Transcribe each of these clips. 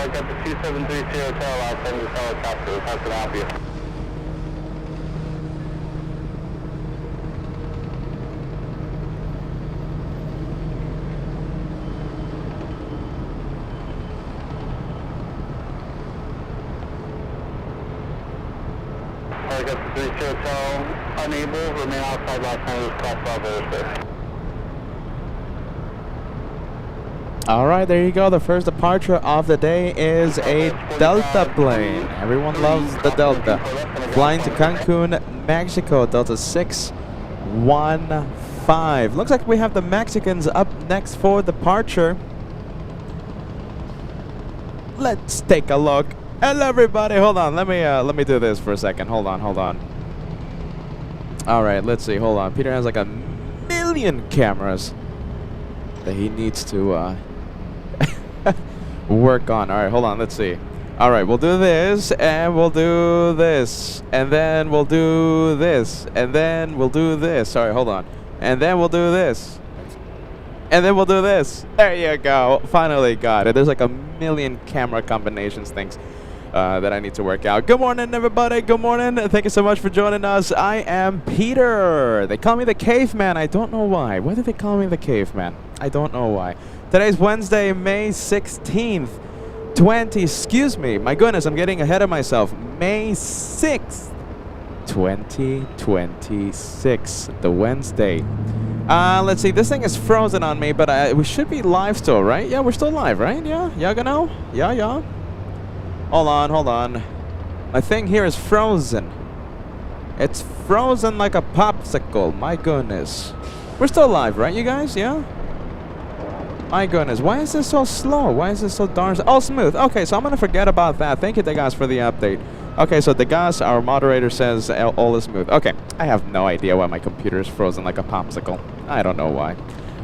got the 2730 Hotel outside this helicopter. How can I help you? I got the 30 Hotel, unable, remain outside Los Angeles, class 12 airspace. All right, there you go. The first departure of the day is a Delta plane. Everyone loves the Delta. Flying to Cancun, Mexico, Delta 615. Looks like we have the Mexicans up next for departure. Let's take a look. Hello, everybody. Hold on. Let me do this for a second. Hold on. All right, let's see. Hold on. Peter has like a million cameras that he needs to work on. All right, hold on. Let's see. All right, we'll do this, and we'll do this, and then we'll do this, and then we'll do this. All right, hold on. And then we'll do this. And then we'll do this. There you go. Finally got it. There's like a million camera combinations things that I need to work out. Good morning, everybody. Good morning. Thank you so much for joining us. I am Peter. They call me the Caveman. I don't know why. Why do they call me the Caveman? I don't know why. Today's Wednesday, May 16th, excuse me. My goodness, I'm getting ahead of myself. May 6th, 2026, the Wednesday. Let's see. This thing is frozen on me, but we should be live still, right? Yeah, we're still live, right? Yeah? Y'all gonna know? Yeah. Hold on. My thing here is frozen. It's frozen like a popsicle. My goodness. We're still live, right, you guys? Yeah? My goodness. Why is this so slow? Why is this so darn... Oh, smooth. Okay, so I'm going to forget about that. Thank you, Degas, for the update. Okay, so Degas, our moderator, says all is smooth. Okay, I have no idea why my computer is frozen like a popsicle. I don't know why.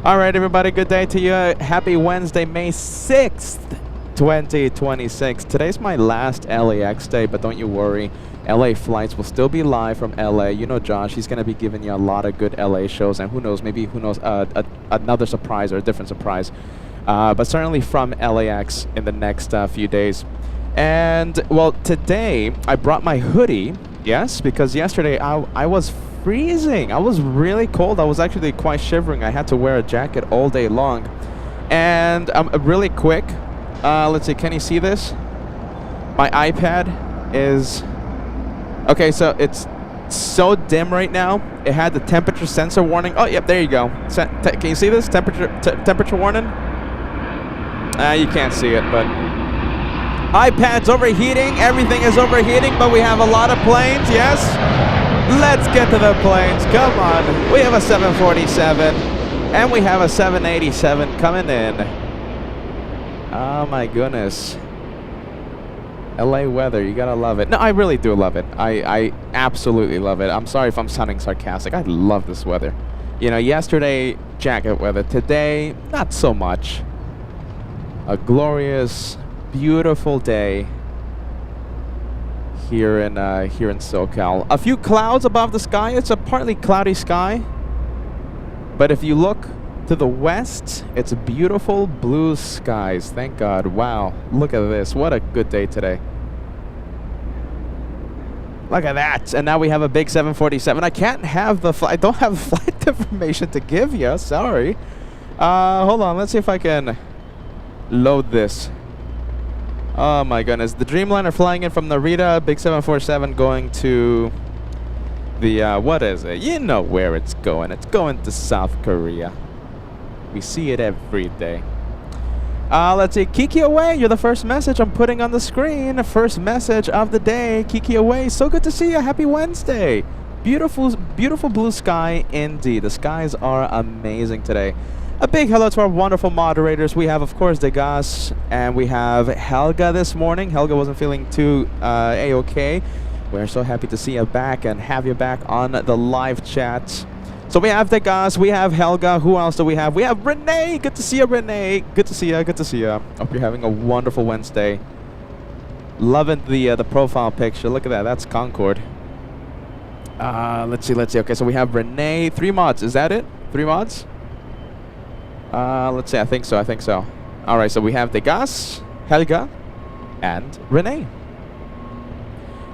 All right, everybody, good day to you. Happy Wednesday, May 6th. 2026. Today's my last LAX day, but don't you worry. LA flights will still be live from LA. You know Josh, he's going to be giving you a lot of good LA shows, and who knows, another surprise or a different surprise. But certainly from LAX in the next few days. And, well, today I brought my hoodie, yes, because yesterday I was freezing. I was really cold. I was actually quite shivering. I had to wear a jacket all day long. And really quick, let's see, can you see this? My iPad is... Okay, so it's so dim right now. It had the temperature sensor warning. Oh, yep, there you go. Can you see this? Temperature warning? You can't see it, but... iPad's overheating. Everything is overheating, but we have a lot of planes, yes? Let's get to the planes. Come on. We have a 747, and we have a 787 coming in. Oh my goodness. LA weather, you gotta love it. No, I really do love it. I absolutely love it. I'm sorry if I'm sounding sarcastic. I love this weather. You know, yesterday, jacket weather. Today, not so much. A glorious, beautiful day here in SoCal. A few clouds above the sky. It's a partly cloudy sky. But if you look to the west, it's beautiful blue skies. Thank God. Wow. Look at this. What a good day today. Look at that. And now we have a big 747. I can't have the flight. I don't have flight information to give you. Sorry. Hold on. Let's see if I can load this. Oh my goodness. The Dreamliner flying in from Narita. Big 747 going to the, what is it? You know where it's going. It's going to South Korea. We see it every day. Let's see. Kiki Away, you're the first message I'm putting on the screen. First message of the day. Kiki Away, so good to see you. Happy Wednesday. Beautiful, beautiful blue sky indeed. The skies are amazing today. A big hello to our wonderful moderators. We have, of course, Degas, and we have Helga this morning. Helga wasn't feeling too A-okay. We're so happy to see you back and have you back on the live chat. So we have Degas, we have Helga. Who else do we have? We have Renee. Good to see you, Renee. Good to see you. Good to see you. Hope you're having a wonderful Wednesday. Loving the profile picture. Look at that. That's Concorde. Let's see. Okay, so we have Renee. 3 mods. Is that it? 3 mods? Let's see. I think so. All right, so we have Degas, Helga, and Renee.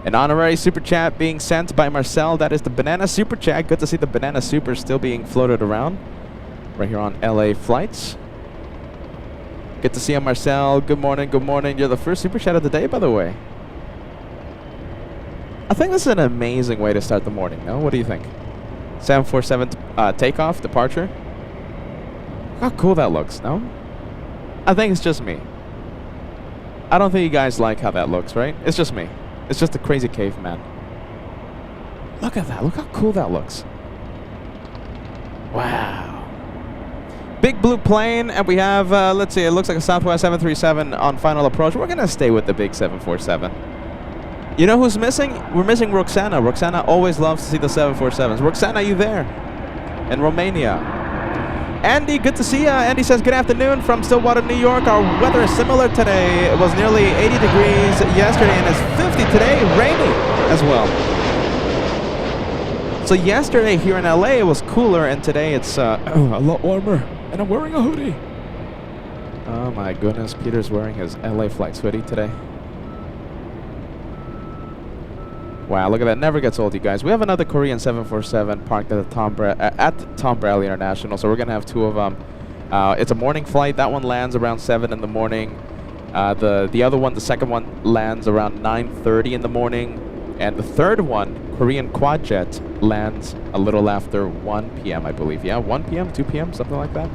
An honorary super chat being sent by Marcel. That is the banana super chat. Good to see the banana super still being floated around right here on LA flights. Good to see you, Marcel. Good morning, good morning. You're the first super chat of the day, by the way. I think this is an amazing way to start the morning, no? What do you think? 747 takeoff, departure. How cool that looks, no? I think it's just me. I don't think you guys like how that looks, right? It's just me. It's just a crazy caveman. Look at that. Look how cool that looks. Wow. Big blue plane, and we have, let's see, it looks like a Southwest 737 on final approach. We're going to stay with the big 747. You know who's missing? We're missing Roxana. Roxana always loves to see the 747s. Roxana, you there? In Romania. Andy, good to see you. Andy says, good afternoon from Stillwater, New York. Our weather is similar today. It was nearly 80 degrees yesterday, and it's 50 today, rainy as well. So yesterday here in LA, it was cooler, and today it's a lot warmer, and I'm wearing a hoodie. Oh my goodness, Peter's wearing his LA Flights hoodie today. Wow, look at that. Never gets old, you guys. We have another Korean 747 parked at Tom Bradley International, so we're going to have two of them. It's a morning flight. That one lands around 7 in the morning. The other one, the second one, lands around 9:30 in the morning. And the third one, Korean Quadjet, lands a little after 1 p.m., I believe. Yeah, 1 p.m., 2 p.m., something like that.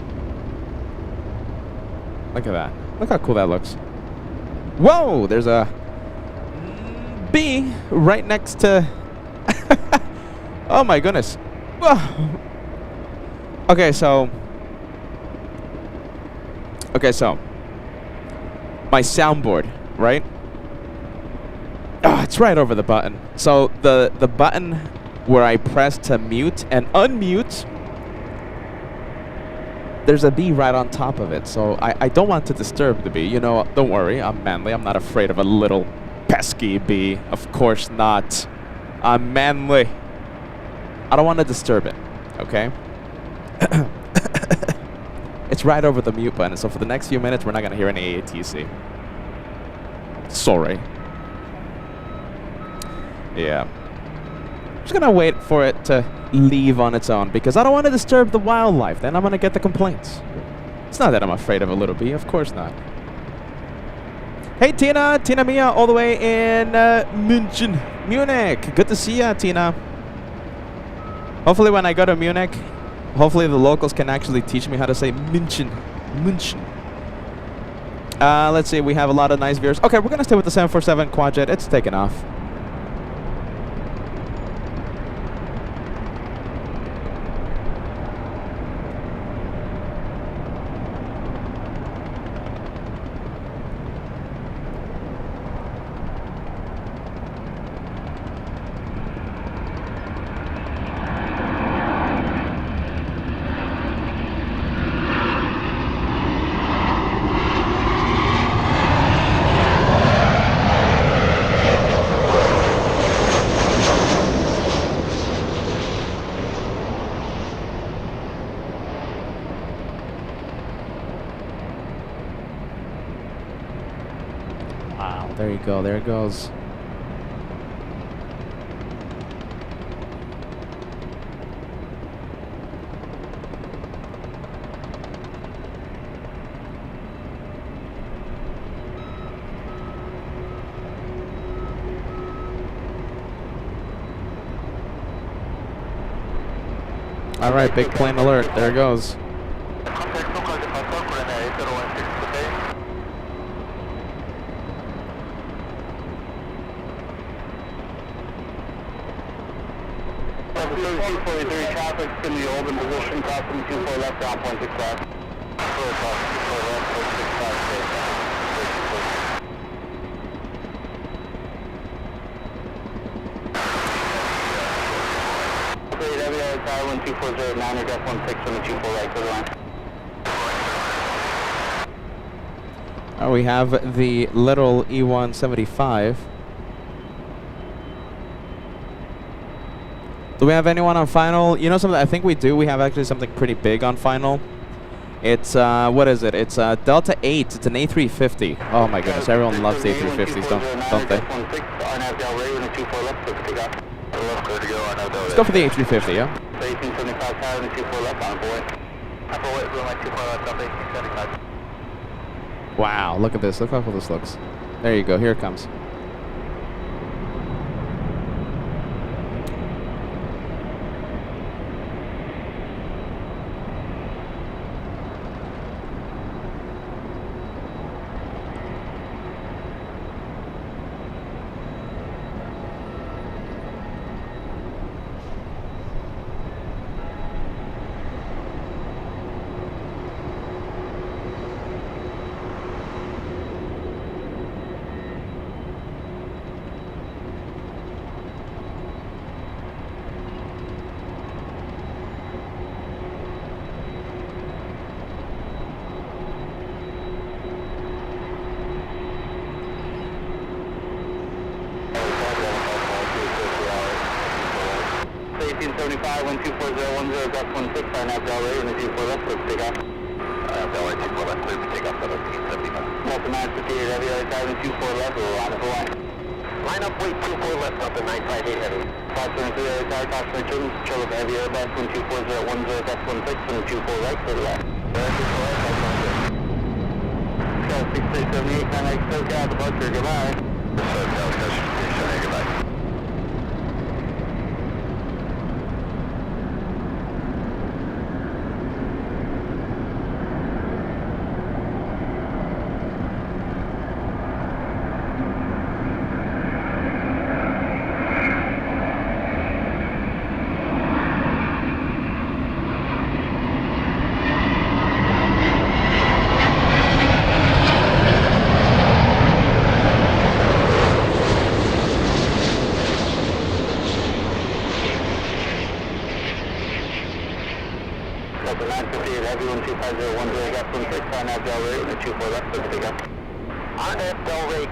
Look at that. Look how cool that looks. Whoa! There's a B right next to... Oh my goodness. Okay, so my soundboard, right? Oh, it's right over the button. So the button where I press to mute and unmute, there's a bee right on top of it. So I don't want to disturb the bee. You know, don't worry, I'm manly. I'm not afraid of a little pesky bee. Of course not. I'm manly. I don't want to disturb it, okay? It's right over the mute button, so for the next few minutes, we're not going to hear any AATC. Sorry. Yeah. I'm just going to wait for it to leave on its own, because I don't want to disturb the wildlife. Then I'm going to get the complaints. It's not that I'm afraid of a little bee. Of course not. Hey, Tina Mia, all the way in Munich. Good to see ya, Tina. Hopefully when I go to Munich, hopefully the locals can actually teach me how to say München. Let's see, we have a lot of nice viewers. Okay, we're going to stay with the 747 Quadjet. It's taken off. There you go. There it goes. All right, big plane alert. There it goes. Traffic in the open position, crossing 24 left, down 0.65. Tower 1240, 9er, def 16 on the 24 right, to the line. We have the little E175. Do we have anyone on final? You know something? I think we do. We have actually something pretty big on final. It's, what is it? It's Delta 8. It's an A350. Oh my goodness, everyone loves the A350s, don't they? Let's go for the A350, yeah? 1875. Wow, look at this. Look how cool this looks. There you go. Here it comes. Line up, wait, 24 left up the 958 heavy. 573 car, customer children, control of heavy airbus 12410 that's 16 and 24 right to the left. 6378, contact SoCal, departure, goodbye. SoCal, customer, goodbye.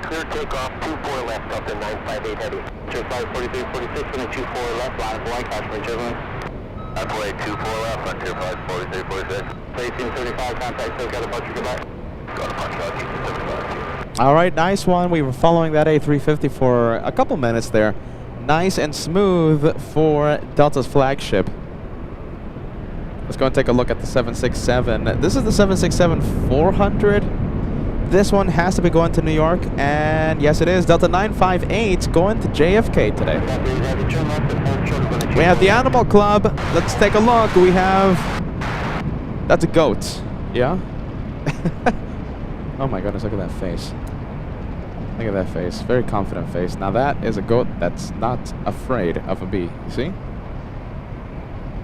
Clear takeoff, 24 left up to 958 heavy. 54346 and a 24 left, line of white, customer children. Runway 24 left, on 4346. 1875, contact SoCal, departure, goodbye. Go to Montreal, 1875. All right, nice one. We were following that A350 for a couple minutes there. Nice and smooth for Delta's flagship. Let's go and take a look at the 767. This is the 767-400. This one has to be going to New York, and yes it is. Delta 958 going to JFK today. We have the Animal Club. Let's take a look. We have... That's a goat. Yeah? Oh my goodness, look at that face. Look at that face. Very confident face. Now that is a goat that's not afraid of a bee. You see?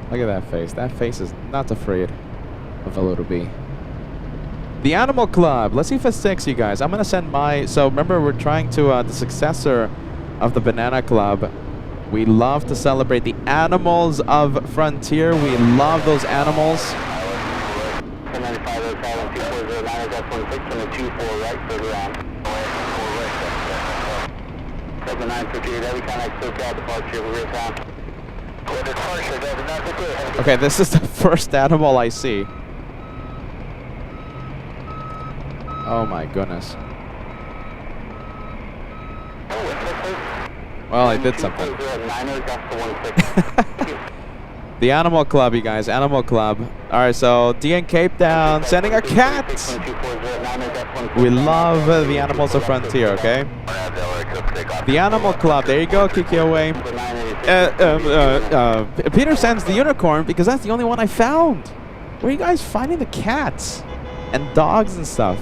Look at that face. That face is not afraid of a little bee. The Animal Club. Let's see if it sticks, you guys. I'm going to send my... So remember, we're trying to... the successor of the Banana Club. We love to celebrate the animals of Frontier. We love those animals. 958, okay, this is the first animal I see. Oh my goodness. Well, I did something. The Animal Club, you guys. Animal Club. Alright, so DN Cape Town sending a cat. We love the animals of Frontier, okay? The Animal Club. There you go, Kiki away. Peter sends the unicorn because that's the only one I found. Where are you guys finding the cats and dogs and stuff?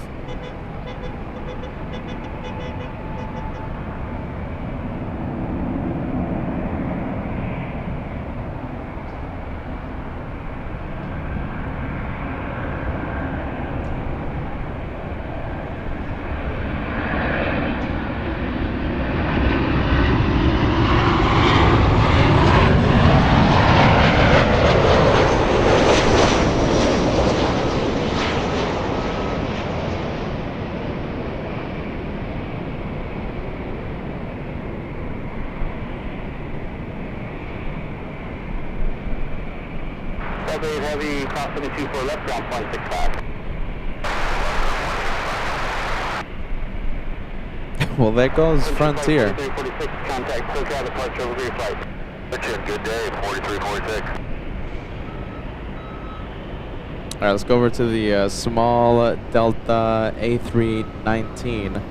Delta 8 Heavy, crossing the 24 left, ground point 65. Well, there goes Frontier. 4346, contact SoCal departure over your flight. Good day, 4346. All right, let's go over to the small Delta A319.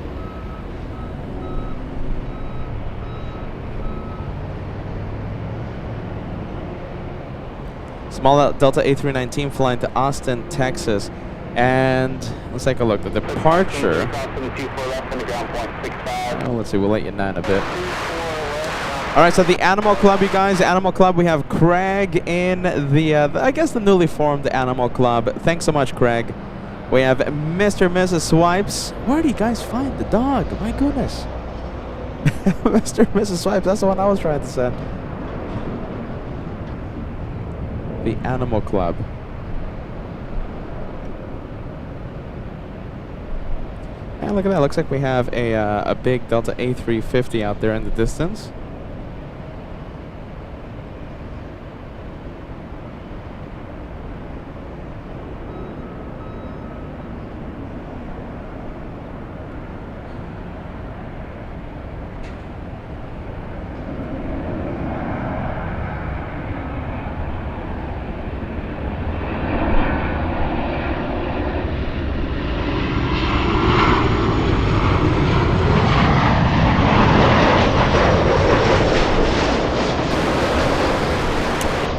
Small Delta A319 flying to Austin, Texas. And let's take a look. The departure. Oh, let's see. We'll let you know in a bit. All right, so the Animal Club, you guys. Animal Club, we have Craig in the I guess the newly formed Animal Club. Thanks so much, Craig. We have Mr. and Mrs. Swipes. Where do you guys find the dog? My goodness. Mr. and Mrs. Swipes, that's the one I was trying to send. The Animal Club. And look at that. Looks like we have a big Delta A350 out there in the distance.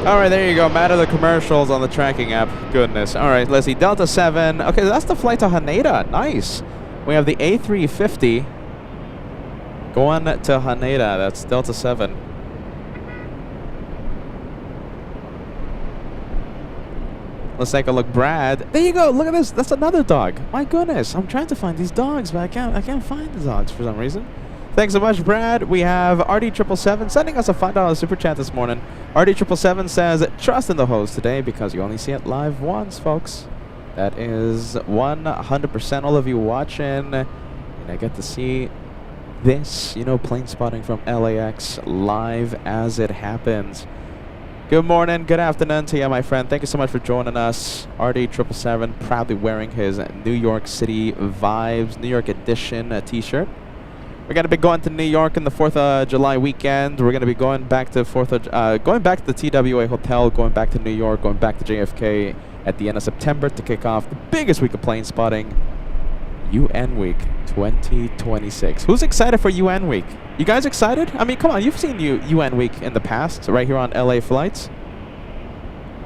All right, there you go. Matter the commercials on the tracking app. Goodness. All right, let's see. Delta 7. Okay, that's the flight to Haneda. Nice. We have the A350 going to Haneda. That's Delta 7. Let's take a look. Brad. There you go. Look at this. That's another dog. My goodness. I'm trying to find these dogs, but I can't find the dogs for some reason. Thanks so much, Brad. We have RD777 sending us a $5 super chat this morning. RD777 says, trust in the host today because you only see it live once, folks. That is 100% all of you watching. And I get to see this, you know, plane spotting from LAX live as it happens. Good morning, good afternoon to you, my friend. Thank you so much for joining us. RD777 proudly wearing his New York City Vibes, New York Edition t-shirt. We're gonna be going to New York in the 4th of July weekend. We're gonna be going back to going back to the TWA Hotel, going back to New York, going back to JFK at the end of September to kick off the biggest week of plane spotting, UN Week 2026. Who's excited for UN Week? You guys excited? I mean, come on, you've seen UN Week in the past, right here on LA Flights.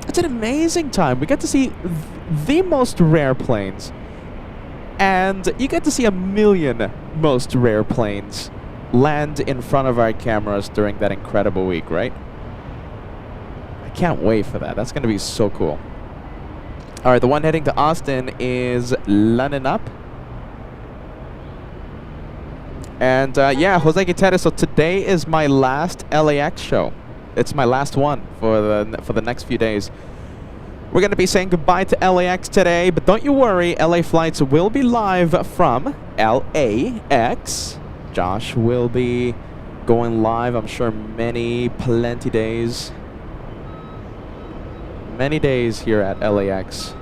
It's an amazing time. We get to see the most rare planes. And you get to see 1,000,000 most rare planes land in front of our cameras during that incredible week, right? I can't wait for that. That's going to be so cool. All right, the one heading to Austin is London Up. And yeah, Jose Gutierrez, so today is my last LAX show. It's my last one for the next few days. We're going to be saying goodbye to LAX today, but don't you worry, LA Flights will be live from LAX. Josh will be going live, I'm sure, many days here at LAX.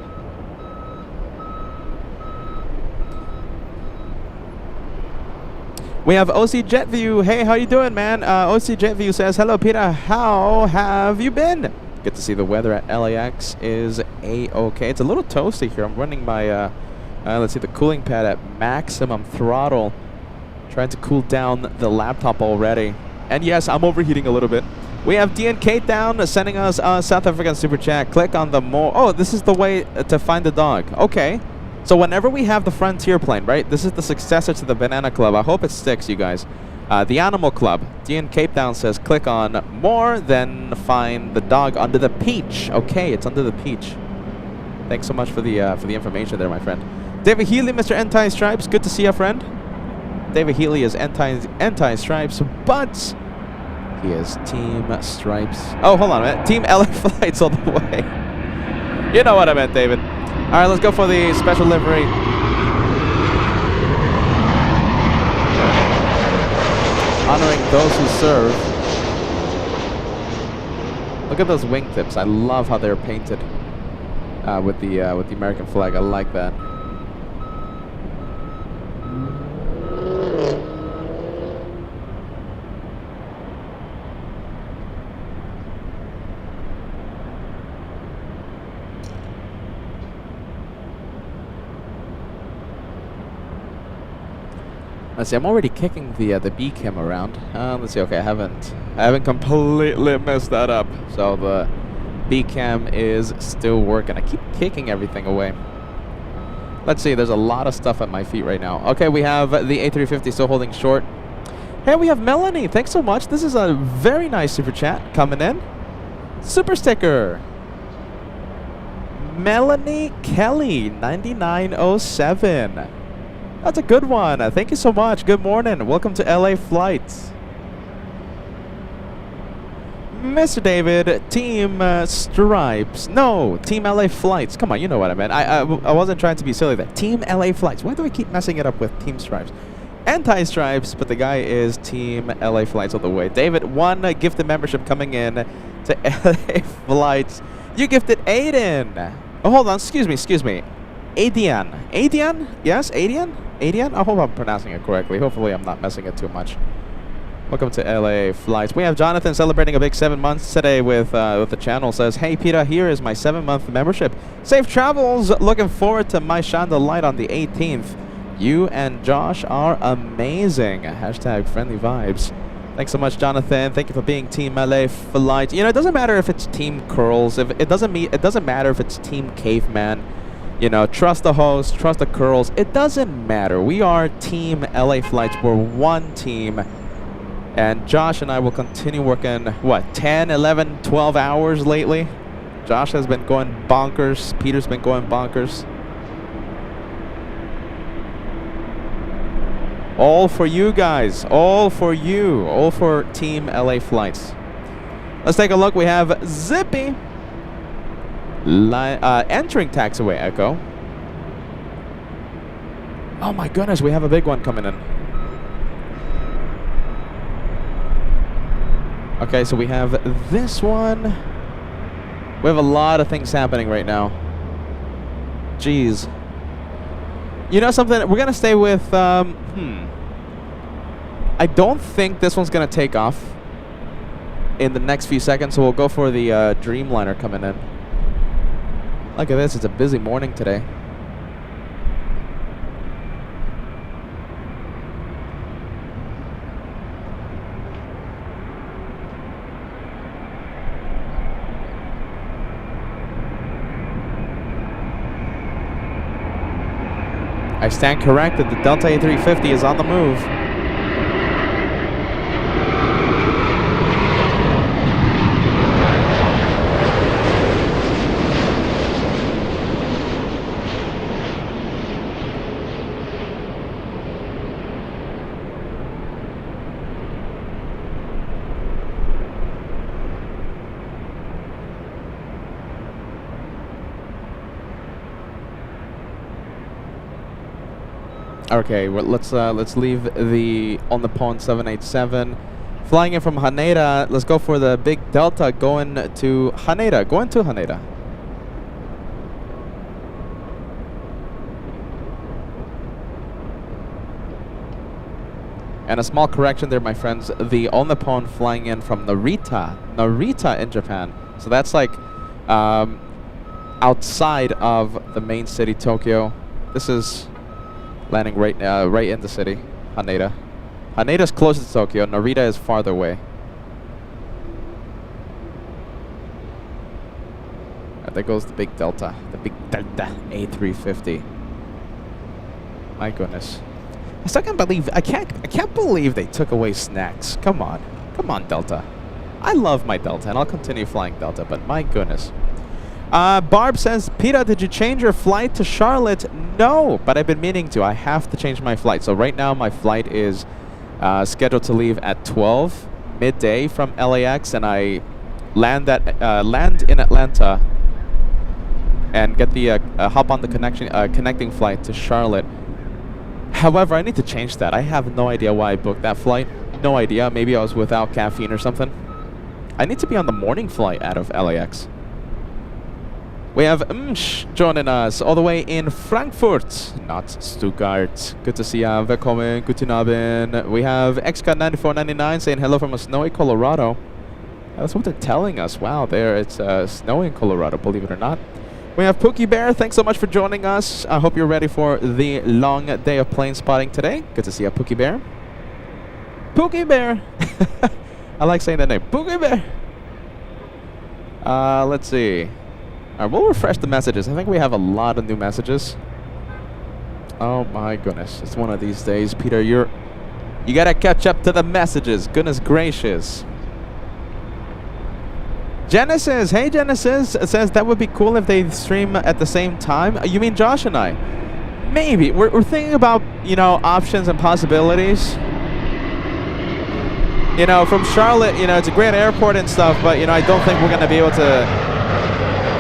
We have OC Jetview. Hey, how you doing, man? OC Jetview says, hello, Peter. How have you been? Good to see the weather at LAX is A-okay. It's a little toasty here. I'm running my, let's see, the cooling pad at maximum throttle. Trying to cool down the laptop already. And yes, I'm overheating a little bit. We have DN Kate down sending us South African Super Chat. Click on the more. Oh, this is the way to find the dog. Okay. So whenever we have the Frontier plane, right? This is the successor to the Banana Club. I hope it sticks, you guys. The Animal Club. DN Cape Town says click on more, then find the dog under the peach. Okay, it's under the peach. Thanks so much for the information there, my friend. David Healy, Mr. Anti-Stripes. Good to see you, friend. David Healy is anti-Stripes, but he is Team Stripes. Oh, hold on a minute. Team LA Flights all the way. You know what I meant, David. All right, let's go for the special livery. Honoring those who serve. Look at those wingtips. I love how they're painted with the American flag. I like that. Let's see. I'm already kicking the B cam around. Let's see. Okay, I haven't completely messed that up. So the B cam is still working. I keep kicking everything away. Let's see. There's a lot of stuff at my feet right now. Okay, we have the A350 still holding short. Hey, we have Melanie. Thanks so much. This is a very nice super chat coming in. Super sticker. Melanie Kelly 9907. That's a good one. Thank you so much. Good morning. Welcome to LA Flights. Mr. David, Team Stripes. No, Team LA Flights. Come on, you know what I meant. I wasn't trying to be silly there. Team LA Flights. Why do I keep messing it up with Team Stripes? Anti-Stripes, but the guy is Team LA Flights all the way. David, one gifted membership coming in to LA Flights. You gifted Aiden. Oh, hold on. Excuse me. Adian. Adian? Yes, Adian? Adian? I hope I'm pronouncing it correctly. Hopefully I'm not messing it too much. Welcome to LA Flights. We have Jonathan celebrating a big 7 months today with the channel. Says, hey Peter, here is my 7-month membership. Safe travels. Looking forward to my Shonda Light on the 18th. You and Josh are amazing. Hashtag friendly vibes. Thanks so much, Jonathan. Thank you for being Team LA Flights. You know, it doesn't matter if it's Team Curls. If it doesn't matter if it's Team Caveman. You know, trust the host, trust the curls. It doesn't matter. We are Team LA Flights. We're one team. And Josh and I will continue working, what, 10, 11, 12 hours lately? Josh has been going bonkers. Peter's been going bonkers. All for you guys. All for you. All for Team LA Flights. Let's take a look. We have Zippy. Entering taxiway Echo. Oh my goodness, we have a big one coming in. Okay, so we have this one. We have a lot of things happening right now. Jeez. You know something? We're gonna stay with I don't think this one's gonna take off in the next few seconds, so we'll go for the Dreamliner coming in. Look at this, it's a busy morning today. I stand corrected, the Delta A350 is on the move. Okay, well, let's leave the on the pond 787. Flying in from Haneda, let's go for the big Delta going to Haneda. And a small correction there, my friends. The on the pond flying in from Narita in Japan. So that's like outside of the main city, Tokyo. This is landing right in the city, Haneda. Haneda's closest to Tokyo. Narita is farther away. There goes the big Delta. The big Delta A350. My goodness. I still can't believe I can't believe they took away snacks. Come on, Delta. I love my Delta, and I'll continue flying Delta. But my goodness. Barb says, Peter, did you change your flight to Charlotte? No, but I've been meaning to. I have to change my flight. So right now my flight is scheduled to leave at 12 midday from LAX, and I land in Atlanta and get the hop on the connecting flight to Charlotte. However, I need to change that. I have no idea why I booked that flight. No idea. Maybe I was without caffeine or something. I need to be on the morning flight out of LAX. We have joining us all the way in Frankfurt, not Stuttgart. Good to see you. Willkommen, guten Abend. We have XK9499 saying hello from a snowy Colorado. That's what they're telling us. Wow, it's snowy in Colorado, believe it or not. We have Pookie Bear. Thanks so much for joining us. I hope you're ready for the long day of plane spotting today. Good to see you, Pookie Bear. Pookie Bear. I like saying that name. Pookie Bear. Let's see. We'll refresh the messages. I think we have a lot of new messages. Oh my goodness. It's one of these days. Peter, you gotta catch up to the messages. Goodness gracious. Genesis. Hey, Genesis. It says that would be cool if they stream at the same time. You mean Josh and I? Maybe. We're thinking about, you know, options and possibilities. You know, from Charlotte, you know, it's a great airport and stuff, but, you know, I don't think we're going to be able to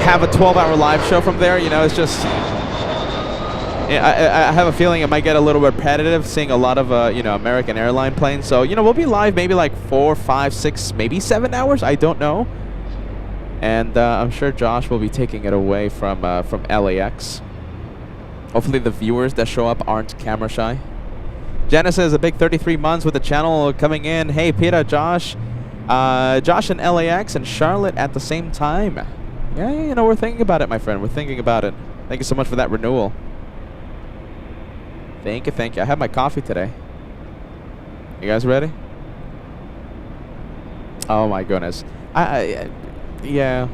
have a 12-hour live show from there. You know, it's just... I have a feeling it might get a little repetitive seeing a lot of, you know, American airline planes. So, you know, we'll be live maybe like 4, 5, 6, maybe 7 hours. I don't know. And I'm sure Josh will be taking it away from LAX. Hopefully the viewers that show up aren't camera shy. Genesis, a big 33 months with the channel coming in. Hey, Peter, Josh. Josh in LAX and Charlotte at the same time. Yeah, you know, we're thinking about it, my friend. We're thinking about it. Thank you so much for that renewal. Thank you, thank you. I had my coffee today. You guys ready? Oh, my goodness. Yeah.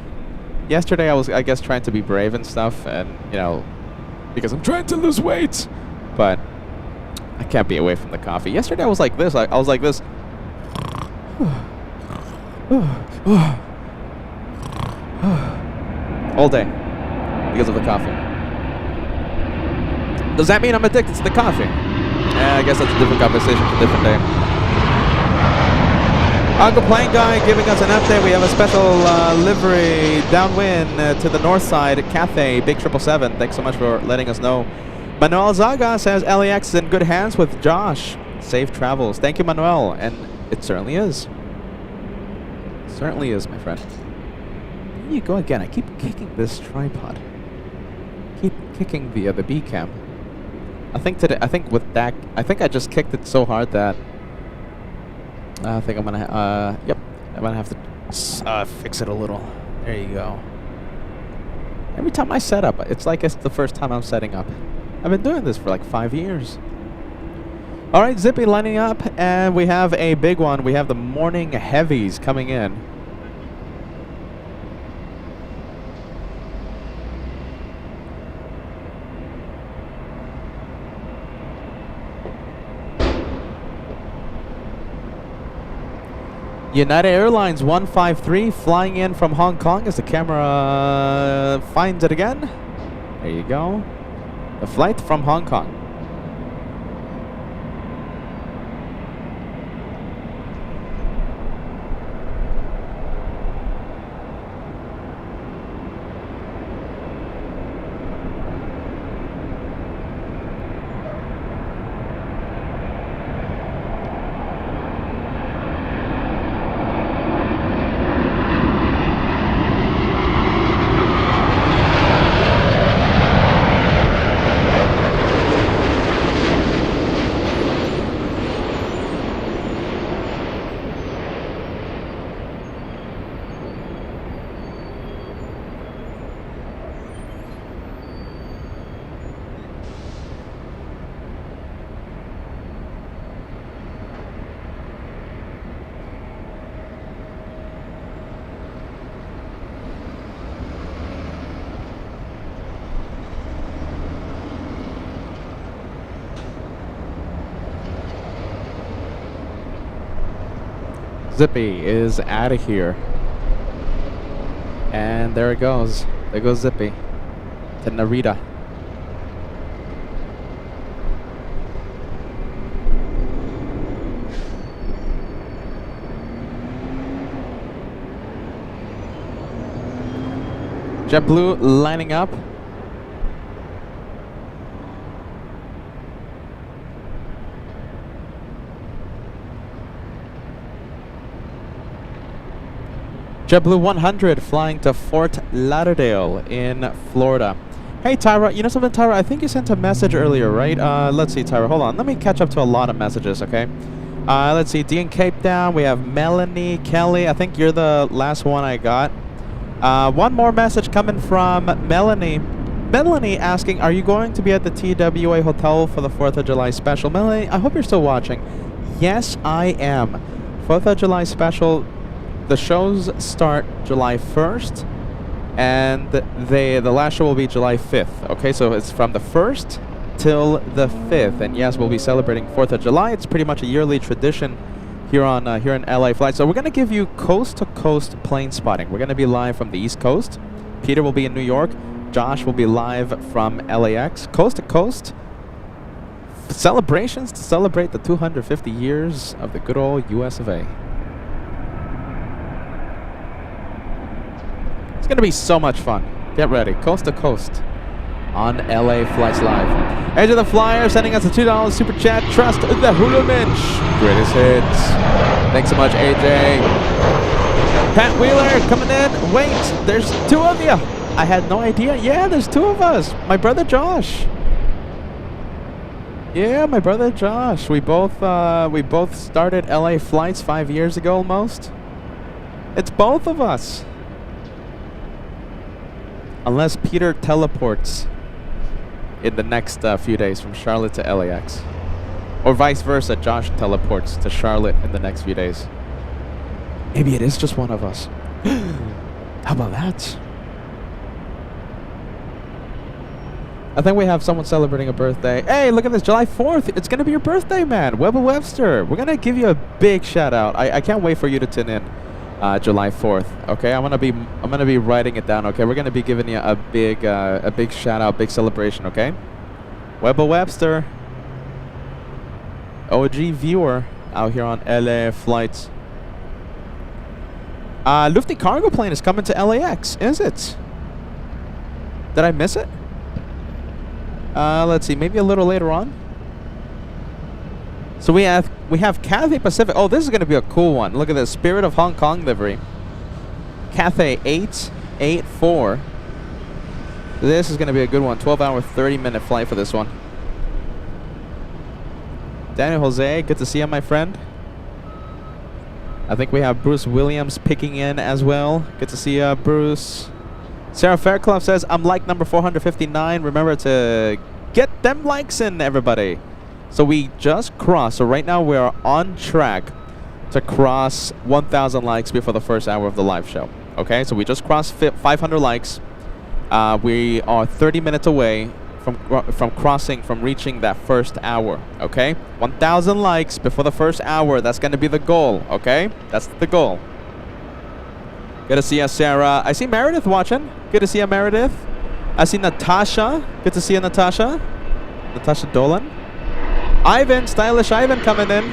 Yesterday I was, I guess, trying to be brave and stuff, and, you know, because I'm trying to lose weight. But I can't be away from the coffee. Yesterday I was like this. I was like this. All day. Because of the coffee. Does that mean I'm addicted to the coffee? I guess that's a different conversation for a different day. Uncle Plane Guy giving us an update. We have a special livery downwind to the north side at Cathay, Big 777. Thanks so much for letting us know. Manuel Zaga says LAX is in good hands with Josh. Safe travels. Thank you, Manuel. And it certainly is. Certainly is, my friend. There you go again. I keep kicking this tripod. Keep kicking the B cam. I think with that, I think I just kicked it so hard that I think I'm gonna, yep, I'm gonna have to fix it a little. There you go. Every time I set up, it's like it's the first time I'm setting up. I've been doing this for like 5 years. All right, Zippy lining up, and we have a big one. We have the morning heavies coming in. United Airlines 153 flying in from Hong Kong as the camera finds it again. There you go. A flight from Hong Kong. Zippy is out of here. And there it goes. There goes Zippy to Narita. JetBlue lining up. JetBlue 100 flying to Fort Lauderdale in Florida. Hey Tyra, you know something, Tyra? I think you sent a message earlier, right? Let's see, Tyra, hold on. Let me catch up to a lot of messages, okay? Let's see, D in Cape Town. We have Melanie, Kelly. I think you're the last one I got. One more message coming from Melanie. Melanie asking, are you going to be at the TWA Hotel for the 4th of July special? Melanie, I hope you're still watching. Yes, I am. 4th of July special. The shows start July 1st, and the last show will be July 5th. Okay, so it's from the 1st till the 5th, and yes, we'll be celebrating 4th of July. It's pretty much a yearly tradition here in LA Flight. So we're gonna give you coast-to-coast plane spotting. We're gonna be live from the East Coast. Peter will be in New York. Josh will be live from LAX. Coast to coast celebrations to celebrate the 250 years of the good old US of A. It's going to be so much fun. Get ready. Coast to coast on LA Flights Live. Edge of the Flyer sending us a $2 super chat. Trust the Hula Minch. Greatest hits. Thanks so much, AJ. Pat Wheeler coming in. Wait, there's two of you. I had no idea. Yeah, there's two of us. My brother Josh. Yeah, my brother Josh. We both started LA Flights 5 years ago almost. It's both of us. Unless Peter teleports in the next few days from Charlotte to LAX. Or vice versa, Josh teleports to Charlotte in the next few days. Maybe it is just one of us. How about that? I think we have someone celebrating a birthday. Hey, look at this, July 4th. It's going to be your birthday, man. Webber Webster. We're going to give you a big shout out. I can't wait for you to tune in July 4th. Okay, I'm going to be writing it down, okay? We're going to be giving you a big shout out, big celebration, okay? Webber Webster. OG viewer out here on LA Flights. Lufty cargo plane is coming to LAX, is it? Did I miss it? Let's see, maybe a little later on. So we have Cathay Pacific. Oh, this is going to be a cool one. Look at this, Spirit of Hong Kong livery. Cathay 884. This is going to be a good one. 12-hour, 30-minute flight for this one. Daniel Jose, good to see you, my friend. I think we have Bruce Williams picking in as well. Good to see you, Bruce. Sarah Fairclough says, I'm like number 459. Remember to get them likes in, everybody. So we just crossed. So right now we are on track to cross 1,000 likes before the first hour of the live show. Okay, so we just crossed 500 likes. We are 30 minutes away from reaching that first hour. Okay, 1,000 likes before the first hour. That's going to be the goal. Okay, that's the goal. Good to see you, Sarah. I see Meredith watching. Good to see you, Meredith. I see Natasha. Good to see you, Natasha. Natasha Dolan. Ivan, stylish Ivan coming in.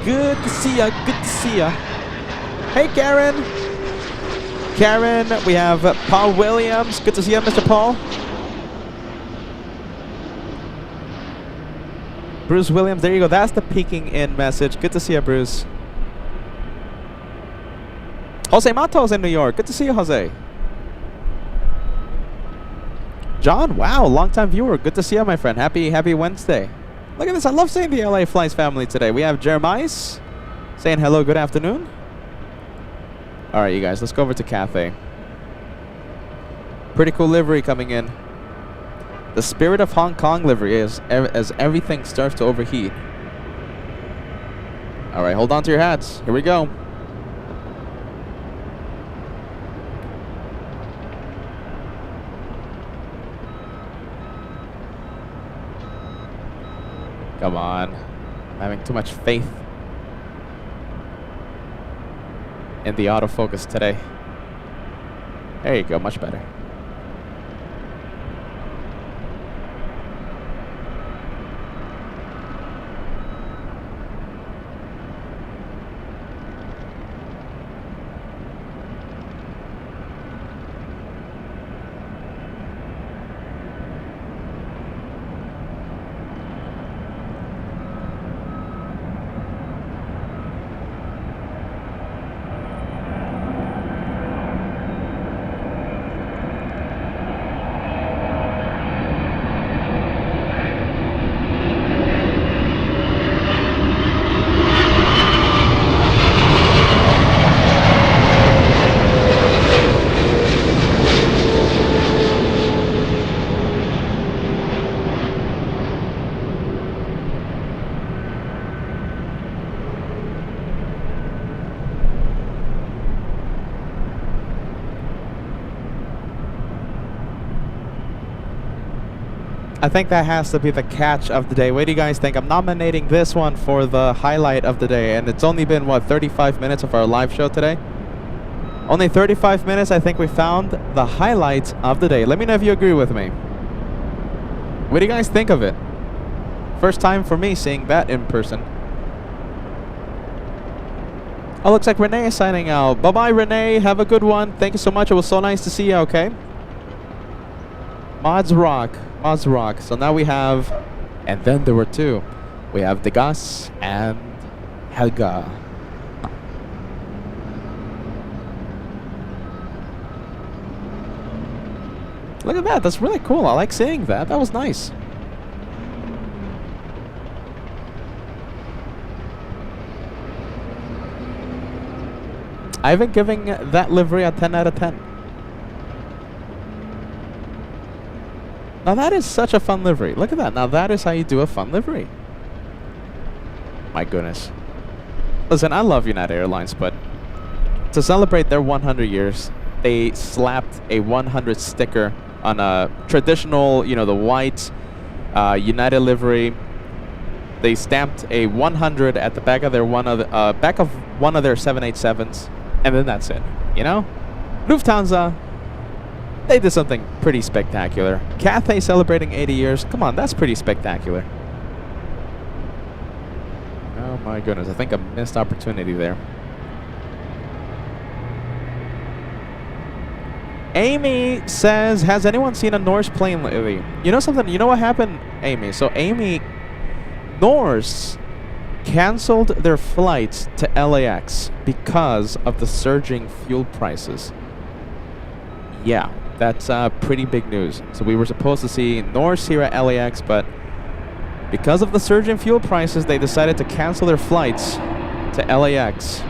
Good to see ya. Good to see ya. Hey, Karen. Karen, we have Paul Williams. Good to see you, Mr. Paul. Bruce Williams. There you go. That's the peeking in message. Good to see you, Bruce. Jose Matos in New York. Good to see you, Jose. John, wow, long-time viewer. Good to see you, my friend. Happy Wednesday. Look at this. I love seeing the LA Flights family today. We have Jeremiah saying hello, good afternoon. All right, you guys, let's go over to Cathay. Pretty cool livery coming in. The Spirit of Hong Kong livery as everything starts to overheat. All right, hold on to your hats. Here we go. Come on. I'm having too much faith in the autofocus today. There you go, much better. I think that has to be the catch of the day. What do you guys think? I'm nominating this one for the highlight of the day, and it's only been, what, 35 minutes of our live show today? Only 35 minutes. I think we found the highlight of the day. Let me know if you agree with me. What do you guys think of it? First time for me seeing that in person. Oh, looks like Renee is signing out. Bye-bye, Renee. Have a good one. Thank you so much. It was so nice to see you, okay? Mods rock. Mods rock. So now we have... And then there were two. We have Degas and Helga. Look at that. That's really cool. I like seeing that. That was nice. I've been giving that livery a 10 out of 10. Now that is such a fun livery. Look at that. Now that is how you do a fun livery. My goodness. Listen, I love United Airlines, but to celebrate their 100 years, they slapped a 100 sticker on a traditional, you know, the white United livery. They stamped a 100 at the back of their one of their 787s, and then that's it. You know, Lufthansa, they did something pretty spectacular. Cathay celebrating 80 years. Come on, that's pretty spectacular. Oh my goodness, I think a missed opportunity there. Amy says, has anyone seen a Norse plane lately? You know something? You know what happened, Amy? So Amy, Norse canceled their flights to LAX because of the surging fuel prices. Yeah, that's pretty big news. So we were supposed to see Norse here at LAX, but because of the surging fuel prices, they decided to cancel their flights to LAX.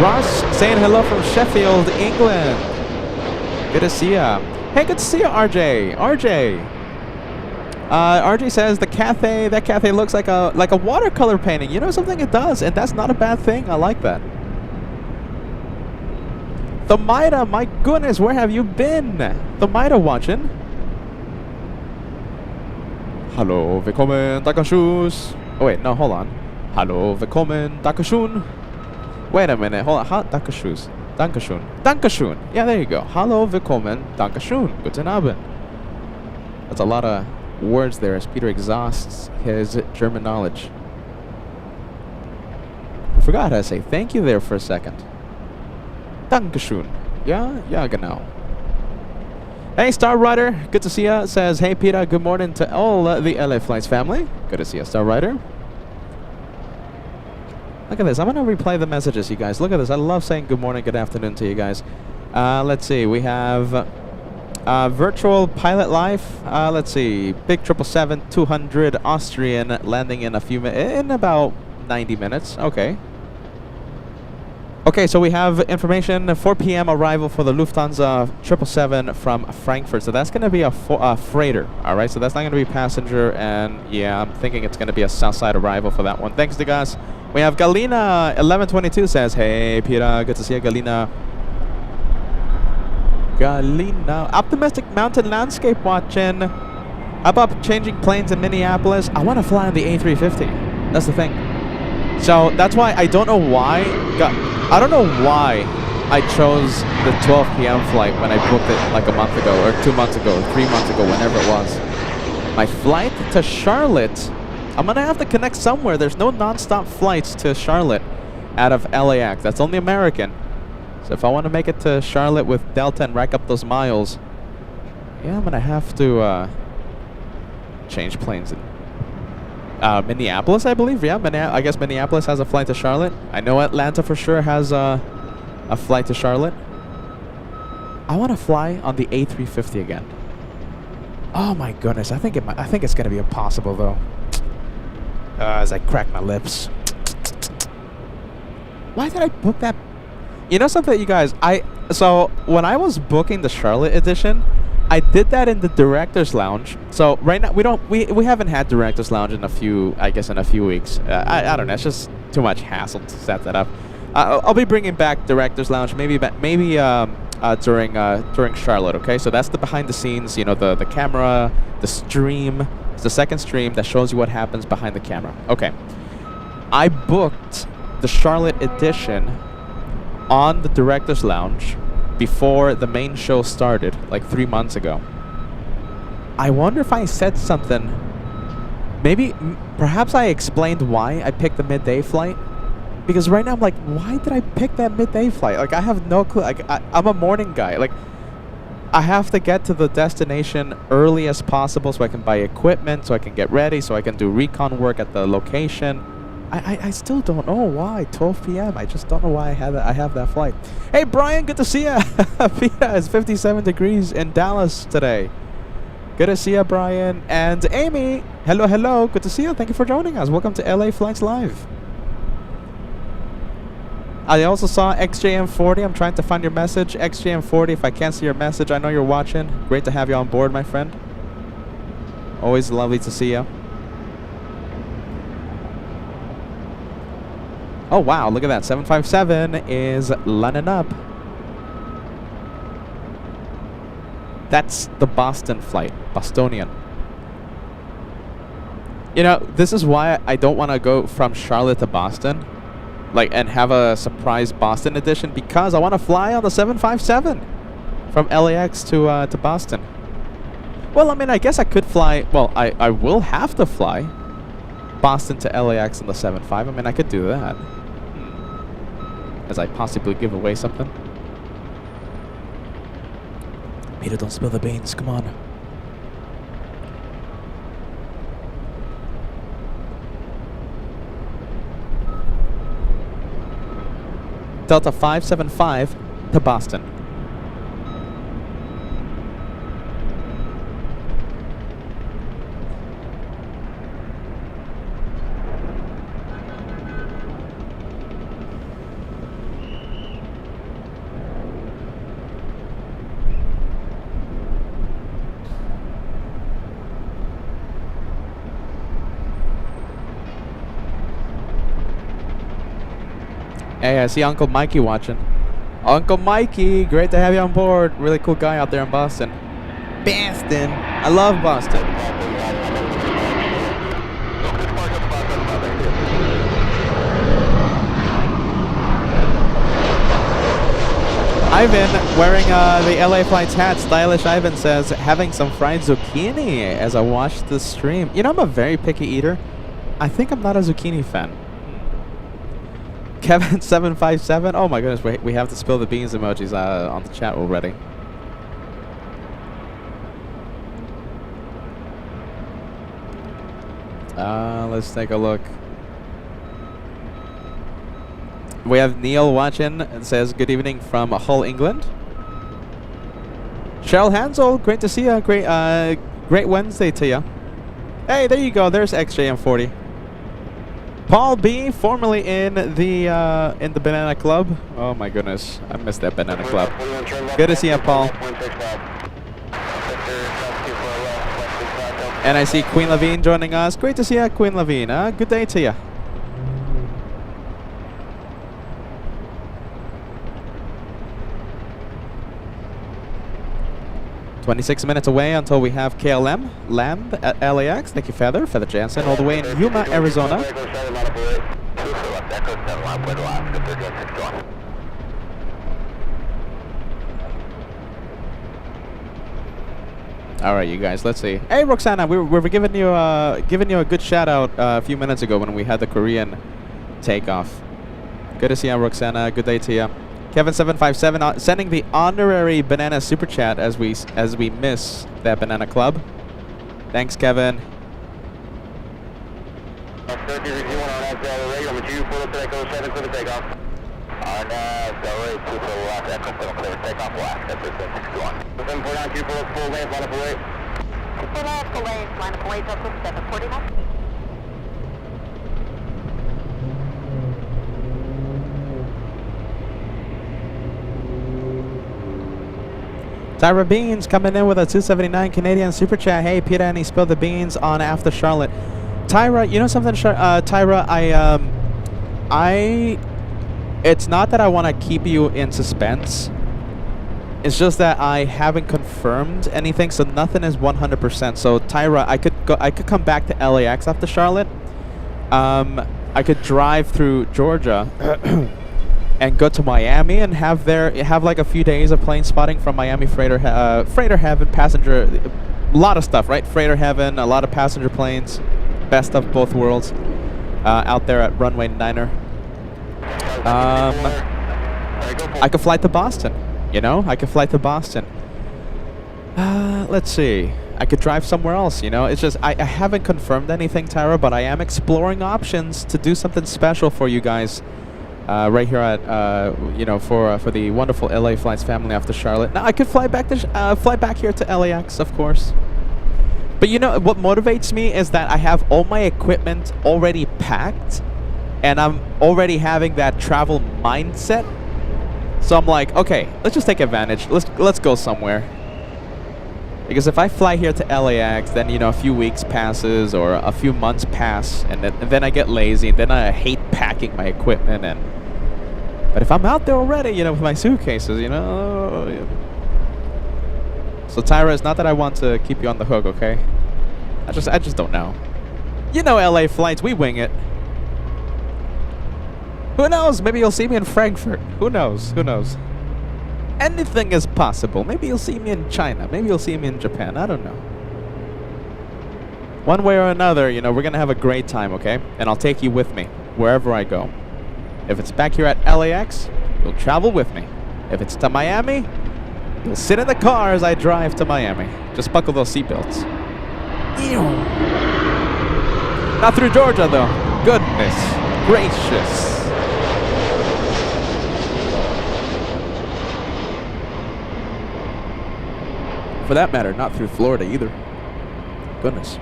Ross saying hello from Sheffield, England. Good to see ya. Hey, good to see ya, RJ. RJ says that Cathay looks like a watercolor painting. You know something? It does, and that's not a bad thing. I like that. The Maida, my goodness, where have you been? The Maida watching. Hallo, willkommen, Dankeschön. Oh wait, no, hold on. Hallo, willkommen, Dankeschön. Wait a minute, hold on. Dankeschön. Dankeschön. Dankeschön. Yeah, there you go. Hallo, willkommen, Dankeschön. Guten Abend. That's a lot of words there as Peter exhausts his German knowledge. I forgot how to say thank you there for a second. Dankeschön. Yeah, genau. Hey, Star Rider, good to see ya. Says, hey, Peter, good morning to all the LA Flights family. Good to see ya, Star Rider. Look at this. I'm going to replay the messages, you guys. Look at this. I love saying good morning, good afternoon to you guys. Let's see. We have virtual pilot life. Let's see. Big 777-200 Austrian landing in in about 90 minutes. Okay. Okay, so we have information, 4 p.m. arrival for the Lufthansa 777 from Frankfurt. So that's going to be a freighter, all right? So that's not going to be passenger, and yeah, I'm thinking it's going to be a Southside arrival for that one. Thanks to guys. We have Galina 1122 says, hey, Peter, good to see you, Galina. Galina. Optimistic Mountain Landscape watching. How about changing planes in Minneapolis? I want to fly on the A350. That's the thing. So that's why I don't know why. I don't know why I chose the 12 p.m. flight when I booked it like a month ago, or 2 months ago, or 3 months ago, whenever it was. My flight to Charlotte, I'm going to have to connect somewhere. There's no non-stop flights to Charlotte out of LAX. That's only American. So if I want to make it to Charlotte with Delta and rack up those miles, yeah, I'm going to have to change planes. Minneapolis, I believe. Yeah, I guess Minneapolis has a flight to Charlotte. I know Atlanta for sure has a flight to Charlotte. I want to fly on the A350 again. Oh my goodness, I think it's gonna be impossible though. As I crack my lips. Why did I book that? You know something, you guys? So when I was booking the Charlotte edition, I did that in the director's lounge. So right now we haven't had director's lounge in a few weeks. I don't know. It's just too much hassle to set that up. I'll be bringing back Director's Lounge, maybe during Charlotte. Okay, so that's the behind the scenes. You know, the camera, the stream. It's the second stream that shows you what happens behind the camera. Okay, I booked the Charlotte edition on the Director's Lounge before the main show started, like 3 months ago. I wonder if I said something. Perhaps I explained why I picked the midday flight. Because right now I'm like, why did I pick that midday flight? Like, I have no clue. Like, I'm a morning guy. Like, I have to get to the destination early as possible so I can buy equipment, so I can get ready, so I can do recon work at the location. I still don't know why 12 p.m. I just don't know why I have that flight. Hey, Brian, good to see ya. It's 57 degrees in Dallas today. Good to see ya, Brian. And Amy, hello, hello. Good to see you. Thank you for joining us. Welcome to LA Flights Live. I also saw XJM40. I'm trying to find your message. XJM40, if I can't see your message, I know you're watching. Great to have you on board, my friend. Always lovely to see you. Oh, wow. Look at that. 757 is lining up. That's the Boston flight. Bostonian. You know, this is why I don't want to go from Charlotte to Boston. Like, and have a surprise Boston edition, because I want to fly on the 757 from LAX to Boston. Well, I mean, I guess I could fly. Well, I will have to fly Boston to LAX in the 75. I mean, I could do that. As I possibly give away something. Peter, don't spill the beans. Come on. Delta 575 to Boston. Hey, I see Uncle Mikey watching. Uncle Mikey, great to have you on board. Really cool guy out there in Boston. Boston. I love Boston. Ivan wearing the LA Flights hat. Stylish Ivan says, having some fried zucchini as I watch the stream. You know, I'm a very picky eater. I think I'm not a zucchini fan. Kevin757. Oh my goodness, we have to spill the beans emojis on the chat already. Let's take a look. We have Neil watching. It says, good evening from Hull, England. Cheryl Hansel, great to see you. Great Wednesday to you. Hey, there you go. There's XJM40. Paul B, formerly in the Banana Club. Oh my goodness, I missed that Banana Club. Good to see you, Paul. And I see Queen Levine joining us. Great to see you, Queen Levine. Good day to you. "26 minutes away until we have KLM land at LAX. Thank you, Feather Jansen, all the way in Yuma, Arizona. All right, you guys. Let's see. Hey, Roxana, we were giving you a good shout out a few minutes ago when we had the Korean takeoff. Good to see you, Roxana. Good day to you. Kevin757 sending the honorary banana super chat as we miss that Banana Club. Thanks, Kevin. Tyra Beans coming in with a 279 Canadian super chat. Hey, Peter, and he spilled the beans on After Charlotte. Tyra, you know something, Tyra? It's not that I want to keep you in suspense. It's just that I haven't confirmed anything, so nothing is 100%. So Tyra, I could come back to LAX after Charlotte. I could drive through Georgia and go to Miami and have like a few days of plane spotting from Miami freighter heaven, passenger, a lot of stuff, right? Freighter heaven, a lot of passenger planes, best of both worlds, out there at runway 9er. I could fly to Boston. You know, I could fly to Boston. Let's see. I could drive somewhere else, you know. It's just, I haven't confirmed anything, Tyra, but I am exploring options to do something special for you guys right here at, you know, for the wonderful LA Flights family after Charlotte. Now, I could fly back here to LAX, of course. But, you know, what motivates me is that I have all my equipment already packed, and I'm already having that travel mindset. So I'm like, okay, let's just take advantage. Let's go somewhere. Because if I fly here to LAX, then, you know, a few weeks passes or a few months pass, and then I get lazy, and then I hate packing my equipment. But if I'm out there already, you know, with my suitcases, you know. So Tyra, it's not that I want to keep you on the hook, okay? I just don't know. You know, LA Flights, we wing it. Who knows? Maybe you'll see me in Frankfurt. Who knows? Who knows? Anything is possible. Maybe you'll see me in China. Maybe you'll see me in Japan. I don't know. One way or another, you know, we're going to have a great time, okay? And I'll take you with me wherever I go. If it's back here at LAX, you'll travel with me. If it's to Miami, you'll sit in the car as I drive to Miami. Just buckle those seatbelts. Ew. Not through Georgia, though. Goodness gracious. For that matter, not through Florida either. Goodness.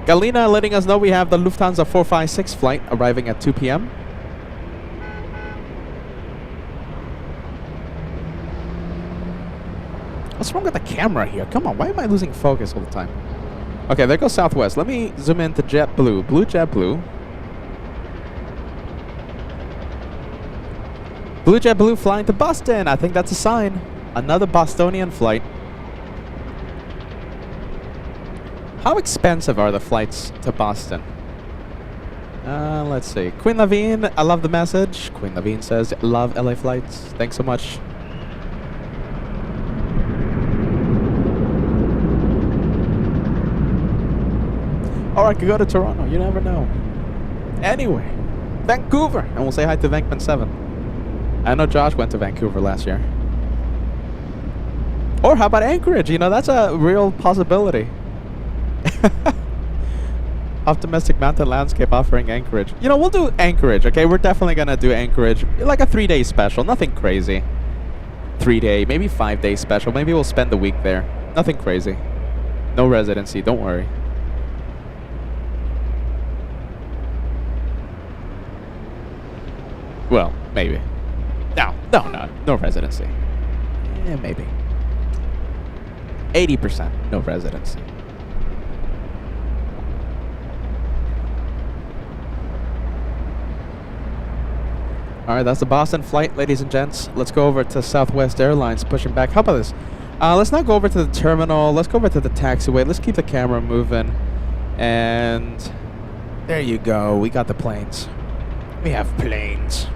Galina letting us know we have the Lufthansa 456 flight arriving at 2 p.m. What's wrong with the camera here? Come on, why am I losing focus all the time? Okay, there goes Southwest. Let me zoom into JetBlue. JetBlue. Blue JetBlue flying to Boston. I think that's a sign. Another Bostonian flight. How expensive are the flights to Boston? Let's see. Queen Lavine, I love the message. Queen Lavine says, love LA Flights. Thanks so much. Or I could go to Toronto. You never know. Anyway, Vancouver. And we'll say hi to Vankman 7. I know Josh went to Vancouver last year. Or how about Anchorage? You know, that's a real possibility. Optimistic Mountain Landscape offering Anchorage. You know, we'll do Anchorage, okay? We're definitely going to do Anchorage. Like a 3-day special. Nothing crazy. 3-day, maybe 5-day special. Maybe we'll spend the week there. Nothing crazy. No residency. Don't worry. Well, maybe. No residency. Yeah, maybe. 80% no residency. Alright, that's the Boston flight, ladies and gents. Let's go over to Southwest Airlines, pushing back. How about this? Let's not go over to the terminal. Let's go over to the taxiway. Let's keep the camera moving. And there you go. We got the planes. We have planes.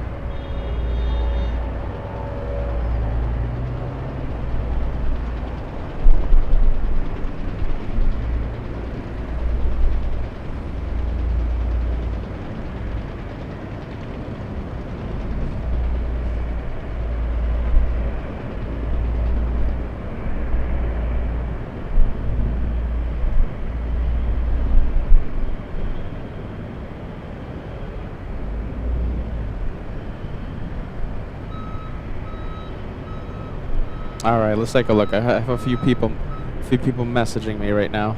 All right, let's take a look. I have a few people messaging me right now.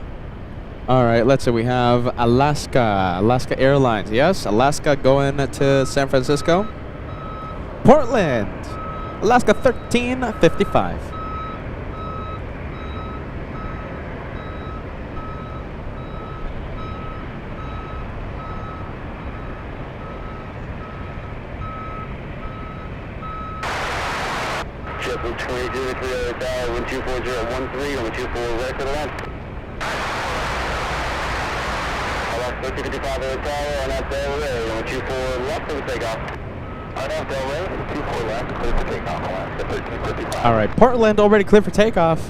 All right, let's see. We have Alaska Airlines. Yes, Alaska going to San Francisco. Portland, Alaska 1355. Ship 2803 Tower, 124013, 124 right for the left. LAX 1355 Tower, on that Delray, 124 left for the takeoff. On that Delray, 24 left, clear for takeoff, Alaska 1355. All right, Portland already clear for takeoff.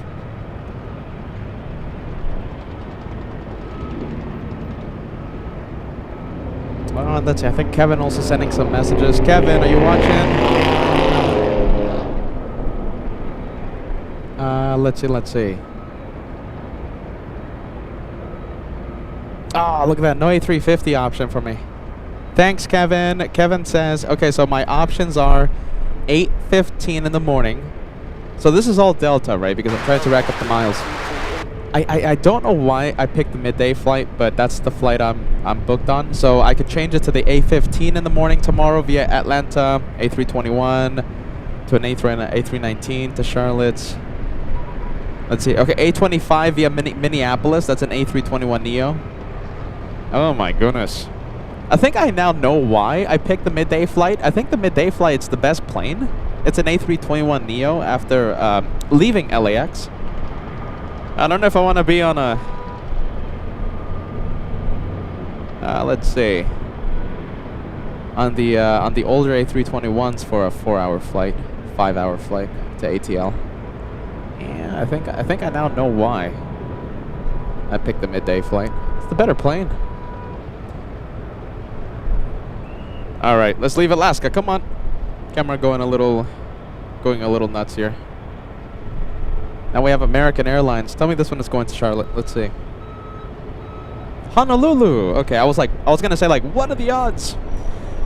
Let's see, I think Kevin also sending some messages. Kevin, are you watching? Let's see. Oh, look at that. No A350 option for me. Thanks, Kevin. Kevin says, okay, so my options are 8:15 in the morning. So this is all Delta, right? Because I'm trying to rack up the miles. I don't know why I picked the midday flight, but that's the flight I'm booked on. So I could change it to the A15 in the morning tomorrow via Atlanta, A321 to an A319 to Charlotte. Let's see. Okay, A25 via Minneapolis. That's an A321 Neo. Oh my goodness. I think I now know why I picked the midday flight. I think the midday flight's the best plane. It's an A321 Neo after leaving LAX. I don't know if I want to be on a... let's see. On the older A321s for a 4-hour flight, 5-hour flight to ATL. Yeah, I think I now know why I picked the midday flight. It's the better plane. All right, let's leave Alaska. Come on, camera going a little nuts here. Now we have American Airlines. Tell me this one is going to Charlotte. Let's see. Honolulu. Okay, I was gonna say like, what are the odds?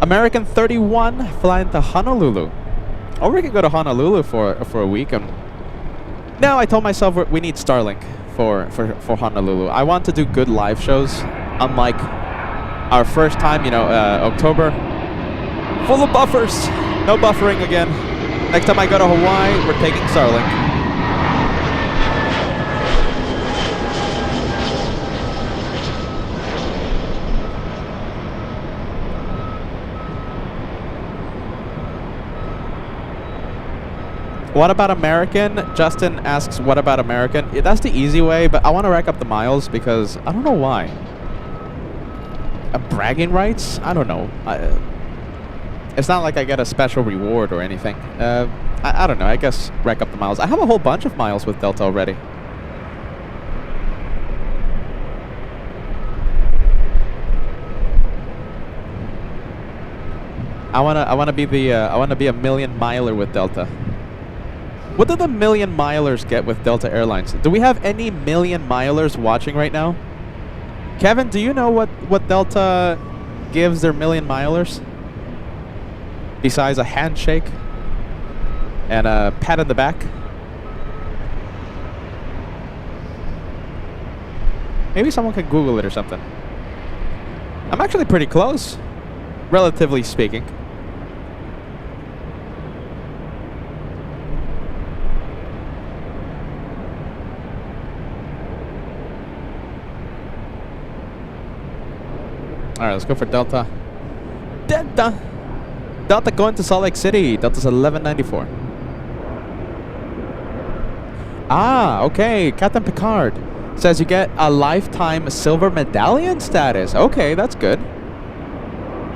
American 31 flying to Honolulu. Or we could go to Honolulu for a week. And no, I told myself we need Starlink for Honolulu. I want to do good live shows, unlike our first time, October. Full of buffers. No buffering again. Next time I go to Hawaii, we're taking Starlink. What about American? Justin asks, what about American? Yeah, that's the easy way, but I want to rack up the miles because I don't know why. Bragging rights? I don't know. It's not like I get a special reward or anything. I don't know. I guess rack up the miles. I have a whole bunch of miles with Delta already. I wanna be a million miler with Delta. What do the million milers get with Delta Airlines? Do we have any million milers watching right now? Kevin, do you know what Delta gives their million milers? Besides a handshake and a pat on the back? Maybe someone can Google it or something. I'm actually pretty close, relatively speaking. Alright, let's go for Delta. Delta going to Salt Lake City. Delta's 1194. Ah, okay. Captain Picard says you get a lifetime silver medallion status. Okay, that's good.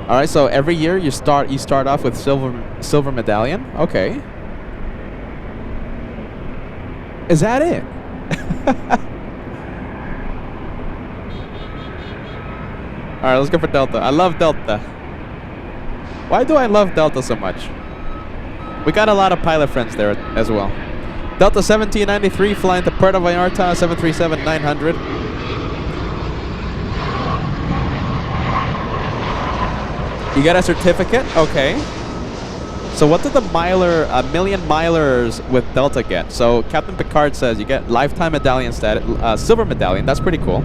Alright, so every year you start off with silver medallion. Okay. Is that it? Alright, let's go for Delta. I love Delta. Why do I love Delta so much? We got a lot of pilot friends there as well. Delta 1793 flying to Puerto Vallarta, 737-900. You got a certificate? Okay. So what did the million milers with Delta get? So Captain Picard says you get lifetime medallion status, silver medallion. That's pretty cool.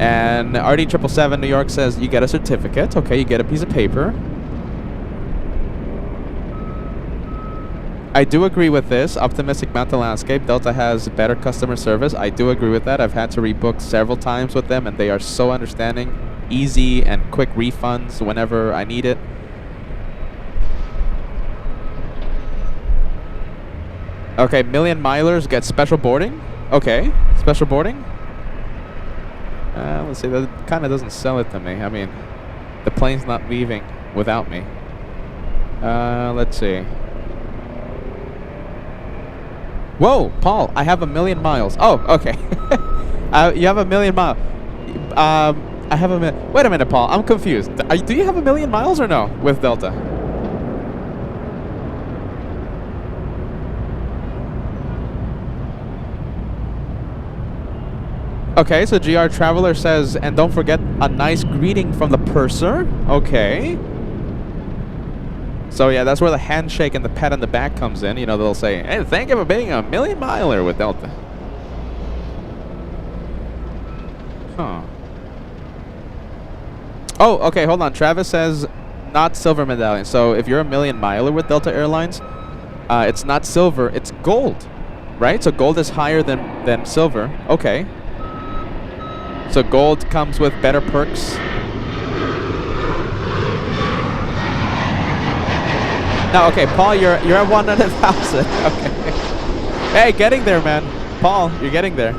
And RD777 New York says you get a certificate. Okay, you get a piece of paper. I do agree with this. Optimistic mountain landscape. Delta has better customer service. I do agree with that. I've had to rebook several times with them, and they are so understanding. Easy and quick refunds whenever I need it. Okay, million milers get special boarding. Okay, special boarding. Let's see, that kind of doesn't sell it to me. I mean, the plane's not leaving without me. Let's see. Whoa, Paul, I have 1,000,000 miles. Oh, okay. You have 1,000,000 miles. I have a million. Wait a minute, Paul. I'm confused. Do you have 1,000,000 miles or no with Delta? Okay, so GR Traveler says, and don't forget a nice greeting from the purser. Okay. So yeah, that's where the handshake and the pat on the back comes in. You know, they'll say, hey, thank you for being a 1,000,000 miler with Delta. Huh. Oh, okay, hold on. Travis says not silver medallion. So if you're a 1,000,000 miler with Delta Airlines, it's not silver, it's gold. Right? So gold is higher than silver. Okay. So gold comes with better perks. No, okay, Paul, you're at 100,000. Okay. Hey, getting there, man. Paul, you're getting there.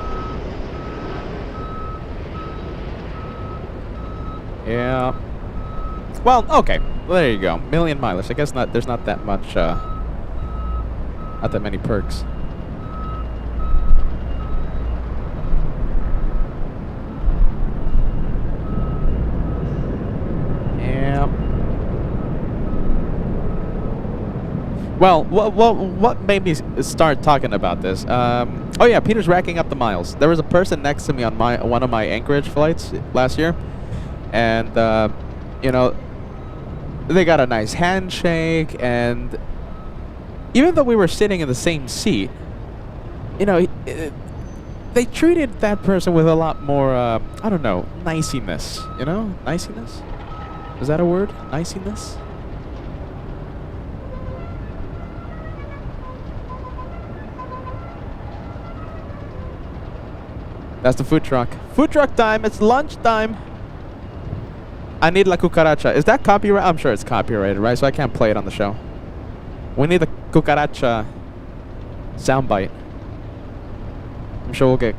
Yeah. Well, okay. Well, there you go. 1,000,000 milers. I guess not. There's not that much. Not that many perks. Well, what made me start talking about this? Oh yeah, Peter's racking up the miles. There was a person next to me on one of my Anchorage flights last year, and you know, they got a nice handshake, and even though we were sitting in the same seat, you know, they treated that person with a lot more, I don't know, niciness. You know, niciness. Is that a word? Niciness. That's the food truck. Food truck time. It's lunch time. I need la cucaracha. Is that copyright? I'm sure it's copyrighted, right? So I can't play it on the show. We need the cucaracha soundbite. I'm sure we'll get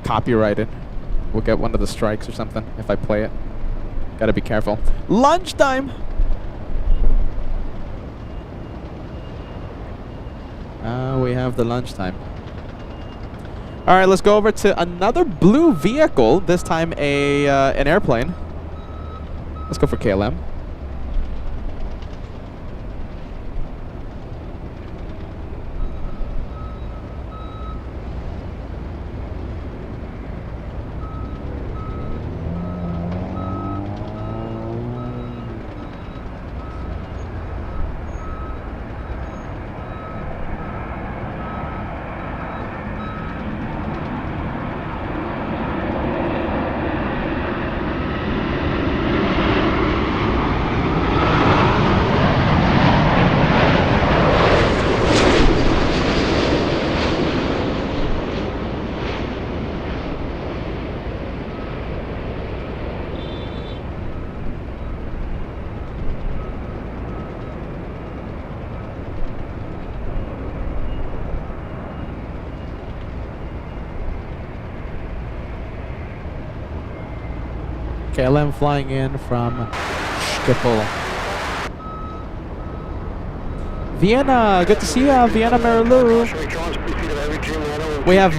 copyrighted. We'll get one of the strikes or something if I play it. Gotta be careful. Lunchtime! We have the lunchtime. Alright, let's go over to another blue vehicle. This time an airplane. Let's go for KLM. KLM flying in from Schiphol. Vienna, good to see you, Vienna Marilou. We have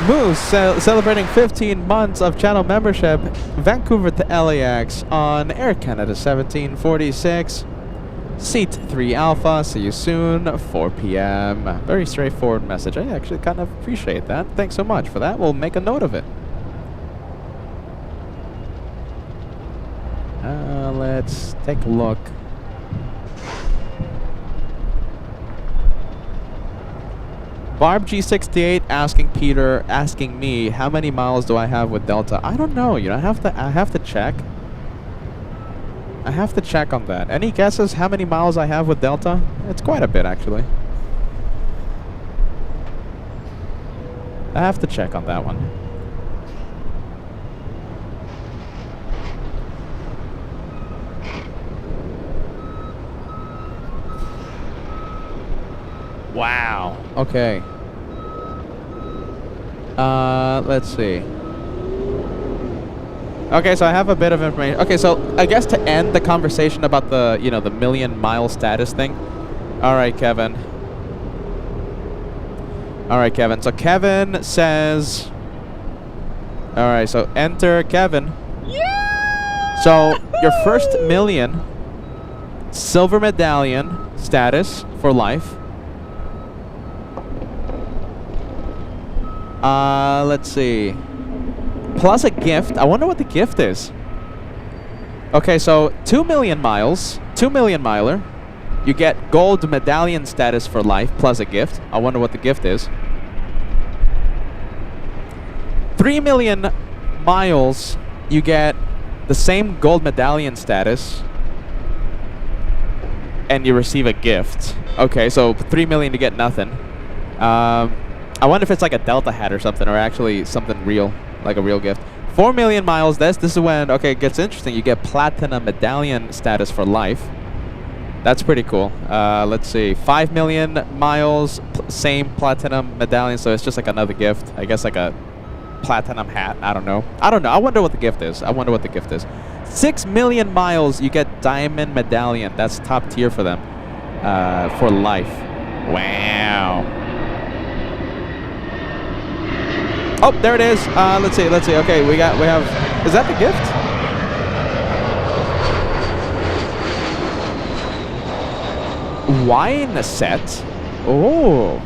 Moose celebrating 15 months of channel membership. Vancouver to LAX on Air Canada 1746. Seat 3 Alpha, see you soon, 4 p.m. Very straightforward message. I actually kind of appreciate that. Thanks so much for that. We'll make a note of it. Let's take a look. Barb G68 asking me how many miles do I have with Delta. I don't know. You know, I have to check. I have to check on that. Any guesses how many miles I have with Delta? It's quite a bit, actually. I have to check on that one. Wow. Okay. Let's see. Okay, so I have a bit of information. Okay, so I guess to end the conversation about the, you know, the million-mile status thing. All right, Kevin. All right, Kevin. So Kevin says... All right, so enter Kevin. Yeah! So your first million, silver medallion status for life. Let's see. Plus a gift. I wonder what the gift is. Okay, so 2 million miles. 2 million miler. You get gold medallion status for life plus a gift. I wonder what the gift is. 3 million miles. You get the same gold medallion status. And you receive a gift. Okay, so 3 million to get nothing. I wonder if it's like a Delta hat or something, or actually something real, like a real gift. 4 million miles, this is when, okay, it gets interesting. You get platinum medallion status for life. That's pretty cool. Let's see, 5 million miles, same platinum medallion, so it's just like another gift. I guess like a platinum hat, I don't know. I wonder what the gift is. 6 million miles, you get diamond medallion. That's top tier for them, for life. Wow. Oh, there it is. Let's see. Okay, we have. Is that the gift? Wine set. Oh.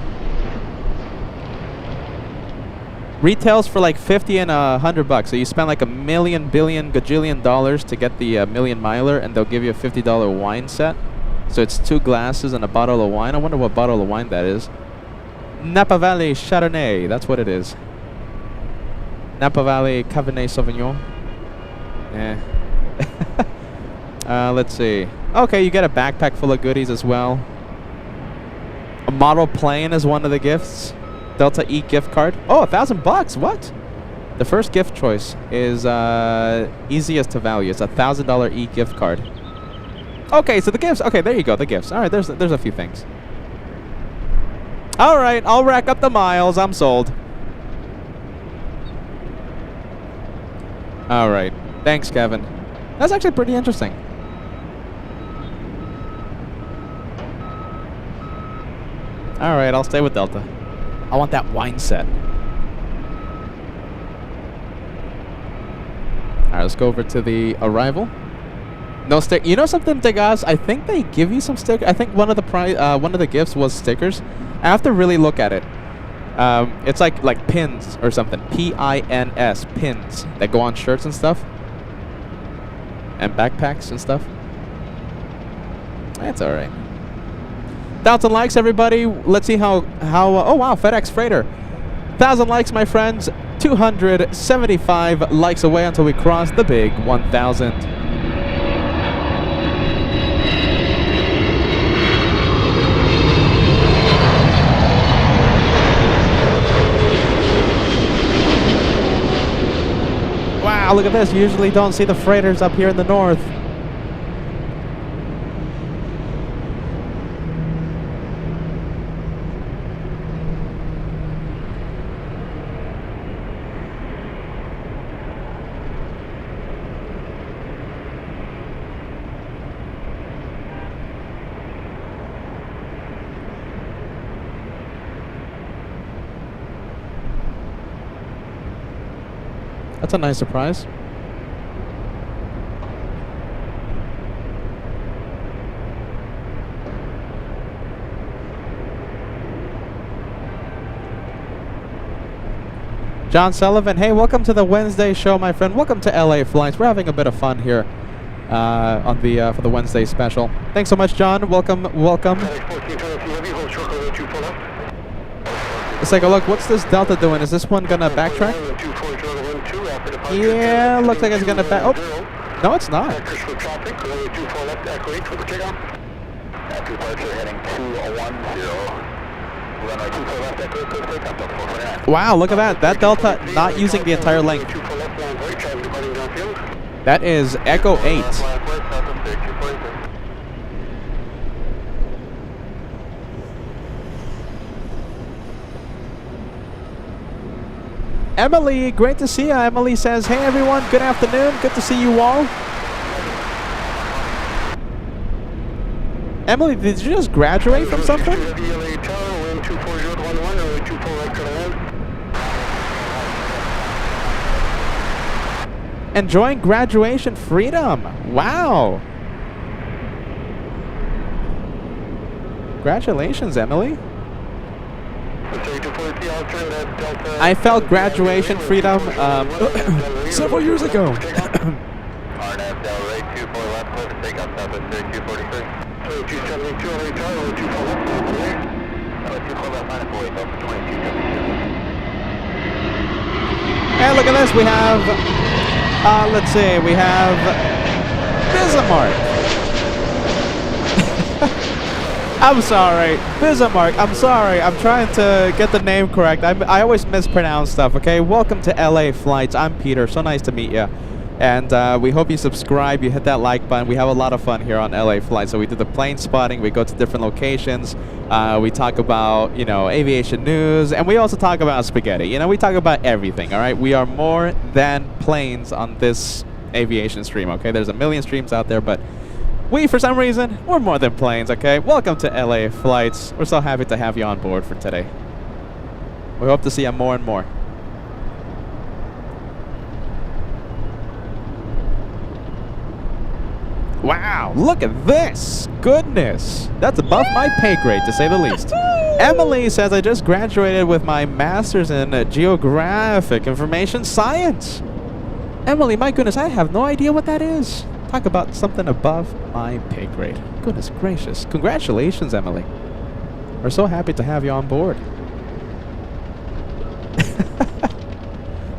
Retails for like 50 and $100. So you spend like $1 million, billion, gajillion dollars to get the million miler, and they'll give you a $50 wine set. So it's 2 glasses and a bottle of wine. I wonder what bottle of wine that is. Napa Valley Chardonnay. That's what it is. Napa Valley Cabernet Sauvignon. Let's see. Okay, you get a backpack full of goodies as well. A model plane is one of the gifts. Delta E gift card. Oh, $1,000. What? The first gift choice is easiest to value. It's a $1,000 E gift card. Okay, so the gifts. Okay, there you go. The gifts. All right, there's a few things. All right, I'll rack up the miles. I'm sold. All right. Thanks, Kevin. That's actually pretty interesting. All right, I'll stay with Delta. I want that wine set. All right, let's go over to the arrival. No stick. You know something, Degas? I think they give you some stickers. I think one of the gifts was stickers. I have to really look at it. It's like pins or something. P-I-N-S, pins that go on shirts and stuff, and backpacks and stuff. That's all right. 1,000 likes, everybody. Let's see how. Oh wow, FedEx Freighter. 1,000 likes, my friends. 275 likes away until we cross the big 1,000. Wow, look at this. You usually don't see the freighters up here in the north. That's a nice surprise. John Sullivan, hey, welcome to the Wednesday show, my friend. Welcome to LA Flights. We're having a bit of fun here on the for the Wednesday special. Thanks so much, John. Welcome. Let's take a look. What's this Delta doing? Is this one gonna backtrack? Yeah, looks like it's gonna back. Oh, no, it's not. Wow, look at that. That Delta not using the entire length. That is Echo 8. Emily, great to see you. Emily says, hey everyone, good afternoon. Good to see you all. Emily, did you just graduate from something? Enjoying graduation freedom. Wow. Congratulations, Emily. I felt graduation freedom several years ago. And look at this, we have, let's see, we have Bismarck. I'm sorry, Bismarck, I'm sorry, I'm trying to get the name correct. I always mispronounce stuff, okay? Welcome to LA Flights, I'm Peter, so nice to meet you. And we hope you subscribe, you hit that like button. We have a lot of fun here on LA Flights. So we do the plane spotting, we go to different locations, we talk about, you know, aviation news, and we also talk about spaghetti. You know, we talk about everything, all right? We are more than planes on this aviation stream, okay? There's a million streams out there, but we, for some reason, we're more than planes, okay? Welcome to LA Flights. We're so happy to have you on board for today. We hope to see you more and more. Wow, look at this. Goodness. That's above my pay grade, to say the least. Emily says, I just graduated with my master's in geographic information science. Emily, my goodness, I have no idea what that is. Talk about something above my pay grade. Goodness gracious. Congratulations, Emily. We're so happy to have you on board.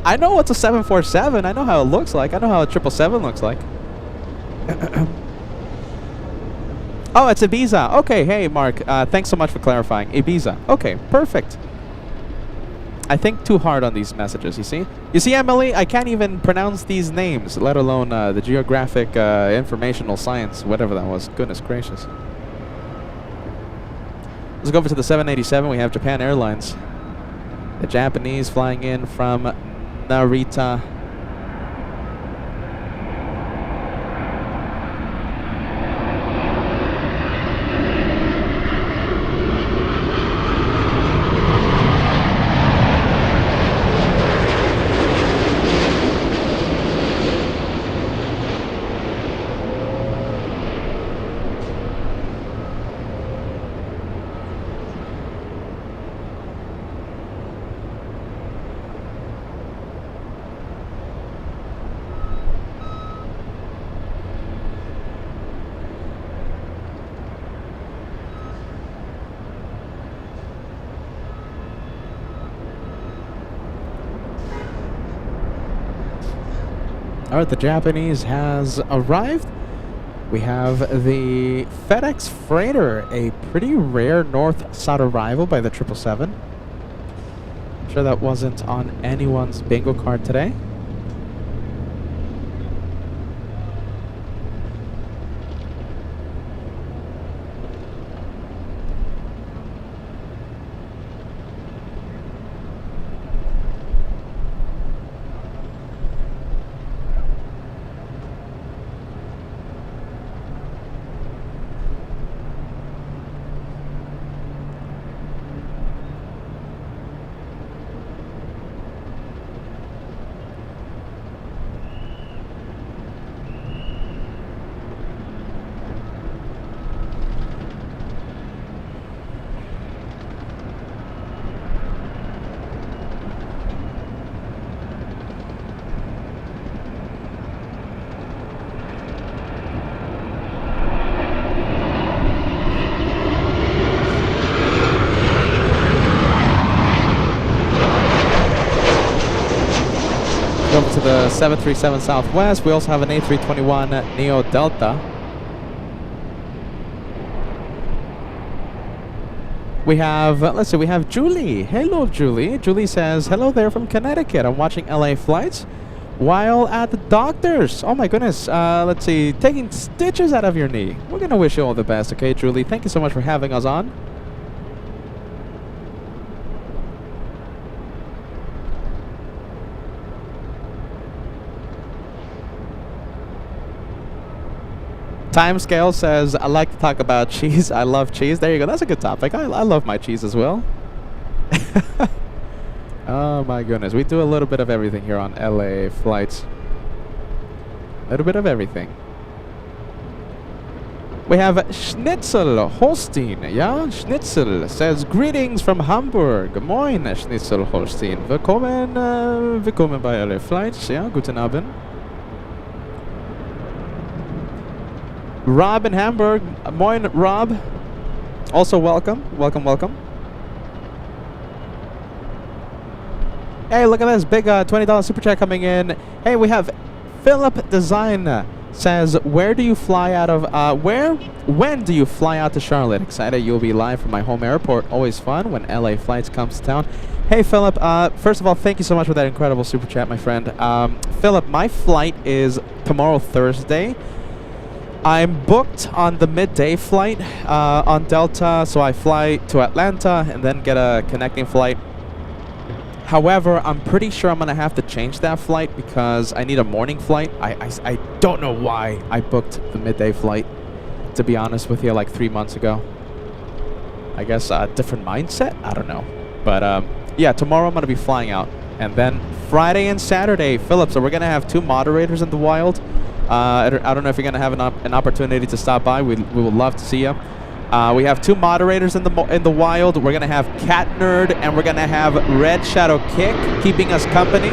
I know what's a 747. I know how it looks like. I know how a 777 looks like. Oh, it's Ibiza. Okay, hey, Mark. Thanks so much for clarifying. Ibiza. Okay, perfect. I think too hard on these messages, you see? You see, Emily, I can't even pronounce these names, let alone the geographic informational science, whatever that was. Goodness gracious. Let's go over to the 787. We have Japan Airlines. The Japanese flying in from Narita. Alright, the Japanese has arrived. We have the FedEx Freighter, a pretty rare north-south arrival by the 777. I'm sure that wasn't on anyone's bingo card today. Over to the 737 Southwest. We also have an A321 Neo Delta. We have, let's see, we have Julie. Hello, Julie. Julie says, hello there from Connecticut. I'm watching LA Flights while at the doctor's. Oh my goodness. Let's see, taking stitches out of your knee. We're going to wish you all the best, okay, Julie? Thank you so much for having us on. Timescale says, I like to talk about cheese. I love cheese. There you go. That's a good topic. I love my cheese as well. Oh my goodness. We do a little bit of everything here on LA flights. A little bit of everything. We have Schnitzel Holstein. Yeah, Schnitzel says, greetings from Hamburg. Moin, Schnitzel Holstein. Willkommen bei LA Flights. Ja, guten Abend. Rob in Hamburg. Moin, Rob. Also welcome. Welcome. Hey, look at this big $20 super chat coming in. Hey, we have Philip Design says, where do you fly out of? When do you fly out to Charlotte? Excited you'll be live from my home airport. Always fun when LA Flights comes to town. Hey, Philip. First of all, thank you so much for that incredible super chat, my friend. Philip, my flight is tomorrow, Thursday. I'm booked on the midday flight on Delta, so I fly to Atlanta and then get a connecting flight. However, I'm pretty sure I'm going to have to change that flight because I need a morning flight. I don't know why I booked the midday flight, to be honest with you, like 3 months ago. I guess a different mindset? I don't know. But yeah, tomorrow I'm going to be flying out. And then Friday and Saturday, Philip, so we're going to have 2 moderators in the wild. I don't know if you're going to have an opportunity to stop by. We would love to see you. We have 2 moderators in the wild. We're gonna have Cat Nerd and we're gonna have Red Shadow Kick keeping us company.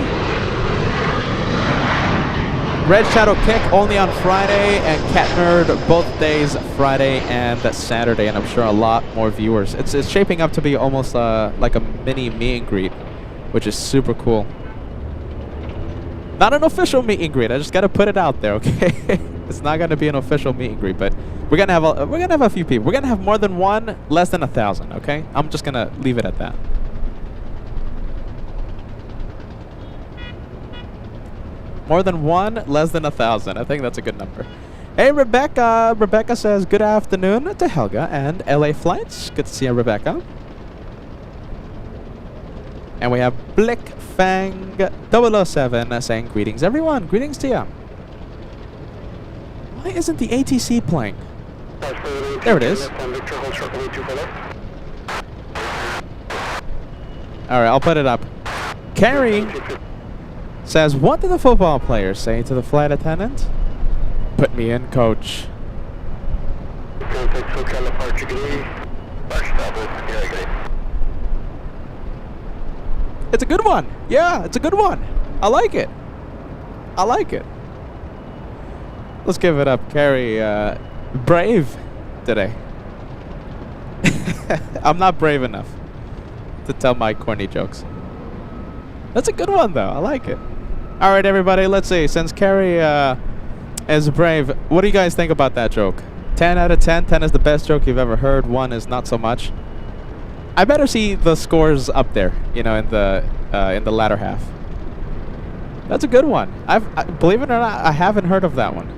Red Shadow Kick only on Friday and Cat Nerd both days, Friday and Saturday, and I'm sure a lot more viewers. It's shaping up to be almost like a mini meet and greet, which is super cool. Not an official meet and greet. I just gotta put it out there, okay? It's not gonna be an official meet and greet, but we're gonna have a few people. We're gonna have more than one, less than 1,000. Okay, I'm just gonna leave it at that. More than one, less than 1,000. I think that's a good number. Hey, Rebecca. Rebecca says, good afternoon to Helga and LA Flights. Good to see you, Rebecca. And we have Blickfang 007 saying, greetings, everyone. Greetings to you. Why isn't the ATC playing? There it is. Alright, I'll put it up. Carrie says, what did the football players say to the flight attendant? Put me in, coach. It's a good one. Yeah, it's a good one. I like it. I like it. Let's give it up, Carrie. Brave today. I'm not brave enough to tell my corny jokes. That's a good one, though. I like it. All right, everybody. Let's see. Since Carrie is brave, what do you guys think about that joke? 10 out of 10. 10 is the best joke you've ever heard. 1 is not so much. I better see the scores up there, you know, in the latter half. That's a good one. Believe it or not, I haven't heard of that one.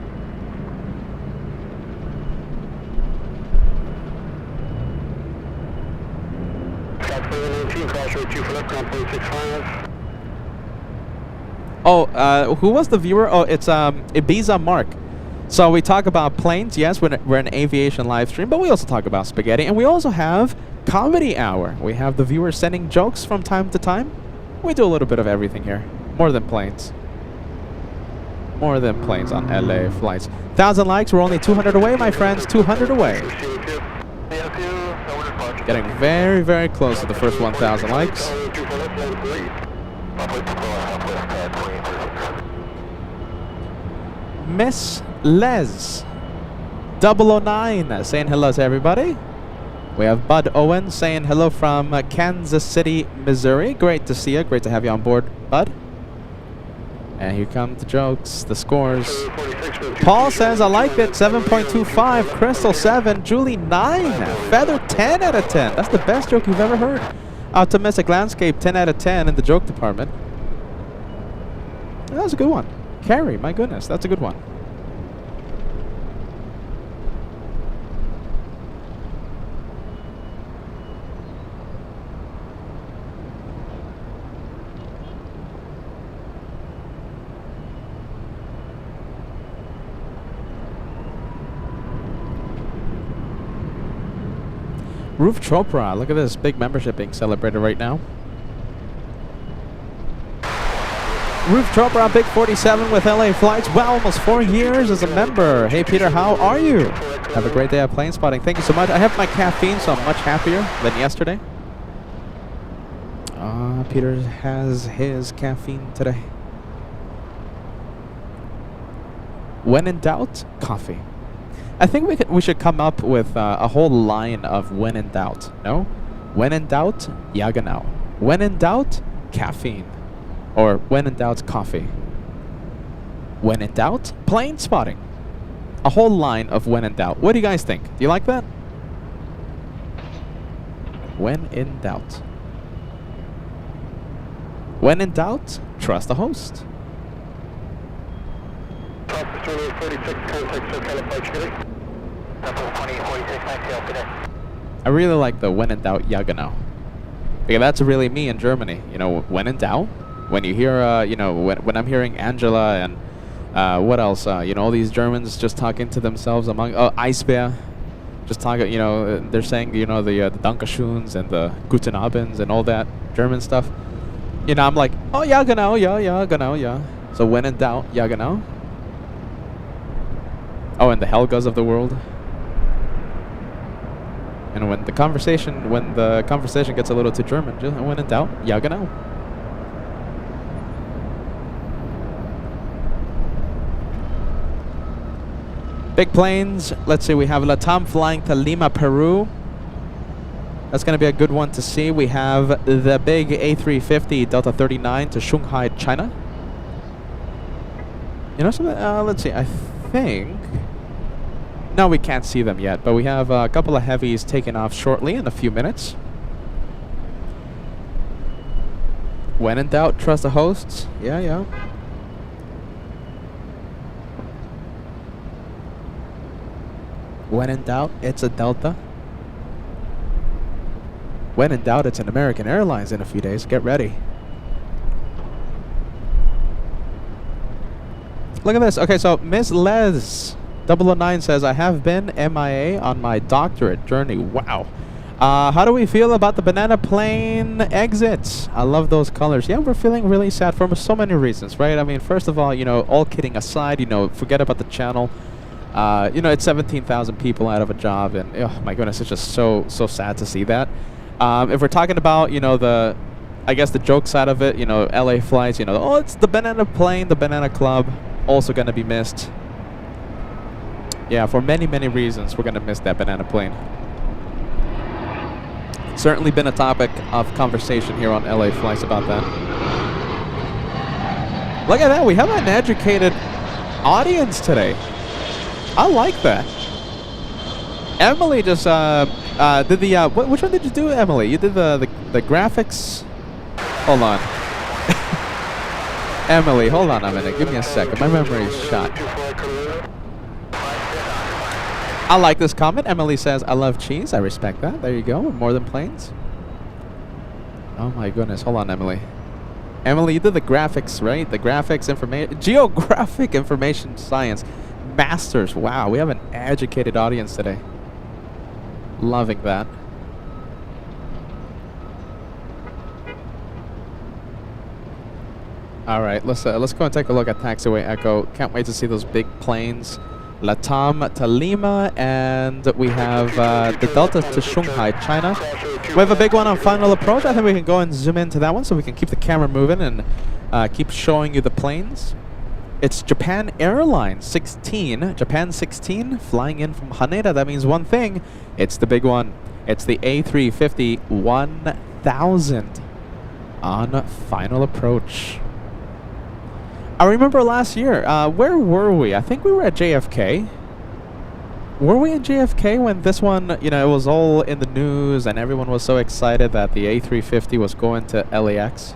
Oh, who was the viewer? Oh, it's Ibiza Mark. So we talk about planes. Yes, we're an aviation live stream, but we also talk about spaghetti, and we also have comedy hour. We have the viewers sending jokes from time to time. We do a little bit of everything here. More than planes. More than planes on LA Flights. 1,000 likes. We're only 200 away, my friends. 200 away. Getting very, very close to the first 1,000 likes. Miss Les 009 saying hello to everybody. We have Bud Owen saying hello from Kansas City, Missouri. Great to see you. Great to have you on board, Bud. And here come the jokes, the scores. Paul says, I like it. 7.25. Crystal 7. Julie 9. Feather 10 out of 10. That's the best joke you've ever heard. Optimistic Landscape 10 out of 10 in the joke department. That was a good one. Carrie, my goodness, that's a good one. Roof Chopra, look at this big membership being celebrated right now. Roof Chopra, Big 47 with LA Flights. Wow, almost 4 years as a member. Hey Peter, how are you? Have a great day at plane spotting. Thank you so much. I have my caffeine, so I'm much happier than yesterday. Peter has his caffeine today. When in doubt, coffee. I think we should come up with a whole line of when in doubt. No? When in doubt, Yaganao. When in doubt, caffeine. Or when in doubt, coffee. When in doubt, plane spotting. A whole line of when in doubt. What do you guys think? Do you like that? When in doubt. When in doubt, trust the host. I really like the when in doubt, Yaganau. Because that's really me in Germany. You know, when in doubt. When you hear, you know, when I'm hearing Angela and what else? You know, all these Germans just talking to themselves among, Eisbär, just talking, you know, they're saying, you know, the Dankeschöns and the Guten Abends and all that German stuff. You know, I'm like, oh, ja, genau, ja, genau, ja. So when in doubt, ja, genau. Oh, and the Helgas of the world. And when the conversation gets a little too German, just when in doubt, ja, genau. Big planes. Let's see, we have Latam flying to Lima, Peru. That's going to be a good one to see. We have the big A350 Delta 39 to Shanghai, China. You know something? Let's see. I think... No, we can't see them yet, but we have a couple of heavies taking off shortly in a few minutes. When in doubt, trust the hosts. Yeah, yeah. When in doubt, it's a Delta. When in doubt, it's an American Airlines in a few days. Get ready. Look at this. Okay, so Miss Les 009 says, I have been MIA on my doctorate journey. Wow. How do we feel about the banana plane exits? I love those colors. Yeah, we're feeling really sad for so many reasons, right? I mean, first of all, you know, all kidding aside, you know, forget about the channel. You know, it's 17,000 people out of a job, and oh my goodness, it's just so sad to see that. If we're talking about, you know, I guess the joke side of it, you know, LA flights, you know, oh, it's the banana plane, the banana club, also going to be missed. Yeah, for many reasons, we're going to miss that banana plane. Certainly been a topic of conversation here on LA Flights about that. Look at that, we have an educated audience today. I like that. Emily just did the which one did you do, Emily? You did the graphics. Hold on. Emily, hold on a minute. Give me a second. My memory is shot. I like this comment. Emily says, I love cheese. I respect that. There you go. More than planes. Oh my goodness. Hold on, Emily. Emily, you did the graphics, right? The graphics, information, geographic information science. Masters. Wow, we have an educated audience today. Loving that. All right, let's go and take a look at Taxiway Echo. Can't wait to see those big planes. Latam to Lima, and we have the Delta to Shanghai, China. We have a big one on final approach. I think we can go and zoom into that one so we can keep the camera moving and keep showing you the planes. It's Japan Airlines 16, Japan 16, flying in from Haneda. That means one thing, it's the big one. It's the A350 1000 on final approach. I remember last year, where were we? I think we were at JFK. Were we at JFK when this one, you know, it was all in the news and everyone was so excited that the A350 was going to LAX?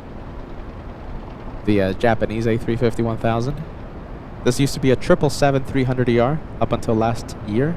The Japanese A350 1000. This used to be a 777-300ER up until last year.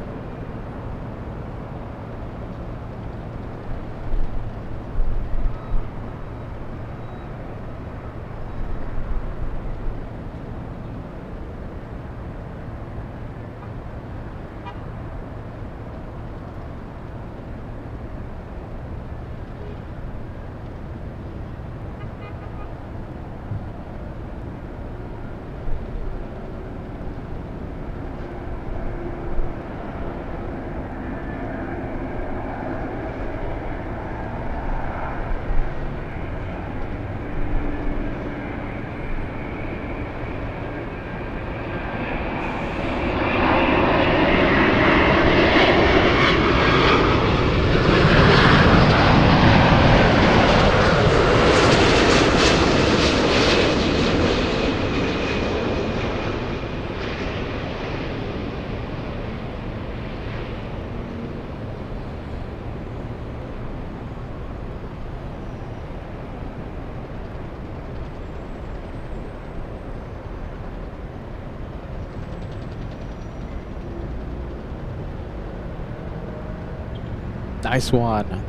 Nice one.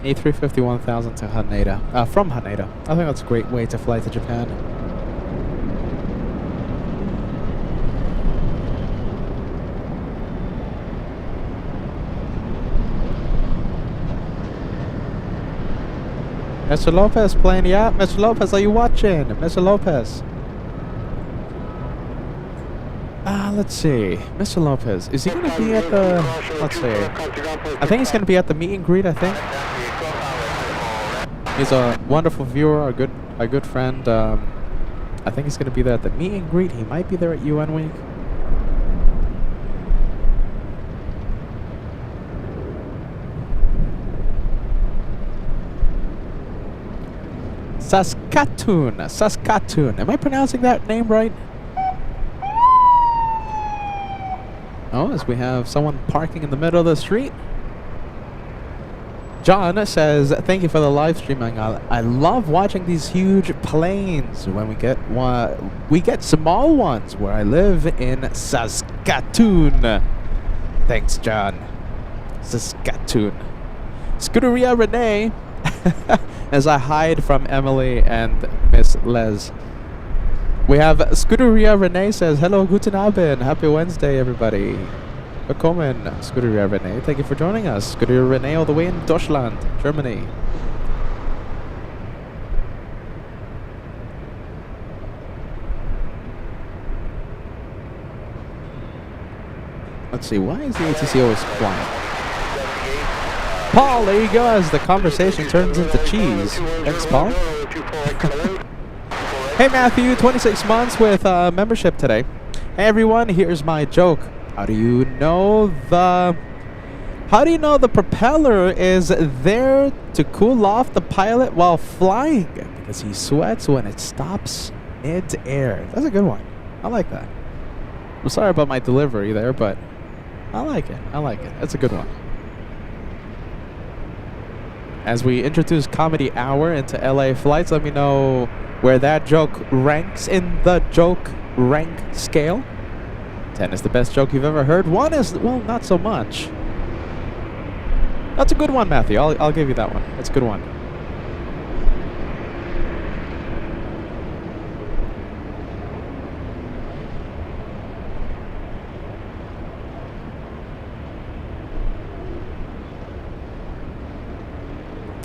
A350 1000 to Haneda. From Haneda. I think that's a great way to fly to Japan. Mr. Lopez playing, yeah. Mr. Lopez, are you watching? Mr. Lopez. Let's see. Mr. Lopez, is he going to be at the... Let's see. I think he's going to be at the meet and greet, I think. He's a wonderful viewer, a good friend. I think he's going to be there at the meet and greet. He might be there at UN Week. Saskatoon. Saskatoon. Am I pronouncing that name right? Oh, as we have someone parking in the middle of the street. John says, thank you for the live streaming. I love watching these huge planes. When we get small ones where I live in Saskatoon. Thanks, John. Saskatoon. Scuderia Renee. As I hide from Emily and Miss Les. We have Scuderia Renee says, hello, guten Abend. Happy Wednesday, everybody. Willkommen, Scuderia Renee. Thank you for joining us. Scuderia Renee all the way in Deutschland, Germany. Let's see, why is the ATC always quiet? Paul, there you go, as the conversation turns into cheese. Thanks, Paul. Hey, Matthew, 26 months with membership today. Hey, everyone, here's my joke. How do you know the propeller is there to cool off the pilot while flying? Because he sweats when it stops mid-air. That's a good one. I like that. I'm sorry about my delivery there, but I like it. I like it. That's a good one. As we introduce Comedy Hour into LA flights, let me know where that joke ranks in the joke rank scale. 10 is the best joke you've ever heard. 1 is, well, not so much. That's a good one, Matthew. I'll give you that one. That's a good one.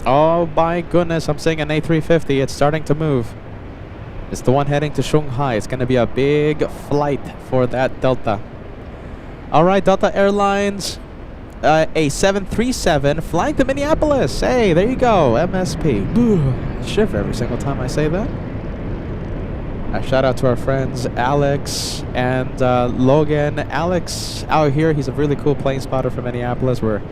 Oh my goodness, I'm seeing an A350. It's starting to move. It's the one heading to Shanghai. It's going to be a big flight for that Delta. Alright, Delta Airlines, a 737 flying to Minneapolis. Hey, there you go, MSP. Boo. Shiver every single time I say that. A shout out to our friends Alex and Logan. Alex out here, he's a really cool plane spotter from Minneapolis. We're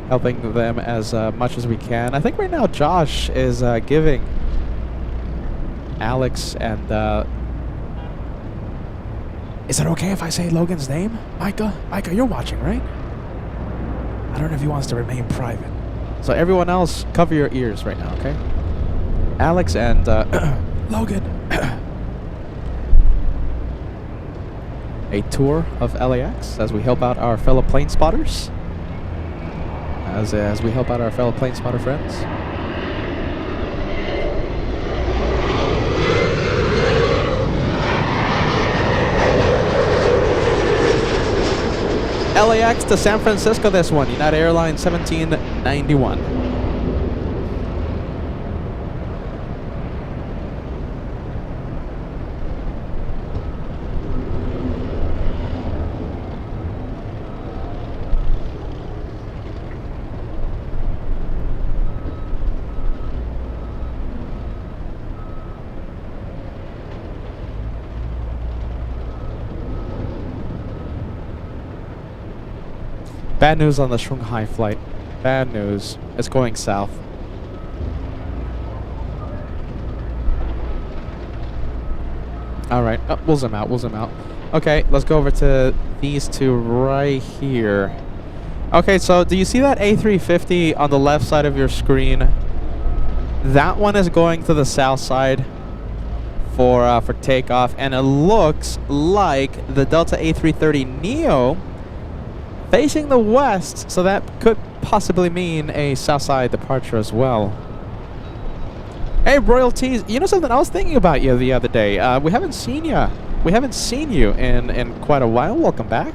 helping them as much as we can. I think right now Josh is giving Alex and is it okay if I say Logan's name? Micah, you're watching, right? I don't know if he wants to remain private. So everyone else, cover your ears right now, okay? Alex and Logan. A tour of LAX as we help out our fellow plane spotters. As we help out our fellow plane spotter friends. LAX to San Francisco, this one. United Airlines 1791. Bad news on the Shanghai flight. Bad news. It's going south. Alright. Oh, we'll zoom out. We'll zoom out. Okay, let's go over to these two right here. Okay, so do you see that A350 on the left side of your screen? That one is going to the south side for takeoff, and it looks like the Delta A330neo facing the west, so that could possibly mean a Southside departure as well. Hey, royalties! You know something? I was thinking about you the other day. We haven't seen you. We haven't seen you in quite a while. Welcome back.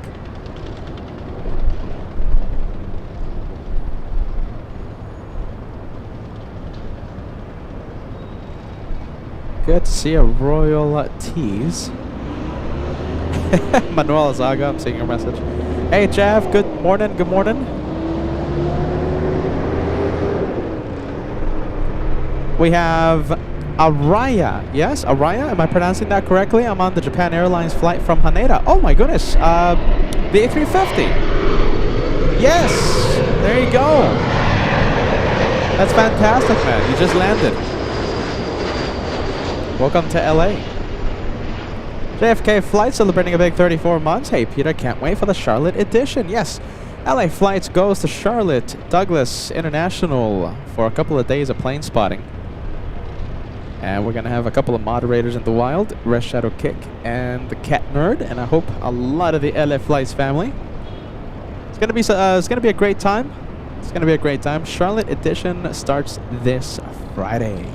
Good to see a royal tease. Manuel Zaga, I'm seeing your message. Hey, Jeff. Good morning. Good morning. We have Araya. Yes, Araya. Am I pronouncing that correctly? I'm on the Japan Airlines flight from Haneda. Oh my goodness. The A350. Yes. There you go. That's fantastic, man. You just landed. Welcome to LA. JFK flight celebrating a big 34 months. Hey, Peter, can't wait for the Charlotte edition. Yes. LA Flights goes to Charlotte Douglas International for a couple of days of plane spotting. And we're going to have a couple of moderators in the wild, Red Shadow Kick and the Cat Nerd, and I hope a lot of the LA Flights family. It's going to be a great time. It's going to be a great time. Charlotte edition starts this Friday.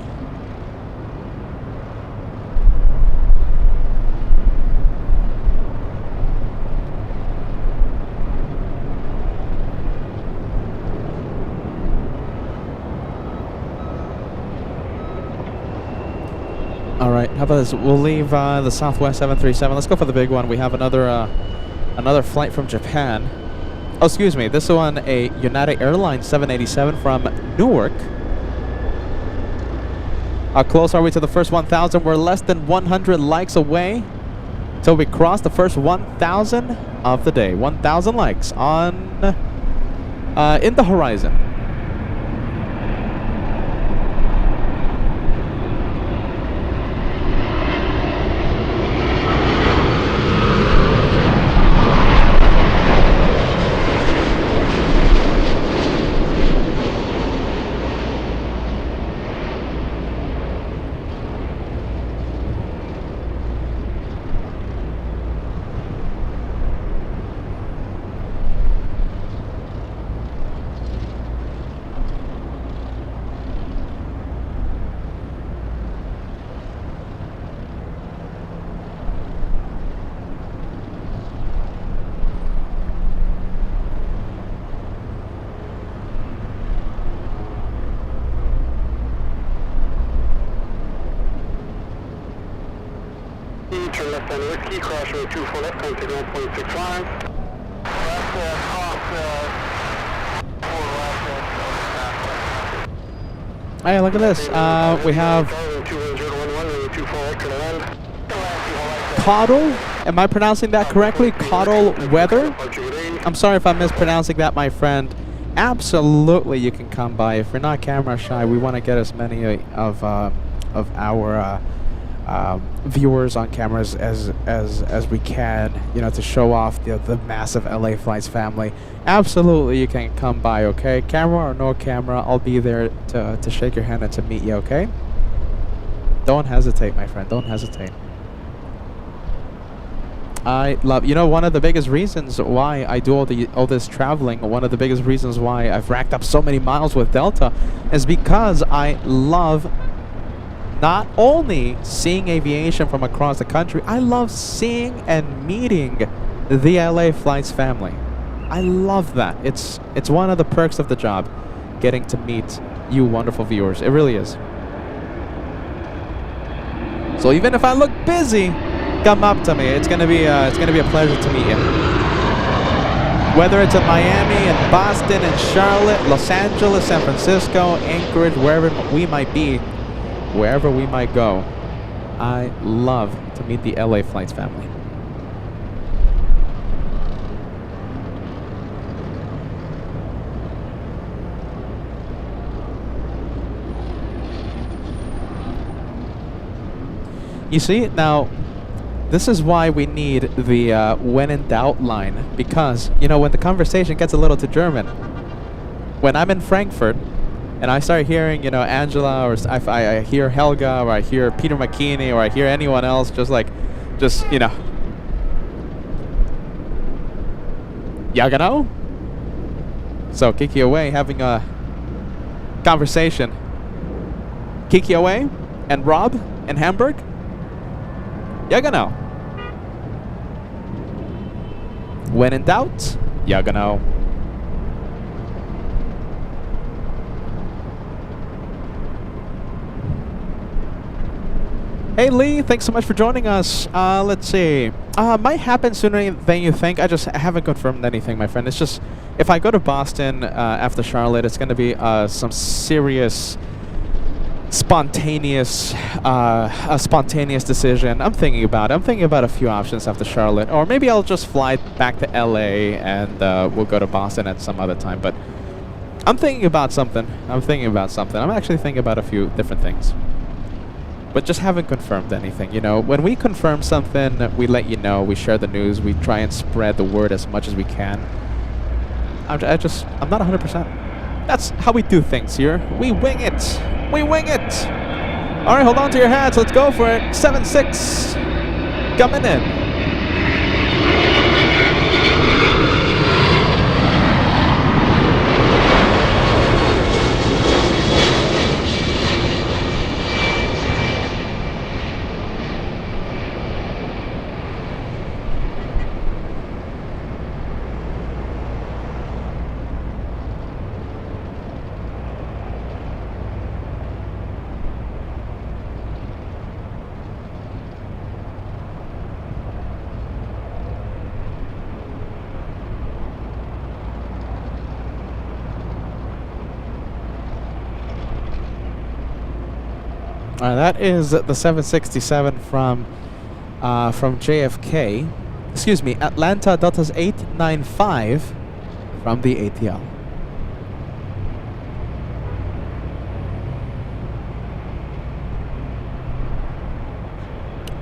Alright, how about this? We'll leave the Southwest 737. Let's go for the big one. We have another flight from Japan. Oh, excuse me. This one, a United Airlines 787 from Newark. How close are we to the first 1,000? We're less than 100 likes away till we cross the first 1,000 of the day. 1,000 likes on in the horizon. Turn left on Whiskey, cross road 24 left, contact 1.65. Hey, look at this. We have Coddle. Am I pronouncing that correctly? Coddle Weather? I'm sorry if I'm mispronouncing that, my friend. Absolutely, you can come by. If you're not camera shy, we want to get as many of our viewers on cameras as we can, you know, to show off the massive LA Flights family. Absolutely, you can come by, okay? Camera or no camera, I'll be there to shake your hand and to meet you, okay? Don't hesitate, my friend. Don't hesitate. I love, you know, one of the biggest reasons why I do all this traveling, one of the biggest reasons why I've racked up so many miles with Delta is because I love not only seeing aviation from across the country, I love seeing and meeting the LA Flights family. I love that. It's one of the perks of the job, getting to meet you wonderful viewers. It really is. So even if I look busy, come up to me. It's gonna be a pleasure to meet you. Whether it's in Miami, in Boston, in Charlotte, Los Angeles, San Francisco, Anchorage, wherever we might be, wherever we might go, I love to meet the LA Flights family. You see, now, this is why we need the when in doubt line, because, you know, when the conversation gets a little too German, when I'm in Frankfurt, and I start hearing, you know, Angela, or I hear Helga, or I hear Peter McKinney, or I hear anyone else, just, you know, So Kiki away having a conversation. Kiki away and Rob in Hamburg. Yaga know. When in doubt, yaga know. Hey Lee, thanks so much for joining us. Let's see. Might happen sooner than you think. I haven't confirmed anything, my friend. It's just, if I go to Boston after Charlotte, it's going to be some serious, spontaneous decision. I'm thinking about it. I'm thinking about a few options after Charlotte. Or maybe I'll just fly back to LA and we'll go to Boston at some other time. But I'm thinking about something. I'm actually thinking about a few different things. But just haven't confirmed anything. You know, when we confirm something, we let you know. We share the news. We try and spread the word as much as we can. I'm not 100%. That's how we do things here. We wing it. We wing it. All right, hold on to your hats. Let's go for it. 7-6 coming in. That is the 767 from JFK. Excuse me, Atlanta Delta's 895 from the ATL.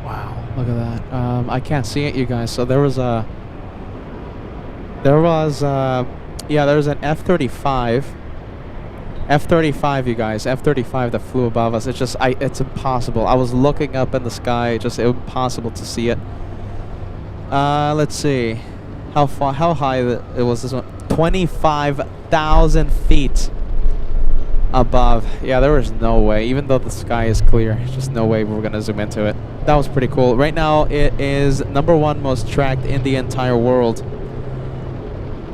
Wow, look at that. I can't see it, you guys. So there was an F-35. F-35, you guys. F-35 that flew above us. It's impossible. I was looking up in the sky. Just impossible to see it. Let's see. How high it was this one? 25,000 feet above. Yeah, there was no way. Even though the sky is clear, just no way we were gonna zoom into it. That was pretty cool. Right now, it is #1 most tracked in the entire world.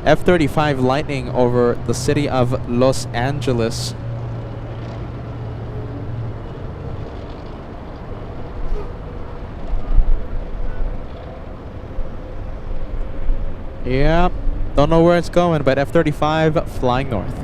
F-35 Lightning over the city of Los Angeles. Yeah, don't know where it's going, but F-35 flying north.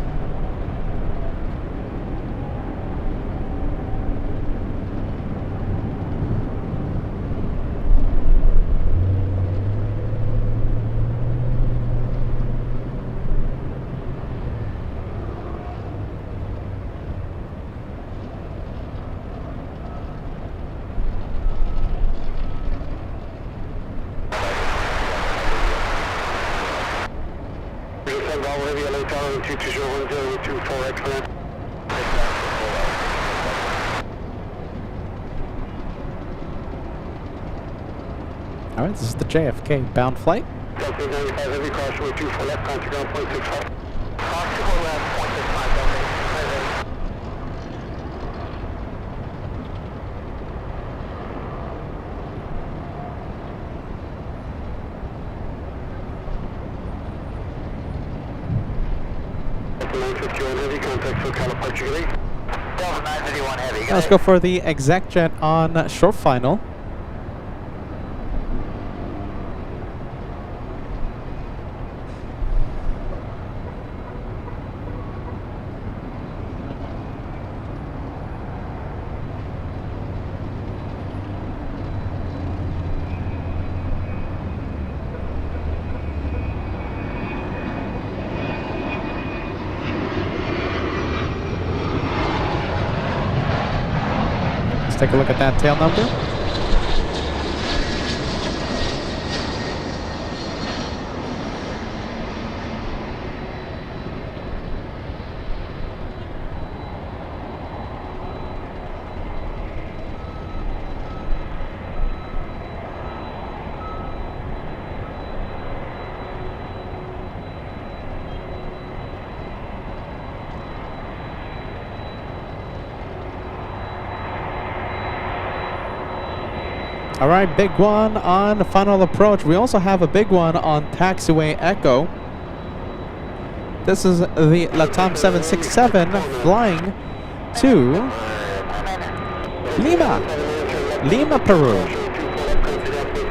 Alright, this is the JFK bound flight. Delta 95 heavy caution with 24 left, contact ground 0.65. Contact left, 0.65, Delta. Delta 951 heavy, contact for California Jubilee. Delta 951 heavy. Let's go for the exec jet on short final. Take a look at that tail number. All right, big one on final approach. We also have a big one on taxiway Echo. This is the LATAM 767 flying to Lima, Peru.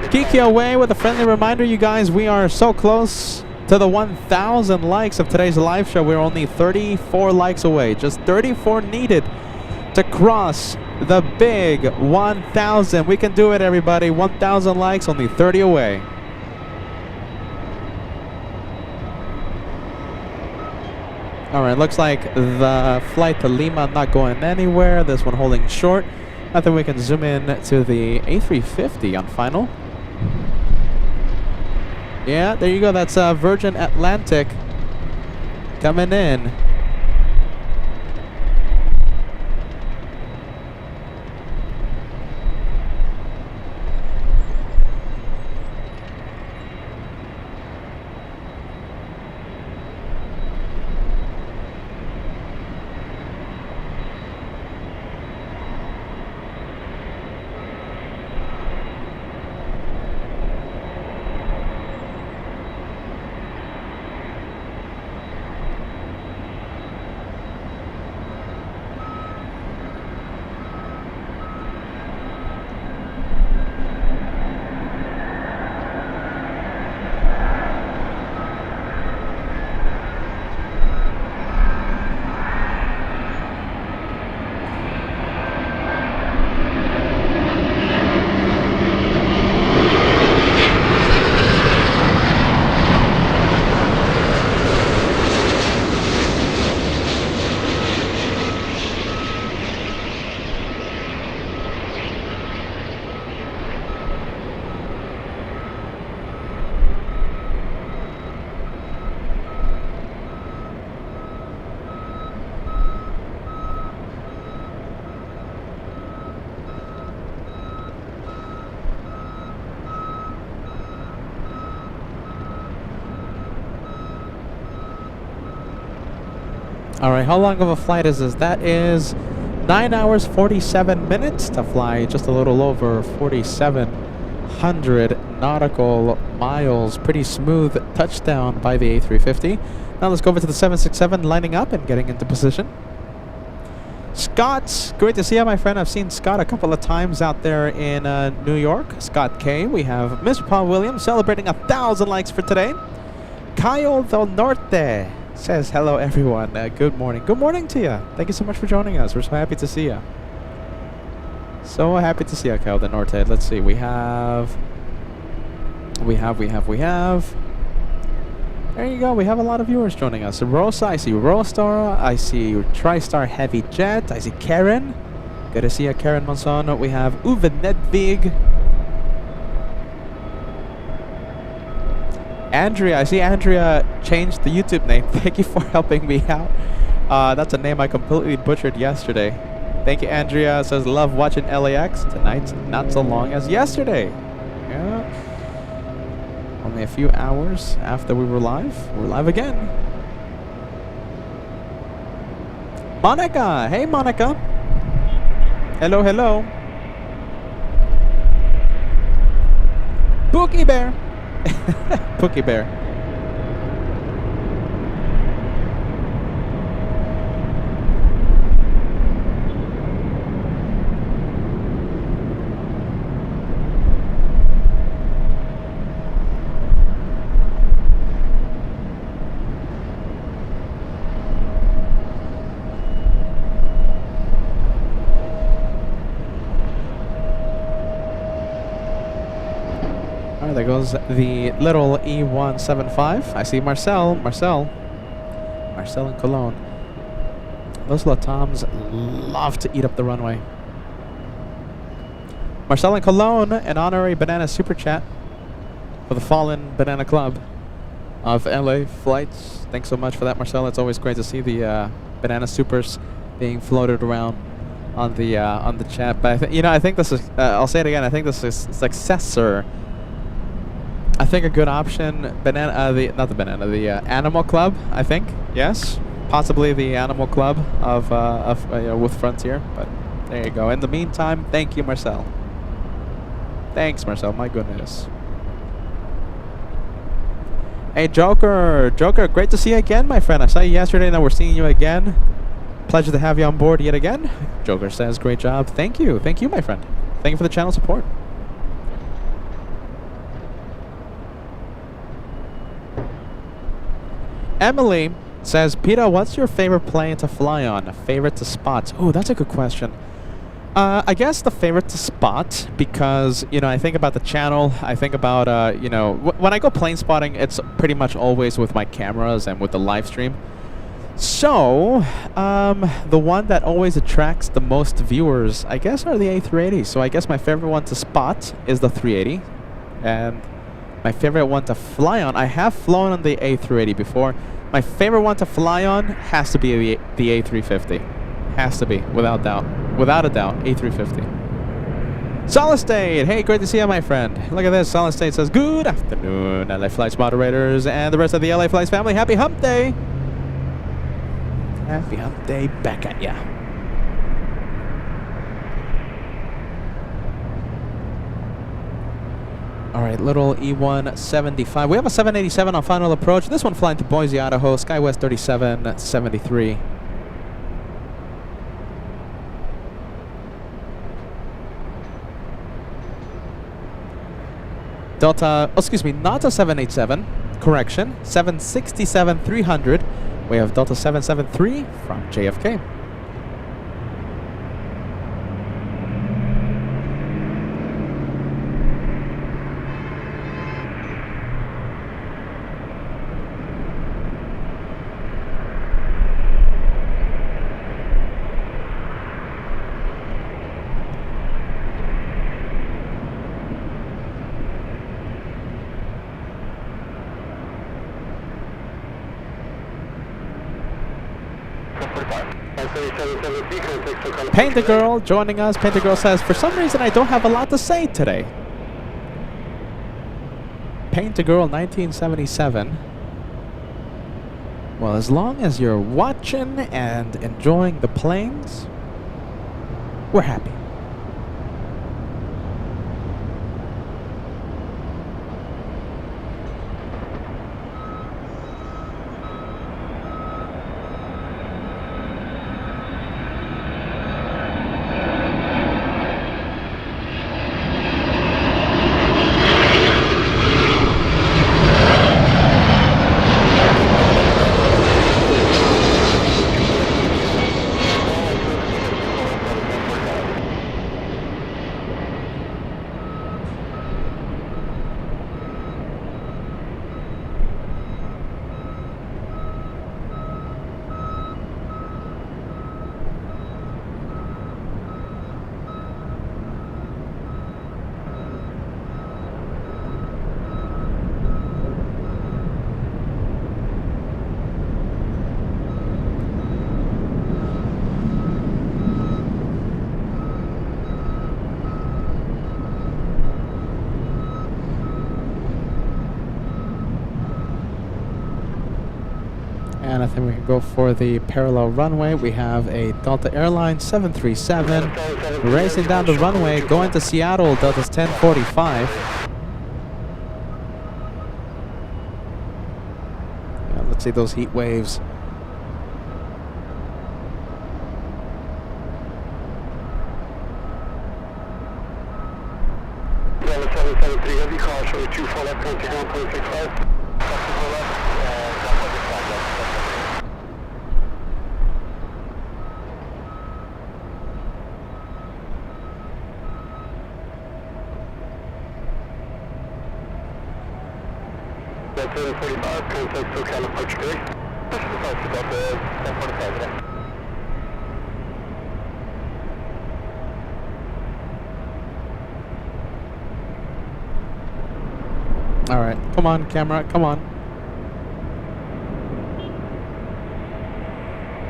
Kiki away with a friendly reminder, you guys, we are so close to the 1,000 likes of today's live show. We're only 34 likes away. Just 34 needed to cross the big 1,000. We can do it, everybody. 1,000 likes, only 30 away. All right, looks like the flight to Lima not going anywhere. This one holding short. I think we can zoom in to the A350 on final. Yeah, there you go. That's Virgin Atlantic coming in. All right, how long of a flight is this? That is 9 hours, 47 minutes to fly just a little over 4,700 nautical miles. Pretty smooth touchdown by the A350. Now let's go over to the 767, lining up and getting into position. Scott, great to see you, my friend. I've seen Scott a couple of times out there in New York. Scott K. We have Mr. Paul Williams celebrating 1,000 likes for today. Kyle Del Norte says hello, everyone. Good morning. Good morning to you. Thank you so much for joining us. We're so happy to see you. So happy to see you, Kyle Del Norte. Let's see. We have. There you go. We have a lot of viewers joining us. Rosa, I see Rostar. I see TriStar Heavy Jet. I see Karen. Good to see you, Karen Monson. We have Uwe Nedvig. Andrea, I see Andrea changed the YouTube name. Thank you for helping me out. That's a name I completely butchered yesterday. Thank you, Andrea. Says, love watching LAX. Tonight's not so long as yesterday. Yeah. Only a few hours after we were live. We're live again. Monica. Hey, Monica. Hello, hello. Pookie Bear. Pookie Bear. There goes the little E175. I see Marcel in Cologne. Those LATAMs love to eat up the runway. Marcel in Cologne, an honorary banana super chat for the Fallen Banana Club of LA flights. Thanks so much for that, Marcel. It's always great to see the banana supers being floated around on the chat. But I think this is. I'll say it again. I think this is successor. I think a good option, the Animal Club. I think, yes, possibly the Animal Club of with Frontier. But there you go. In the meantime, thank you, Marcel. Thanks, Marcel. My goodness. Hey, Joker. Joker, great to see you again, my friend. I saw you yesterday, and now we're seeing you again. Pleasure to have you on board yet again. Joker says, great job. Thank you. Thank you, my friend. Thank you for the channel support. Emily says, Peter, what's your favorite plane to fly on? Favorite to spot? Oh, that's a good question. I guess the favorite to spot, because, you know, I think about the channel. I think about, you know, when I go plane spotting, it's pretty much always with my cameras and with the live stream. So, the one that always attracts the most viewers, I guess, are the A380. So I guess my favorite one to spot is the 380. And my favorite one to fly on, I have flown on the A380 before. My favorite one to fly on has to be the A350. Has to be, without doubt. Without a doubt, A350. Solid State! Hey, great to see you, my friend. Look at this. Solid State says, good afternoon, LA Flights moderators and the rest of the LA Flights family. Happy Hump Day! Happy Hump Day back at ya. Alright, little E175. We have a 787 on final approach. This one flying to Boise, Idaho, SkyWest 3773. Delta, oh, excuse me, not a 787, correction, 767-300. We have Delta 773 from JFK. Painter Girl joining us. Painter Girl says, for some reason I don't have a lot to say today. Painter Girl 1977. Well, as long as you're watching and enjoying the planes, we're happy. And I think we can go for the parallel runway. We have a Delta Airlines 737 racing down the runway, going to Seattle, Delta's 1045. Yeah, let's see those heat waves. Delta 773, heavy caution, 24 left, 21.65. That's 45, contact SoCal approach today. This is also about the 1045 today. Alright, come on, camera, come on.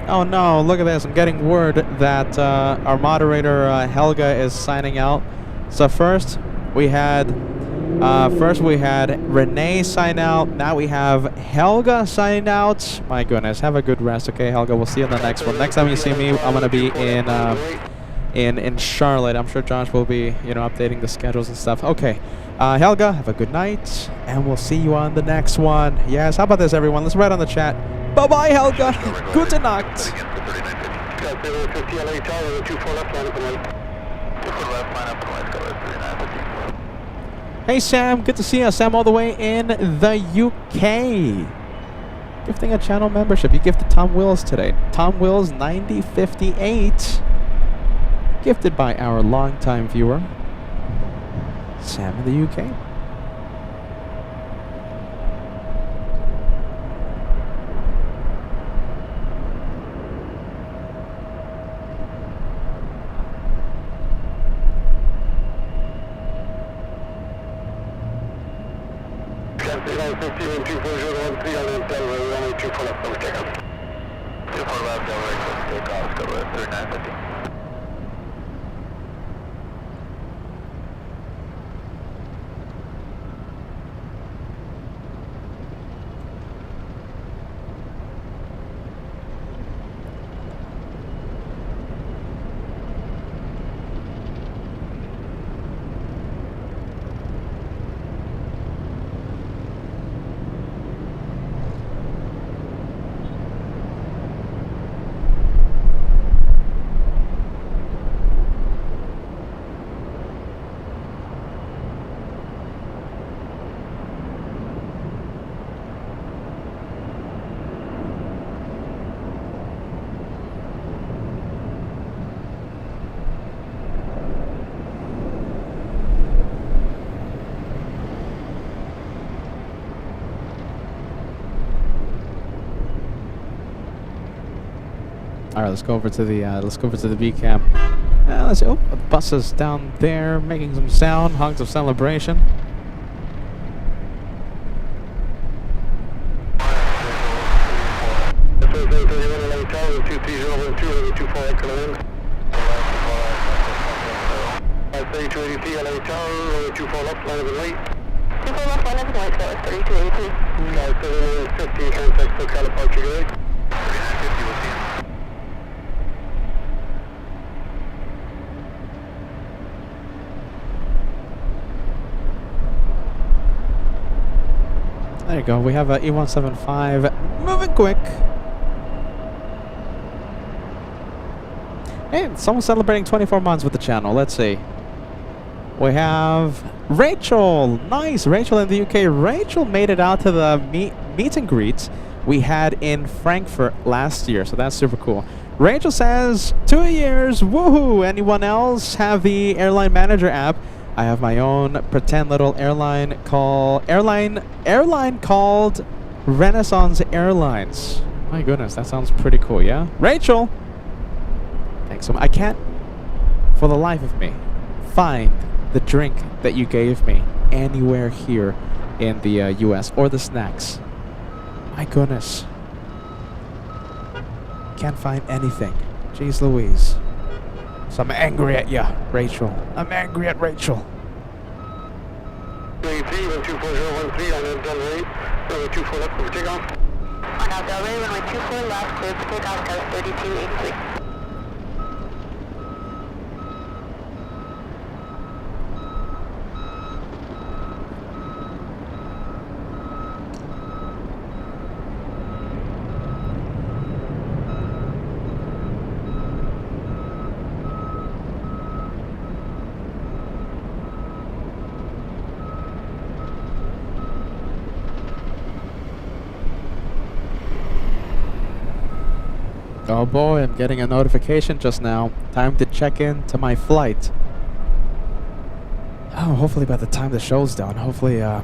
Oh no, look at this. I'm getting word that our moderator Helga is signing out. So first we had Renee sign out. Now we have Helga sign out. My goodness, have a good rest, okay, Helga? We'll see you in the next one. Next time you see me, I'm gonna be in in Charlotte. I'm sure Josh will be, you know, updating the schedules and stuff. Okay, Helga, have a good night, and we'll see you on the next one. Yes, how about this, everyone? Let's write on the chat. Bye-bye, Helga. Gute Nacht. Hey, Sam. Good to see you. Sam all the way in the UK. Gifting a channel membership. You gifted Tom Wills today. Tom Wills 9058. Gifted by our longtime viewer, Sam in the UK. All right, let's go over to the V cam. Let's see. Oh, the bus is down there making some sound, honks of celebration. There you go. We have a E175 moving quick. Hey, someone's celebrating 24 months with the channel. Let's see. We have Rachel. Nice. Rachel in the UK. Rachel made it out to the meet and greet we had in Frankfurt last year. So that's super cool. Rachel says, 2 years. Woohoo. Anyone else have the Airline Manager app? I have my own pretend little airline called Renaissance Airlines. My goodness, that sounds pretty cool, yeah? Rachel! Thanks so much. I can't, for the life of me, find the drink that you gave me anywhere here in the US, or the snacks. My goodness. Can't find anything. Jeez Louise. So I'm angry at ya, Rachel. I'm angry at Rachel. 124 on Delray, runway 24 left for takeoff. On Delray, runway 24 left, clear for takeoff, code 3283. Oh boy, I'm getting a notification just now. Time to check in to my flight. Oh, hopefully by the time the show's done, hopefully I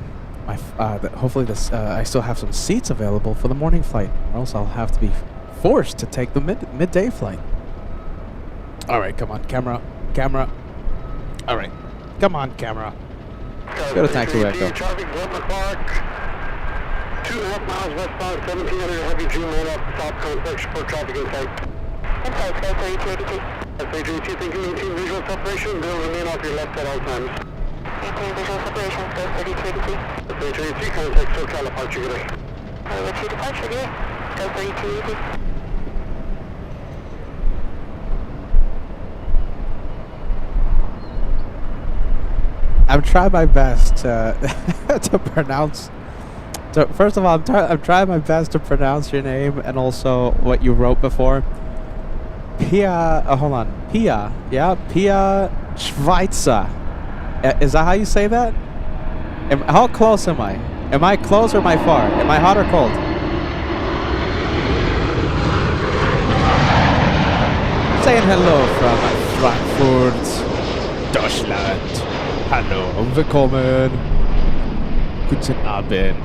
still have some seats available for the morning flight, or else I'll have to be forced to take the midday flight. All right, come on, camera. All right, come on, camera. Go to taxi echo. Traffic, 2.5 miles westbound, 1700 heavy G mode off the top complex for traffic insight. Insight, sky 3282. SA32, thank you. Maintain visual separation. Bill remain off your left at all times. Maintain visual separation, sky 3282. SA32, contact SoCal departure today. Runway 2 departure today, sky 3282. I'm trying my best to to pronounce. So first of all, I'm trying my best to pronounce your name and also what you wrote before. Pia, hold on, Pia, yeah, Pia Schweizer. Is that how you say that? How close am I? Am I close or am I far? Am I hot or cold? Saying hello from Frankfurt, Deutschland. Hallo und willkommen. Guten Abend.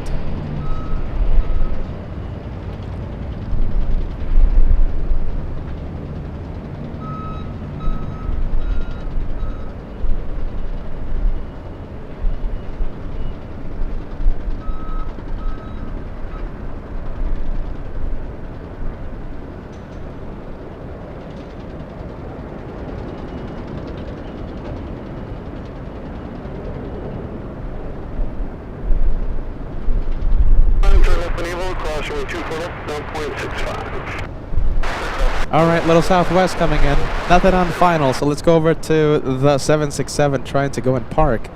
All right, little Southwest coming in. Nothing on final, so let's go over to the 767 trying to go and park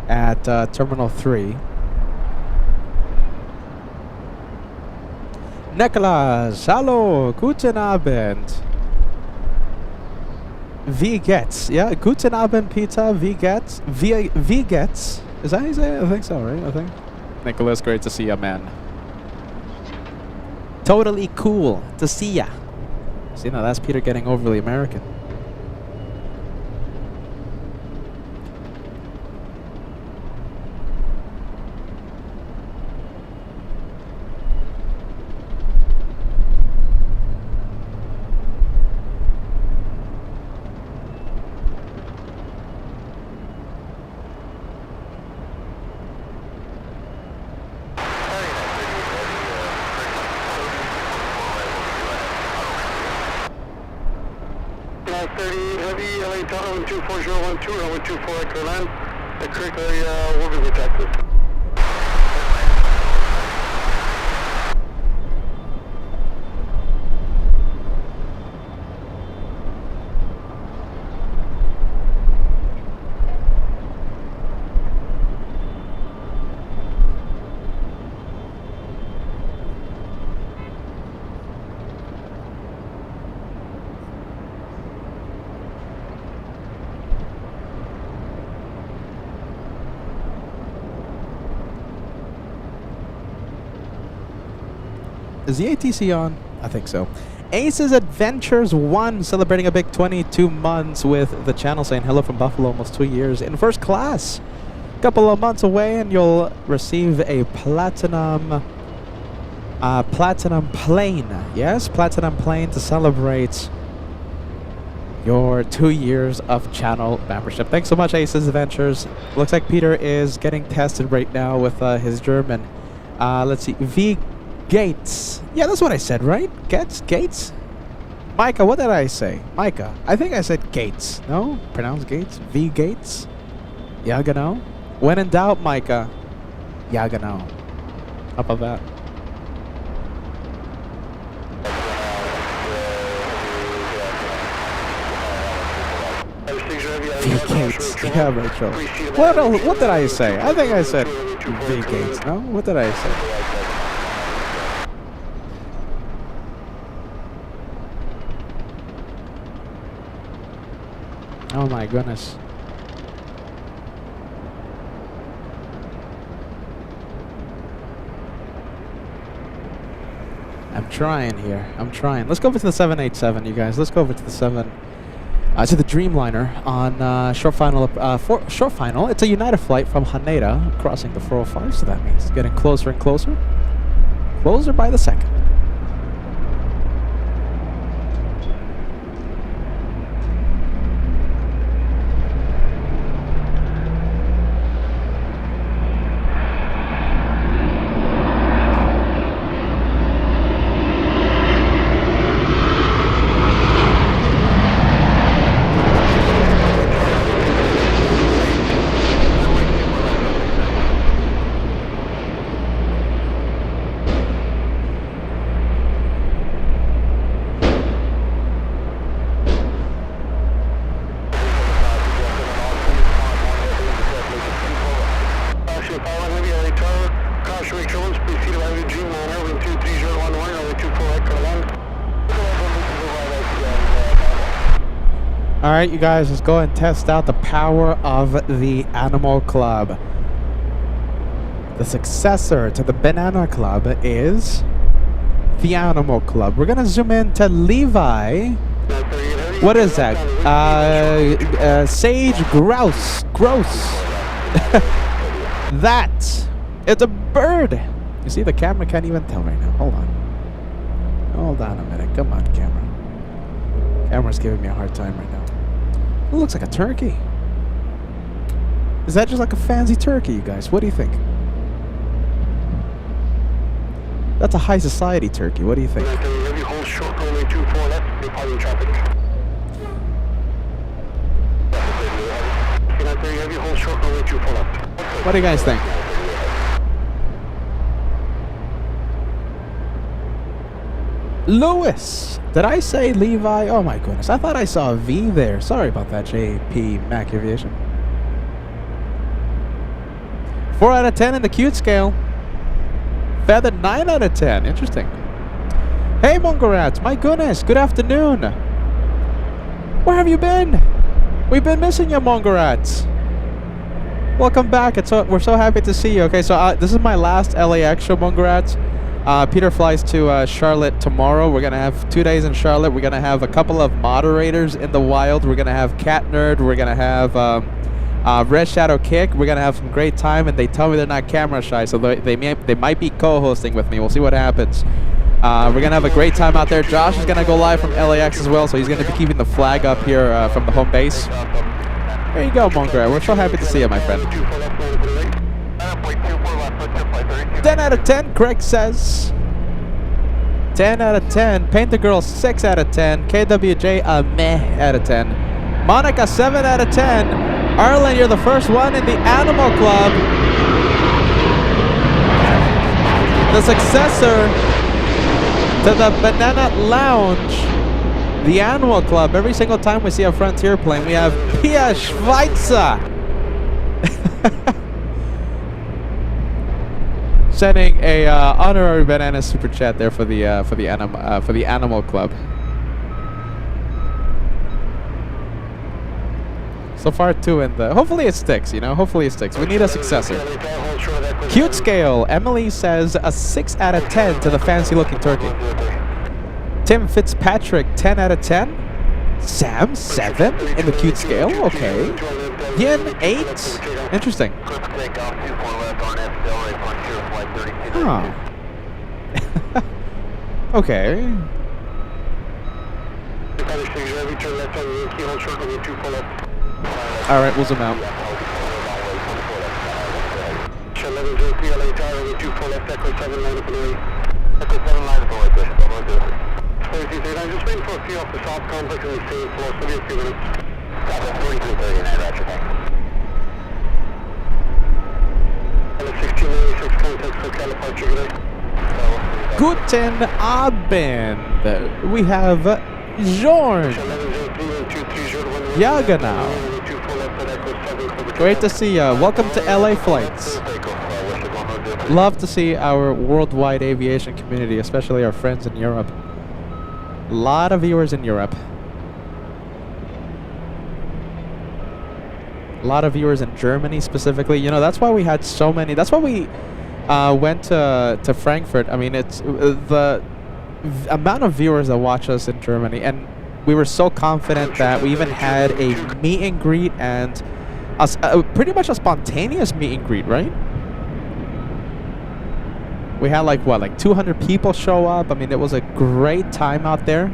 at Terminal 3. Nicholas, hallo, guten Abend. Wie geht's? Yeah, guten Abend, Peter. Wie geht's? Wie geht's? Is that how you say it? I think so, right? I think. Nicholas, great to see you, man. Totally cool to see ya. See, now that's Peter getting overly American. Heavy, LA Tower 12412, runway 24 Echo Land. The correct area will be protected. Is the ATC on? I think so. Aces Adventures 1 celebrating a big 22 months with the channel, saying hello from Buffalo, almost 2 years in first class. Couple of months away and you'll receive a platinum plane. Yes, platinum plane to celebrate your 2 years of channel membership. Thanks so much, Aces Adventures. Looks like Peter is getting tested right now with his German. Let's see, V Gates. Yeah, that's what I said, right? Gates? Micah, what did I say? Micah. I think I said Gates. No? Pronounce Gates? V Gates? Yeah, genau. When in doubt, Micah. Yeah, genau. How about that? V Gates. Yeah, Rachel. What did I say? I think I said V Gates. No? What did I say? Oh my goodness. I'm trying here. I'm trying. Let's go over to the 787, you guys. Let's go over to the to the Dreamliner on short final. It's a United flight from Haneda crossing the 405, so that means it's getting closer and closer. Closer by the second. Alright, you guys, let's go and test out the power of the Animal Club. The successor to the Banana Club is the Animal Club. We're gonna zoom in to Levi. What is that? Sage grouse. That. It's a bird. You see, the camera can't even tell right now. Hold on. Hold on a minute. Come on, camera. Camera's giving me a hard time right now. It looks like a turkey. Is that just like a fancy turkey, you guys? What do you think? That's a high society turkey. What do you think? What do you guys think? Lewis! Did I say Levi? Oh my goodness. I thought I saw a V there. Sorry about that, JP Mac Aviation. 4 out of 10 in the cute scale. Feathered 9 out of 10. Interesting. Hey, Mongarats. My goodness. Good afternoon. Where have you been? We've been missing you, Mongarats. Welcome back. We're so happy to see you. Okay, so this is my last LAX show, Mongarats. Peter flies to Charlotte tomorrow. We're going to have 2 days in Charlotte. We're going to have a couple of moderators in the wild. We're going to have Cat Nerd. We're going to have Red Shadow Kick. We're going to have some great time, and they tell me they're not camera shy, so they might be co-hosting with me. We'll see what happens. We're going to have a great time out there. Josh is going to go live from LAX as well, so he's going to be keeping the flag up here from the home base. There you go, Mongrel. We're so happy to see you, my friend. 10 out of 10, Craig says. 10 out of 10. Paint the Girl, 6 out of 10. KWJ, a meh out of 10. Monica, 7 out of 10. Arlen, you're the first one in the Animal Club. The successor to the Banana Lounge. The Animal Club. Every single time we see a Frontier plane, we have Pia Schweitzer. Sending a honorary banana super chat there for the Animal Club. So far, 2 in the. Hopefully it sticks. You know, hopefully it sticks. We need a successor. Cute scale. Emily says a 6 out of 10 to the fancy-looking turkey. Tim Fitzpatrick, 10 out of 10. Sam, 7 in the cute scale. Okay. Yin, 8. Interesting. Huh. Okay. Alright, we'll zoom out. I'm just waiting for a few off the soft complex and the same floor, so give me a few minutes. Got that 4339, roger, thanks. 1686 contact for California today. Guten Abend. We have Jorn. Jaganau. Great to see you. Welcome to LA Flights. Love to see our worldwide aviation community, especially our friends in Europe. A lot of viewers in Europe. A lot of viewers in Germany specifically. You know, that's why we had so many. That's why we went to Frankfurt. I mean, it's the amount of viewers that watch us in Germany. And we were so confident that we even had a meet and greet and pretty much a spontaneous meet and greet, right? We had like 200 people show up. I mean, it was a great time out there.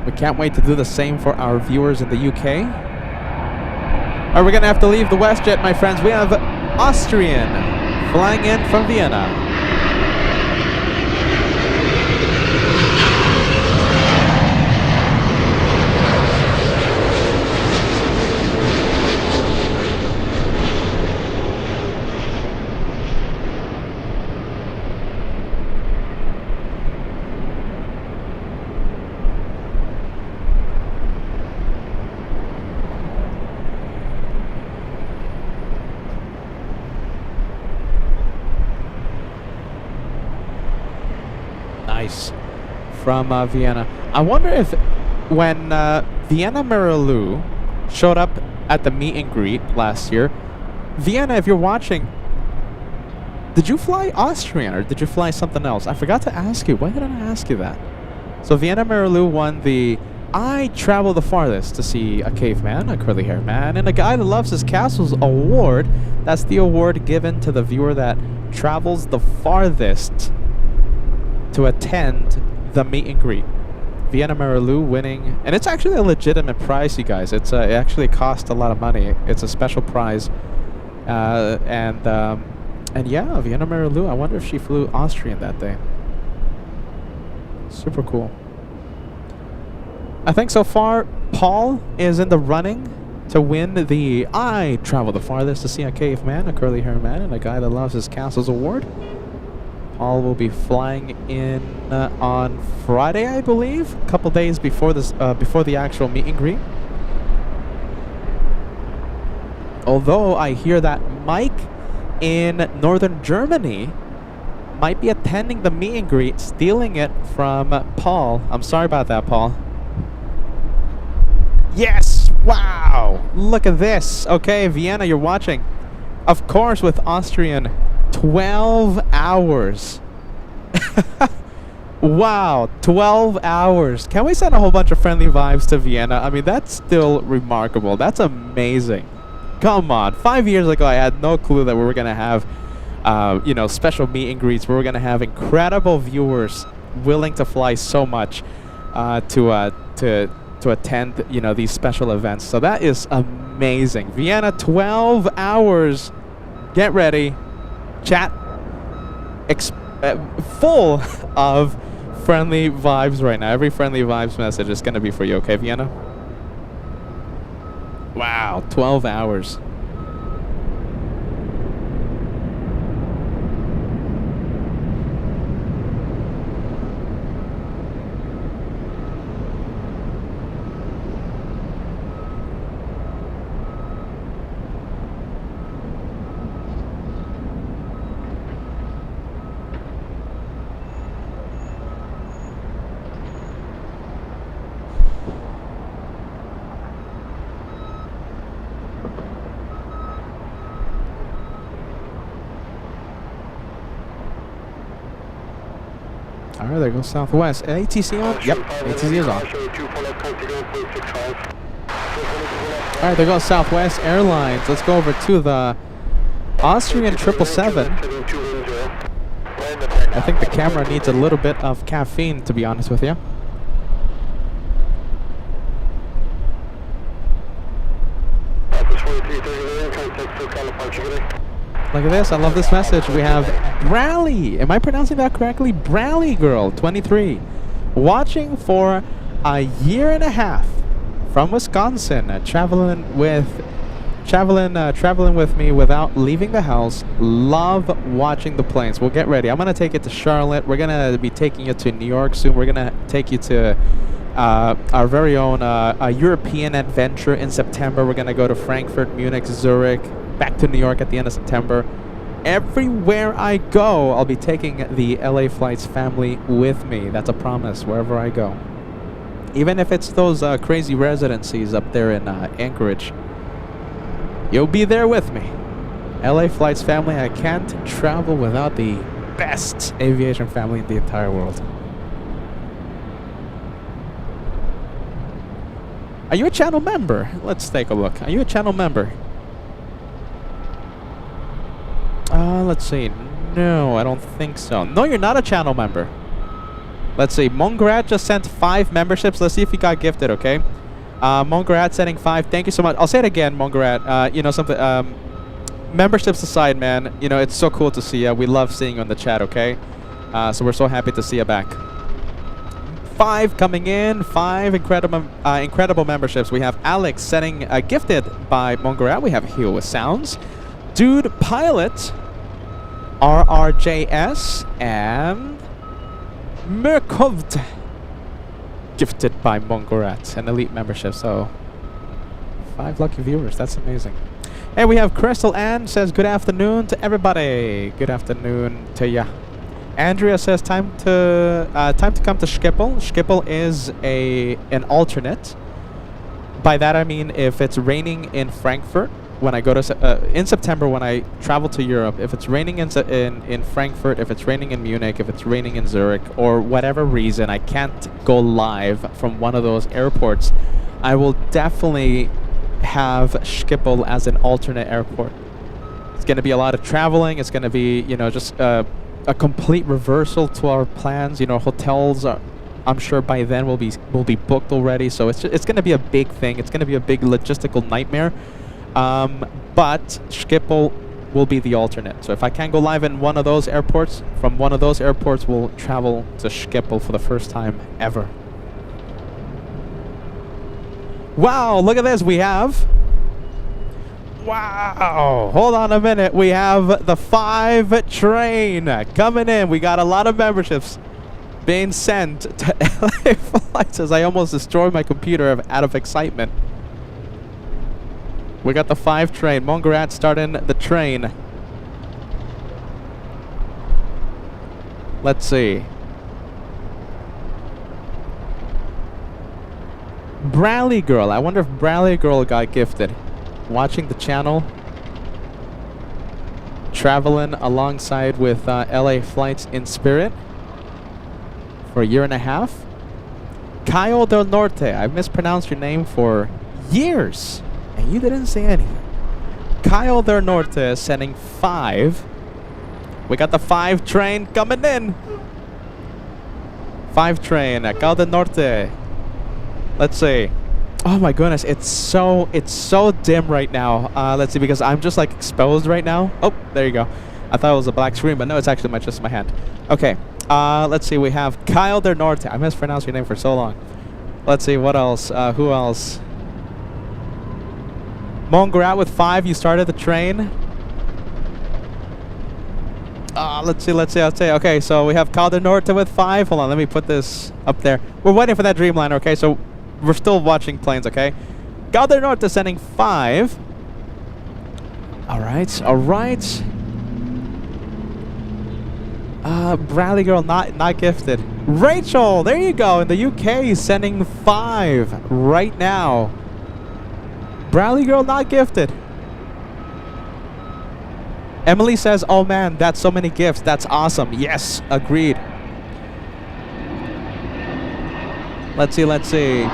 We can't wait to do the same for our viewers in the UK. Are we gonna have to leave the WestJet, my friends? We have Austrian flying in from Vienna. Nice. From Vienna. I wonder if when Vienna Marilu showed up at the meet and greet last year, Vienna, if you're watching, did you fly Austrian or did you fly something else? I forgot to ask you. Why didn't I ask you that? So Vienna Marilu won the I Travel the Farthest to See a Caveman, a Curly Haired Man, and a Guy That Loves His Castles award. That's the award given to the viewer that travels the farthest to attend the meet and greet. Vienna Marilu winning, and it's actually a legitimate prize, you guys. It actually cost a lot of money. It's a special prize, and yeah, Vienna Marilu. I wonder if she flew Austrian that day. Super cool. I think so far Paul is in the running to win the I Travel the Farthest to See a Caveman, a Curly Haired Man, and a Guy That Loves His Castles award. Paul will be flying in on Friday, I believe, a couple days before this, before the actual meet and greet. Although I hear that Mike in northern Germany might be attending the meet and greet, stealing it from Paul. I'm sorry about that, Paul. Yes! Wow! Look at this. Okay, Vienna, you're watching. Of course, with Austrian, 12 hours. Wow, 12 hours. Can we send a whole bunch of friendly vibes to Vienna? I mean, that's still remarkable. That's amazing. Come on. 5 years ago, I had no clue that we were going to have, you know, special meet and greets. We were going to have incredible viewers willing to fly so much to attend, you know, these special events. So that is amazing. Vienna, 12 hours. Get ready. Chat full of friendly vibes right now. Every friendly vibes message is going to be for you, okay, Vienna? Wow, 12 hours. Alright, there goes Southwest. ATC on? Yep, ATC is on. Alright, there goes Southwest Airlines. Let's go over to the Austrian 777. I think the camera needs a little bit of caffeine, to be honest with you. Look at this. I love this message. We have Brally. Am I pronouncing that correctly? Brally Girl, 23. Watching for a year and a half from Wisconsin. Traveling with me without leaving the house. Love watching the planes. Well, get ready. I'm going to take it to Charlotte. We're going to be taking you to New York soon. We're going to take you to our very own European adventure in September. We're going to go to Frankfurt, Munich, Zurich, back to New York at the end of September. Everywhere I go, I'll be taking the LA Flights family with me. That's a promise, wherever I go. Even if it's those crazy residencies up there in Anchorage, you'll be there with me. LA Flights family, I can't travel without the best aviation family in the entire world. Are you a channel member? Let's take a look. Are you a channel member? Let's see. No, I don't think so. No, you're not a channel member. Let's see. Mongrat just sent 5 memberships. Let's see if he got gifted, okay? Mongrat sending 5. Thank you so much. I'll say it again, Mongrat. You know something. Memberships aside, man. You know, it's so cool to see you. We love seeing you in the chat, okay? So we're so happy to see you back. 5 coming in. 5 incredible memberships. We have Alex sending gifted by Mongrat. We have Heal with Sounds. Dude Pilot, RRJS, and Merkovd, gifted by Mongorat, an elite membership. So 5 lucky viewers. That's amazing. And we have Crystal Ann says good afternoon to everybody. Good afternoon to ya. Andrea says time to come to Schiphol. Schiphol is an alternate. By that I mean if it's raining in Frankfurt when I go to in September when I travel to Europe. If it's raining in Frankfurt, if it's raining in Munich, if it's raining in Zurich, or whatever reason I can't go live from one of those airports, I will definitely have Schiphol as an alternate airport. It's going to be a lot of traveling. It's going to be, you know, just a complete reversal to our plans. You know, hotels are, I'm sure by then will be booked already. So it's going to be a big thing. It's going to be a big logistical nightmare. But Schiphol will be the alternate. So if I can't go live in one of those airports, from one of those airports, we'll travel to Schiphol for the first time ever. Wow, look at this. We have... Wow, hold on a minute. We have the 5 train coming in. We got a lot of memberships being sent to LA flights as I almost destroyed my computer out of excitement. We got the 5 train. Mongarat starting the train. Let's see. Bradley Girl. I wonder if Bradley Girl got gifted. Watching the channel. Traveling alongside with LA Flights in Spirit for a year and a half. Kyle Del Norte. I mispronounced your name for years and you didn't say anything. Kyle Del Norte is sending 5. We got the 5 train coming in. 5 train. Kyle Del Norte. Let's see. Oh my goodness, it's so dim right now. Let's see, because I'm just like exposed right now. Oh, there you go. I thought it was a black screen, but no, it's actually just my hand. Okay. Let's see. We have Kyle Del Norte. I mispronounced your name for so long. Let's see what else. Who else? Mongarat with 5. You started the train. Let's see. Okay, so we have Kyle Del Norte with 5. Hold on, let me put this up there. We're waiting for that Dreamliner. Okay, so we're still watching planes. Okay, Kyle Del Norte sending 5. All right. Bradley Girl not gifted. Rachel, there you go, in the UK, sending 5 right now. Bradley Girl not gifted. Emily says, oh man, that's so many gifts. That's awesome. Yes, agreed. Let's see.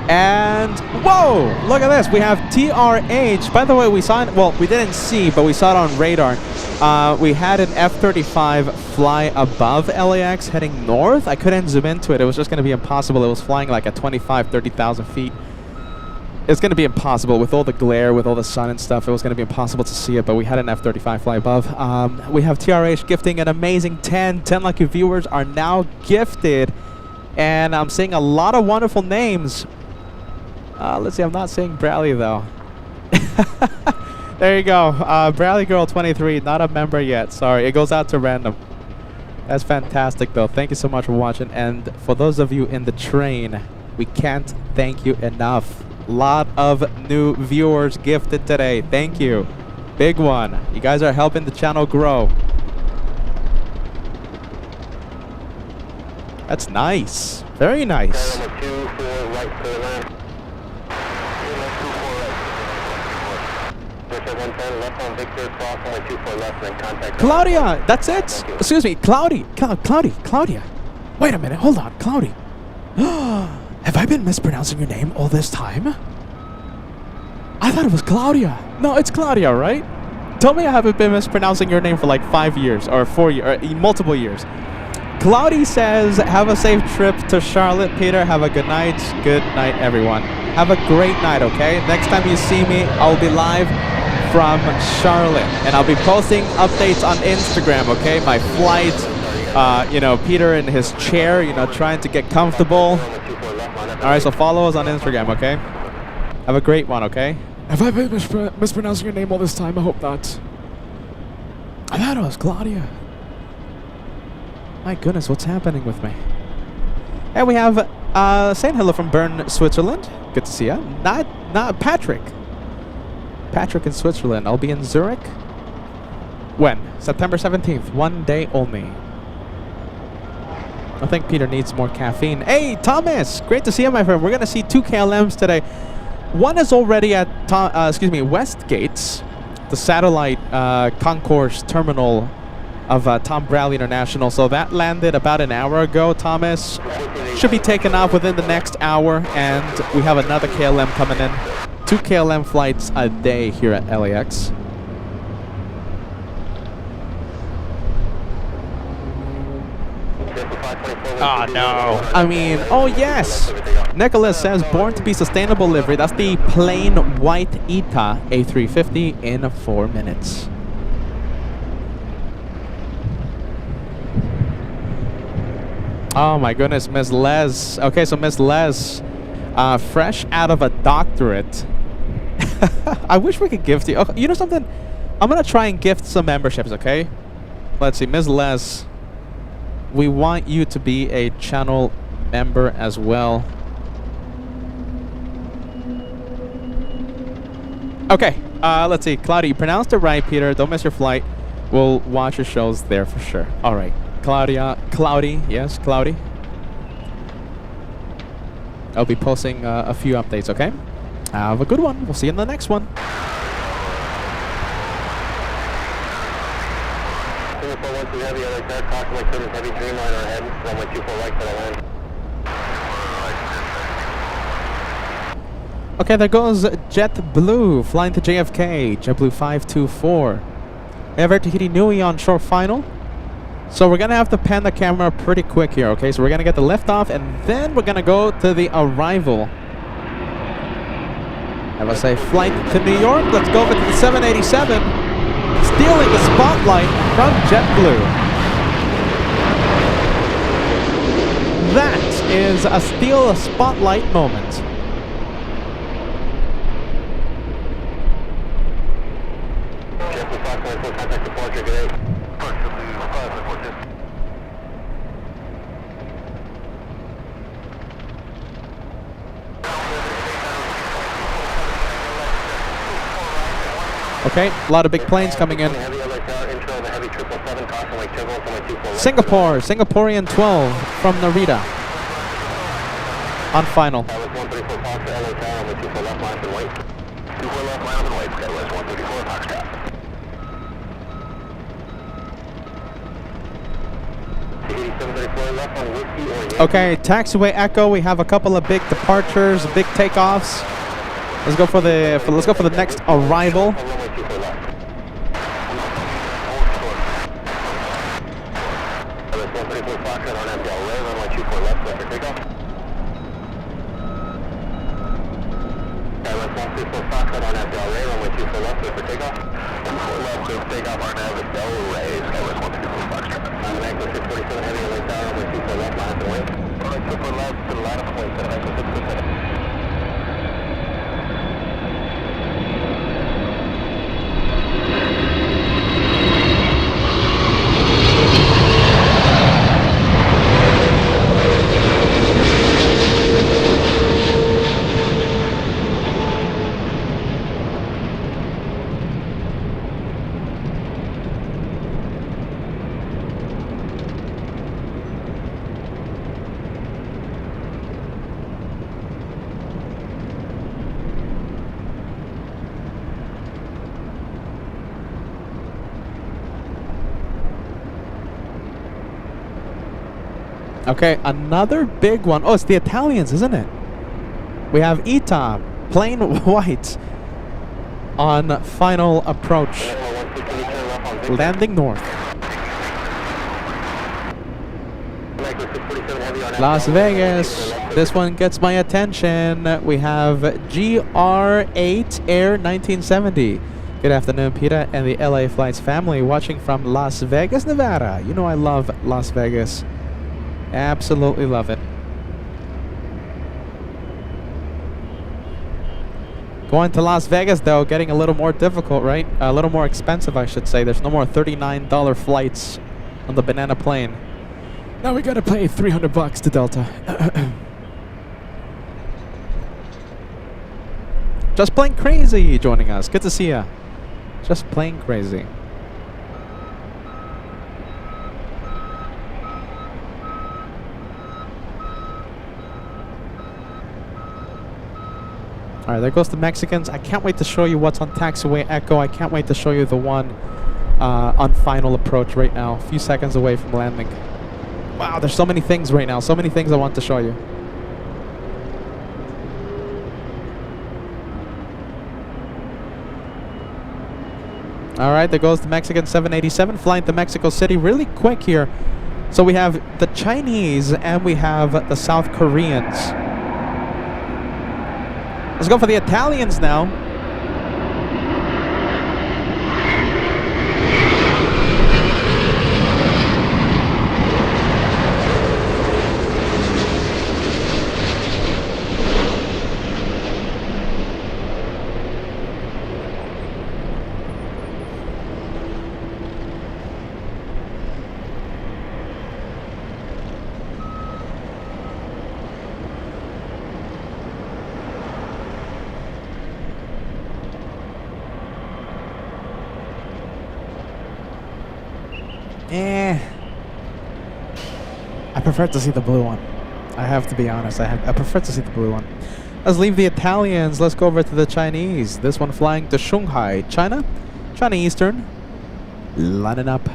And whoa, look at this. We have TRH. By the way, we saw it, well, we didn't see, but we saw it on radar. We had an F-35 fly above LAX heading north. I couldn't zoom into it. It was just going to be impossible. It was flying like at 30,000 feet. It's going to be impossible with all the glare, with all the sun and stuff. It was going to be impossible to see it, but we had an F-35 fly above. We have TRH gifting an amazing 10. 10 lucky viewers are now gifted. And I'm seeing a lot of wonderful names. Let's see, I'm not seeing Bradley, though. There you go. Bradley Girl 23, not a member yet. Sorry, it goes out to random. That's fantastic, though. Thank you so much for watching. And for those of you in the train, we can't thank you enough. Lot of new viewers gifted today. Thank you. Big one. You guys are helping the channel grow. That's nice. Very nice. Claudia, that's it. Excuse me, Claudia. Wait a minute, hold on, Cloudy. Have I been mispronouncing your name all this time? I thought it was Claudia. No, it's Claudia, right? Tell me I haven't been mispronouncing your name for like 5 years or 4 years, or multiple years. Cloudy says, have a safe trip to Charlotte. Peter, have a good night. Good night, everyone. Have a great night, okay? Next time you see me, I'll be live from Charlotte. And I'll be posting updates on Instagram, okay? My flight, Peter in his chair, trying to get comfortable. All right, so follow us on Instagram, okay? Have a great one, okay? Have I been mispronouncing your name all this time? I hope not. I thought it was Claudia. My goodness, what's happening with me? And we have saying hello from Bern, Switzerland. Good to see you. Not Patrick. Patrick in Switzerland. I'll be in Zurich. When? September 17th. 1 day only. I think Peter needs more caffeine. Hey, Thomas! Great to see you, my friend. We're going to see 2 KLMs today. One is already at Westgates, the satellite concourse terminal of Tom Bradley International. So that landed about an hour ago, Thomas. Should be taken off within the next hour. And we have another KLM coming in. 2 KLM flights a day here at LAX. Oh no. I mean, oh yes. Nicholas says born to be sustainable livery. That's the plain white ETA A350 in 4 minutes. Oh my goodness, Miss Les. Okay, so Miss Les, fresh out of a doctorate. I wish we could gift you. Okay, you know something? I'm gonna try and gift some memberships, okay? Let's see, Miss Les. We want you to be a channel member as well. Okay, let's see. Cloudy, you pronounced it right, Peter. Don't miss your flight. We'll watch your shows there for sure. All right. Cloudy, yes, Cloudy. I'll be posting a few updates, okay? Have a good one. We'll see you in the next one. Okay, there goes JetBlue flying to JFK, JetBlue 524. Ever Tahiti Nui on short final. So we're gonna have to pan the camera pretty quick here, okay? So we're gonna get the lift off and then we're gonna go to the arrival. Have a safe flight to New York. Let's go over to the 787, stealing the spotlight from JetBlue. That is a steal a spotlight moment. Okay, a lot of big planes coming in. Singaporean 12 from Narita. On final. Okay, taxiway Echo. We have a couple of big departures, big takeoffs. Let's go for the next arrival. Okay, another big one. Oh, it's the Italians, isn't it? We have ETA, plain white, on final approach. Landing north. Las Vegas. This one gets my attention. We have GR8 Air 1970. Good afternoon, Peter and the LA Flights family watching from Las Vegas, Nevada. You know I love Las Vegas. Absolutely love it. Going to Las Vegas, though, getting a little more difficult, right? A little more expensive, I should say. There's no more $39 flights on the banana plane. Now we gotta pay $300 to Delta. Just plain crazy joining us. Good to see ya. Just plain crazy. All right, there goes the Mexicans. I can't wait to show you what's on taxiway Echo. I can't wait to show you the one on final approach right now. A few seconds away from landing. Wow, there's so many things right now. So many things I want to show you. All right, there goes the Mexican 787 flying to Mexico City really quick here. So we have the Chinese and we have the South Koreans. Let's go for the Italians now. I prefer to see the blue one. I have to be honest. I prefer to see the blue one. Let's leave the Italians. Let's go over to the Chinese. This one flying to Shanghai, China. China Eastern. Lining up.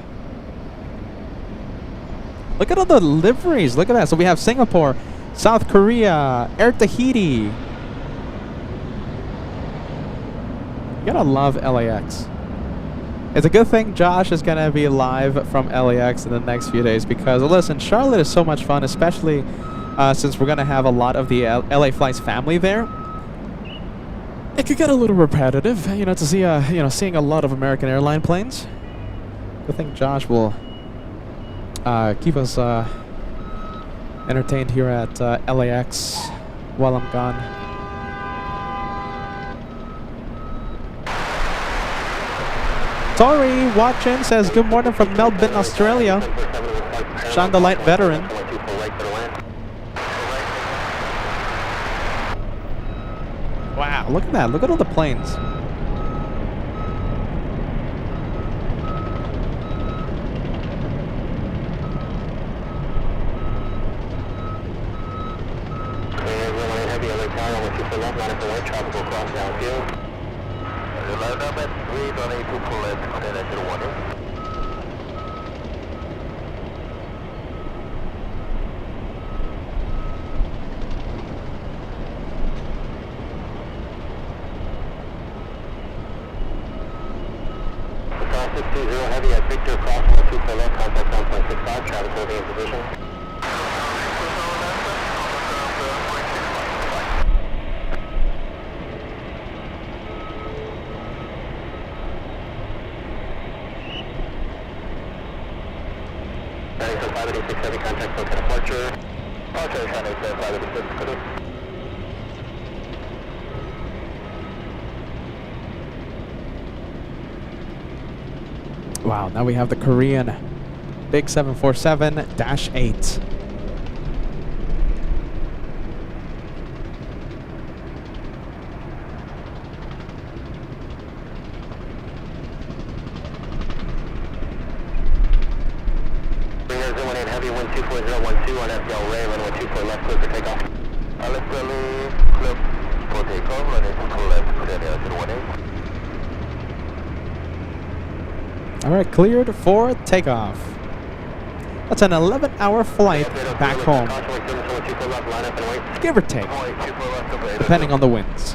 Look at all the liveries. Look at that. So we have Singapore, South Korea, Air Tahiti. You gotta love LAX. It's a good thing Josh is going to be live from LAX in the next few days because, listen, Charlotte is so much fun, especially since we're going to have a lot of the LA Flights family there. It could get a little repetitive, you know, to see, seeing a lot of American airline planes. I think Josh will keep us entertained here at LAX while I'm gone. Tori watching says good morning from Melbourne, Australia. Sean the Light veteran. Wow, look at that. Look at all the planes. Heavy at Victor, cross 124 left, contact 1.65, traffic holding in position. Heading to 586 heavy, contact for departure. Departure, China 586, good. Wow, now we have the Korean Big 747-8. Heavy 124012 on FL Ray, runway 24 left, clear for takeoff. Left early, clear for takeoff, runway 24 left, clear to 18. All right, cleared for takeoff. That's an 11-hour flight back home, give or take, depending on the winds.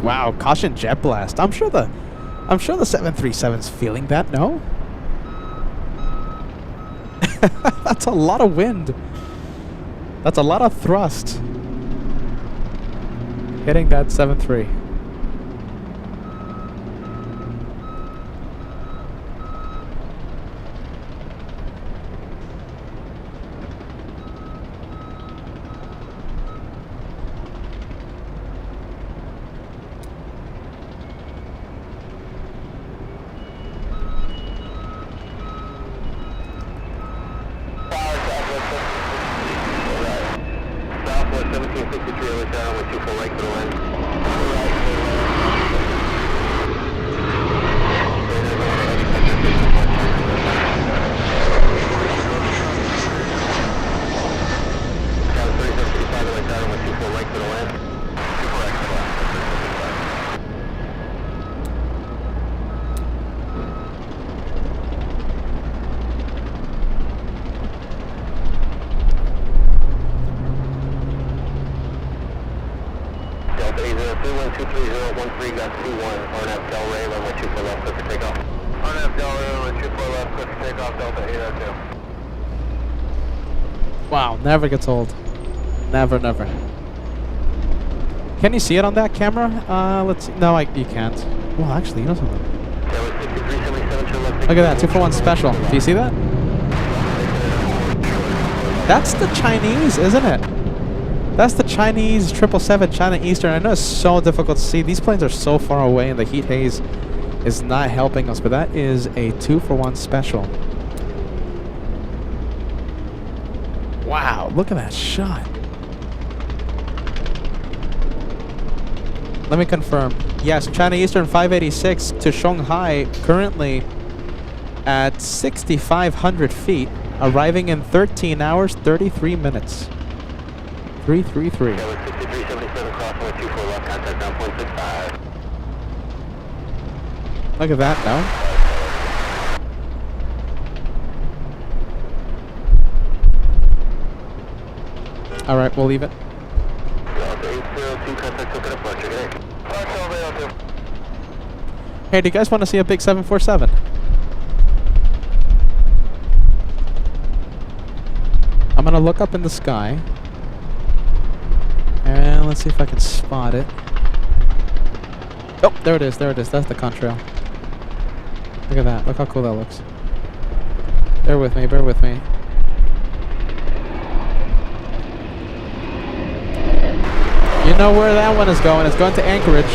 Wow, caution jet blast. I'm sure the 737's feeling that, no? That's a lot of wind. That's a lot of thrust hitting that 73. RNF Del Rey, runway 24 left, clear for takeoff. RNF Del Rey, runway 24 left, clear for takeoff, Delta 802. Wow, never gets old. Never, never. Can you see it on that camera? Let's see. No, you can't. Well, actually, you know something. Look at that, 241 special. Do you see that? That's the Chinese, isn't it? That's the Chinese 777 China Eastern. I know it's so difficult to see. These planes are so far away and the heat haze is not helping us, but that is a 241 special. Wow, look at that shot. Let me confirm. Yes, China Eastern 586 to Shanghai, currently at 6,500 feet, arriving in 13 hours, 33 minutes. 333. Look at that now. All right, we'll leave it. Hey, do you guys want to see a big 747? I'm gonna look up in the sky, and let's see if I can spot it. Oh, there it is. There it is. That's the contrail. Look at that. Look how cool that looks. Bear with me. Bear with me. You know where that one is going. It's going to Anchorage.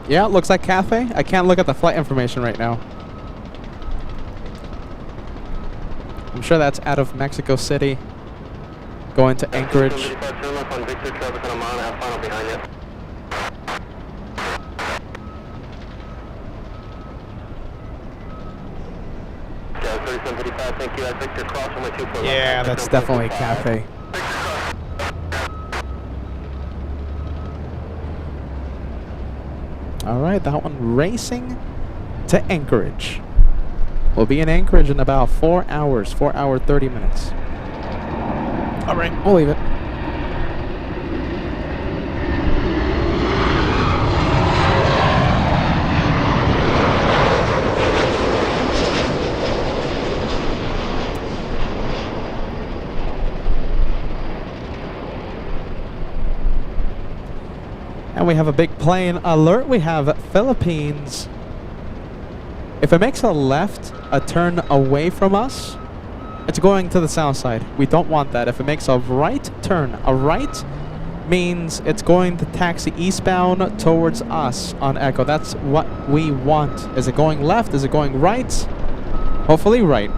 Yeah, it looks like Cathay. I can't look at the flight information right now. I'm sure that's out of Mexico City, going to Anchorage. Yeah, that's definitely Cathay. Alright, that one racing to Anchorage. We'll be in Anchorage in about 4 hours, 4 hour 30 minutes. Alright, we'll leave it. And we have a big plane alert. We have Philippines. If it makes a left, a turn away from us, it's going to the south side. We don't want that. If it makes a right turn, a right means it's going to taxi eastbound towards us on Echo. That's what we want. Is it going left? Is it going right? Hopefully right.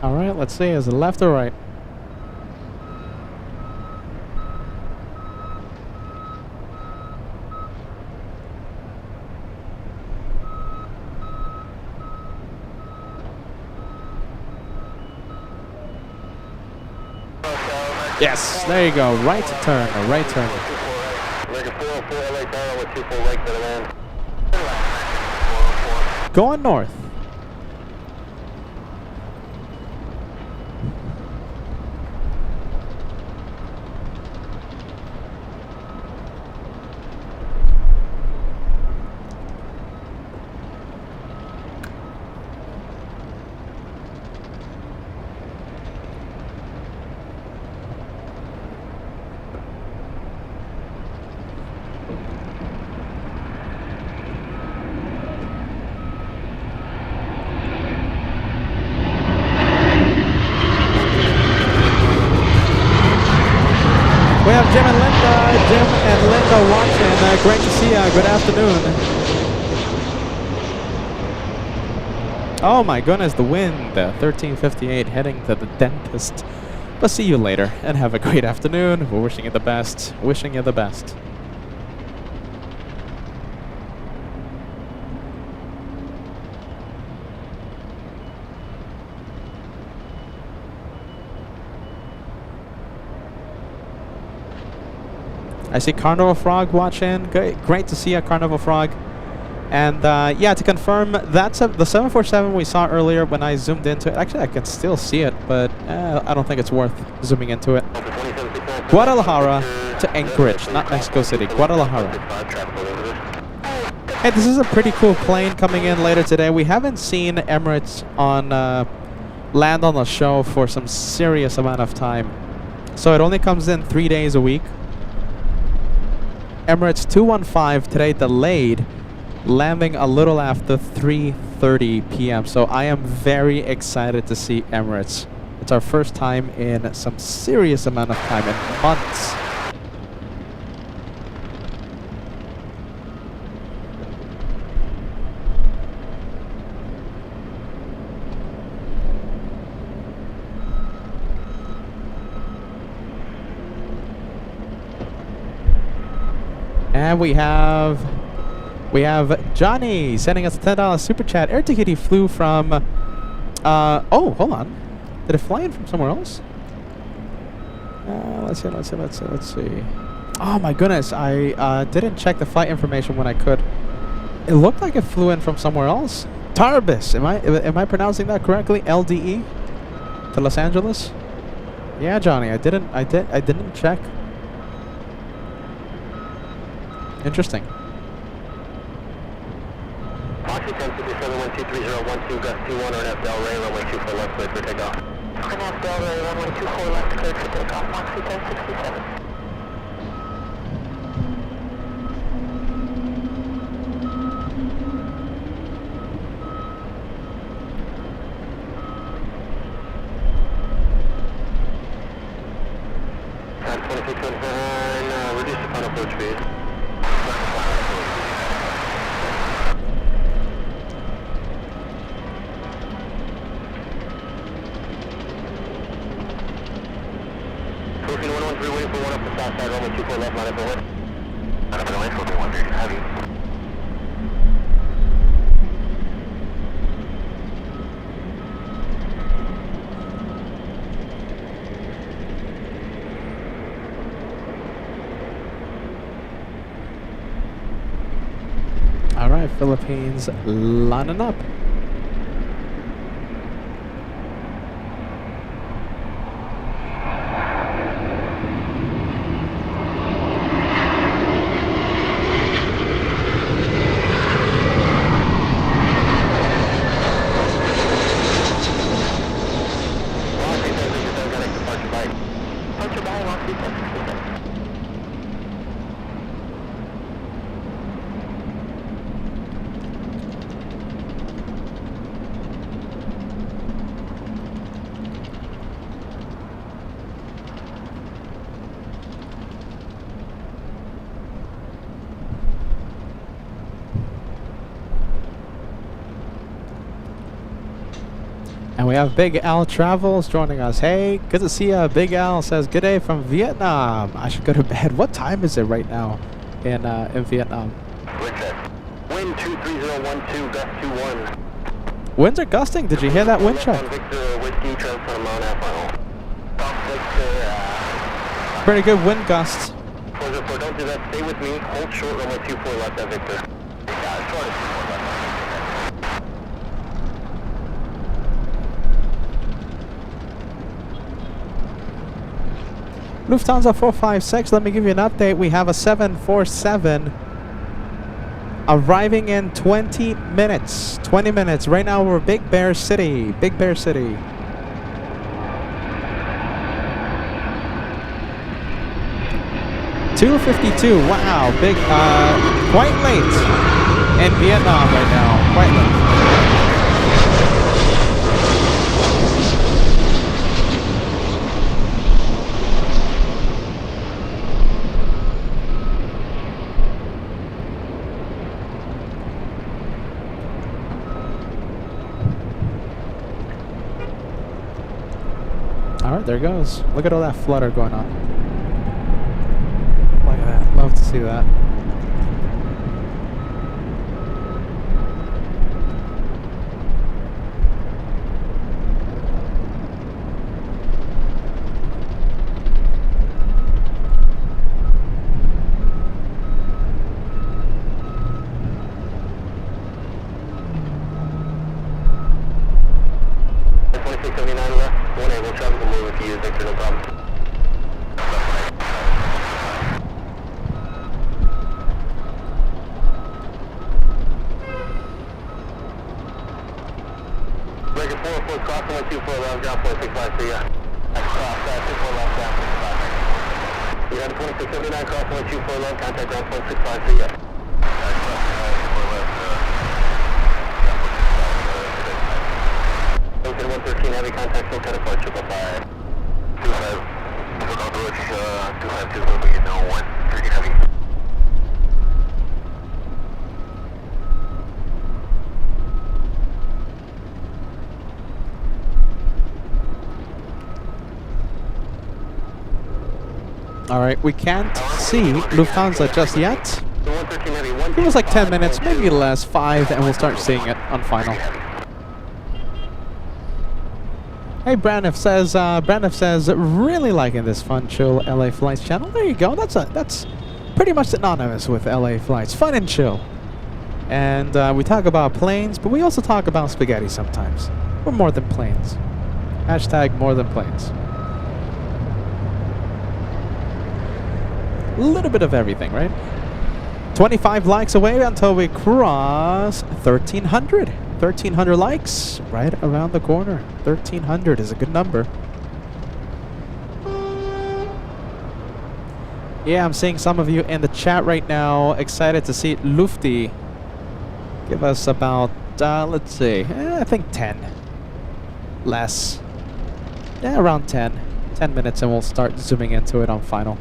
Alright, let's see, is it left or right? Yes, there you go, right turn, a right turn. Going north. Great to see ya. Good afternoon. Oh my goodness, the wind. 13:58, heading to the dentist. But see you later, and have a great afternoon. We're wishing you the best. Wishing you the best. I see Carnival Frog watching. Great to see you, Carnival Frog. And yeah, to confirm, that's the 747 we saw earlier when I zoomed into it. Actually, I can still see it, but I don't think it's worth zooming into it. Guadalajara to Anchorage, not Mexico City. Guadalajara. Hey, this is a pretty cool plane coming in later today. We haven't seen Emirates on land on the show for some serious amount of time. So it only comes in 3 days a week. Emirates 215 today delayed, landing a little after 3:30 p.m. So I am very excited to see Emirates. It's our first time in some serious amount of time, in months. And we have Johnny sending us a $10 super chat. Air ticket he flew from oh, hold on. Did it fly in from somewhere else? Let's see. Oh my goodness, I didn't check the flight information when I could. It looked like it flew in from somewhere else. Tarbis, am I pronouncing that correctly? LDE to Los Angeles? Yeah, Johnny, I didn't check. Interesting. Oxy 1057-123-012, gust 21, RNF Delray, runway 24 left, cleared for takeoff. RNF Delray, runway 24 left, cleared for takeoff, Oxy 1067. Time 2629, reduce the final approach speed. Waiting for one up the south side, runway 24 left, line up the way. Line up the way, 41, very heavy. All right, Philippines lining up. And we have Big Al Travels joining us. Hey, good to see you. Big Al says, good day from Vietnam. I should go to bed. What time is it right now in Vietnam? Wind 23012, gust 21. Winds are gusting. Did you hear that wind check? Pretty good wind gusts. 404, don't do that. Stay with me. Hold short, runway 24 left at Victor. Lufthansa 456, let me give you an update. We have a 747 arriving in 20 minutes. 20 minutes. Right now we're Big Bear City. Big Bear City. $252. Wow. Big. Quite late in Vietnam right now. Quite late. there it goes. Look at all that flutter going on. Look at that. Love to see that. Alright, we can't see Lufthansa just yet. Give us like 10 minutes, maybe less, 5, and we'll start seeing it on final. Hey, Braniff says, really liking this fun, chill LA Flights channel. There you go. That's pretty much synonymous with LA Flights. Fun and chill. And we talk about planes, but we also talk about spaghetti sometimes. We're more than planes. Hashtag more than planes. A little bit of everything, right? 25 likes away until we cross 1,300. 1,300 likes right around the corner. 1,300 is a good number. Yeah, I'm seeing some of you in the chat right now. Excited to see Lufty. Give us about, let's see, I think 10. Less. Yeah, around 10. 10 minutes and we'll start zooming into it on final.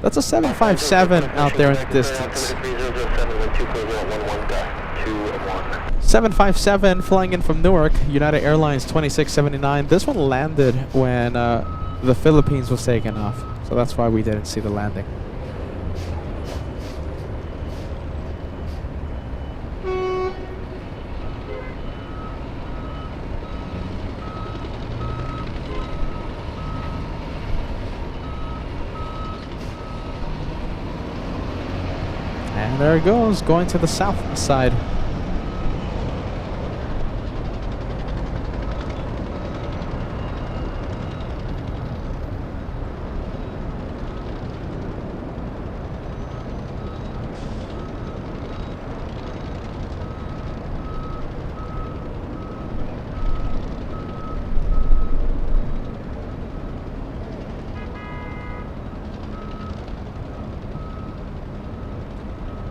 That's a 757 out there in the distance. 757 flying in from Newark, United Airlines 2679. This one landed when the Philippines was taken off, so that's why we didn't see the landing. And there it goes, going to the south side.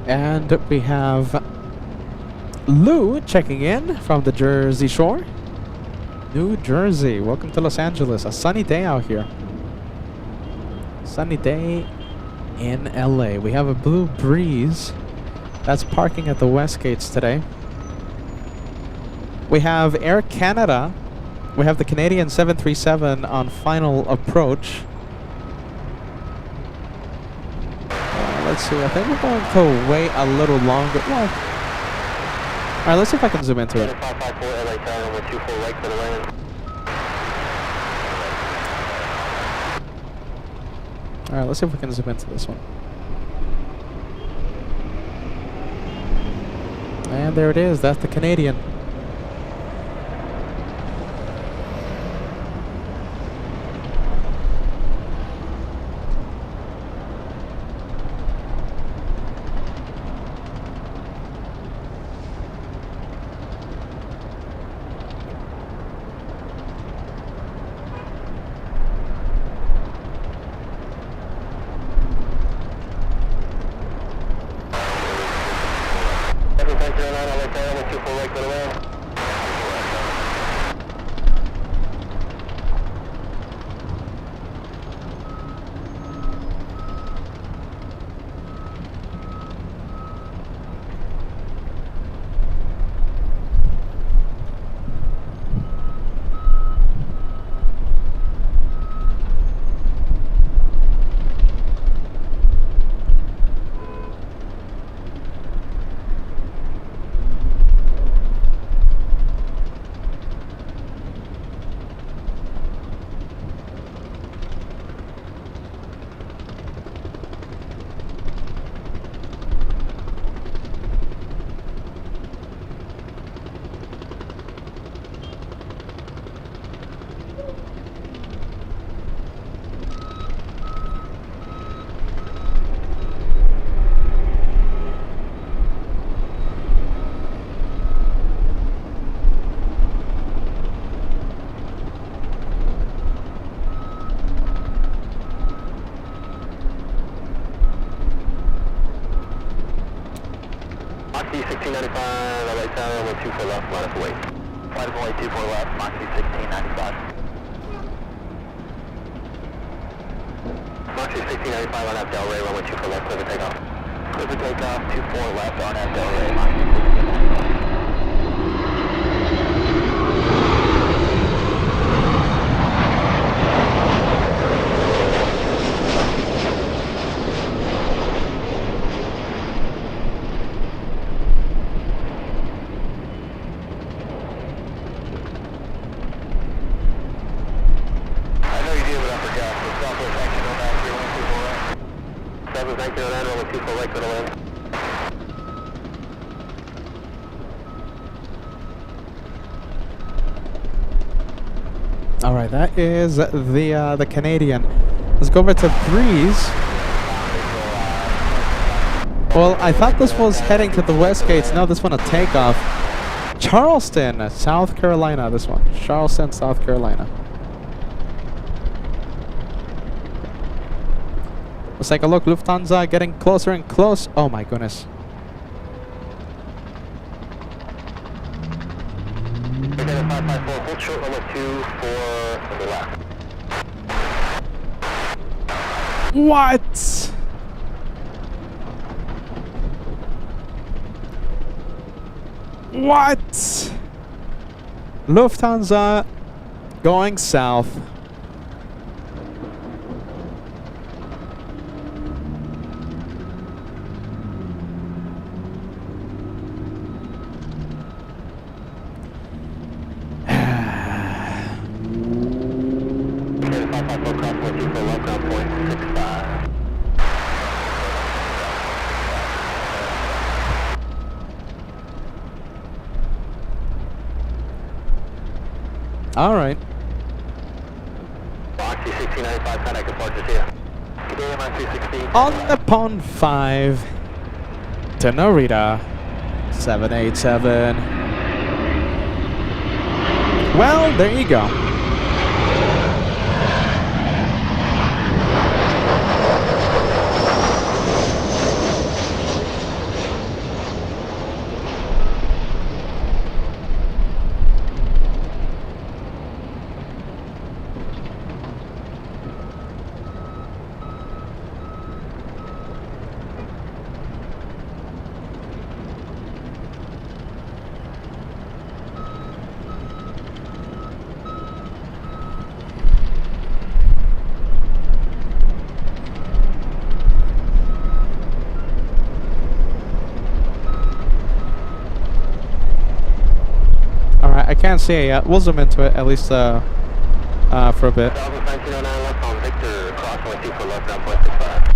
And we have Lou checking in from the Jersey Shore. New Jersey. Welcome to Los Angeles. A sunny day out here. Sunny day in LA. We have a blue breeze. That's parking at the West Gates today. We have Air Canada. We have the Canadian 737 on final approach. Let's see, I think we're going to wait a little longer. Well, alright, let's see if I can zoom into it. Alright, let's see if we can zoom into this one. And there it is, that's the Canadian. Moxie 1695, LA Tower, 124 left, line up away. Flight of away 24 left, Moxie 1695. Moxie 1695 on F Del Rey, runway 24 left, clear for takeoff. Clear for takeoff, 24 left on F Del Rey, Moxie 1695. All right, that is the Canadian. Let's go over to Breeze. Well, I thought this was heading to the west gates. No, this one a takeoff. Charleston, South Carolina. This one, Charleston, South Carolina. Let's take a look. Lufthansa getting closer and close. Oh my goodness. Okay, 554, hold short number 2 for the left. What? What? Lufthansa going south. All right. Moxie 1695, contact departures here. Today, Moxie 16. On the pond 5 to Narita 787. Well, there you go. I can't see it yet. We'll zoom into it at least for a bit. 1909 left on Victor, crossway 2 for left, 9.65.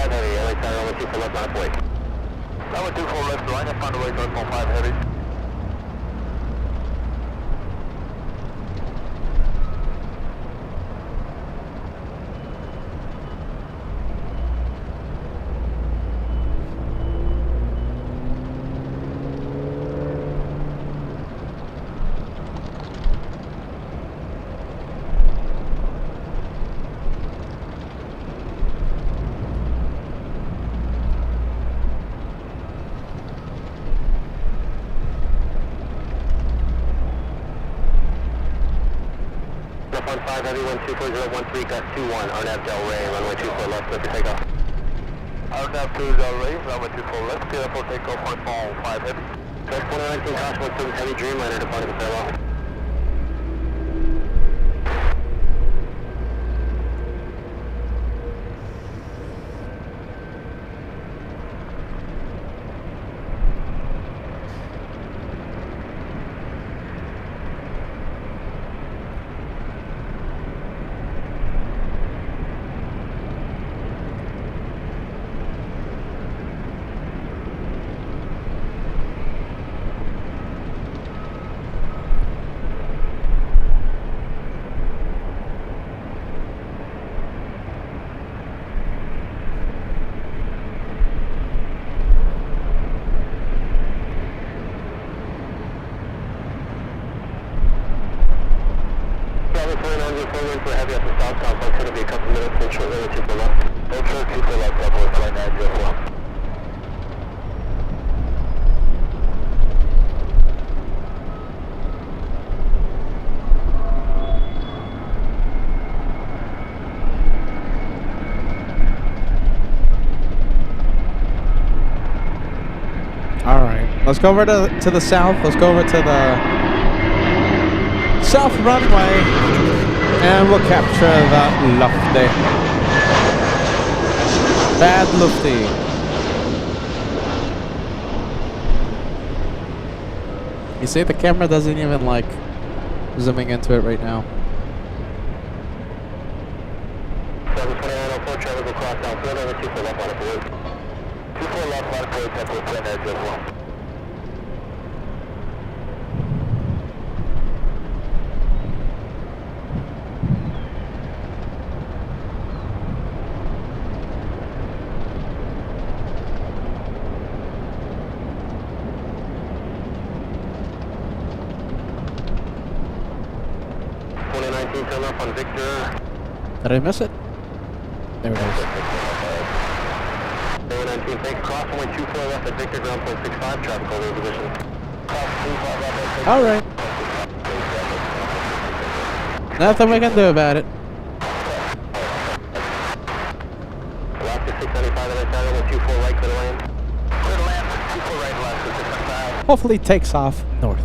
Heavy, LA Tower, runway 2 for left, line up away. Runway 2 for left, line up on the way, 1.5 heavy. Heavy 124.013, gust 21, RNAV Del Rey, runway 24 left, clear for takeoff. RNAV 2 Del Rey, runway 24 left, clear for takeoff on fall 5 heavy. Gust 119, caution 17 heavy, Dreamliner departing the farewell. Let's go over to the south. Let's go over to the south runway. And we'll capture the lofty. Bad lofty. You see, the camera doesn't even like zooming into it right now. 72904, traffic will cross down field over 24 left, line of blue. 24 left, line of blue, tempo, send edge as well. Turn left on Victor. Did I miss it? There it is. 19, thanks. Cross runway 24 left at Victor, ground point 65, traffic over position. Cross 35 left at Alright. Nothing we can do about it. Left is 695 at that runway 24 right, clear lane. Clear land, 24 right, left is 695. Hopefully it takes off north.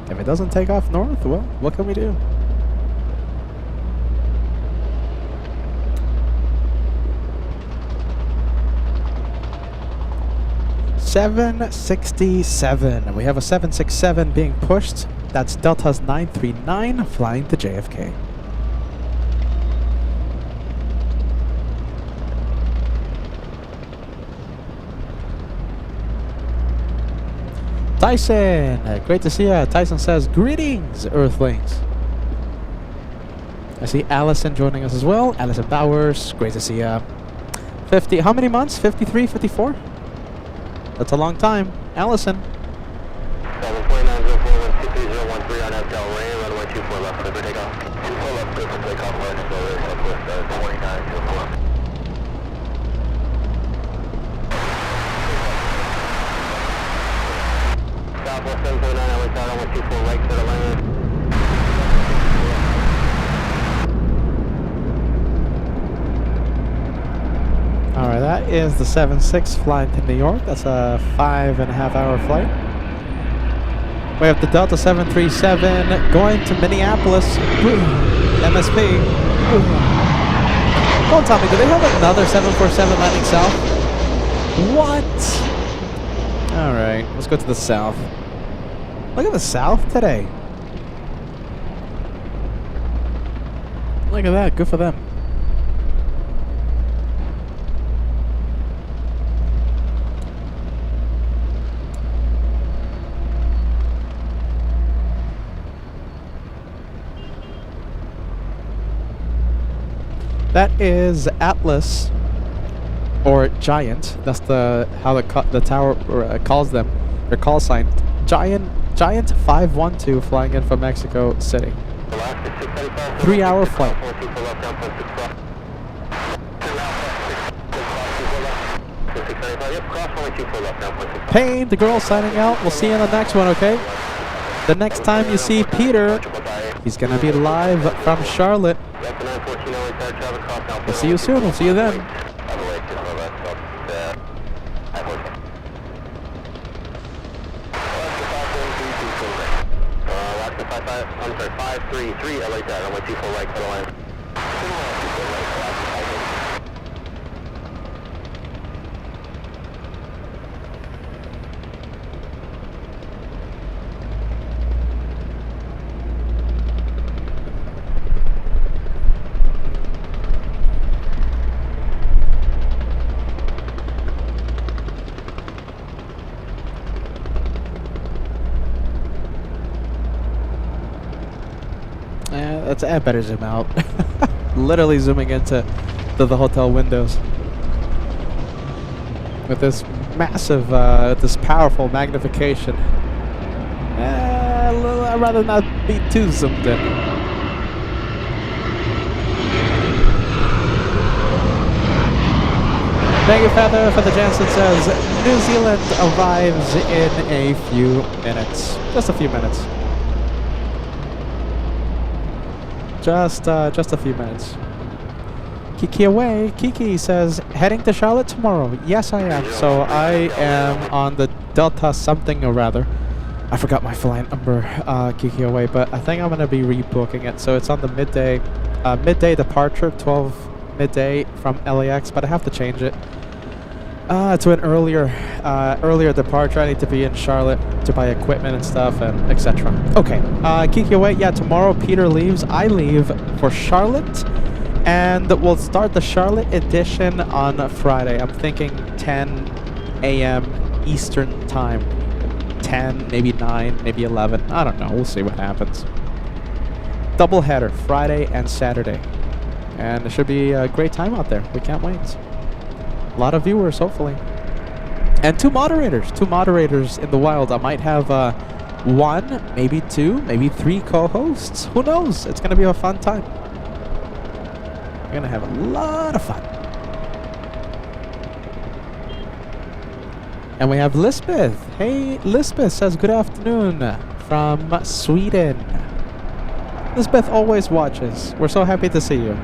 If it doesn't take off north, well, what can we do? $767. We have a 767 being pushed. That's Delta's 939 flying to JFK. Tyson, great to see ya. Tyson says, greetings, Earthlings. I see Allison joining us as well. Allison Bowers, great to see ya. 50, how many months? 53, 54? That's a long time. Allison. 72904123013 on Abdel Ray, runway 24 left, clear for takeoff. 24 left, clear for takeoff, line is over, southwest 2904. Southwest 779, I went down, runway 24 right, clear to land. Alright, that is the 7-6 flying to New York. That's a 5.5 hour flight. We have the Delta 737 going to Minneapolis. MSP. Don't tell me, do they have another 747 landing south? What? Alright, let's go to the south. Look at the south today. Look at that, good for them. That is Atlas, or Giant. That's how the tower calls them. Their call sign. Giant 512 flying in from Mexico City. 3-hour flight. Payne, the girl signing out. We'll see you in the next one, okay? The next time you see Peter, he's gonna be live from Charlotte. We'll see you soon. We'll see you then. I'm sorry, 533 LA Tag, runway 24 right, clear line. I better zoom out. Literally zooming into the hotel windows with this massive, this powerful magnification. I'd rather not be too zoomed in. Mega Feather for the Jansen says New Zealand arrives in a few minutes. Just a few minutes. Just a few minutes. Kiki away. Kiki says, heading to Charlotte tomorrow. Yes, I am. So I am on the Delta something or rather. I forgot my flight number, Kiki away, but I think I'm going to be rebooking it. So it's on the midday departure, 12 midday from LAX, but I have to change it to an earlier departure. I need to be in Charlotte to buy equipment and stuff and etc. Okay, Kiki away. Yeah, tomorrow Peter leaves. I leave for Charlotte, and we'll start the Charlotte edition on Friday. I'm thinking 10 a.m. Eastern time. 10, maybe 9, maybe 11. I don't know. We'll see what happens. Double header, Friday and Saturday. And it should be a great time out there. We can't wait. A lot of viewers, hopefully. And two moderators in the wild. I might have one, maybe two, maybe three co-hosts. Who knows? It's going to be a fun time. We're going to have a lot of fun. And we have Lisbeth. Hey, Lisbeth says good afternoon from Sweden. Lisbeth always watches. We're so happy to see you.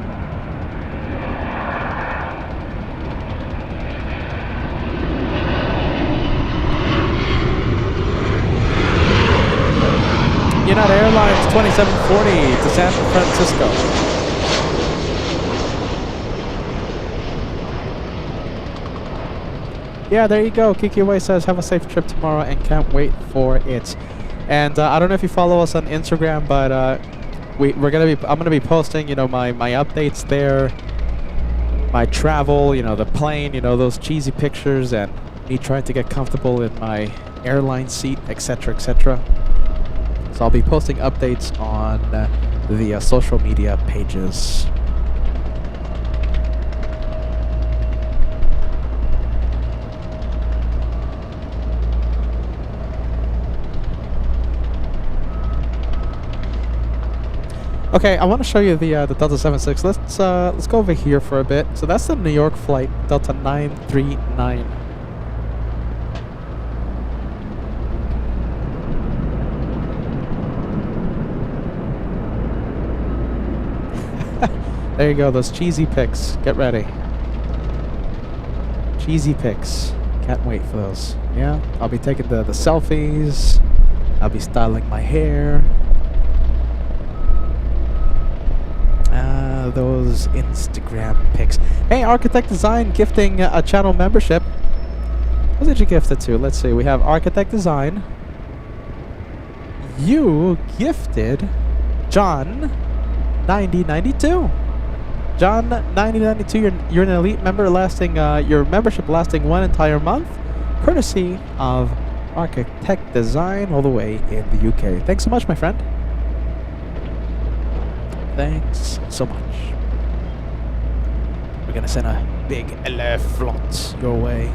United Airlines 2740 to San Francisco. Yeah, there you go. Kiki Way says, have a safe trip tomorrow and can't wait for it. And I don't know if you follow us on Instagram, but I'm gonna be posting, you know, my updates there, my travel, you know, the plane, you know, those cheesy pictures, and me trying to get comfortable in my airline seat, etc., etc. So I'll be posting updates on the social media pages. Okay, I want to show you the Delta 76. Let's go over here for a bit. So that's the New York flight, Delta 939. There you go, those cheesy pics. Get ready. Cheesy pics. Can't wait for those. Yeah, I'll be taking the selfies. I'll be styling my hair. Those Instagram pics. Hey, Architect Design gifting a channel membership. What did you gift it to? Let's see. We have Architect Design. You gifted John 9092. John 9092. You're an elite member, lasting your membership lasting one entire month, courtesy of Architect Design, all the way in the UK. Thanks so much, my friend. Thanks so much. We're gonna send a big elefant your way.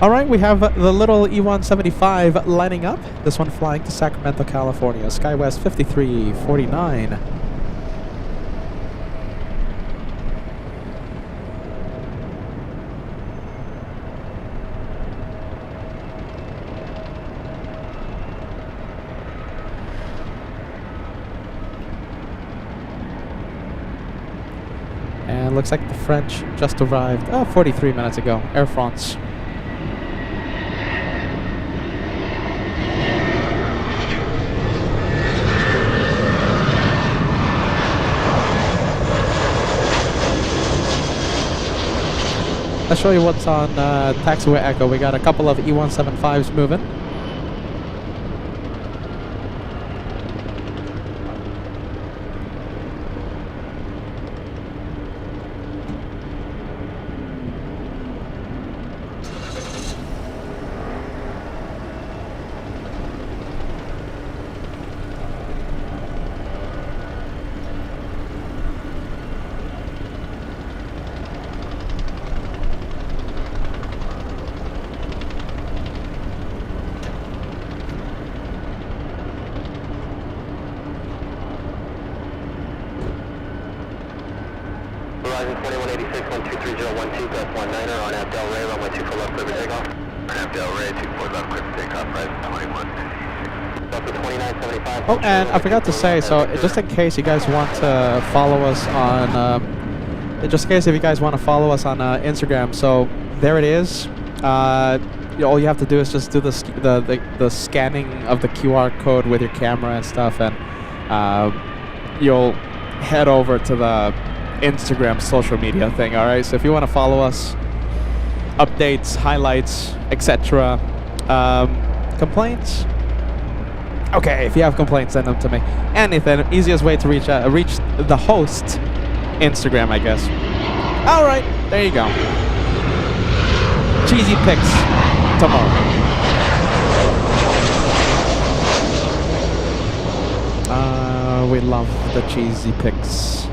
Alright, we have the little E175 lining up. This one flying to Sacramento, California. SkyWest 5349. And looks like the French just arrived 43 minutes ago. Air France. Let's show you what's on Taxiway Echo. We got a couple of E175s moving. Horizon 2186, 123.012, Gulf 19er on Abdel Ray, runway 24 left, clear for takeoff. Abdel Ray, 24 left, clear for takeoff, Horizon 2186. Delta 2975. Oh, and I forgot to say, so just in case you guys want to follow us on, just in case if you guys want to follow us on Instagram, so there it is. All you have to do is just do the scanning of the QR code with your camera and stuff, and you'll head over to the Instagram social media thing. All right, so if you want to follow us, updates, highlights, etc. Complaints. Okay, if you have complaints, send them to me. Anything. Easiest way to reach the host, Instagram, I guess. All right, there you go. Cheesy pics tomorrow. We love the cheesy pics.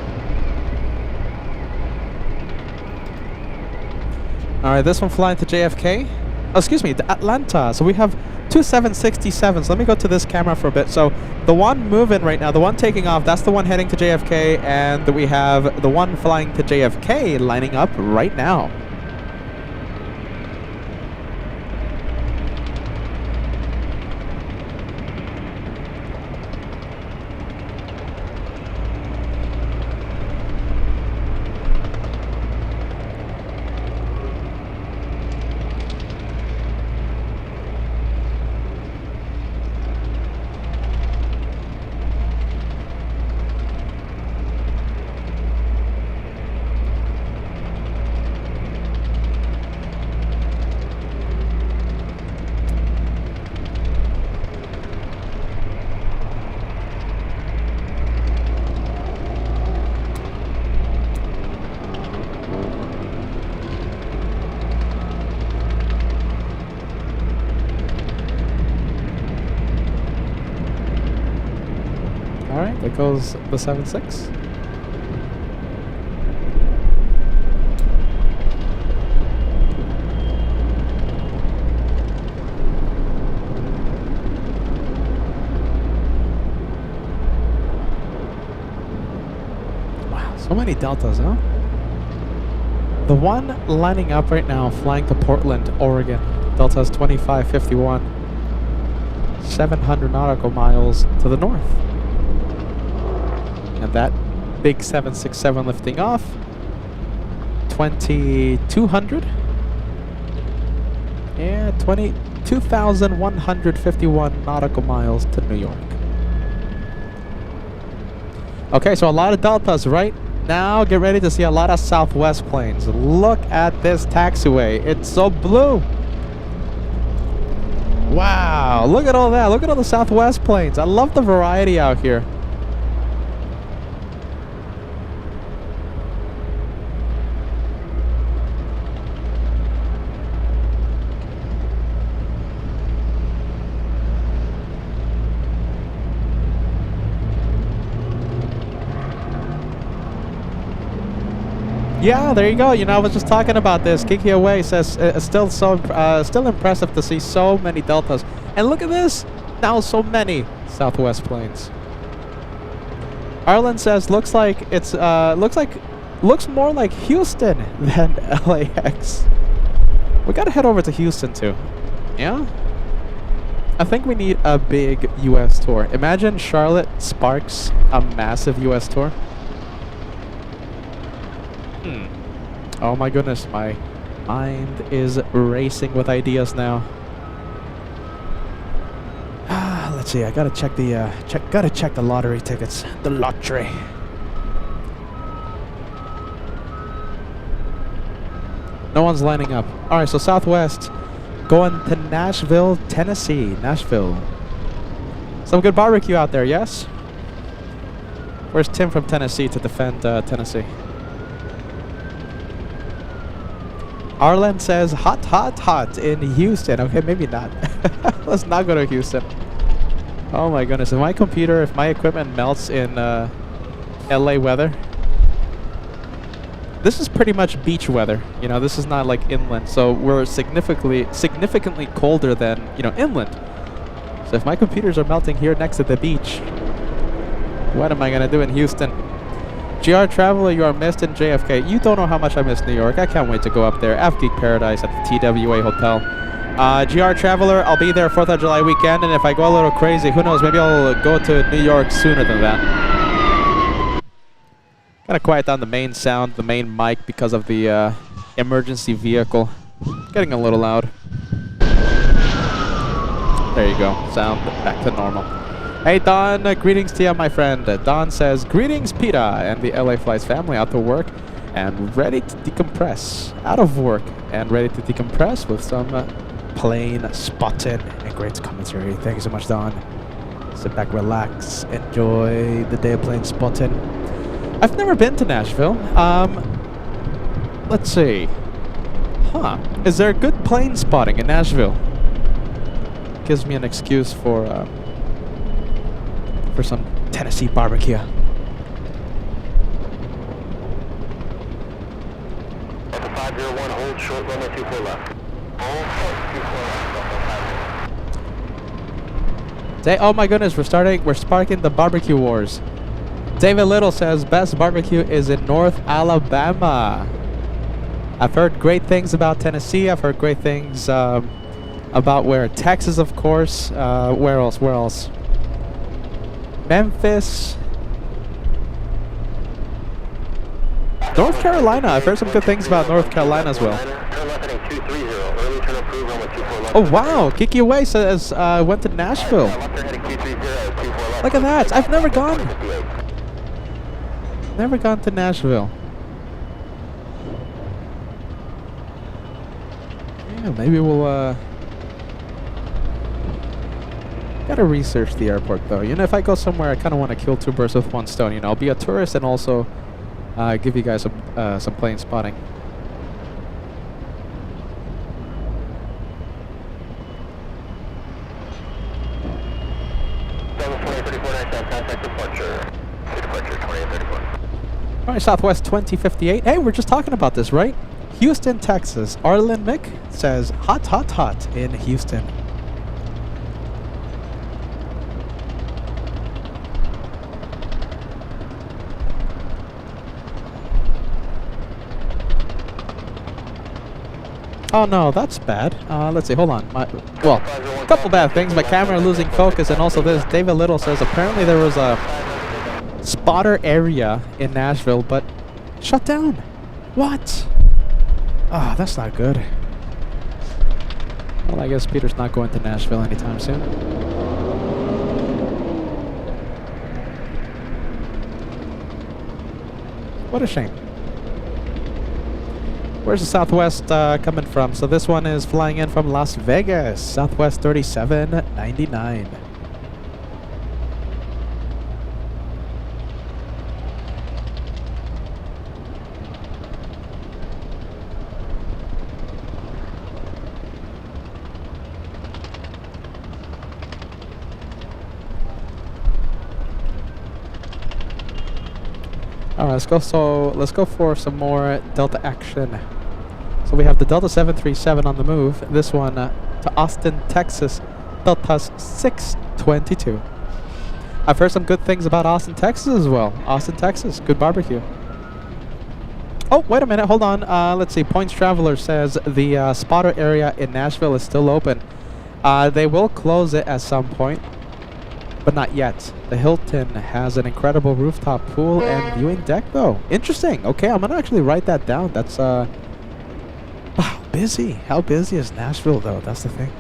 All right, this one flying to JFK. Oh, excuse me, to Atlanta. So we have two 767s. Let me go to this camera for a bit. So the one moving right now, the one taking off, that's the one heading to JFK, and we have the one flying to JFK lining up right now. Alright, there goes the 7.6. Wow, so many deltas, huh? The one lining up right now, flying to Portland, Oregon. Delta's 2551. 700 nautical miles to the north. And that big 767 lifting off, 2200. Yeah, 22,151 nautical miles to New York. Okay, so a lot of deltas right now. Get ready to see a lot of Southwest planes. Look at this taxiway. It's so blue. Wow, look at all that. Look at all the Southwest planes. I love the variety out here. Yeah, there you go. You know, I was just talking about this. Kiki Away says still impressive to see so many deltas. And look at this. Now so many Southwest planes. Arlen says looks more like Houston than LAX. We gotta head over to Houston too. Yeah? I think we need a big US tour. Imagine Charlotte sparks a massive US tour. Oh my goodness, my mind is racing with ideas now. Let's see. I gotta check the check the lottery tickets. The lottery. No one's lining up. All right, so Southwest going to Nashville, Tennessee. Nashville. Some good barbecue out there, yes? Where's Tim from Tennessee to defend Tennessee? Arlen says hot, hot, hot in Houston. Okay, maybe not. Let's not go to Houston. Oh my goodness. If my equipment melts in LA weather, this is pretty much beach weather. You know, this is not like inland. So we're significantly colder than, you know, inland. So if my computers are melting here next to the beach, what am I going to do in Houston? GR Traveler, you are missed in JFK. You don't know how much I miss New York. I can't wait to go up there. Geek Paradise at the TWA Hotel. GR Traveler, I'll be there 4th of July weekend, and if I go a little crazy, who knows, maybe I'll go to New York sooner than that. Gotta quiet down the main sound, the main mic, because of the emergency vehicle. Getting a little loud. There you go, sound back to normal. Hey Don, greetings to you, my friend. Don says, greetings Peter and the LA Flights family, out to work and ready to decompress. Out of work and ready to decompress with some plane spotting and great commentary. Thank you so much, Don. Sit back, relax, enjoy the day of plane spotting. I've never been to Nashville. Let's see. Is there good plane spotting in Nashville? Gives me an excuse for some Tennessee barbecue. At the 501, hold short runway 24 left. Hold short 24 left. Oh my goodness, we're sparking the barbecue wars. David Little says best barbecue is in North Alabama. I've heard great things about Tennessee. I've heard great things about Texas, of course. Where else? Memphis. North Carolina. I've heard some good things about North Carolina as well. Oh wow, Kiki Away says went to Nashville. Look at that. I've never gone. Never gone to Nashville. Yeah, maybe we'll gotta research the airport though. You know, if I go somewhere, I kind of want to kill two birds with one stone. You know, I'll be a tourist and also give you guys some plane spotting. All right, Southwest 2058. Hey, we're just talking about this, right? Houston, Texas. Arlen Mick says hot, hot, hot in Houston. Oh no, that's bad. Let's see, hold on. Well, a couple bad things. My camera losing focus, and also this. David Little says apparently there was a spotter area in Nashville, but shut down. What? Ah, that's not good. Well, I guess Peter's not going to Nashville anytime soon. What a shame. Where's the Southwest coming from? So this one is flying in from Las Vegas. Southwest 3799. All right, let's go. So let's go for some more Delta action. So we have the Delta 737 on the move. This one to Austin, Texas. Delta 622. I've heard some good things about Austin, Texas as well. Austin, Texas, good barbecue. Oh, wait a minute, hold on. Let's see. Points Traveler says the spotter area in Nashville is still open. They will close it at some point, but not yet. The Hilton has an incredible rooftop pool and viewing deck, though. Interesting. Okay, I'm gonna actually write that down. That's wow, busy. How busy is Nashville, though? That's the thing.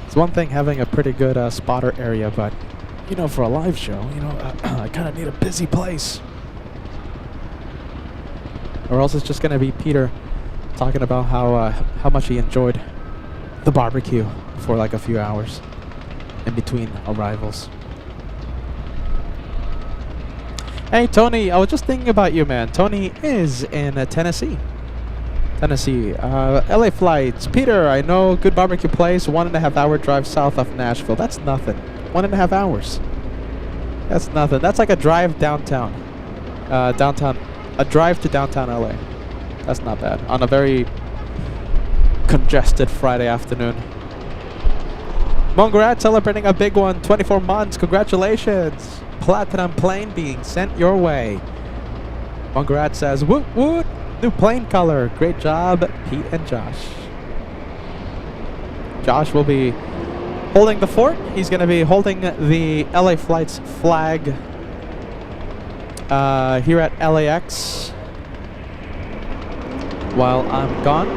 It's one thing having a pretty good spotter area, but you know, for a live show, you know, I kind of need a busy place. Or else it's just gonna be Peter talking about how much he enjoyed the barbecue for like a few hours in between arrivals. Hey Tony, I was just thinking about you, man. Tony is in Tennessee. LA Flights. Peter, I know, good barbecue place, 1.5 hour drive south of Nashville. That's nothing. 1.5 hours. That's nothing. That's like a drive downtown. A drive to downtown LA. That's not bad. On a very congested Friday afternoon. Mongrat celebrating a big one, 24 months. Congratulations. Platinum plane being sent your way. Mongrat says, woot woot. New plane color. Great job, Pete and Josh. Josh will be holding the fort. He's going to be holding the LA Flights flag here at LAX while I'm gone.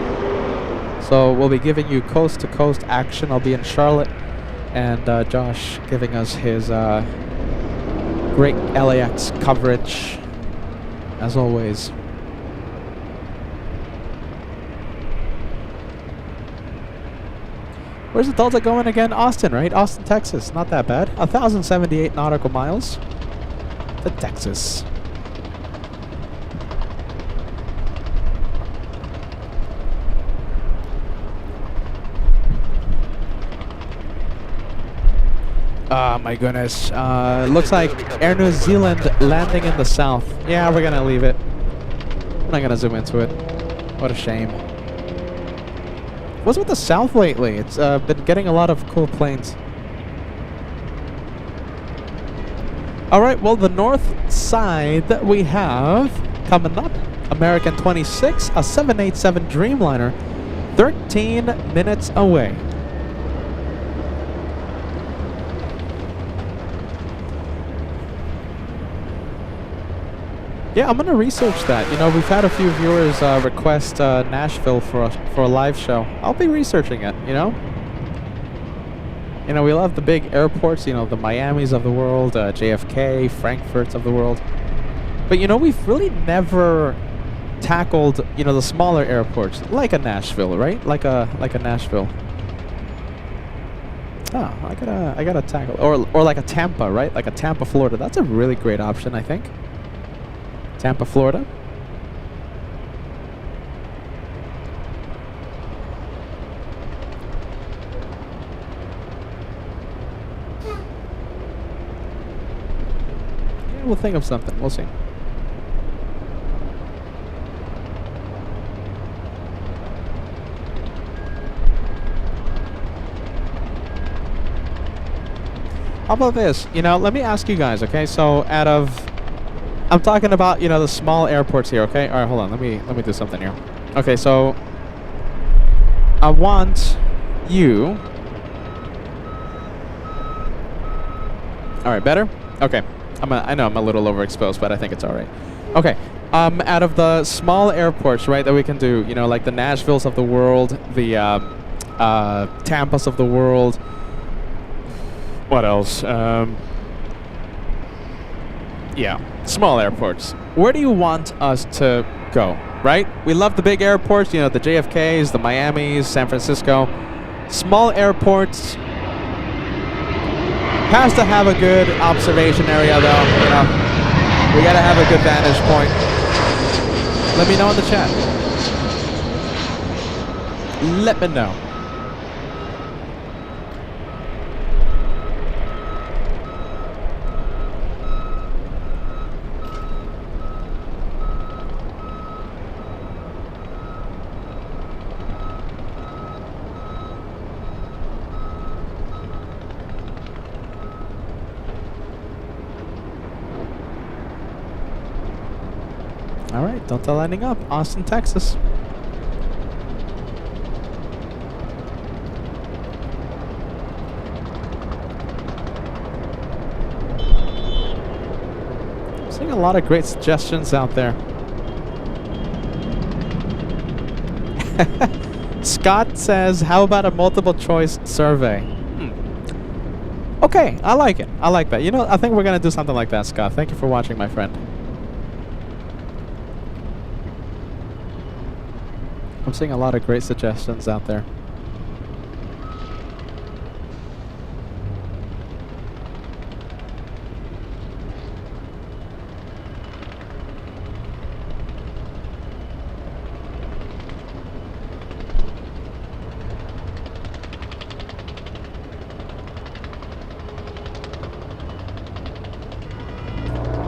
So we'll be giving you coast-to-coast action. I'll be in Charlotte, and Josh giving us his great LAX coverage, as always. Where's the Delta going again? Austin, right? Austin, Texas. Not that bad. 1,078 nautical miles to Texas. Oh my goodness. Looks like Air New Zealand landing in the south. Yeah, we're gonna leave it. I'm not gonna zoom into it. What a shame. What's with the south lately? It's been getting a lot of cool planes. Alright, well, the north side that we have coming up, American 26, a 787 Dreamliner, 13 minutes away. Yeah, I'm gonna research that. You know, we've had a few viewers request Nashville for a live show. I'll be researching it. You know, we love the big airports. You know, the Miamis of the world, JFK, Frankfurts of the world. But you know, we've really never tackled the smaller airports like a Nashville, right? Like a Nashville. Oh, I gotta tackle or like a Tampa, right? Like a Tampa, Florida. That's a really great option, I think. Tampa, Florida. Yeah, we'll think of something. We'll see. How about this? Let me ask you guys, okay? So I'm talking about, the small airports here, okay? All right, hold on. Let me do something here. Okay, so I want you. All right, better? Okay. I know I'm a little overexposed, but I think it's all right. Okay. Out of the small airports, right, that we can do, like the Nashvilles of the world, the Tampas of the world. What else? Yeah, small airports. Where do you want us to go, right? We love the big airports, the JFKs, the Miamis, San Francisco. Small airports has to have a good observation area, though. We gotta have a good vantage point. Let me know in the chat. Let me know. All right, Delta lining up, Austin, Texas. I'm seeing a lot of great suggestions out there. Scott says, how about a multiple choice survey? Okay, I like it. I like that. I think we're going to do something like that, Scott. Thank you for watching, my friend. I'm seeing a lot of great suggestions out there.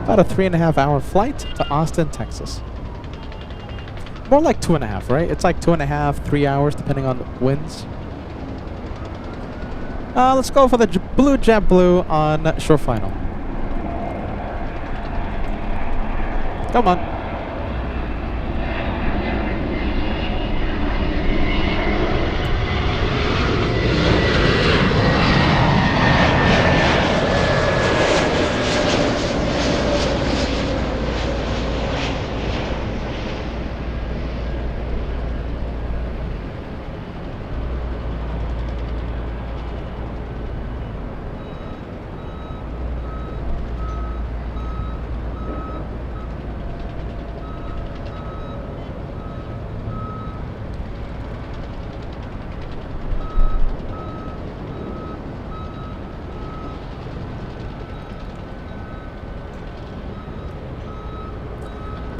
About a 3.5-hour flight to Austin, Texas. More like 2.5, right? It's like 2.5, 3 hours, depending on the winds. Let's go for the blue JetBlue on shore final. Come on.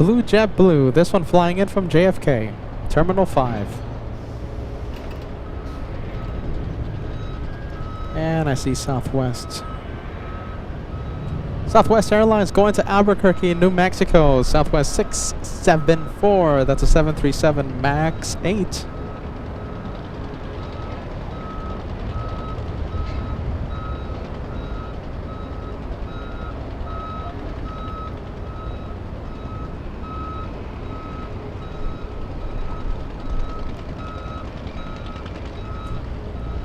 Blue JetBlue. This one flying in from JFK, Terminal 5. And I see Southwest. Southwest Airlines going to Albuquerque, New Mexico. Southwest 674. That's a 737 MAX 8.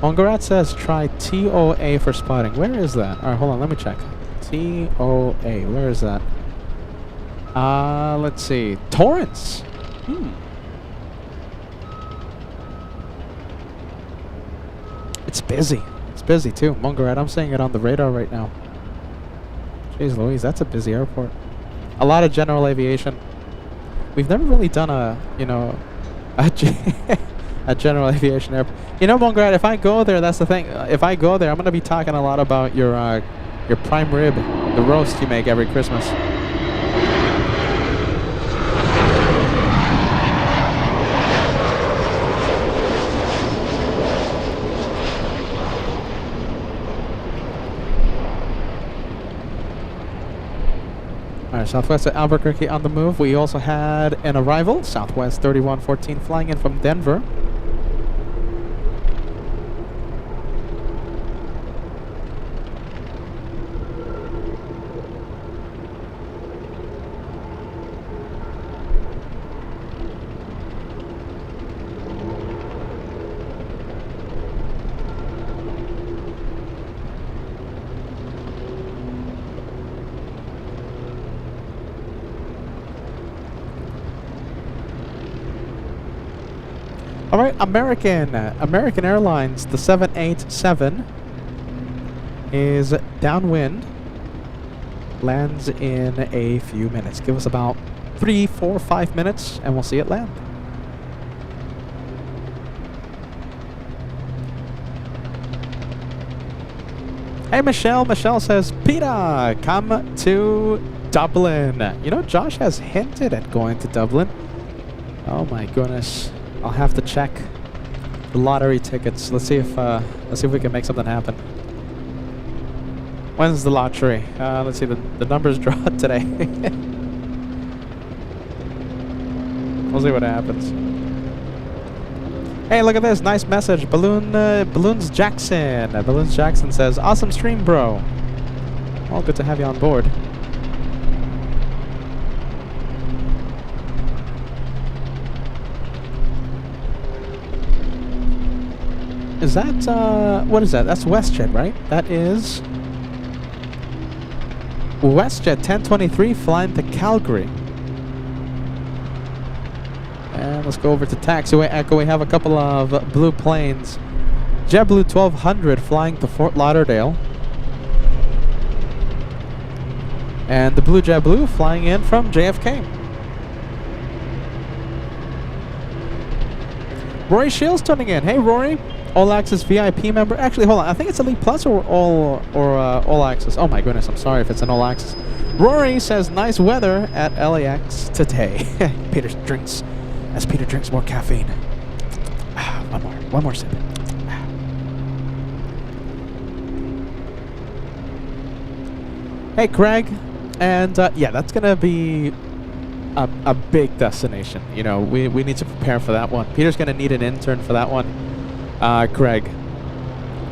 Mongarat says try TOA for spotting. Where is that? Alright, hold on, let me check. TOA, where is that? Let's see. Torrance. It's busy. It's busy too. Mongarat, I'm seeing it on the radar right now. Jeez Louise, that's a busy airport. A lot of general aviation. We've never really done a, you know, a general aviation airport. You know, Mongarat, if I go there, that's the thing. If I go there, I'm going to be talking a lot about your prime rib, the roast you make every Christmas. Alright, Southwest at Albuquerque on the move. We also had an arrival, Southwest 3114 flying in from Denver. All right, American Airlines, the 787 is downwind. Lands in a few minutes. Give us about 3, 4, 5 minutes, and we'll see it land. Hey, Michelle. Michelle says, Peter, come to Dublin. You know, Josh has hinted at going to Dublin. Oh my goodness. I'll have to check the lottery tickets. Let's see if we can make something happen. When's the lottery? Let's see, the numbers draw today. We'll see what happens. Hey, look at this nice message. Balloons Jackson. Balloons Jackson says, "Awesome stream, bro." Well, good to have you on board. Is that, what is that? That's WestJet, right? That is WestJet 1023 flying to Calgary. And let's go over to Taxiway Echo. We have a couple of blue planes. JetBlue 1200 flying to Fort Lauderdale. And the blue JetBlue flying in from JFK. Rory Shields turning in. Hey, Rory. All Access VIP member. Actually, hold on. I think it's Elite Plus or All Access. Oh my goodness, I'm sorry if it's an All Access. Rory says nice weather at LAX today. Peter drinks more caffeine. One more sip. Hey, Craig, and yeah, that's gonna be a big destination. You know, we need to prepare for that one. Peter's gonna need an intern for that one. Craig.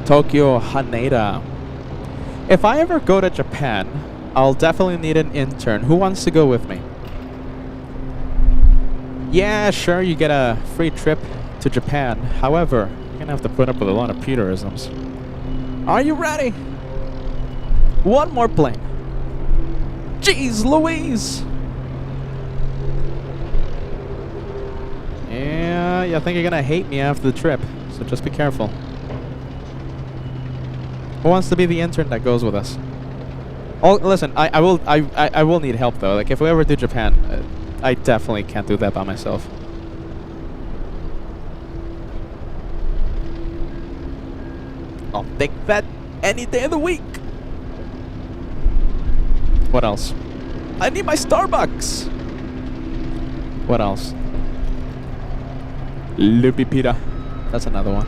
Tokyo Haneda. If I ever go to Japan, I'll definitely need an intern. Who wants to go with me? Yeah, sure, you get a free trip to Japan. However, you're gonna have to put up with a lot of Peterisms. Are you ready? One more plane. Jeez Louise! Yeah, I think you're gonna hate me after the trip. So just be careful. Who wants to be the intern that goes with us? Oh, listen, I will need help though. Like if we ever do Japan, I definitely can't do that by myself. I'll take that any day of the week. What else? I need my Starbucks. What else? Loopy Pita. That's another one.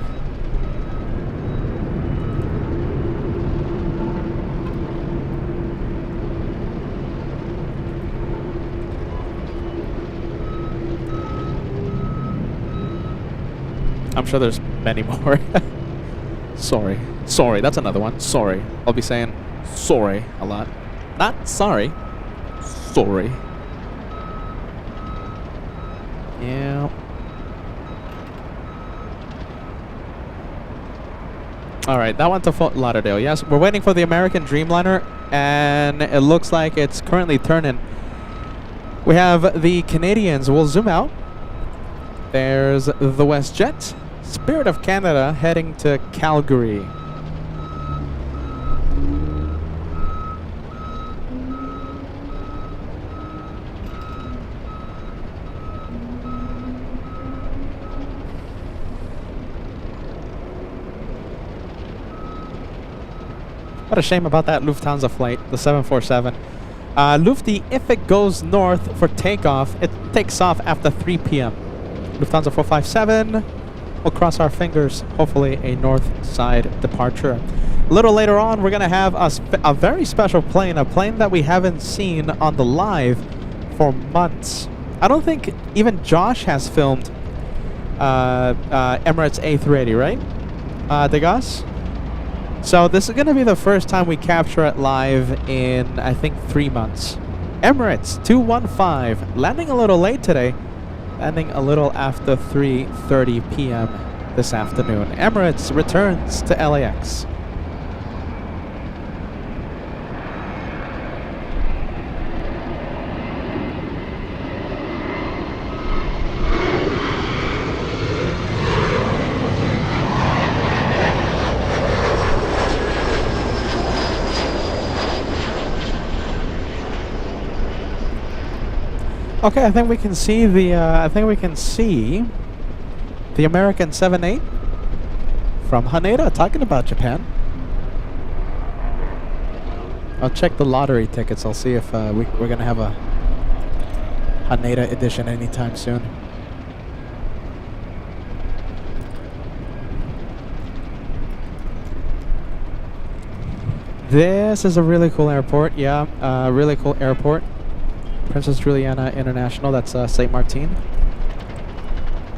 I'm sure there's many more. Sorry. Sorry, that's another one. Sorry. I'll be saying sorry a lot. Not sorry. Sorry. Yeah. Alright, that went to Fort Lauderdale. Yes, we're waiting for the American Dreamliner, and it looks like it's currently turning. We have the Canadians. We'll zoom out. There's the WestJet. Spirit of Canada heading to Calgary. What a shame about that Lufthansa flight, the 747. Lufty, if it goes north for takeoff, it takes off after 3 p.m. Lufthansa 457. We'll cross our fingers. Hopefully a north side departure. A little later on, we're going to have a very special plane, a plane that we haven't seen on the live for months. I don't think even Josh has filmed Emirates A380, right? Degas? So this is going to be the first time we capture it live in, I think, 3 months. Emirates 215, landing a little late today. Landing a little after 3:30 p.m. this afternoon. Emirates returns to LAX. Okay, I think we can see the American 78 from Haneda, talking about Japan. I'll check the lottery tickets. I'll see if we're gonna have a Haneda edition anytime soon. This is a really cool airport. Yeah, really cool airport. Princess Juliana International, that's St. Martin.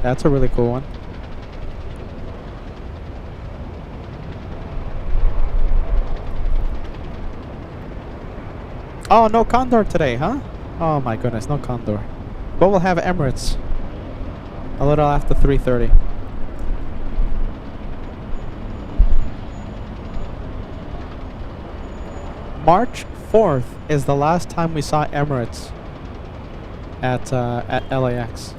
That's a really cool one. Oh, no Condor today, huh? Oh my goodness, no Condor. But we'll have Emirates a little after 3:30. March 4th is the last time we saw Emirates at LAX.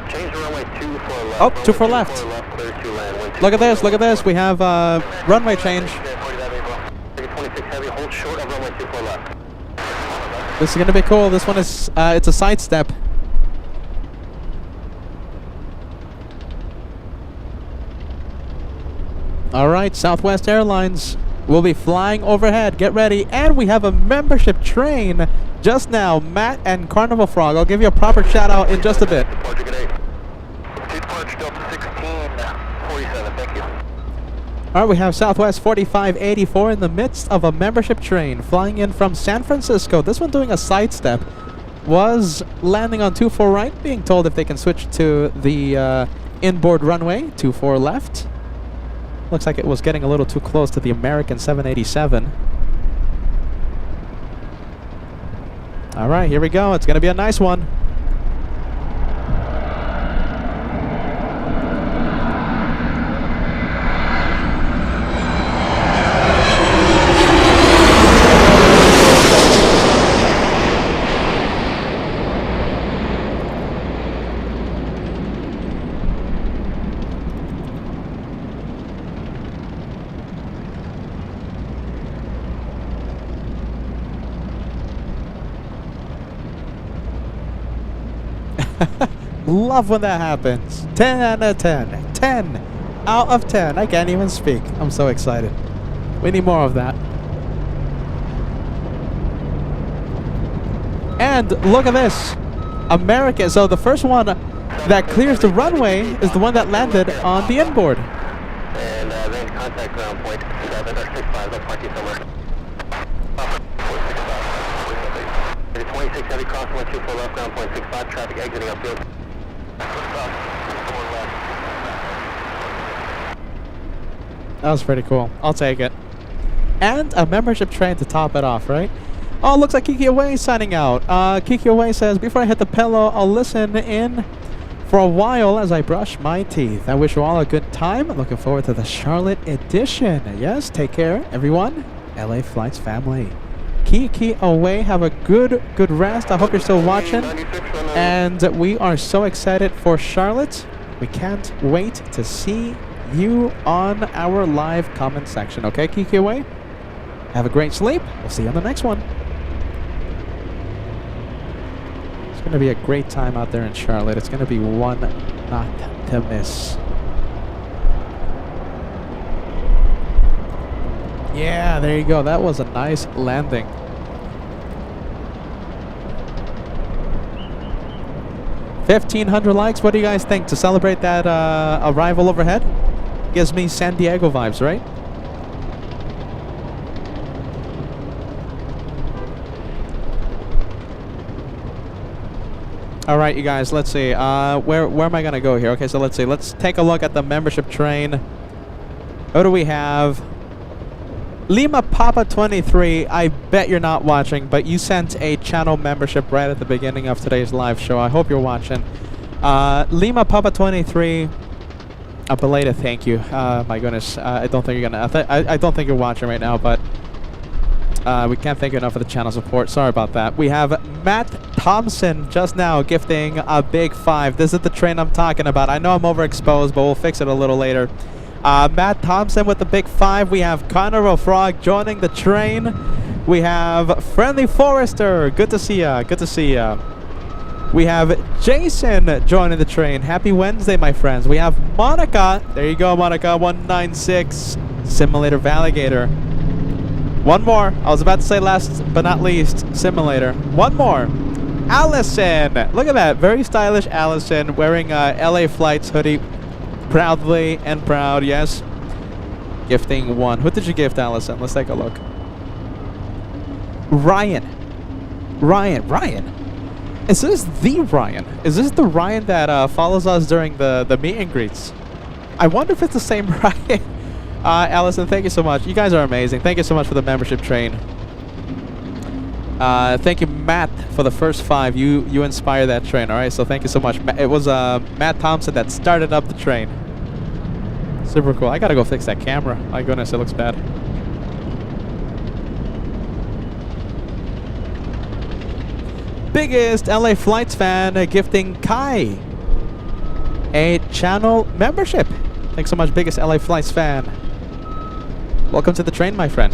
Change the runway 24 left. Oh, 24 left. Clear to land. Look at this, look at this. We have runway change. 26 heavy, hold short of runway 24 left. This is going to be cool. This one is, it's a side step. All right, Southwest Airlines will be flying overhead. Get ready. And we have a membership train just now. Matt and Carnival Frog. I'll give you a proper shout out in just a bit. Departure, good day. Departure Delta 1647, thank you. All right, we have Southwest 4584 in the midst of a membership train flying in from San Francisco. This one doing a sidestep. Was landing on 24 right, being told if they can switch to the inboard runway, 24 left. Looks like it was getting a little too close to the American 787. All right, here we go. It's going to be a nice one. Love when that happens. 10 out of 10. 10 out of 10. I can't even speak. I'm so excited. We need more of that. And look at this. America. So the first one that clears the runway is the one that landed on the inboard. And range contact ground point 7 or 65. That's parking somewhere. 26 heavy crossing 124 left, ground point 65, traffic exiting upfield. That was pretty cool. I'll take it. And a membership train to top it off, right? Oh, looks like Kiki Away signing out. Kiki Away says, before I hit the pillow, I'll listen in for a while as I brush my teeth. I wish you all a good time. Looking forward to the Charlotte edition. Yes, take care, everyone. LA Flights family. Kiki Away, have a good rest. I hope you're still watching. And we are so excited for Charlotte. We can't wait to see you on our live comment section. Okay, Kiki Away? Have a great sleep. We'll see you on the next one. It's going to be a great time out there in Charlotte. It's going to be one not to miss. Yeah, there you go. That was a nice landing. $1,500 likes. What do you guys think to celebrate that arrival overhead? Gives me San Diego vibes, right? All right, you guys. Let's see. Where am I gonna go here? Okay, so let's see. Let's take a look at the membership train. What do we have? Lima Papa 23, I bet you're not watching, but you sent a channel membership right at the beginning of today's live show. I hope you're watching. Lima Papa 23, a belated thank you. My goodness, I don't think you're gonna. I don't think you're watching right now, but we can't thank you enough for the channel support. Sorry about that. We have Matt Thompson just now gifting a big 5. This is the train I'm talking about. I know I'm overexposed, but we'll fix it a little later. Matt Thompson with the big 5. We have Carnival Frog joining the train. We have Friendly Forester. Good to see ya. Good to see ya. We have Jason joining the train. Happy Wednesday, my friends. We have Monica. There you go, Monica. 196 Simulator Valigator. One more. I was about to say last but not least, Simulator. One more. Allison. Look at that. Very stylish Allison wearing a LA Flights hoodie. Proudly and proud, yes. Gifting 1. Who did you gift, Allison? Let's take a look. Ryan. Is this the Ryan? Is this the Ryan that follows us during the meet and greets? I wonder if it's the same Ryan. Allison, thank you so much. You guys are amazing. Thank you so much for the membership train. Thank you, Matt, for the first 5. You inspired that train, all right? So thank you so much. It was Matt Thompson that started up the train. Super cool. I gotta go fix that camera. My goodness, it looks bad. biggest LA Flights fan gifting Kai a channel membership. Thanks so much, biggest LA Flights fan. Welcome to the train, my friend.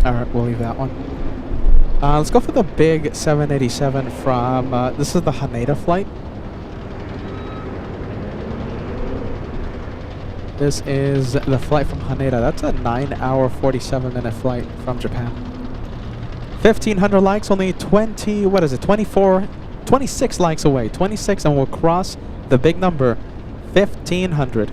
Alright, we'll leave that one. Let's go for the big 787 from, this is the Haneda flight. This is the flight from Haneda. That's a 9-hour, 47-minute flight from Japan. 1,500 likes, only 20, what is it, 24, 26 likes away. 26, and we'll cross the big number, 1,500.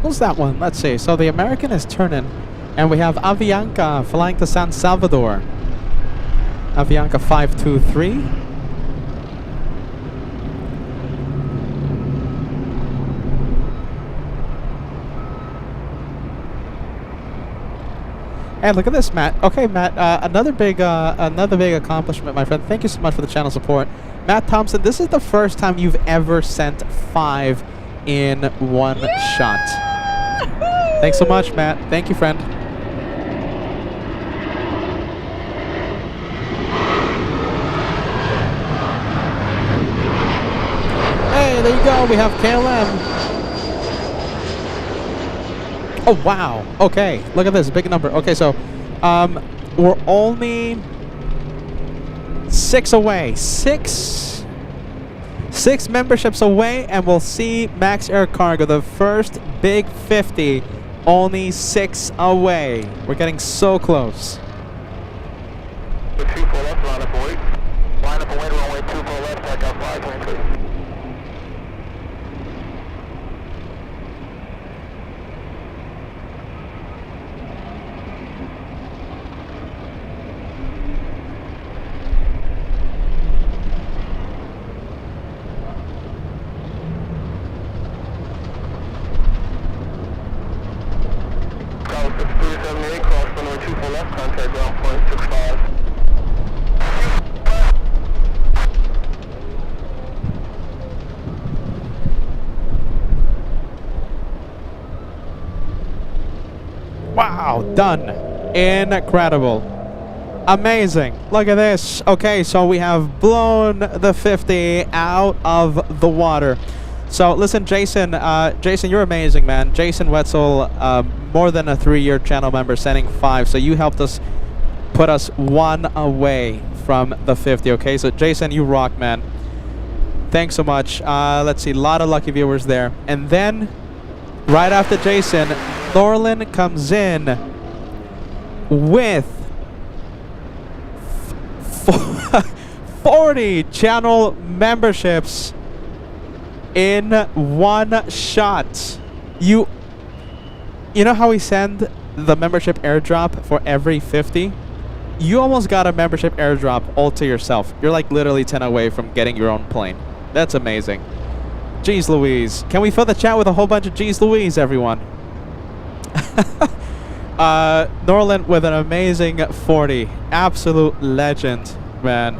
What's that one? Let's see. So the American is turning, and we have Avianca flying to San Salvador. Avianca 523. Hey, look at this, Matt. Okay, Matt. Another big accomplishment, my friend. Thank you so much for the channel support, Matt Thompson. This is the first time you've ever sent 5 in one shot. Thanks so much, Matt. Thank you, friend. Hey, there you go. We have KLM. Oh, wow. Okay, look at this. Big number. Okay, so we're only 6 away. Six memberships away, and we'll see Max Air Cargo, the first big 50, only 6 away. We're getting so close. 24 left, line up and wait. Line up and wait, runway 24 left, back out 523. Wow, done. Incredible. Amazing. Look at this. Okay, so we have blown the 50 out of the water. So listen, Jason, Jason, you're amazing, man. Jason Wetzel, more than a 3-year channel member, sending 5. So you helped us put us 1 away from the 50. Okay, so Jason, you rock, man. Thanks so much. Let's see, a lot of lucky viewers there. And then right after Jason, Thorlin comes in with 40 channel memberships in one shot. You know how we send the membership airdrop for every 50? You almost got a membership airdrop all to yourself. You're like literally 10 away from getting your own plane. That's amazing. Jeez Louise. Can we fill the chat with a whole bunch of Jeez Louise, everyone? Norland with an amazing 40. Absolute legend, man.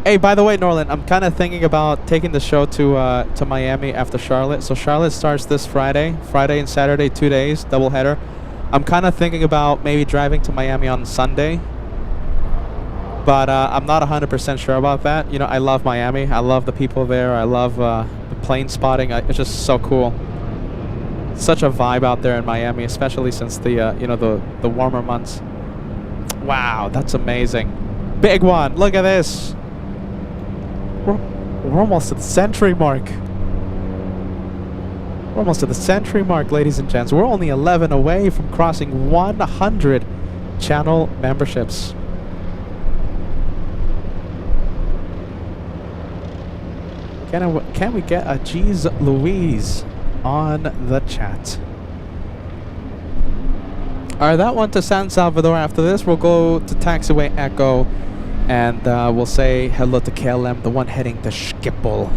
Hey, by the way, Norland, I'm kind of thinking about taking the show to Miami after Charlotte. So Charlotte starts this Friday and Saturday, 2 days, double header. I'm kind of thinking about maybe driving to Miami on Sunday, but I'm not 100% sure about that. You know, I love Miami. I love the people there. I love the plane spotting. It's just so cool. Such a vibe out there in Miami, especially since the you know, the warmer months. Wow, that's amazing. Big one. Look at this. We're almost at the century mark. We're almost to the century mark, ladies and gents. We're only 11 away from crossing 100 channel memberships. Can we get a Jeez Louise on the chat? Alright, that one to San Salvador. After this, we'll go to Taxiway Echo, and we'll say hello to KLM, the one heading to Schiphol.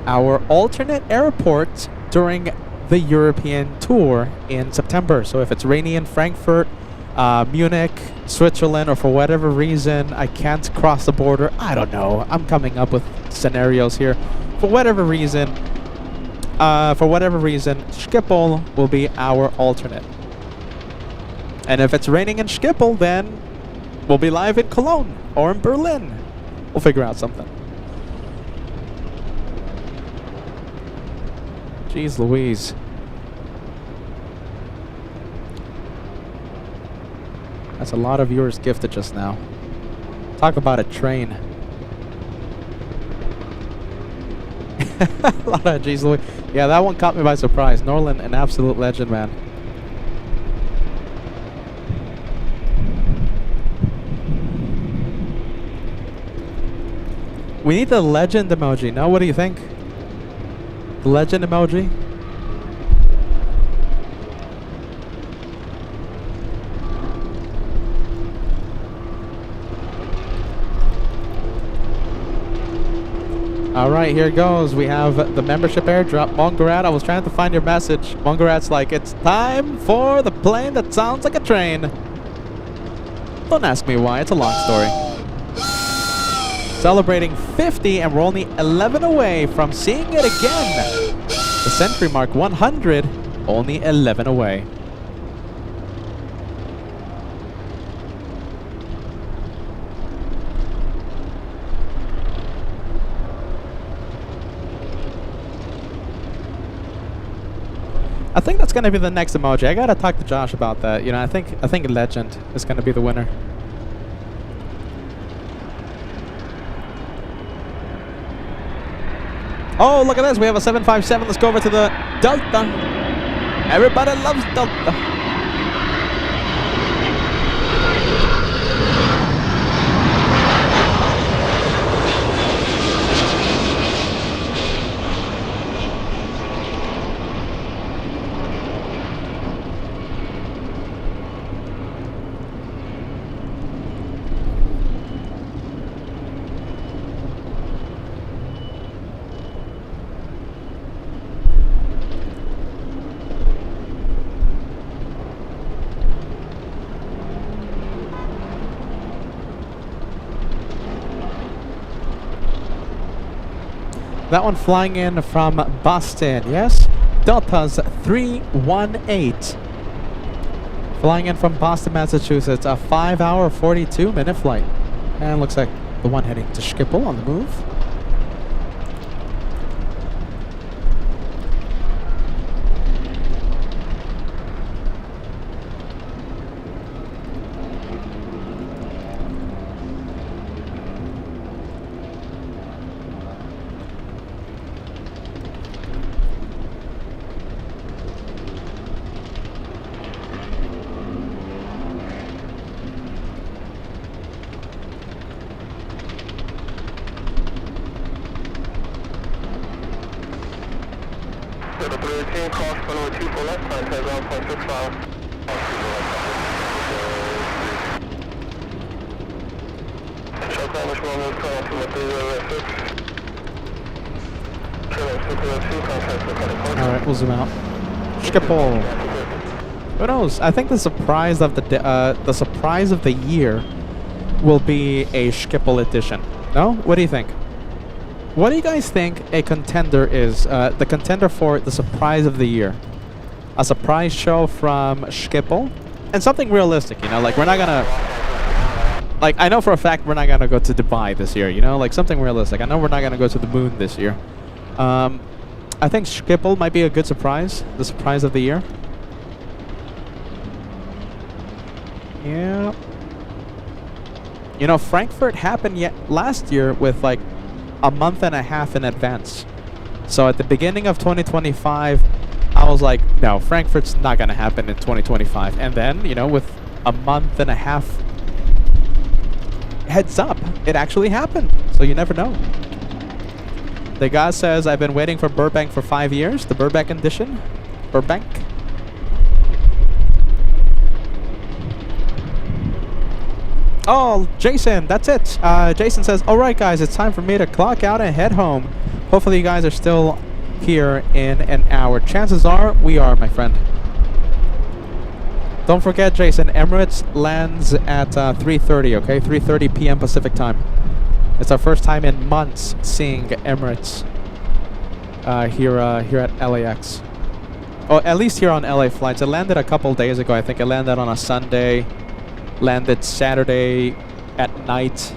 Our alternate airport during the European tour in September. So if it's rainy in Frankfurt, Munich, Switzerland, or for whatever reason I can't cross the border, I don't know. I'm coming up with scenarios here. For whatever reason, Schiphol will be our alternate. And if it's raining in Schiphol, then we'll be live in Cologne or in Berlin. We'll figure out something. Jeez Louise. That's a lot of viewers gifted just now. Talk about a train. A lot of Jeez Louise. Yeah, that one caught me by surprise. Norland, an absolute legend, man. We need the legend emoji. No, what do you think? The legend emoji? Alright, here goes. We have the membership airdrop. Mongarat, I was trying to find your message. Mongarat's like, it's time for the plane that sounds like a train. Don't ask me why, it's a long story. Celebrating 50, and we're only 11 away from seeing it again. The century mark 100, only 11 away. I think that's gonna be the next emoji. I gotta talk to Josh about that. You know, I think legend is gonna be the winner. Oh, look at this. We have a 757. Let's go over to the Delta. Everybody loves Delta. That one flying in from Boston, yes? Delta's 318. Flying in from Boston, Massachusetts. A 5-hour, 42-minute flight. And looks like the one heading to Schiphol on the move. Alright, we'll zoom out. Schiphol. Who knows? I think the surprise of the year will be a Schiphol edition. No? What do you think? What do you guys think a contender is? The contender for the surprise of the year? A surprise show from Schiphol? And something realistic, you know? Like, we're not gonna... Like, I know for a fact we're not gonna go to Dubai this year, you know? Like, something realistic. I know we're not gonna go to the moon this year. I think Schiphol might be a good surprise. The surprise of the year. Yeah. You know, Frankfurt happened last year with, like, a month and a half in advance. So at the beginning of 2025, I was like, no, Frankfurt's not going to happen in 2025. And then, you know, with a month and a half heads up, it actually happened. So you never know. The guy says, I've been waiting for Burbank for 5 years. The Burbank edition. Burbank. Oh, Jason, that's it. Jason says, all right, guys, it's time for me to clock out and head home. Hopefully you guys are still here in an hour. Chances are we are, my friend. Don't forget, Jason, Emirates lands at 3:30, okay? 3:30 p.m. Pacific time. It's our first time in months seeing Emirates here at LAX. Oh, at least here on LA flights. It landed a couple days ago. I think it landed on a Sunday. Landed Saturday at night.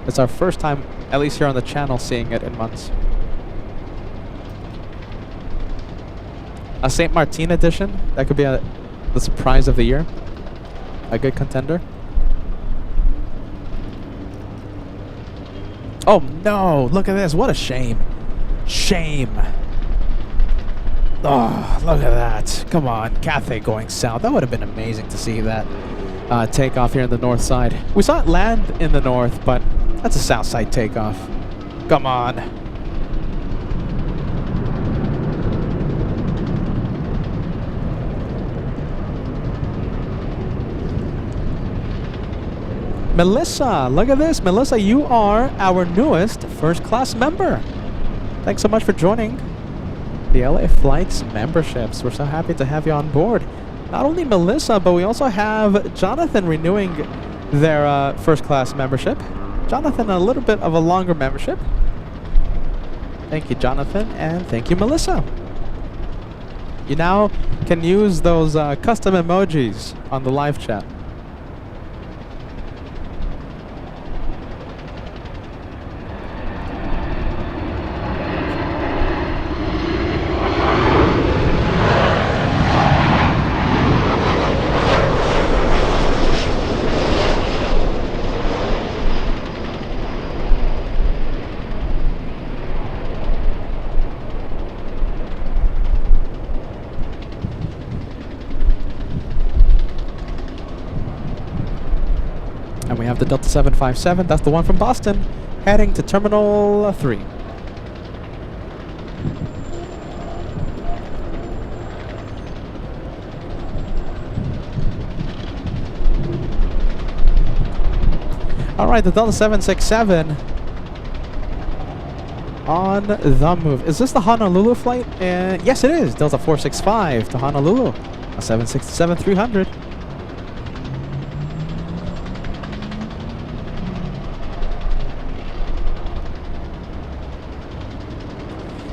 It's our first time, at least here on the channel, seeing it in months. A St. Martin edition. That could be the surprise of the year. A good contender. Oh no, look at this. What a shame. Shame. Oh, look at that. Come on, Cathay going south. That would have been amazing to see that takeoff here in the north side. We saw it land in the north, but that's a south side takeoff. Come on. Melissa, look at this. Melissa, you are our newest first class member. Thanks so much for joining the LA Flights memberships. We're so happy to have you on board. Not only Melissa, but we also have Jonathan renewing their first class membership. Jonathan, a little bit of a longer membership. Thank you, Jonathan, and thank you, Melissa. You now can use those custom emojis on the live chat. And we have the Delta 757, that's the one from Boston, heading to Terminal 3. Alright, the Delta 767 on the move. Is this the Honolulu flight? Yes, it is. Delta 465 to Honolulu, a 767-300.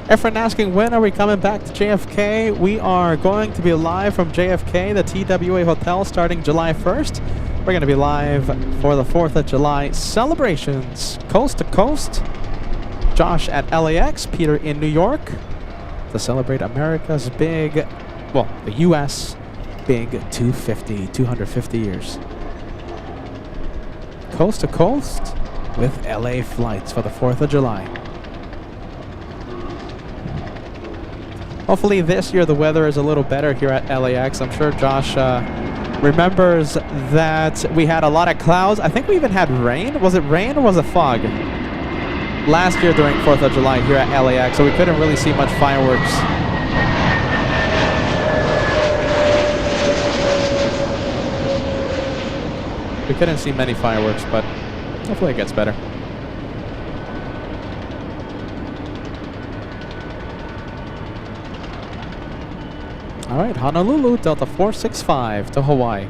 Efren asking, when are we coming back to JFK? We are going to be live from JFK, the TWA Hotel, starting July 1st. We're going to be live for the 4th of July celebrations, coast to coast. Josh at LAX, Peter in New York, to celebrate America's big, well, the U.S. big 250 years. Coast to coast with LA flights for the 4th of July. Hopefully this year the weather is a little better here at LAX. I'm sure Josh remembers that we had a lot of clouds. I think we even had rain. Was it rain or was it fog? Last year during 4th of July here at LAX, so we couldn't really see much fireworks. We couldn't see many fireworks, but hopefully it gets better. Alright, Honolulu, Delta 465 to Hawaii.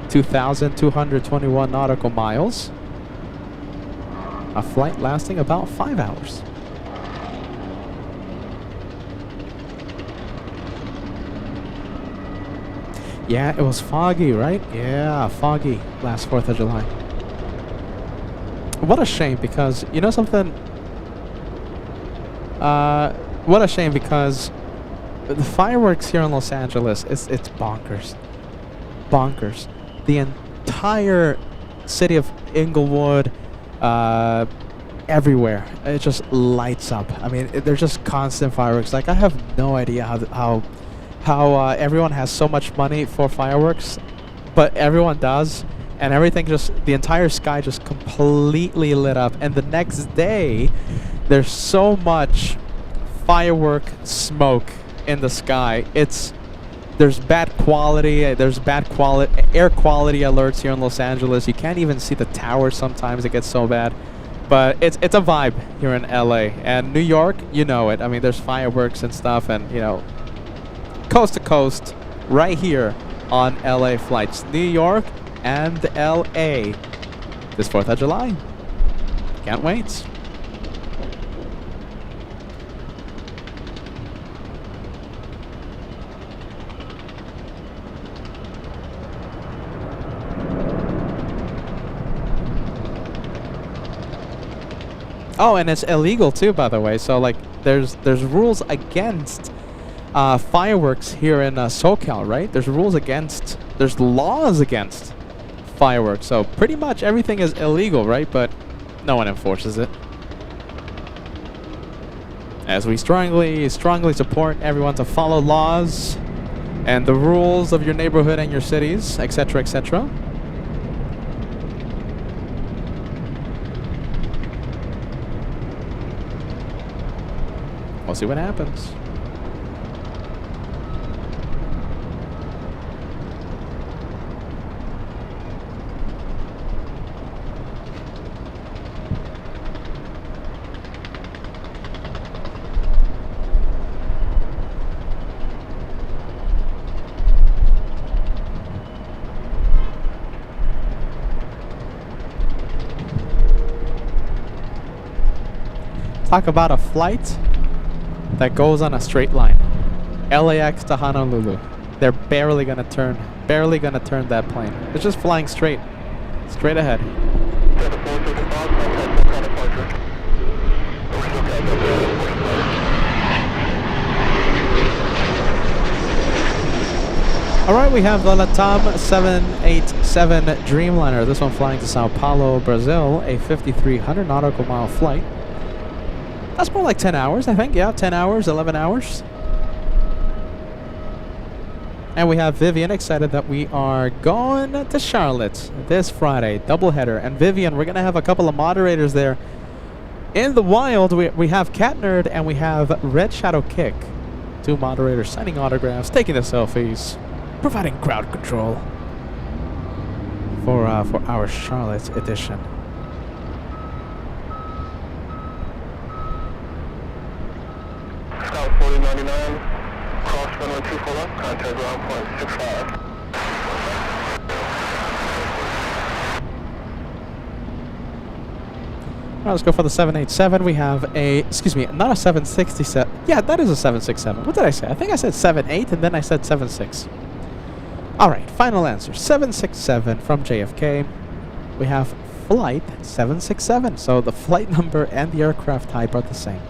2,221 nautical miles. A flight lasting about 5 hours. Yeah, it was foggy, right? Yeah, foggy last 4th of July. What a shame, because, you know something? What a shame, because the fireworks here in Los Angeles, it's bonkers. Bonkers. The entire city of Inglewood, everywhere. It just lights up. I mean, there's just constant fireworks. Like, I have no idea how everyone has so much money for fireworks, but everyone does, and everything just, the entire sky just completely lit up. And the next day, there's so much firework smoke in the sky. There's bad quality. There's bad quality air quality alerts here in Los Angeles. You can't even see the towers sometimes. It gets so bad. But it's a vibe here in LA. And New York, you know it. I mean, there's fireworks and stuff, and you know, coast to coast, right here on LA flights. New York and LA this 4th of July. Can't wait. Oh, and it's illegal too, by the way. So like, there's rules against fireworks here in SoCal, right? There's laws against fireworks. So pretty much everything is illegal, right? But no one enforces it. As we strongly support everyone to follow laws and the rules of your neighborhood and your cities, etc., etc. We'll see what happens. Talk about a flight that goes on a straight line. LAX to Honolulu. They're barely gonna turn that plane. It's just flying straight ahead. Alright, we have the LATAM 787 Dreamliner. This one flying to Sao Paulo, Brazil, a 5,300 nautical mile flight. That's more like 10 hours, I think. Yeah, 10 hours, 11 hours. And we have Vivian excited that we are going to Charlotte this Friday, doubleheader. And Vivian, we're going to have a couple of moderators there. In the wild, we have Cat Nerd and we have Red Shadow Kick. 2 moderators signing autographs, taking the selfies, providing crowd control for our Charlotte edition. South 4099, cross runway 24 left, contact ground point 65. All right, let's go for the 787. We have not a 767. Yeah, that is a 767. What did I say? I think I said 78 and then I said 76. All right, final answer. 767 from JFK. We have flight 767. So the flight number and the aircraft type are the same.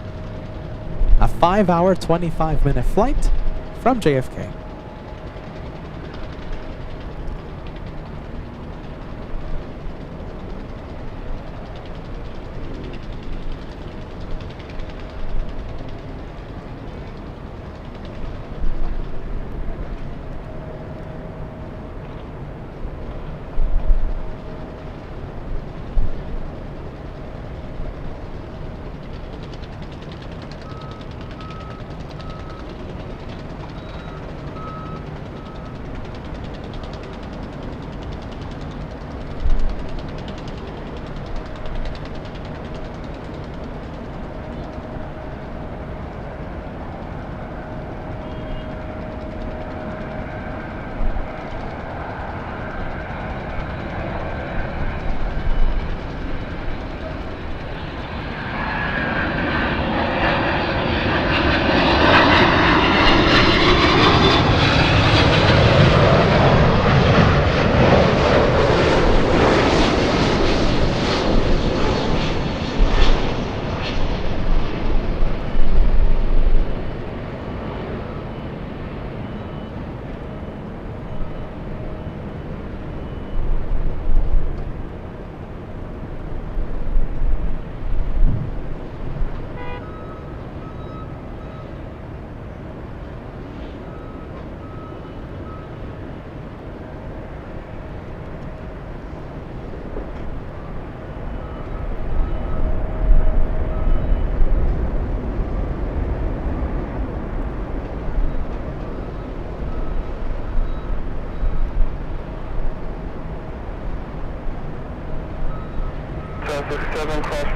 A 5-hour, 25-minute flight from JFK.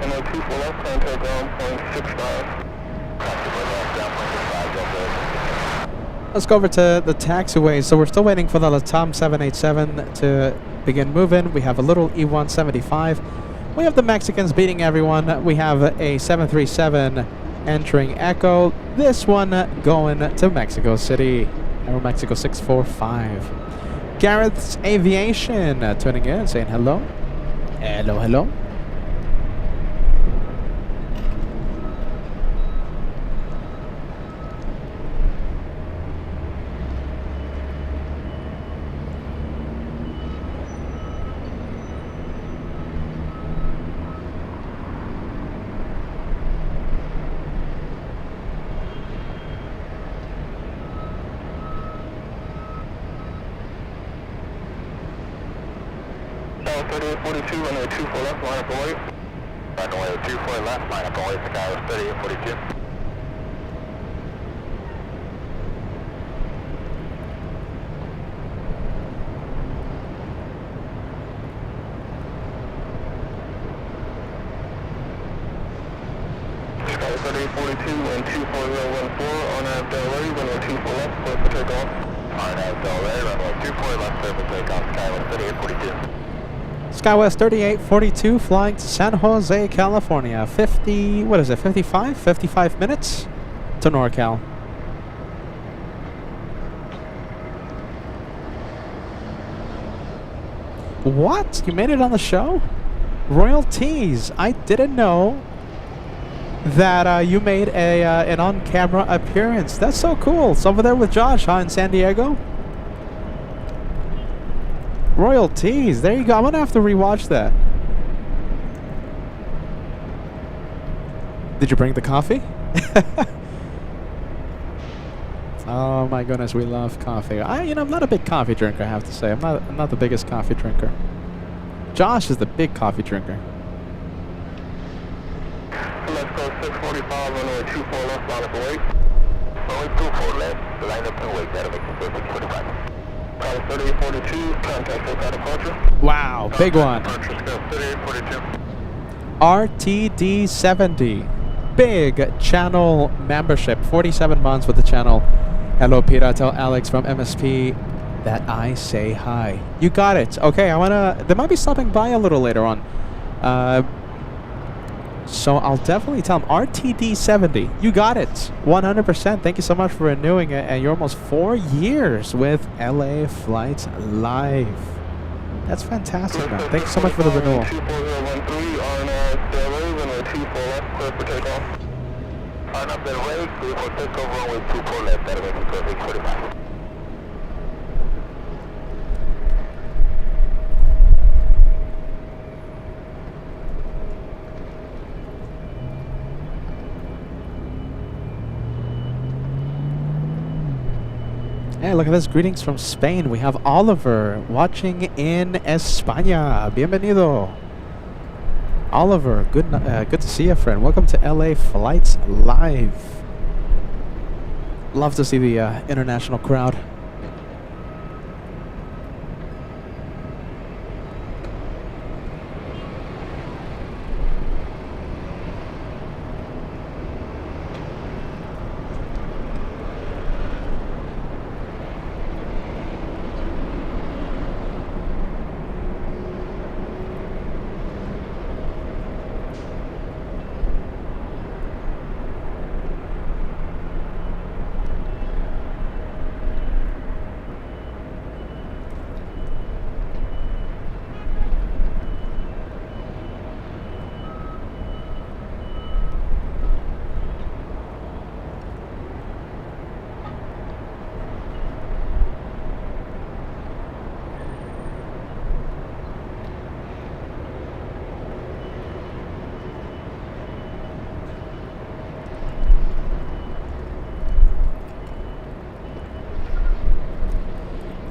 24 left, contact ground point 65. Let's go over to the taxiway. So we're still waiting for the LATAM 787 to begin moving. We have a little E175. We have the Mexicans beating everyone. We have a 737 entering Echo. This one going to Mexico City. Aero Mexico 645. Gareth's Aviation tuning in, saying hello. Hello, hello. Tower 3842, runway 24 left, line up away. Runway 24 left, line up away, Tower 3842. Sky 3842 and 24014 on our Del Rey, runway 24 left, clear for takeoff. On our Del Rey, runway 24 left, clear for takeoff, Skywest 3842. SkyWest 3842 flying to San Jose, California. 55 minutes to NorCal. What? You made it on the show? Royalties. I didn't know that you made an on-camera appearance. That's so cool. It's over there with Josh, huh, in San Diego? Royalties. There you go. I'm going to have to rewatch that. Did you bring the coffee? Oh my goodness, we love coffee. I'm not a big coffee drinker, I have to say. I'm not the biggest coffee drinker. Josh is the big coffee drinker. Let's go 645, runway 24 left, line up away. Runway 24 left, line up and wait, that'll make it 645. Tower 3842, contact for departure. Wow, big one. Departure, 3842. RTD 70. Big channel membership. 47 months with the channel. Hello, Peter. Tell Alex from MSP that I say hi. You got it. Okay, they might be stopping by a little later on. So I'll definitely tell them. RTD 70. You got it. 100%. Thank you so much for renewing it. And you're almost 4 years with LA Flights Live. That's fantastic, man. Thank you so much for the renewal. 24013 on Del Rey, runway 24 left, clear for takeoff. On up Del Rey, clear for takeoff, runway 24 left, that'll make it 645. Hey, look at this. Greetings from Spain. We have Oliver watching in España. Bienvenido. Oliver, good to see you, friend. Welcome to LA Flights Live. Love to see the international crowd.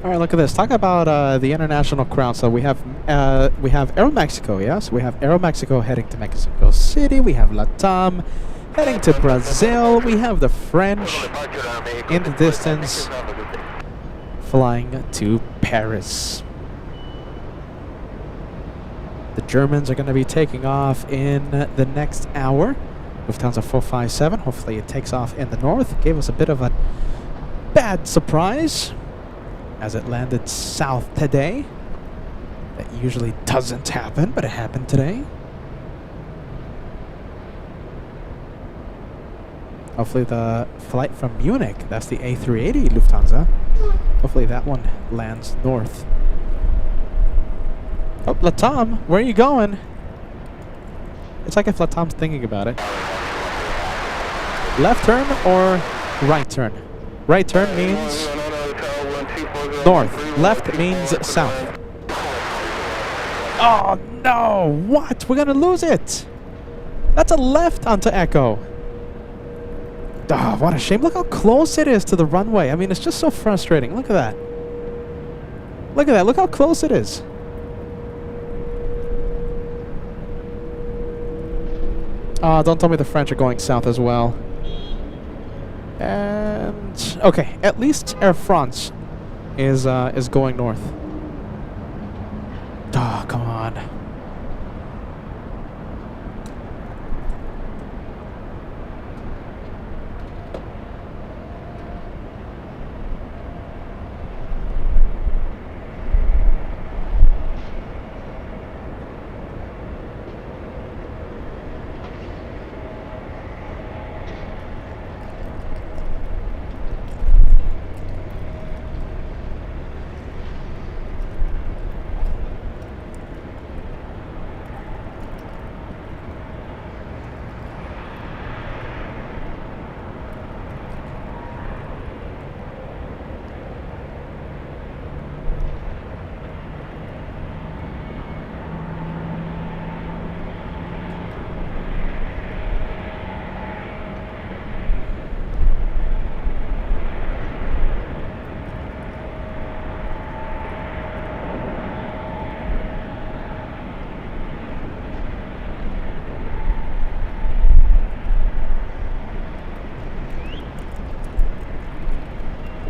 All right, look at this. Talk about the international crowd. So we have Aeromexico, yes? We have Aeromexico heading to Mexico City. We have LATAM heading to Brazil. We have the French in the distance flying to Paris. The Germans are going to be taking off in the next hour. Lufthansa 457. Hopefully it takes off in the north. Gave us a bit of a bad surprise as it landed south today. That usually doesn't happen, but it happened today. Hopefully the flight from Munich, that's the A380 Lufthansa. Hopefully that one lands north. Oh, Latam, where are you going? It's like if Latam's thinking about it. Left turn or right turn? Right turn means north. Left means south. Oh no! What? We're gonna lose it! That's a left onto Echo. Oh, what a shame. Look how close it is to the runway. I mean, it's just so frustrating. Look at that. Look at that. Look how close it is. Oh, don't tell me the French are going south as well. And okay, at least Air France is going north. Oh, come on.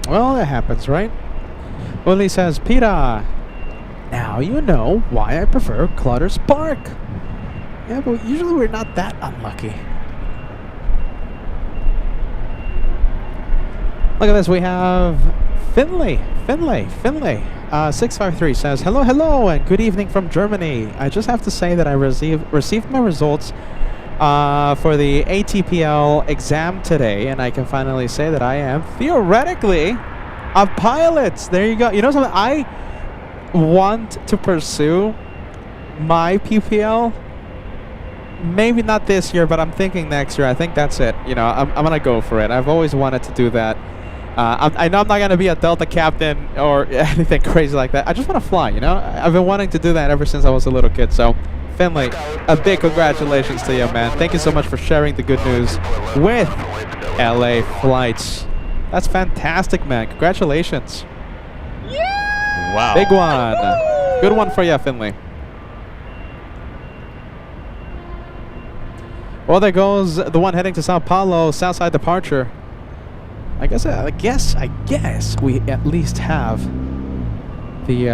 Well, that happens, right? Willie says, Peter, now you know why I prefer Clutter's Park. Yeah, but usually we're not that unlucky. Look at this, we have Finley. 653 says, hello, and good evening from Germany. I just have to say that I received my results for the ATPL exam today, and I can finally say that I am theoretically a pilot. There you go. You know something? I want to pursue my PPL. Maybe not this year, but I'm thinking next year. I think that's it. You know, I'm gonna go for it. I've always wanted to do that. I know I'm not gonna be a Delta captain or anything crazy like that. I just want to fly. You know, I've been wanting to do that ever since I was a little kid. So, Finley, a big congratulations to you, man. Thank you so much for sharing the good news with LA Flights. That's fantastic, man. Congratulations. Yeah! Wow. Big one. Good one for you, Finley. Well, there goes the one heading to Sao Paulo, Southside departure. I guess we at least have the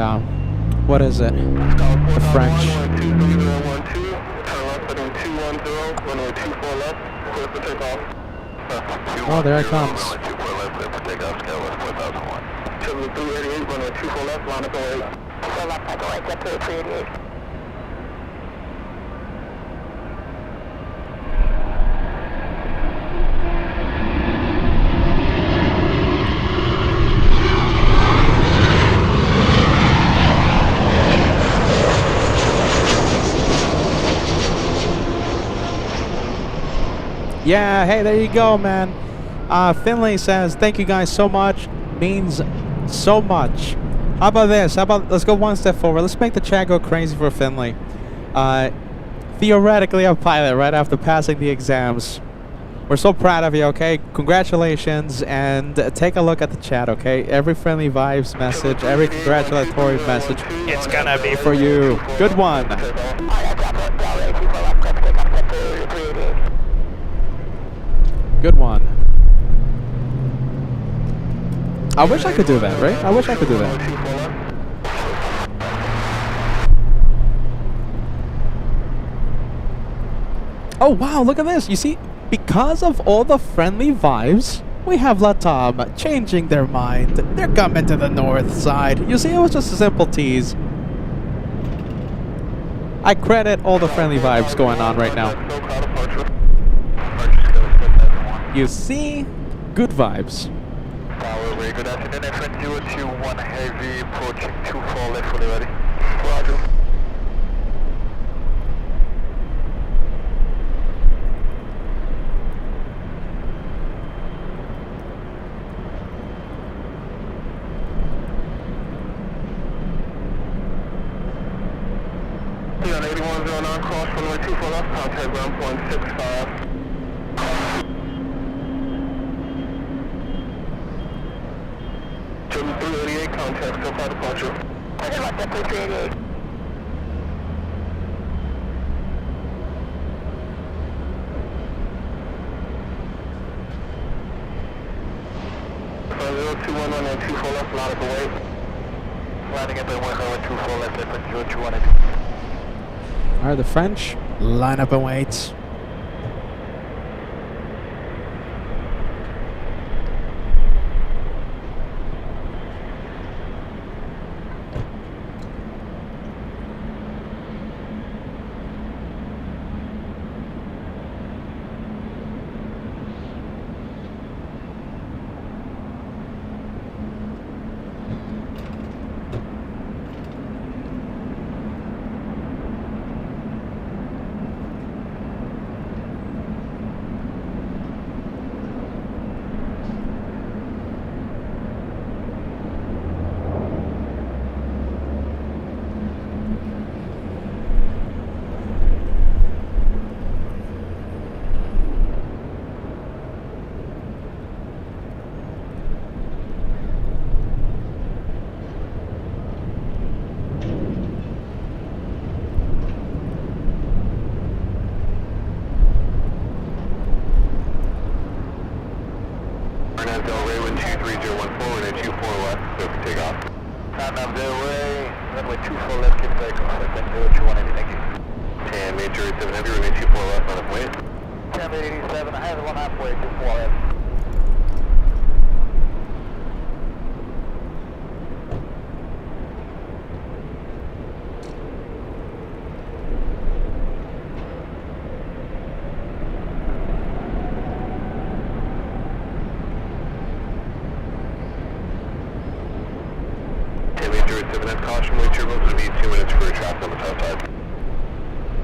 what is it? The French. Oh, there it comes. Yeah, hey, there you go, man. Finley says, thank you guys so much. Means so much. How about this? Let's go one step forward. Let's make the chat go crazy for Finley. Theoretically a pilot right after passing the exams. We're so proud of you, okay? Congratulations, and take a look at the chat, okay? Every friendly vibes message, every congratulatory message, it's gonna be for you. Good one. Good one. I wish I could do that, right? I wish I could do that. Oh, wow, look at this. You see, because of all the friendly vibes, we have LATAM changing their mind. They're coming to the north side. You see, it was just a simple tease. I credit all the friendly vibes going on right now. You see, good vibes. Tower, very good afternoon, FN 021 heavy, approaching 24 left, fully ready. Roger. On 8109, cross runway 24 left, contact ground point 65. German 388, contact, so far departure. I got that 388. From 021 runway 24 left, line up away. Landing at the 124 left, FN 021. Alright, the French, line up and wait.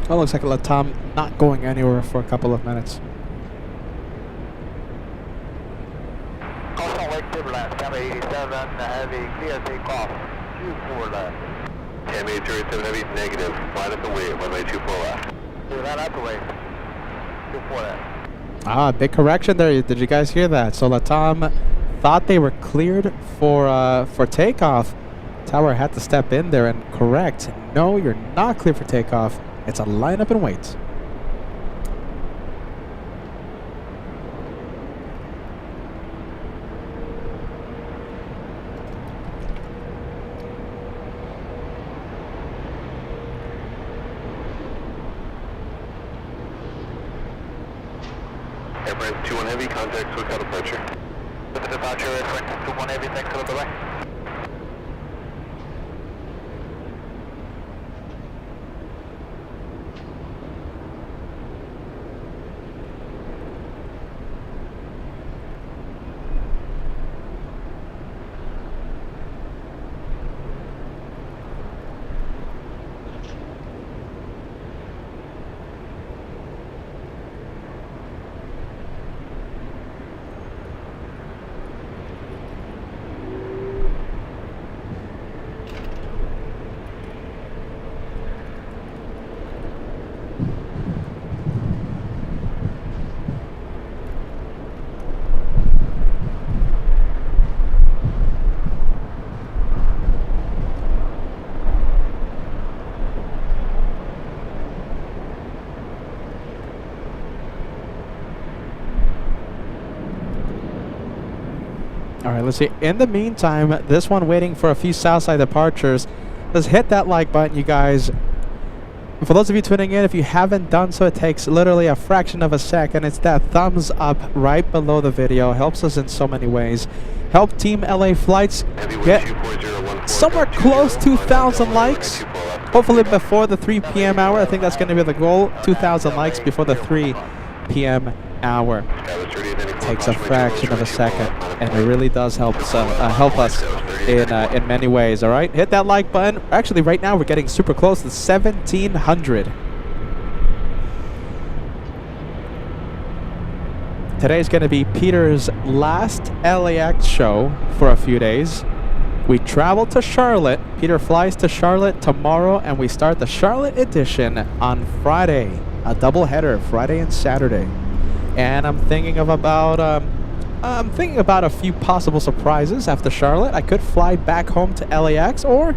Well, looks like LATAM not going anywhere for a couple of minutes. Caution, wake turbulence, Tampa 87, heavy, clear takeoff, 24 left. Tampa 87, heavy, negative, line up the way, runway 24 left. Line up the way, 24 left. Ah, big correction there. Did you guys hear that? So LATAM thought they were cleared for takeoff. Tower had to step in there and correct. No, you're not clear for takeoff. It's a line up and wait. Airframe 21 heavy, contact SoCal departure. With the departure, Airframe 21 heavy, thanks for the delay. All right, let's see. In the meantime, this one waiting for a few Southside departures. Let's hit that like button, you guys. For those of you tuning in, if you haven't done so, it takes literally a fraction of a second. It's that thumbs up right below the video. Helps us in so many ways. Help Team LA Flights get somewhere close to 2,000 likes. Hopefully before the 3 p.m. hour. I think that's going to be the goal. 2,000 likes before the 3 p.m. hour. It takes a fraction of a second, and it really does help us in many ways. All right, hit that like button. Actually, right now we're getting super close to 1,700. Today's going to be Peter's last LAX show for a few days. We travel to Charlotte. Peter flies to Charlotte tomorrow, and we start the Charlotte edition on Friday. A doubleheader, Friday and Saturday. And I'm thinking about a few possible surprises after Charlotte. I could fly back home to LAX, or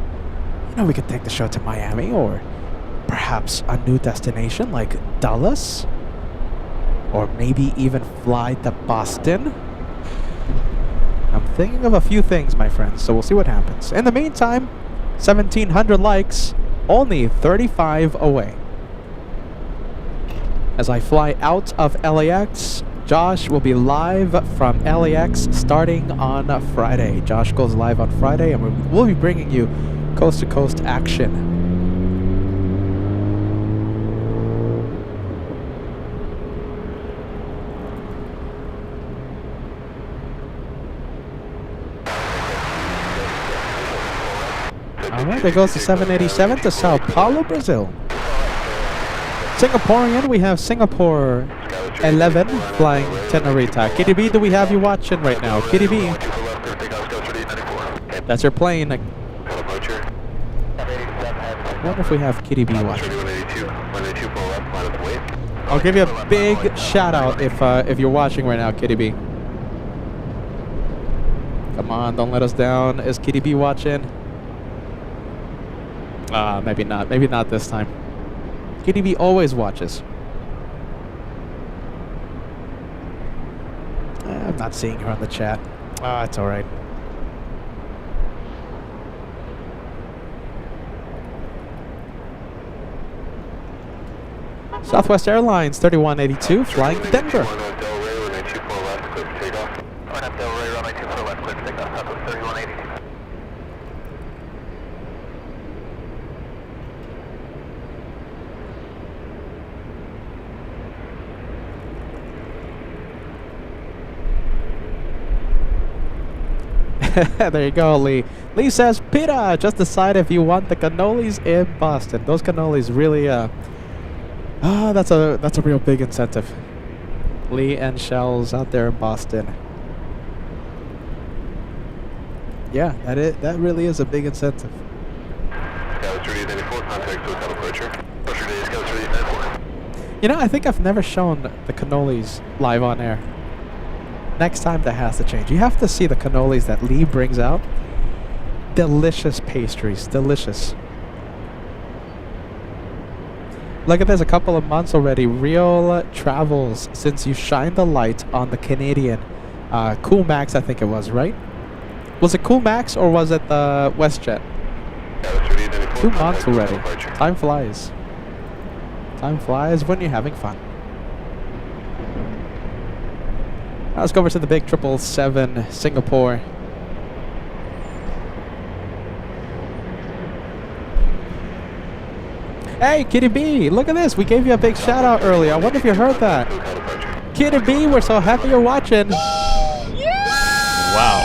we could take the show to Miami, or perhaps a new destination like Dallas, or maybe even fly to Boston. I'm thinking of a few things, my friends, so we'll see what happens. In the meantime, 1,700 likes, only 35 away. As I fly out of LAX, Josh will be live from LAX starting on Friday. Josh goes live on Friday, and we'll be bringing you coast-to-coast action. Alright, there goes the 787 to Sao Paulo, Brazil. Singaporean, we have Singapore 11 flying Tenerita. KDB, do we have you watching right now? KDB, that's your plane. I wonder if we have KDB watching. I'll give you a big shout out if you're watching right now, KDB. Come on, don't let us down. Is KDB watching? Maybe not. Maybe not this time. KDB always watches. I'm not seeing her on the chat. It's alright. Southwest Airlines 3182 flying to Denver. There you go, Lee. Lee says, Peter, just decide if you want the cannolis in Boston. Those cannolis really, that's a real big incentive. Lee and Shells out there in Boston. Yeah, that really is a big incentive. I think I've never shown the cannolis live on air. Next time that has to change. You have to see the cannolis that Lee brings out. Delicious pastries, delicious. Look at this, a couple of months already. Real travels since you shined the light on the Canadian Cool Max, I think it was, right? Was it Cool Max or was it the WestJet? 2 months already. Time flies. Time flies when you're having fun. Let's go over to the big 777 Singapore. Hey, Kitty B, look at this. We gave you a big shout out earlier. I wonder if you heard that. Kitty B, we're so happy you're watching. Wow.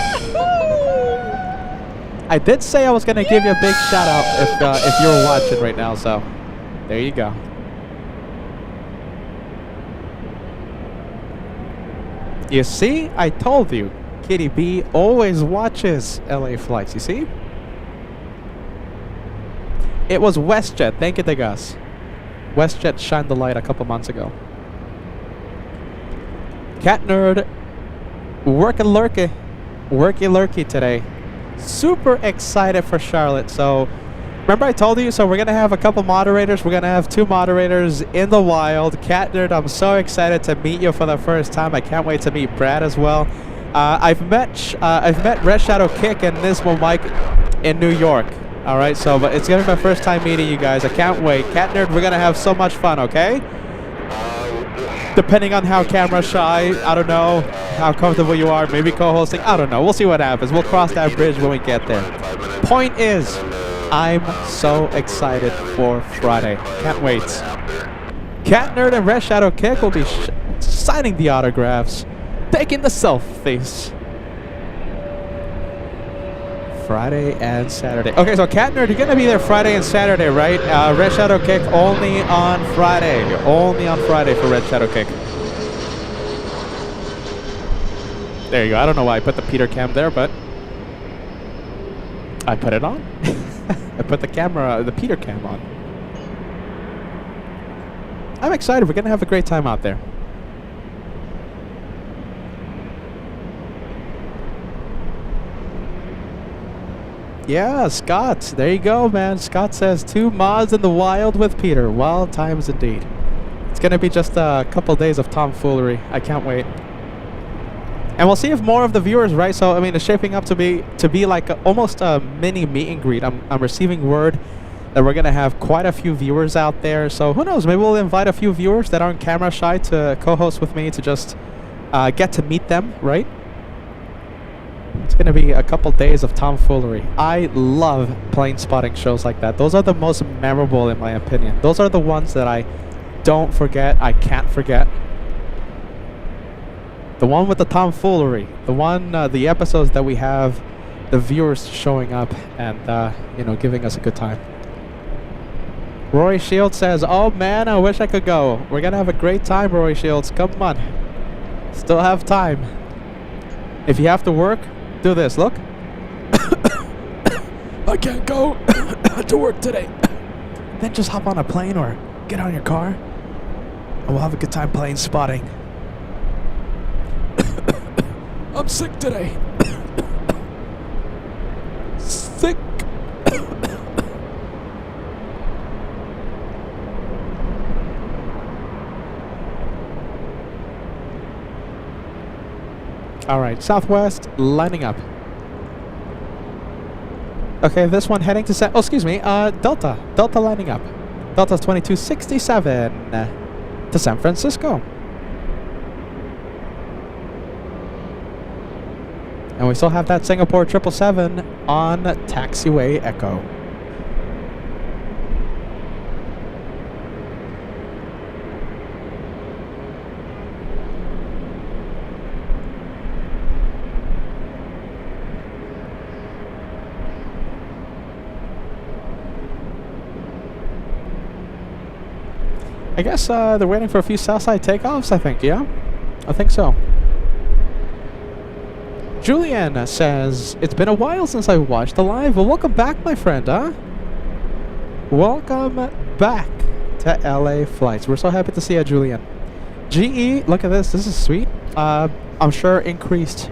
I did say I was going to give you a big shout out if you're watching right now, so there you go. You see? I told you. Kitty B always watches LA flights, you see? It was WestJet. Thank you, Degas. WestJet shined the light a couple months ago. Cat Nerd. Worky lurky today. Super excited for Charlotte. So, remember I told you? So we're going to have a couple moderators. We're going to have 2 moderators in the wild. Cat Nerd, I'm so excited to meet you for the first time. I can't wait to meet Brad as well. I've met Red Shadow Kick and Nismo Mike in New York. All right, so but it's gonna be my first time meeting you guys. I can't wait. Cat Nerd, we're gonna have so much fun, okay? Depending on how camera shy, I don't know how comfortable you are, maybe co-hosting, I don't know. We'll see what happens. We'll cross that bridge when we get there. Point is, I'm so excited for Friday. Can't wait. Cat Nerd and Red Shadow Kick will be signing the autographs, taking the selfies. Friday and Saturday. Okay, so Cat Nerd, you're gonna be there Friday and Saturday, right? Red Shadow Kick only on Friday. Only on Friday for Red Shadow Kick. There you go. I don't know why I put the Peter cam there, but I put it on. I put the camera, the Peter cam on. I'm excited. We're gonna have a great time out there. Yeah, Scott. There you go, man. Scott says 2 mods in the wild with Peter. Wild times indeed. It's gonna be just a couple days of tomfoolery. I can't wait. And we'll see if more of the viewers, right? So I mean, it's shaping up to be like almost a mini meet and greet. I'm receiving word that we're gonna have quite a few viewers out there. So who knows? Maybe we'll invite a few viewers that aren't camera shy to co-host with me to just get to meet them, right? It's going to be a couple days of tomfoolery. I love plane spotting shows like that. Those are the most memorable in my opinion. Those are the ones that I don't forget, I can't forget. The one with the tomfoolery. The one, the episodes that we have the viewers showing up and, you know, giving us a good time. Rory Shields says, oh man, I wish I could go. We're going to have a great time, Rory Shields. Come on. Still have time. If you have to work, do this, look. I can't go to work today. Then just hop on a plane or get on your car and we'll have a good time plane spotting. I'm sick today. Sick. All right, Southwest lining up. Okay, this one heading to oh, excuse me, Delta lining up. Delta's 2267 to San Francisco. And we still have that Singapore 777 on Taxiway Echo. I guess they're waiting for a few Southside takeoffs, I think, yeah? I think so. Julian says, it's been a while since I watched the live. Well, welcome back, my friend, huh? Welcome back to LA Flights. We're so happy to see you, Julian. GE, look at this. This is sweet. I'm sure increased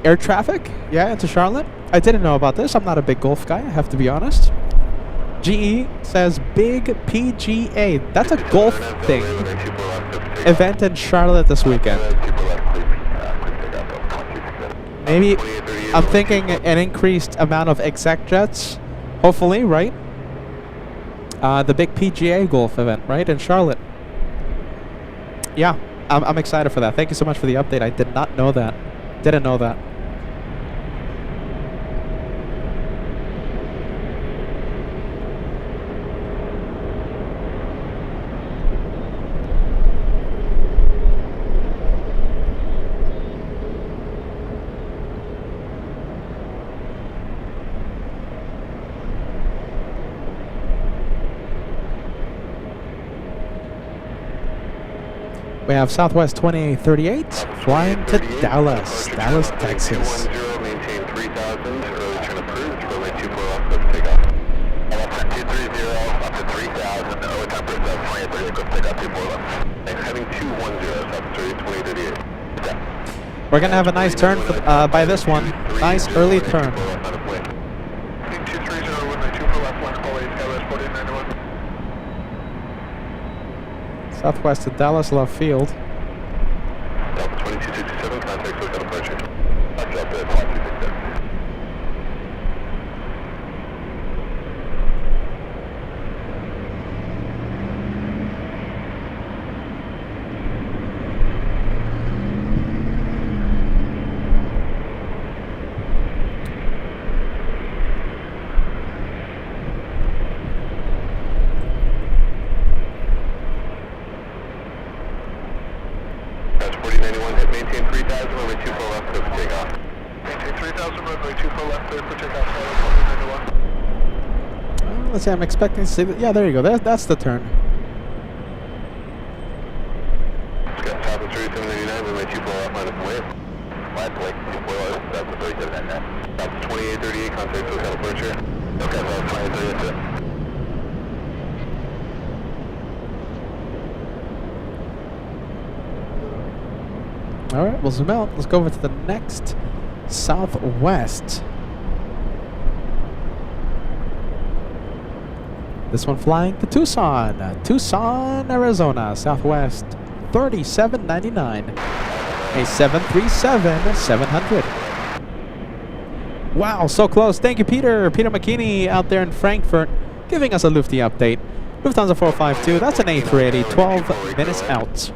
air traffic, yeah, into Charlotte. I didn't know about this. I'm not a big golf guy, I have to be honest. GE says big PGA. That's a golf thing. Event in Charlotte this weekend. Maybe I'm thinking an increased amount of exec jets. Hopefully, right? The big PGA golf event, right, in Charlotte. Yeah, I'm excited for that. Thank you so much for the update. I did not know that. Didn't know that. We have Southwest 2838 flying to Dallas, Texas. Maintain 3,000, early turn approved, runway 24 left, let's take off. LX 230 up to 3,000, over 10%, 2030, let's take off 24 left. Next heading 210, South 2038. Step. We're gonna have a nice turn for, by this one. Nice early turn. 230, runway 24 left, flex call 8, LS 4891. Southwest to Dallas Love Field. Delta 2267, contact SoCal departure. Delta 5267. runway 24 left, clear for takeoff. Maintain 3000, runway 24 left, clear for takeoff. Let's see, I'm expecting to see that. Yeah, there you go. That's the turn. Scott, top of 3789, runway 24 left, minus wave. Last leg, 24 left, that's the 3799. That's 2838, contact SoCal departure. Okay, that's 2838. All right, we'll zoom out. Let's go over to the next southwest. This one flying to Tucson, Arizona, southwest 3799, a 737-700. Wow, so close. Thank you, Peter McKinney out there in Frankfurt, giving us a Lufty update. Lufthansa 452, that's an A380, 12 minutes out.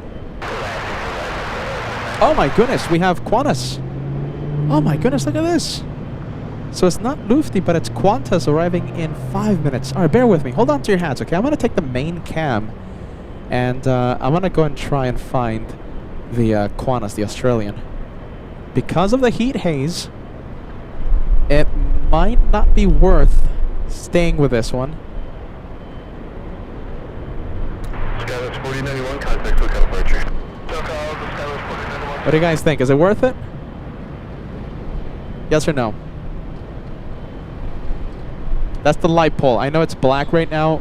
Oh my goodness, we have Qantas. Oh my goodness, look at this. So it's not Lufty, but it's Qantas arriving in 5 minutes. All right, bear with me. Hold on to your hats, okay? I'm going to take the main cam, and I'm going to go and try and find the Qantas, the Australian. Because of the heat haze, it might not be worth staying with this one. Skyless 4091, contact SoCal departure. What do you guys think? Is it worth it? Yes or no? That's the light pole. I know it's black right now.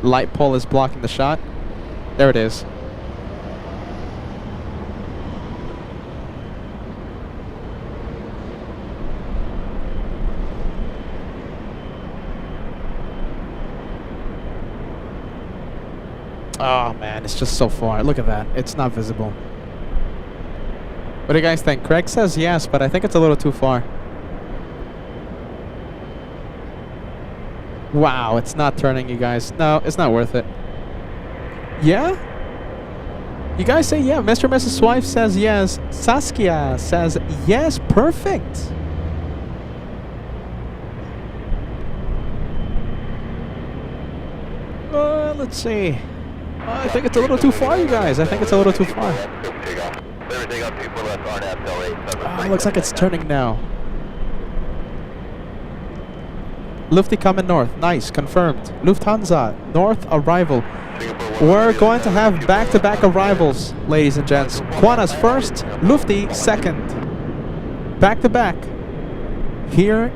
Light pole is blocking the shot. There it is. Oh man, it's just so far. Look at that. It's not visible. What do you guys think? Craig says yes, but I think it's a little too far. Wow, it's not turning, you guys. No, it's not worth it. Yeah? You guys say yeah. Mr. and Mrs. Swife says yes. Saskia says yes. Perfect. Let's see. I think it's a little too far, you guys. I think it's a little too far. Oh, looks like it's turning now. Lufty coming north. Nice, confirmed. Lufthansa, north arrival. We're going to have back-to-back arrivals, ladies and gents. Qantas first, Lufty second. Back-to-back. Here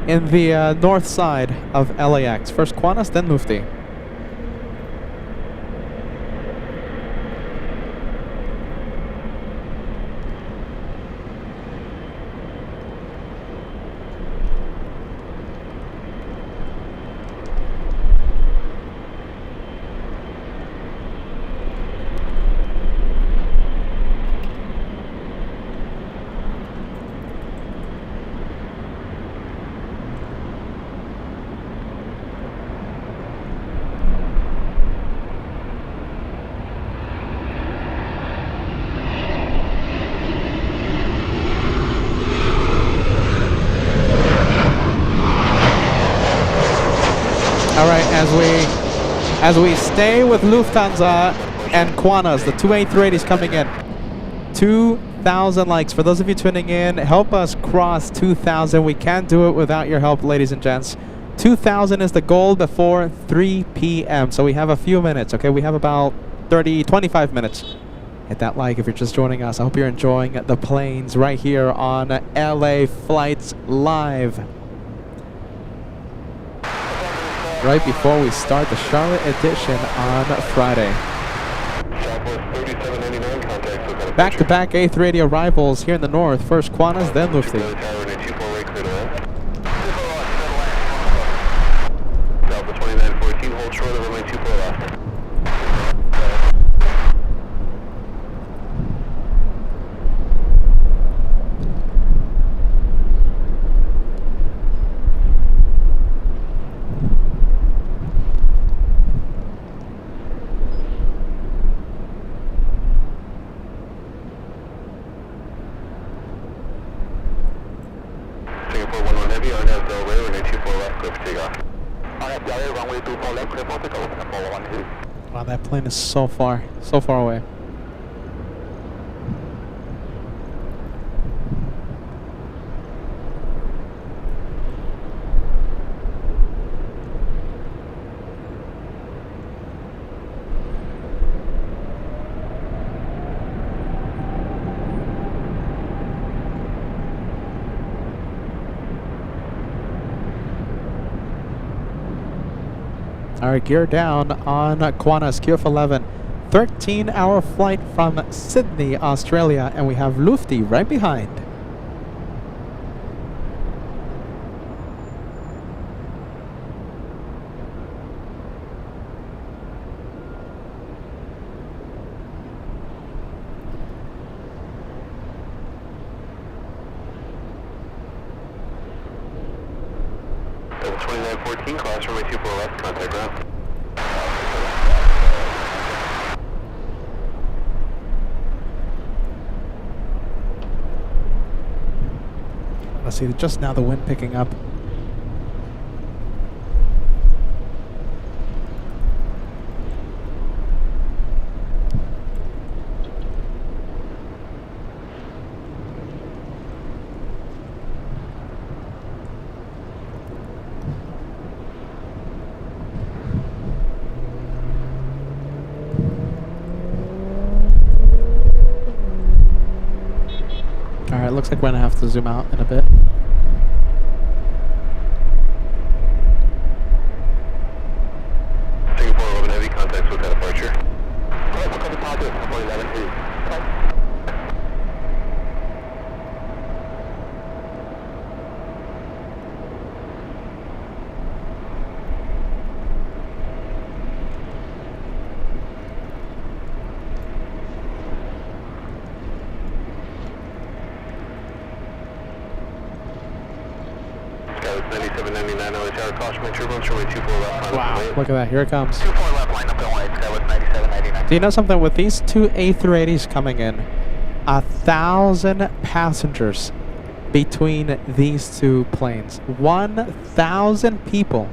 in the north side of LAX. First Qantas, then Lufty. Alright, as we stay with Lufthansa and Qantas, the two A380s coming in. 2,000 likes. For those of you tuning in, help us cross 2,000. We can't do it without your help, ladies and gents. 2,000 is the goal before 3 p.m. So we have a few minutes, okay? We have about 25 minutes. Hit that like if you're just joining us. I hope you're enjoying the planes right here on LA Flights Live. Right before we start the Charlotte edition on Friday. Back-to-back A380 arrivals here in the north. First Qantas, then Lufty. Delta 2914, hold short of runway 24 left. Wow, that plane is so far away. Alright, gear down on Qantas QF11. 13-hour flight from Sydney, Australia, and we have Lufty right behind. Level 2914, class runway 24 left, contact ground. Let's see, just now the wind picking up. Alright, looks like we're gonna have to zoom out in a bit. Singapore 11 Heavy, contact with departure. Alright, we'll come to positive, 11 Heavy. Skyline 9799, LA Tower, caution, my turbulence, runway 24 left. Wow, look at that, here it comes. 24 left, line up going white, Skyline 9799. Do you know something? With these two A380s coming in, 1,000 passengers between these two planes. 1,000 people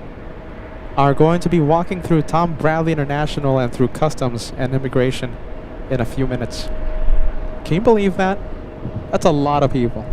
are going to be walking through Tom Bradley International and through customs and immigration in a few minutes. Can you believe that? That's a lot of people.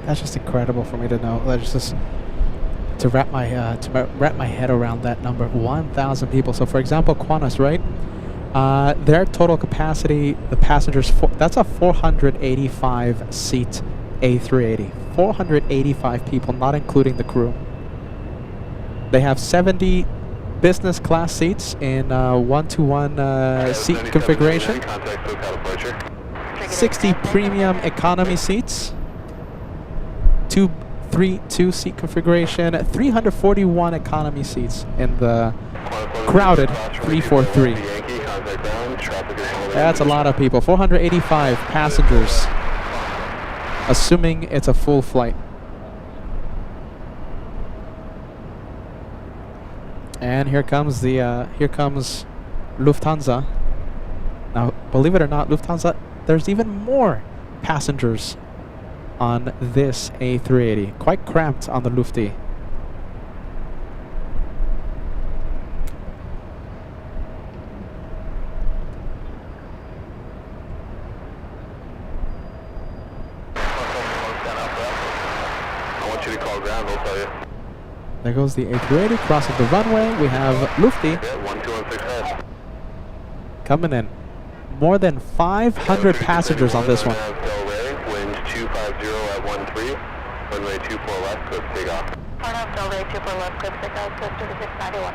That's just incredible for me to know. That's just to wrap my head around that number. 1,000 people. So, for example, Qantas, right? Their total capacity, the passengers, that's a 485 seat A380. 485 people, not including the crew. They have 70 business class seats in 1-to-1 seat configuration. 60 premium economy seats. 2 seat configuration, 341 economy seats in the crowded 343. That's a lot of people. 485 passengers, assuming it's a full flight. And here comes Lufthansa. Now, believe it or not, Lufthansa, there's even more passengers on this A380. Quite cramped on the Lufty. I want you to call ground, I'll tell you. There goes the A380 crossing the runway. We have Lufty 1216 coming in. More than 500 passengers on this one. Wind 250 at 13. Runway 24 left, clip take off. Arnold Delray 24 left, clip take off, clip to the 691.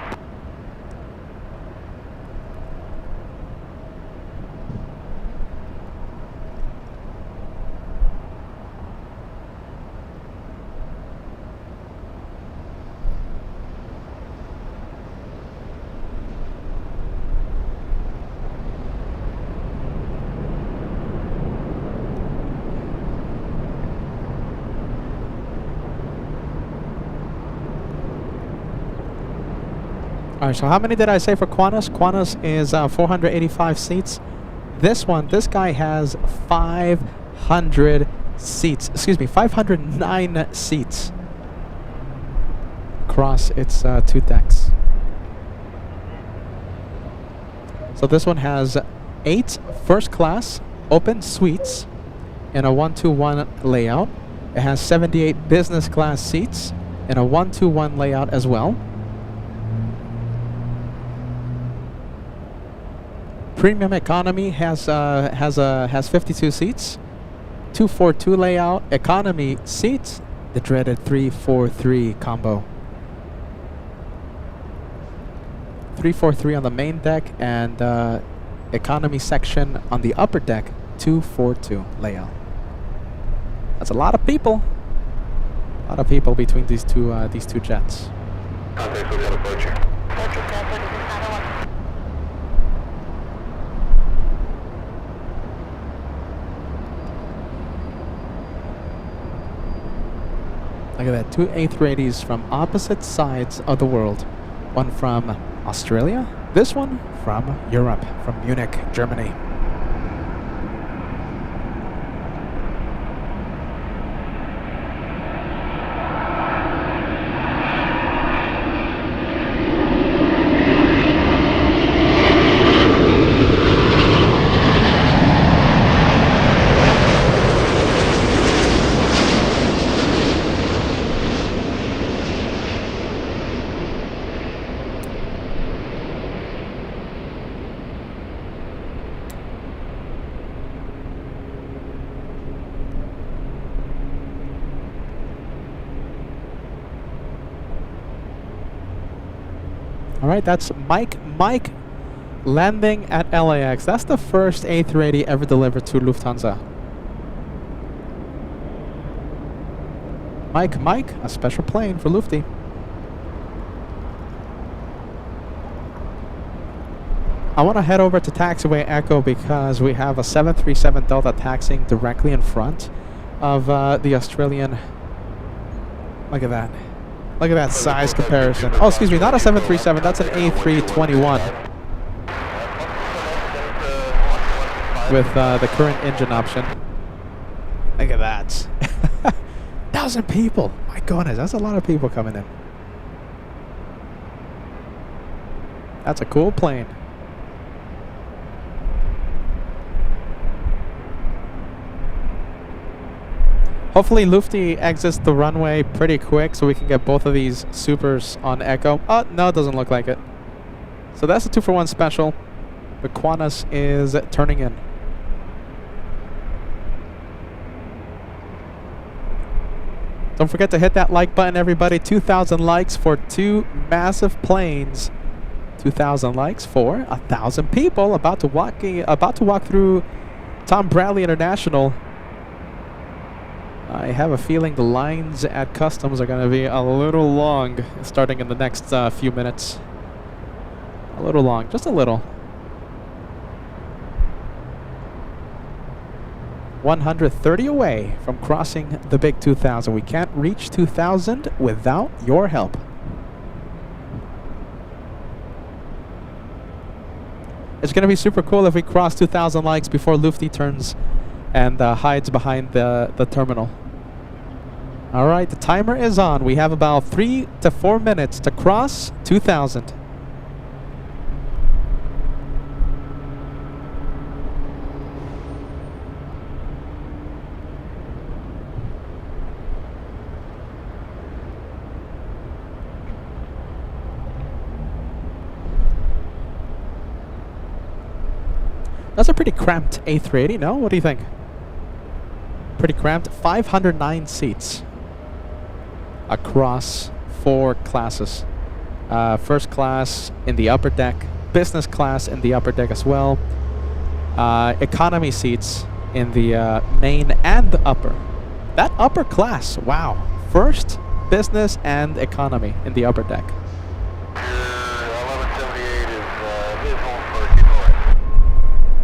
Alright, so how many did I say for Qantas? Qantas is 485 seats. This guy has 500 seats. Excuse me, 509 seats across its 2 decks. So this one has 8 first class open suites in a 1-2-1 layout. It has 78 business class seats in a 1-2-1 layout as well. Premium economy has 52 seats. 2-4-2 layout. Economy seats, the dreaded 3-4-3 combo. 3-4-3 on the main deck, and economy section on the upper deck, 2-4-2 layout. That's a lot of people. A lot of people between these two jets. Contact with that approach. Look at that, 2 A380s from opposite sides of the world. One from Australia, this one from Europe, from Munich, Germany. All right, that's Mike landing at LAX. That's the first A380 ever delivered to Lufthansa. Mike, a special plane for Lufty. I want to head over to taxiway Echo because we have a 737 Delta taxiing directly in front of the Australian. Look at that. Look at that size comparison. Oh, excuse me, not a 737, that's an A321. With the current engine option. Look at that. 1,000 people. My goodness, that's a lot of people coming in. That's a cool plane. Hopefully Lufty exits the runway pretty quick so we can get both of these supers on Echo. Oh, no, it doesn't look like it. So that's a 2-for-1 special. The Qantas is turning in. Don't forget to hit that like button, everybody. 2,000 likes for 2 massive planes. 2,000 likes for 1,000 people about to walk through Tom Bradley International. I have a feeling the lines at customs are going to be a little long starting in the next few minutes. A little long, just a little. 130 away from crossing the big 2,000. We can't reach 2,000 without your help. It's going to be super cool if we cross 2,000 likes before Lufty turns and hides behind the terminal. All right, the timer is on. We have about 3 to 4 minutes to cross 2,000. That's a pretty cramped A380, no? What do you think? Pretty cramped. 509 seats across 4 classes. First class in the upper deck, business class in the upper deck as well. Economy seats in the main and the upper. That upper class, wow. First, business, and economy in the upper deck. 1178 is visual for 248.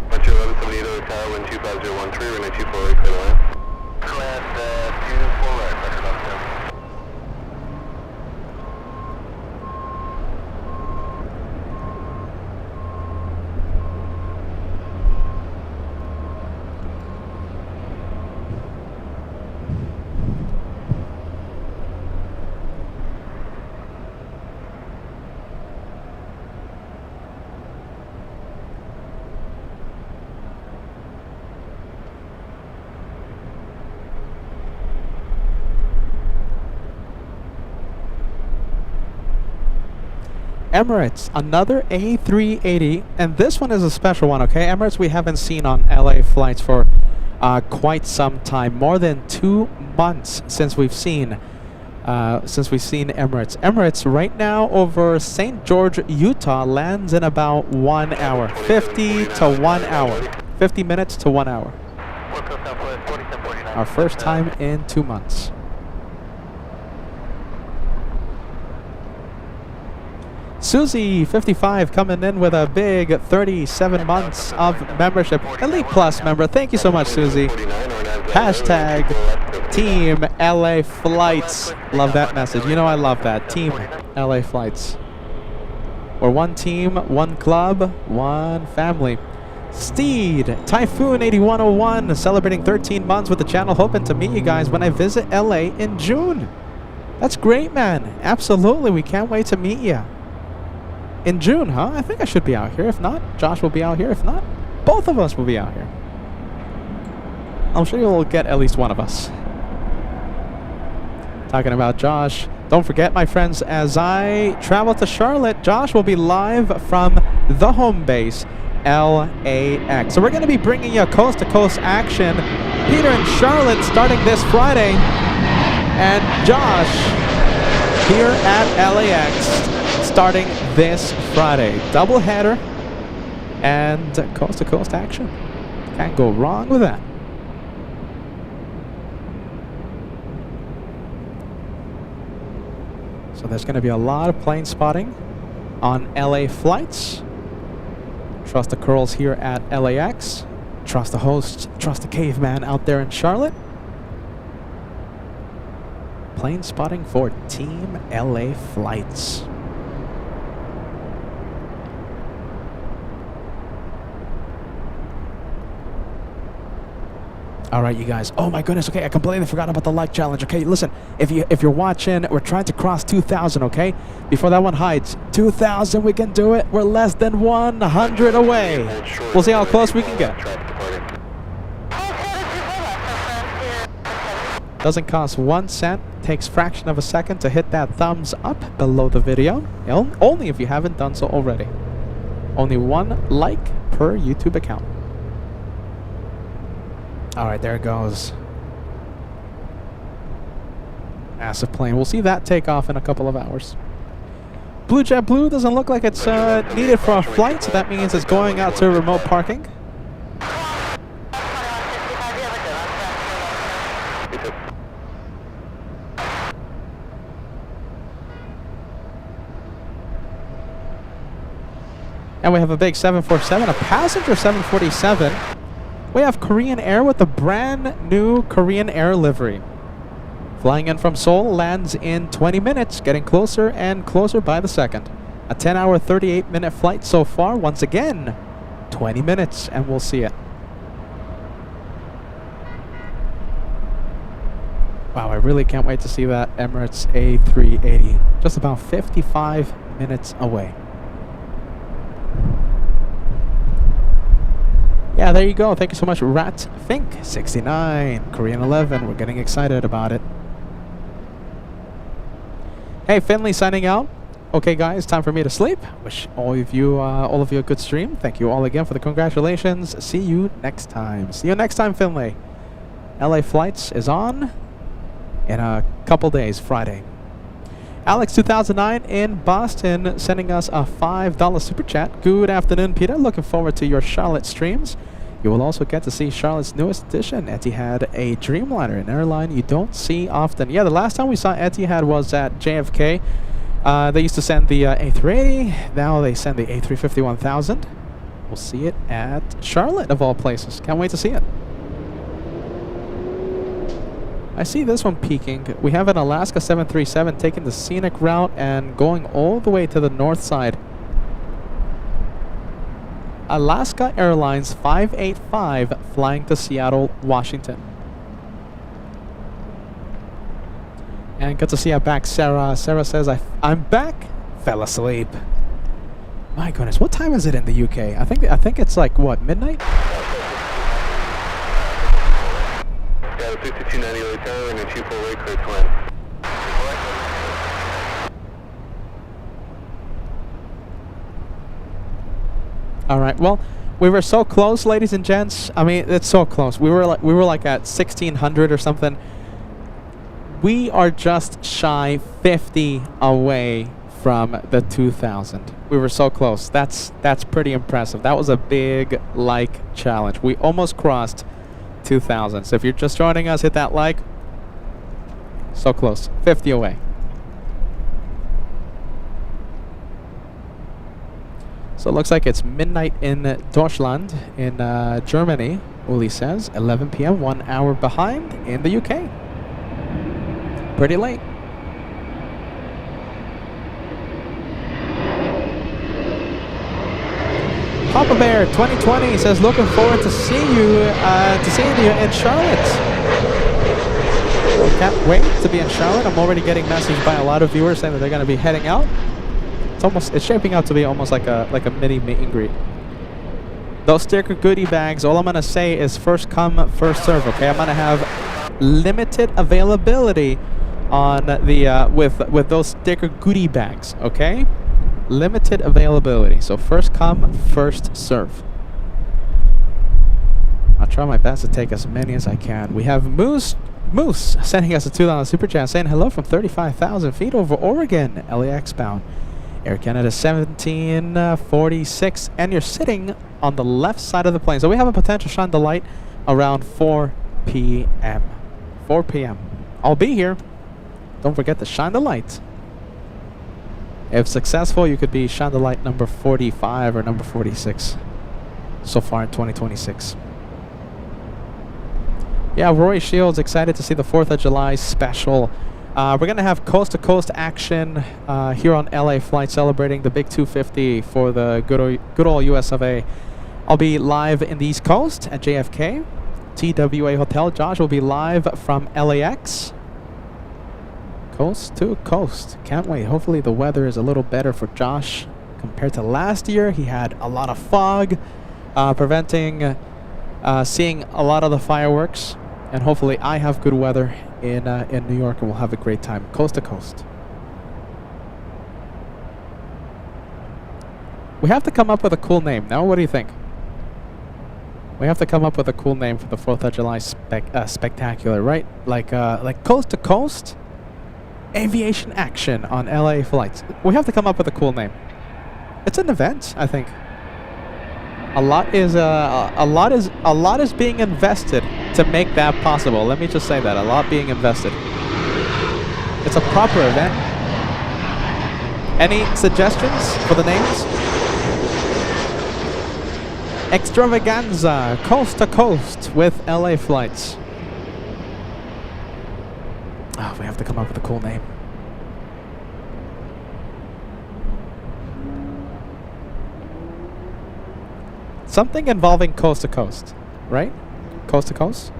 Bunch 1178 over tower, wind 25013, runway 248, clear line. Command 248, record on 10. Emirates, another A380, and this one is a special one, okay? Emirates we haven't seen on LA flights for quite some time, more than 2 months since we've seen Emirates. Emirates right now over St. George, Utah lands in about 1 hour, 50 to 1 hour, 50 minutes to 1 hour. Our first time in 2 months. Susie, 55, coming in with a big 37 months of membership. Elite Plus member. Thank you so much, Susie. Hashtag Team LA Flights. Love that message. You know I love that. Team LA Flights. We're one team, one club, one family. Steed, Typhoon 8101, celebrating 13 months with the channel. Hoping to meet you guys when I visit LA in June. That's great, man. Absolutely. We can't wait to meet you. In June, huh? I think I should be out here. If not, Josh will be out here. If not, both of us will be out here. I'm sure you'll get at least one of us. Talking about Josh, don't forget, my friends, as I travel to Charlotte, Josh will be live from the home base, LAX. So we're going to be bringing you coast-to-coast action. Peter and Charlotte starting this Friday, and Josh here at LAX starting this Friday. Doubleheader and coast-to-coast action. Can't go wrong with that. So there's going to be a lot of plane spotting on LA flights. Trust the curls here at LAX. Trust the host, trust the caveman out there in Charlotte. Plane spotting for Team LA Flights. All right, you guys. Oh my goodness. Okay, I completely forgot about the like challenge. Okay, listen. If you're watching, we're trying to cross 2,000. Okay, before that one hides, 2,000. We can do it. We're less than 100 away. We'll see how close we can get. Doesn't cost 1 cent. Takes fraction of a second to hit that thumbs up below the video. Only if you haven't done so already. Only 1 like per YouTube account. All right, there it goes. Massive plane. We'll see that take off in a couple of hours. Blue Jet Blue doesn't look like it's needed for a flight, so that means it's going out to remote parking. And we have a big 747, a passenger 747. We have Korean Air with the brand new Korean Air livery. Flying in from Seoul, lands in 20 minutes, getting closer and closer by the second. A 10-hour, 38-minute flight so far. Once again, 20 minutes, and we'll see it. Wow, I really can't wait to see that Emirates A380. Just about 55 minutes away. Yeah, there you go. Thank you so much, Rat Fink 69, Korean 11. We're getting excited about it. Hey, Finley signing out. Okay, guys, time for me to sleep. Wish all of you a good stream. Thank you all again for the congratulations. See you next time. See you next time, Finley. LA Flights is on in a couple days, Friday. Alex 2009 in Boston sending us a $5 super chat. Good afternoon, Peter. Looking forward to your Charlotte streams. You will also get to see Charlotte's newest addition, Etihad, a Dreamliner, an airline you don't see often. Yeah, the last time we saw Etihad was at JFK. They used to send the A380. Now they send the A350-1000. We'll see it at Charlotte, of all places. Can't wait to see it. I see this one peaking. We have an Alaska 737 taking the scenic route and going all the way to the north side. Alaska Airlines 585 flying to Seattle, Washington. And good to see you back, Sarah. Sarah says, I'm back. Fell asleep. My goodness, what time is it in the UK? I think it's like, what, midnight? Yeah, 5290 return and 24 clear twin. All right. Well, we were so close, ladies and gents. I mean, it's so close. We were like at 1600 or something. We are just shy 50 away from the 2000. We were so close. That's pretty impressive. That was a big like challenge. We almost crossed 2000. So if you're just joining us, hit that like. So close. 50 away. So it looks like it's midnight in Deutschland, in Germany, Uli says. 11 p.m., 1 hour behind in the UK. Pretty late. Papa Bear 2020 says, looking forward to seeing you in Charlotte. Can't wait to be in Charlotte. I'm already getting messaged by a lot of viewers saying that they're going to be heading out. It's shaping out to be almost like a mini meet and greet. Those sticker goodie bags, all I'm gonna say is first come, first serve. Okay, I'm gonna have limited availability on the with those sticker goodie bags. Okay, limited availability. So first come, first serve. I'll try my best to take as many as I can. We have Moose sending us a $2 super chat saying hello from 35,000 feet over Oregon, LAX bound. Air Canada 1746, and you're sitting on the left side of the plane. So we have a potential shine the light around 4 p.m. 4 p.m. I'll be here. Don't forget to shine the light. If successful, you could be shine the light number 45 or number 46 so far in 2026. Yeah, Roy Shields excited to see the 4th of July special. We're going to have coast-to-coast action here on LA Flight, celebrating the big 250 for the good old US of A. I'll be live in the East Coast at JFK, TWA Hotel. Josh will be live from LAX. Coast to coast. Can't wait. Hopefully the weather is a little better for Josh compared to last year. He had a lot of fog, preventing seeing a lot of the fireworks. And hopefully I have good weather in New York, and we'll have a great time coast to coast. We have to come up with a cool name. Now, what do you think? We have to come up with a cool name for the 4th of July spectacular, right? Like coast to coast aviation action on LA flights. We have to come up with a cool name. It's an event, I think. A lot is being invested to make that possible. Let me just say that. A lot being invested. It's a proper event. Any suggestions for the names? Extravaganza, coast to coast with LA flights. Oh, we have to come up with a cool name. Something involving coast to coast, right? Coast to coast?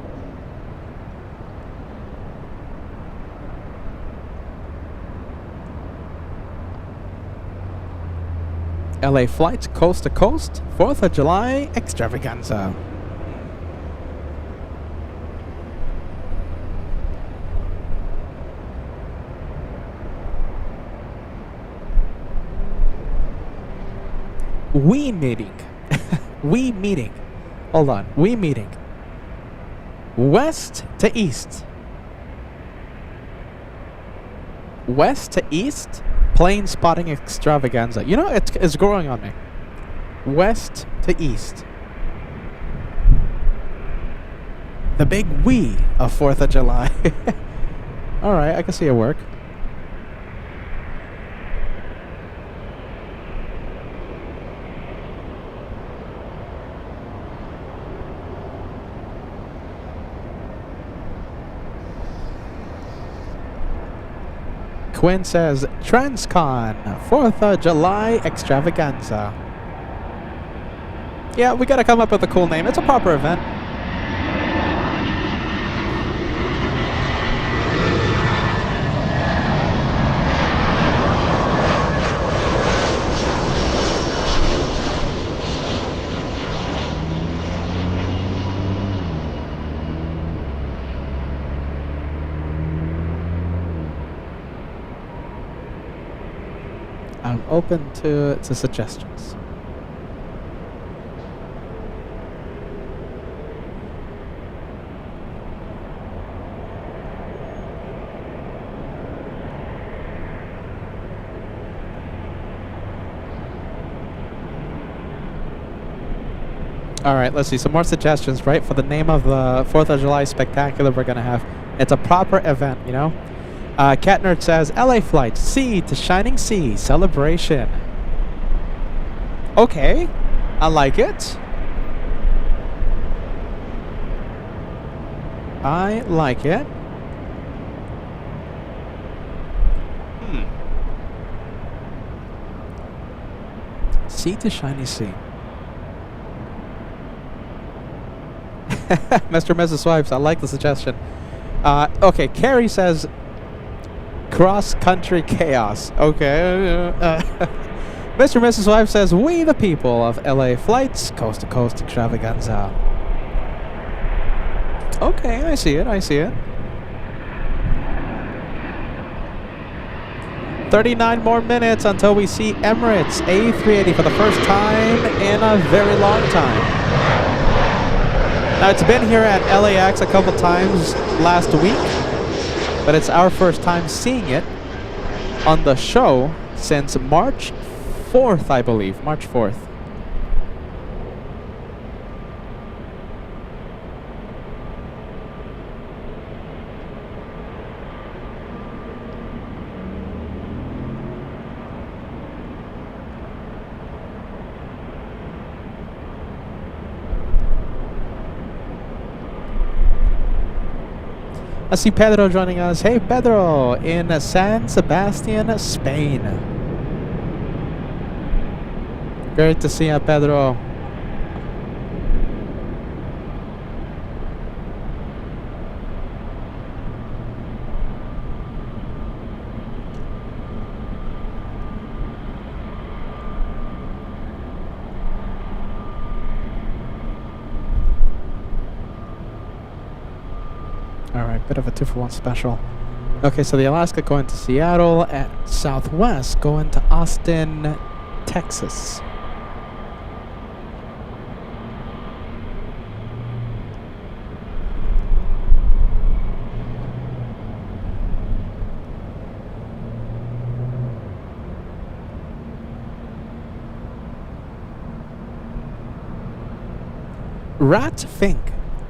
LA flights, coast to coast, 4th of July extravaganza. We meeting. We meeting. Hold on. We meeting. West to east. West to east. Plane spotting extravaganza. You know, it's growing on me. West to east. The big we of 4th of July. Alright, I can see it work. Quinn says, Transcon, 4th of July extravaganza. Yeah, we gotta come up with a cool name. It's a proper event. I'm open to suggestions. All right, let's see. Some more suggestions, right? For the name of the 4th of July spectacular we're going to have. It's a proper event, you know? Cat Nerd says, LA flight, sea to shining sea, celebration. Okay, I like it. I like it. Sea to shiny sea. Mr. and Mrs. Swipes, I like the suggestion. Okay, Carrie says cross-country chaos. Okay. Mr. and Mrs. Swipes says, we the people of LA flights, coast-to-coast extravaganza. Okay, I see it, I see it. 39 more minutes until we see Emirates A380 for the first time in a very long time. Now, it's been here at LAX a couple times last week, but it's our first time seeing it on the show since March 4th, I believe. March 4th. I see Pedro joining us. Hey, Pedro, in San Sebastian, Spain. Great to see you, Pedro. Alright, bit of a 2-for-1 special. Okay, so the Alaska going to Seattle, at Southwest going to Austin, Texas. Rat Fink.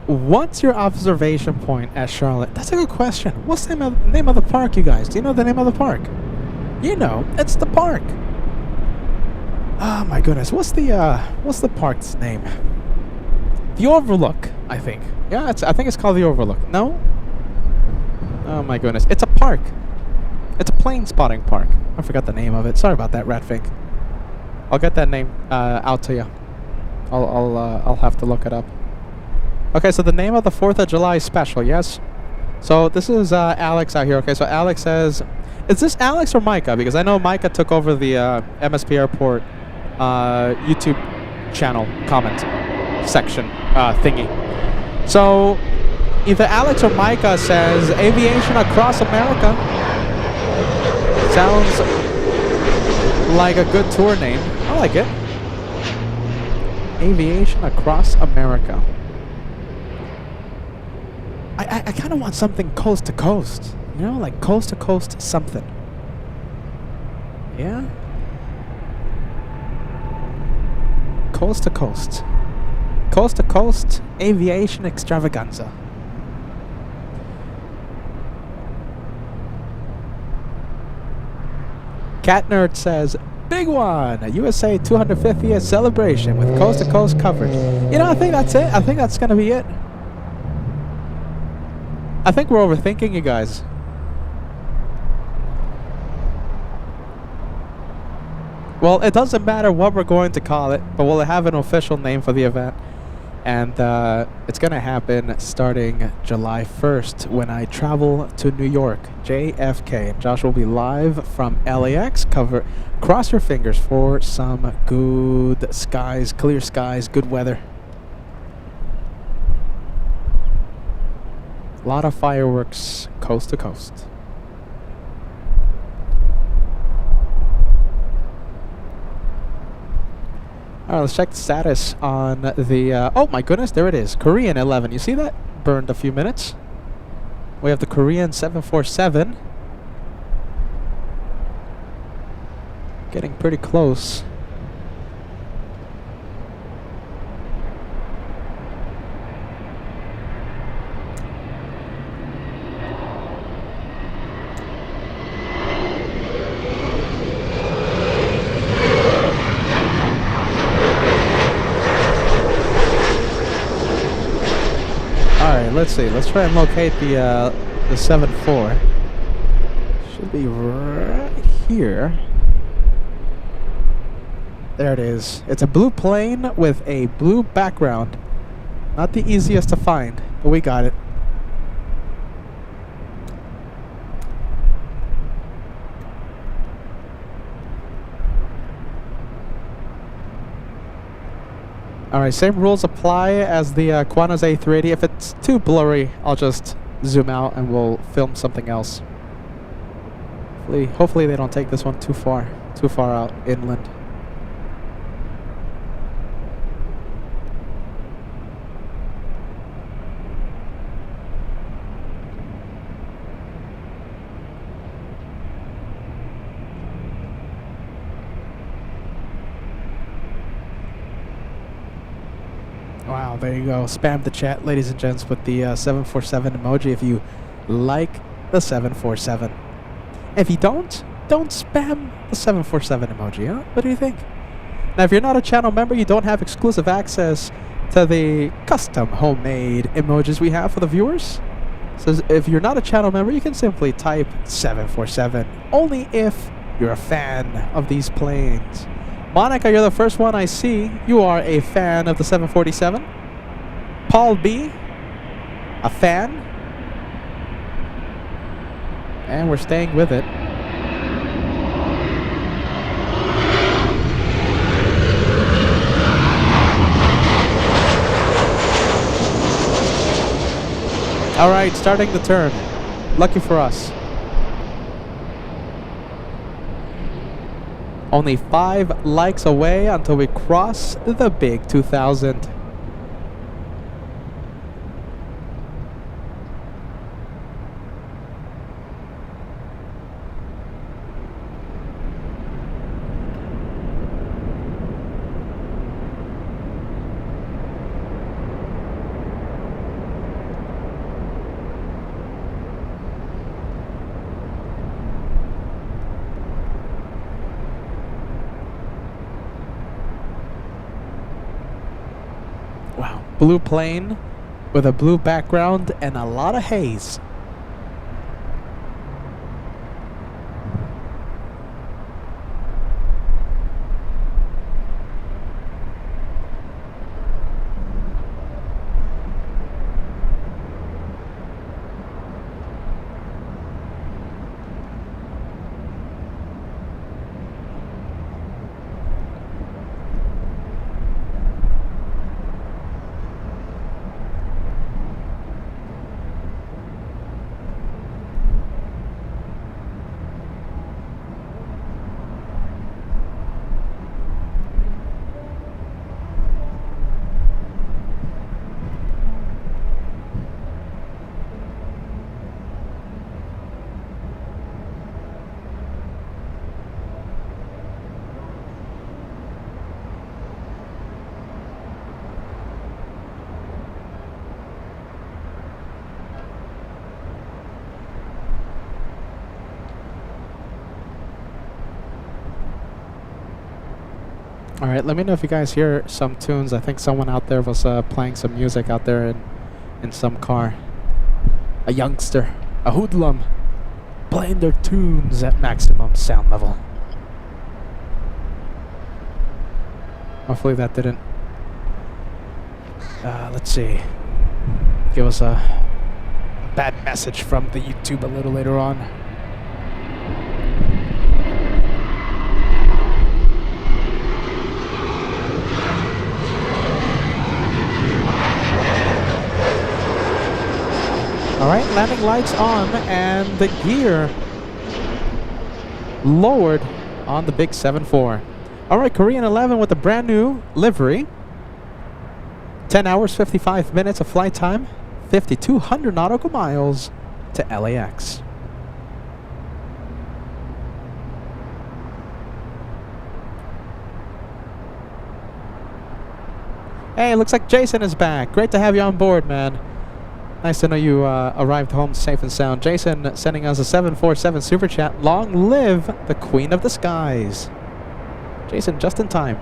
What's your observation point at Charlotte? That's a good question. What's the name of the park, you guys? Do you know the name of the park? You know, it's the park. Oh my goodness, what's the park's name? The Overlook, I think. Yeah, I think it's called the Overlook. No? Oh my goodness, it's a park. It's a plane spotting park. I forgot the name of it. Sorry about that, Ratfink. I'll get that name out to you. I'll have to look it up. Okay, so the name of the 4th of July special, yes? So this is Alex out here. Okay, so Alex says, is this Alex or Micah? Because I know Micah took over the MSP Airport YouTube channel comment section thingy. So either Alex or Micah says, Aviation across America. Sounds like a good tour name. I like it. Aviation across America. I kind of want something coast to coast, you know, like coast to coast something. Yeah? Coast to coast. Coast to coast aviation extravaganza. Cat Nerd says, big one! USA 250th celebration with coast to coast coverage. You know, I think that's it. I think that's going to be it. I think we're overthinking you guys. Well, it doesn't matter what we're going to call it, but we'll have an official name for the event. And it's going to happen starting July 1st when I travel to New York, JFK. And Josh will be live from LAX. Cross your fingers for some good skies, clear skies, good weather. A lot of fireworks coast to coast. Alright, let's check the status on the... oh my goodness, there it is. Korean 11. You see that? Burned a few minutes. We have the Korean 747. Getting pretty close. let's see. Let's try and locate the 7-4. Should be right here. There it is. It's a blue plane with a blue background. Not the easiest to find, but we got it. Alright, same rules apply as the Qantas A380. If it's too blurry, I'll just zoom out and we'll film something else. Hopefully they don't take this one too far out inland. Wow, there you go. Spam the chat, ladies and gents, with the 747 emoji if you like the 747. If you don't spam the 747 emoji, huh? What do you think? Now, if you're not a channel member, you don't have exclusive access to the custom homemade emojis we have for the viewers. So if you're not a channel member, you can simply type 747, only if you're a fan of these planes. Monica, you're the first one I see. You are a fan of the 747. Paul B, a fan. And we're staying with it. All right, starting the turn. Lucky for us. Only 5 likes away until we cross the big 2000. Wow, blue plane with a blue background and a lot of haze. Alright, let me know if you guys hear some tunes. I think someone out there was playing some music out there in some car. A youngster, a hoodlum, playing their tunes at maximum sound level. Hopefully that didn't, let's see, give us a bad message from the YouTube a little later on. Alright, landing lights on and the gear lowered on the big 7-4. Alright, Korean 11 with a brand new livery. 10 hours, 55 minutes of flight time. 5,200 nautical miles to LAX. Hey, looks like Jason is back. Great to have you on board, man. Nice to know you arrived home safe and sound. Jason sending us a 747 super chat. Long live the Queen of the Skies. Jason, just in time.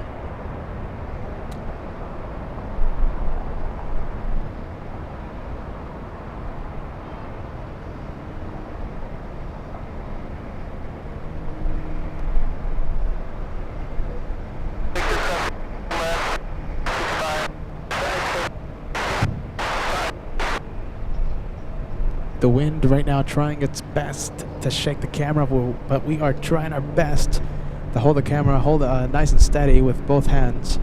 The wind right now trying its best to shake the camera, but we are trying our best to hold the camera, nice and steady with both hands.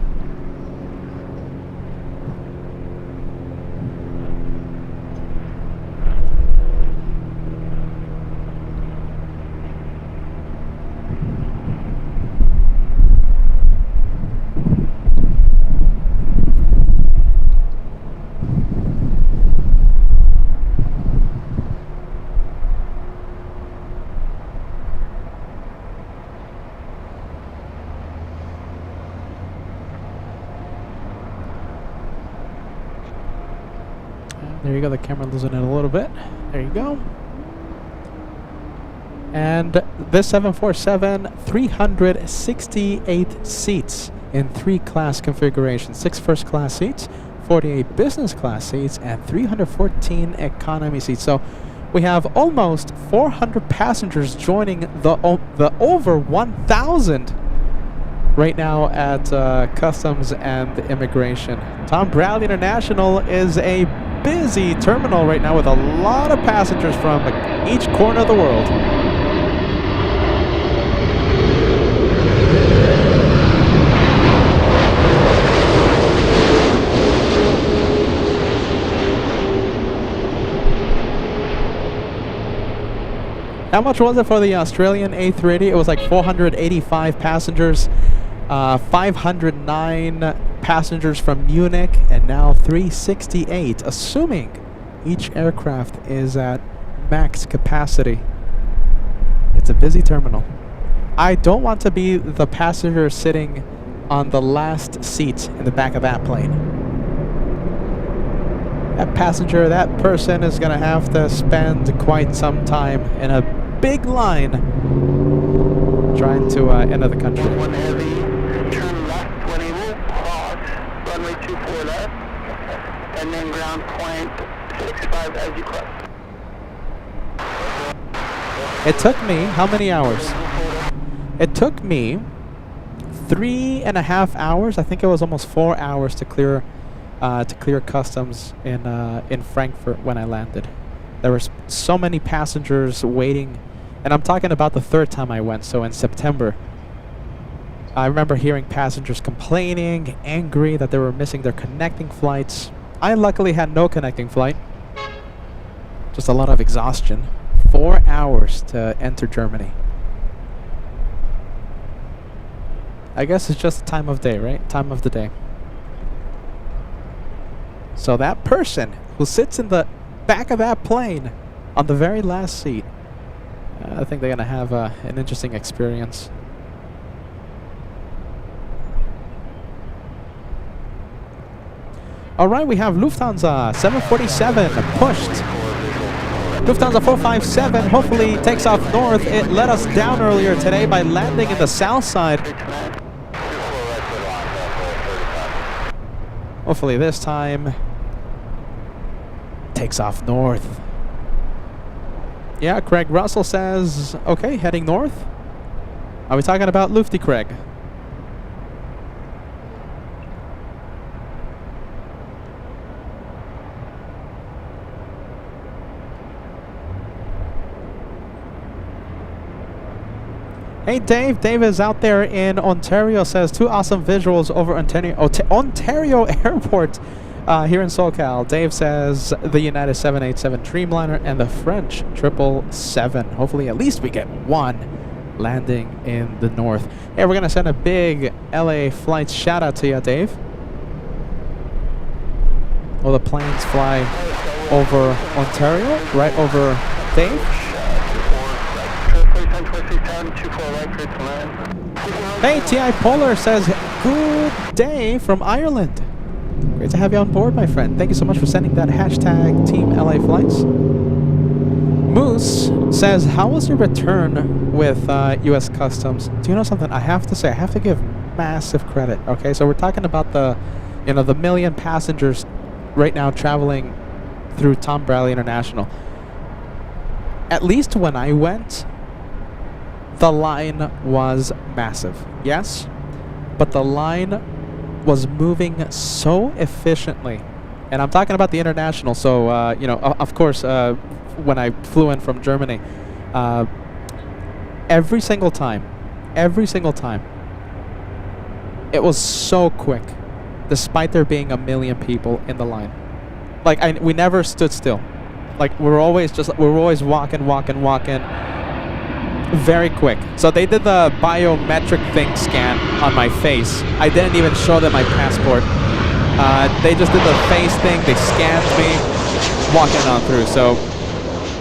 There you go, the camera losing it a little bit. There you go. And this 747, 368 seats in 3 class configurations. 6 first class seats, 48 business class seats, and 314 economy seats. So we have almost 400 passengers joining the over 1,000 right now at Customs and Immigration. Tom Bradley International is a busy terminal right now with a lot of passengers from each corner of the world. How much was it for the Australian A380? It was like 485 passengers. 509 passengers from Munich, and now 368, assuming each aircraft is at max capacity. It's a busy terminal. I don't want to be the passenger sitting on the last seat in the back of that plane. That passenger, that person is going to have to spend quite some time in a big line trying to enter the country. One heavy, turn left when he will cross, runway 24 left, and then ground point 65 as you cross. It took me, how many hours? It took me 3.5 hours. I think it was almost 4 hours to clear customs in Frankfurt when I landed. There were so many passengers waiting, and I'm talking about the 3rd time I went, so in September. I remember hearing passengers complaining, angry that they were missing their connecting flights. I luckily had no connecting flight. Just a lot of exhaustion. 4 hours to enter Germany. I guess it's just the time of day, right? Time of the day. So that person who sits in the back of that plane on the very last seat, I think they're going to have an interesting experience. All right, we have Lufthansa 747 pushed. Lufthansa 457 hopefully takes off north. It let us down earlier today by landing in the south side. Hopefully this time takes off north. Yeah, Craig Russell says, okay, heading north. Are we talking about Lufty, Craig? Hey Dave, Dave is out there in Ontario, says 2 awesome visuals over Ontario Airport here in SoCal. Dave says the United 787 Dreamliner and the French 777. Hopefully at least we get one landing in the north. Hey, we're going to send a big LA flights shout out to you, Dave. Will the planes fly over Ontario, right over Dave? Hey, T.I. Polar says, good day from Ireland. Great to have you on board, my friend. Thank you so much for sending that hashtag Team LA Flights. Moose says, how was your return with U.S. Customs? Do you know something? I have to say, I have to give massive credit. Okay, so we're talking about the million passengers right now traveling through Tom Bradley International. At least when I went, the line was massive, yes, but the line was moving so efficiently, and I'm talking about the international. So of course, when I flew in from Germany. Every single time, it was so quick, despite there being a million people in the line. Like we never stood still. Like we're always walking, very quick. So they did the biometric thing scan on my face. I didn't even show them my passport. They just did the face thing. They scanned me, walking on through. So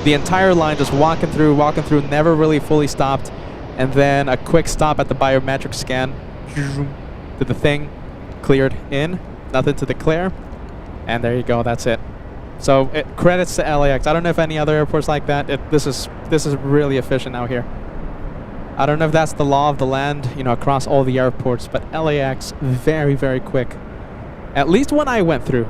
the entire line just walking through, never really fully stopped. And then a quick stop at the biometric scan. Did the thing, cleared in, nothing to declare. And there you go, that's it. So credits to LAX. I don't know if any other airports like that. This is really efficient out here. I don't know if that's the law of the land, you know, across all the airports, but LAX, very, very quick. At least when I went through.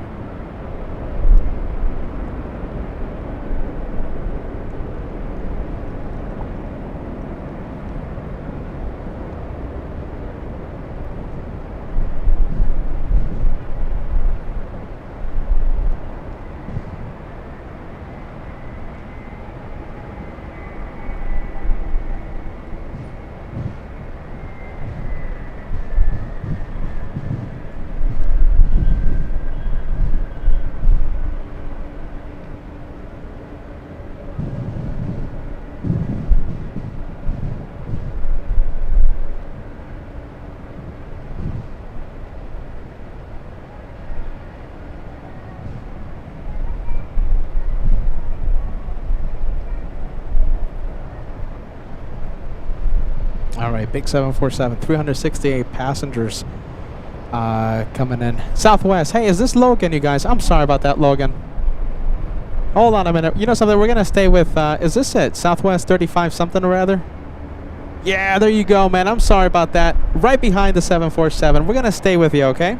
All right, big 747, 368 passengers coming in. Southwest, hey, is this Logan, you guys? I'm sorry about that, Logan. Hold on a minute. You know something? We're going to stay with, is this it? Southwest 35 something or other? Yeah, there you go, man. I'm sorry about that. Right behind the 747. We're going to stay with you, okay?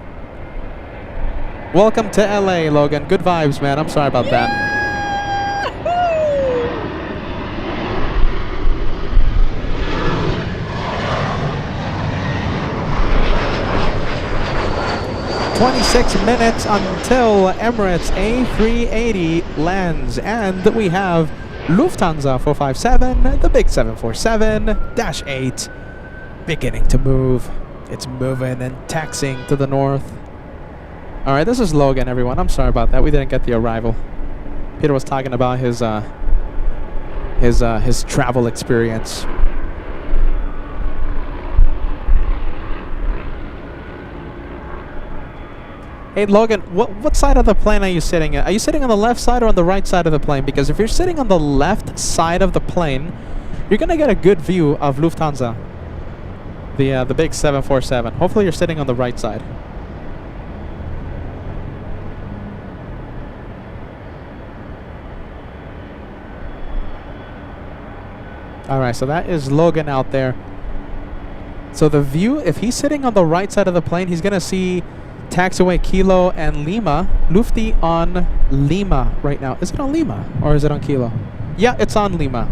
Welcome to LA, Logan. Good vibes, man. I'm sorry about that. 26 minutes until Emirates A380 lands, and we have Lufthansa 457, the big 747-8 beginning to move. It's moving and taxiing to the north. All right, this is Logan, everyone. I'm sorry about that. We didn't get the arrival. Peter was talking about his travel experience. Hey Logan, what side of the plane are you sitting at? Are you sitting on the left side or on the right side of the plane? Because if you're sitting on the left side of the plane, you're gonna get a good view of Lufthansa, the big 747. Hopefully you're sitting on the right side. All right, so that is Logan out there. So the view, if he's sitting on the right side of the plane, he's gonna see taxiway Kilo and Lima. Lufty on Lima right now. Is it on Lima or is it on Kilo? Yeah, it's on Lima.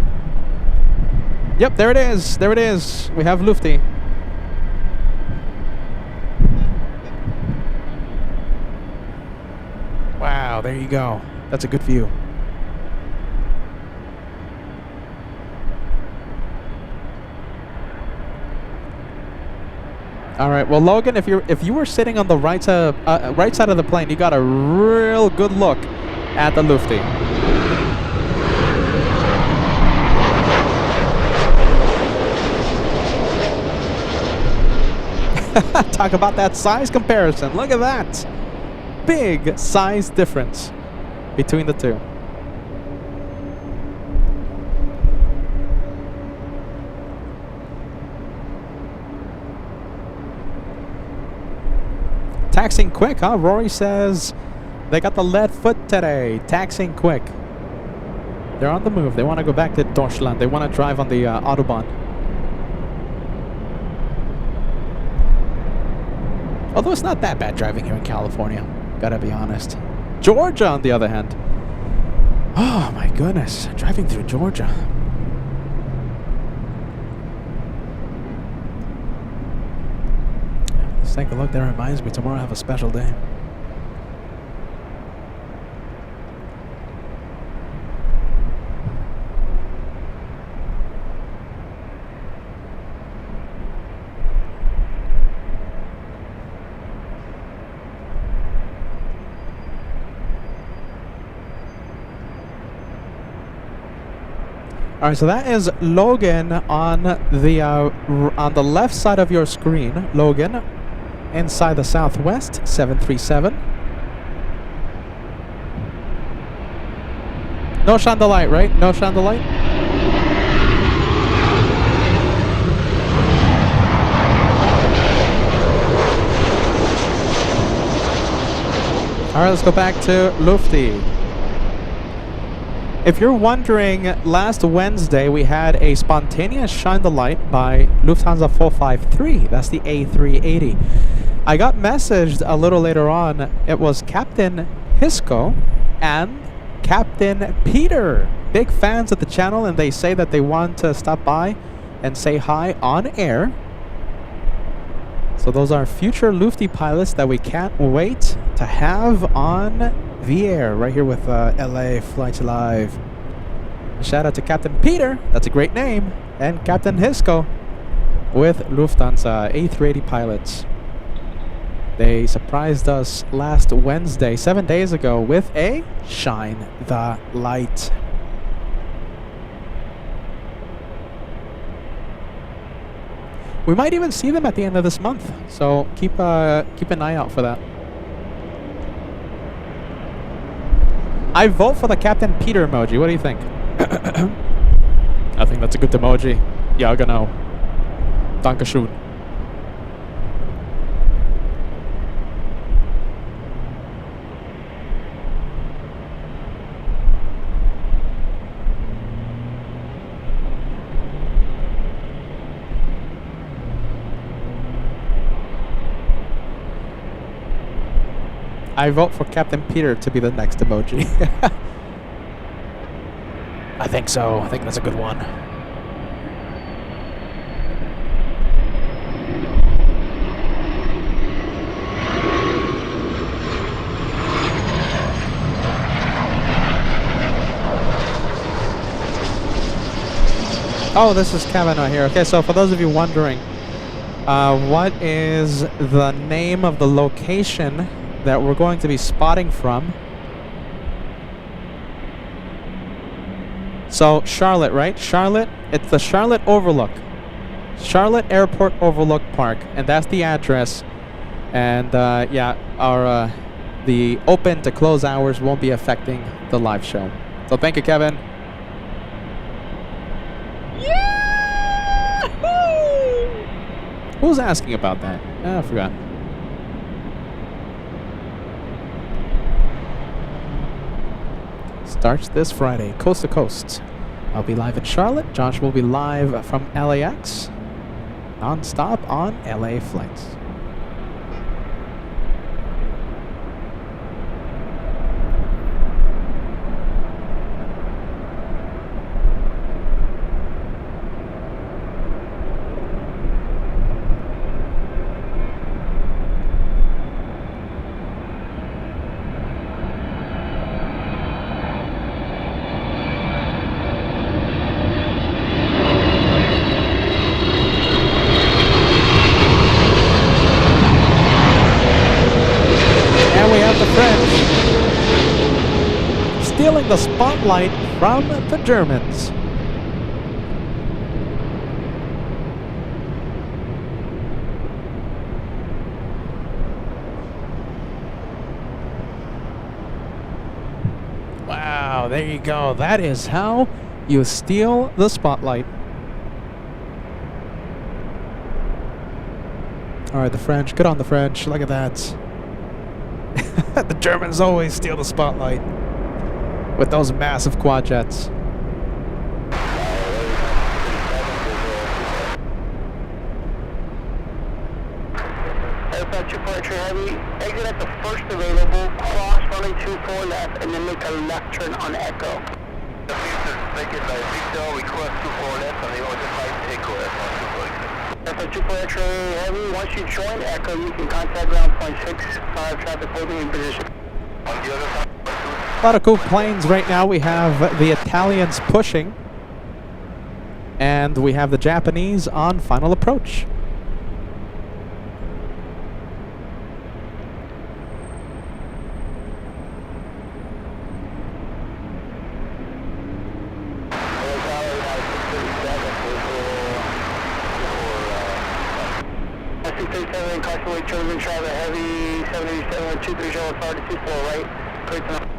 Yep, there it is. There it is. We have Lufty. Wow, there you go. That's a good view. All right. Well, Logan, if you were sitting on the right side of the plane, you got a real good look at the Lufty. Talk about that size comparison. Look at that. Big size difference between the two. Taxing quick, huh? Rory says they got the lead foot today. Taxing quick. They're on the move. They want to go back to Deutschland. They want to drive on the Autobahn. Although it's not that bad driving here in California. Gotta be honest. Georgia, on the other hand. Oh my goodness. Driving through Georgia. Let's take a look. That reminds me, tomorrow I have a special day. All right, so that is Logan on the left side of your screen. Logan, inside the Southwest 737. No shine the light, right? No shine the light. All right, let's go back to Lufty. If you're wondering, last Wednesday we had a spontaneous shine the light by Lufthansa 453. That's the A380. I got messaged a little later on. It was Captain Hisco and Captain Peter. Big fans of the channel, and they say that they want to stop by and say hi on air. So those are future Lufty pilots that we can't wait to have on the air right here with LA Flights Live. A shout out to Captain Peter, that's a great name, and Captain Hisco with Lufthansa A380 pilots. They surprised us last Wednesday, 7 days ago, with a Shine the Light. We might even see them at the end of this month, so keep an eye out for that. I vote for the Captain Peter emoji. What do you think? I think that's a good emoji. Ja, genau. Dankeschön. I vote for Captain Peter to be the next emoji. I think so. I think that's a good one. Oh, this is Kevin right here. Okay, so for those of you wondering, what is the name of the location that we're going to be spotting from? So Charlotte, right? Charlotte, it's the Charlotte Overlook. Charlotte Airport Overlook Park, and that's the address. And yeah, our the open to close hours won't be affecting the live show. So thank you, Kevin. Yahoo! Who's asking about that? I forgot. Starts this Friday, coast to coast. I'll be live in Charlotte. Josh will be live from LAX, non-stop on LA flights. Stealing the spotlight from the Germans. Wow, there you go. That is how you steal the spotlight. All right, the French. Good on the French. Look at that. The Germans always steal the spotlight with those massive quad jets. Aircraft 2 Heavy, exit at the first available, cross runway 24 left, and then make a left turn on Echo. The future taken by Victor, we cross 24 left, and they order 5 takeoff on 24 Aircraft 2 Heavy, once you join Echo, you can contact ground point 65, traffic holding in position. On the other side. A lot of cool planes right now. We have the Italians pushing, and we have the Japanese on final approach. Castaway Chosen Travel Heavy 787 1230 24 right. Clear to land.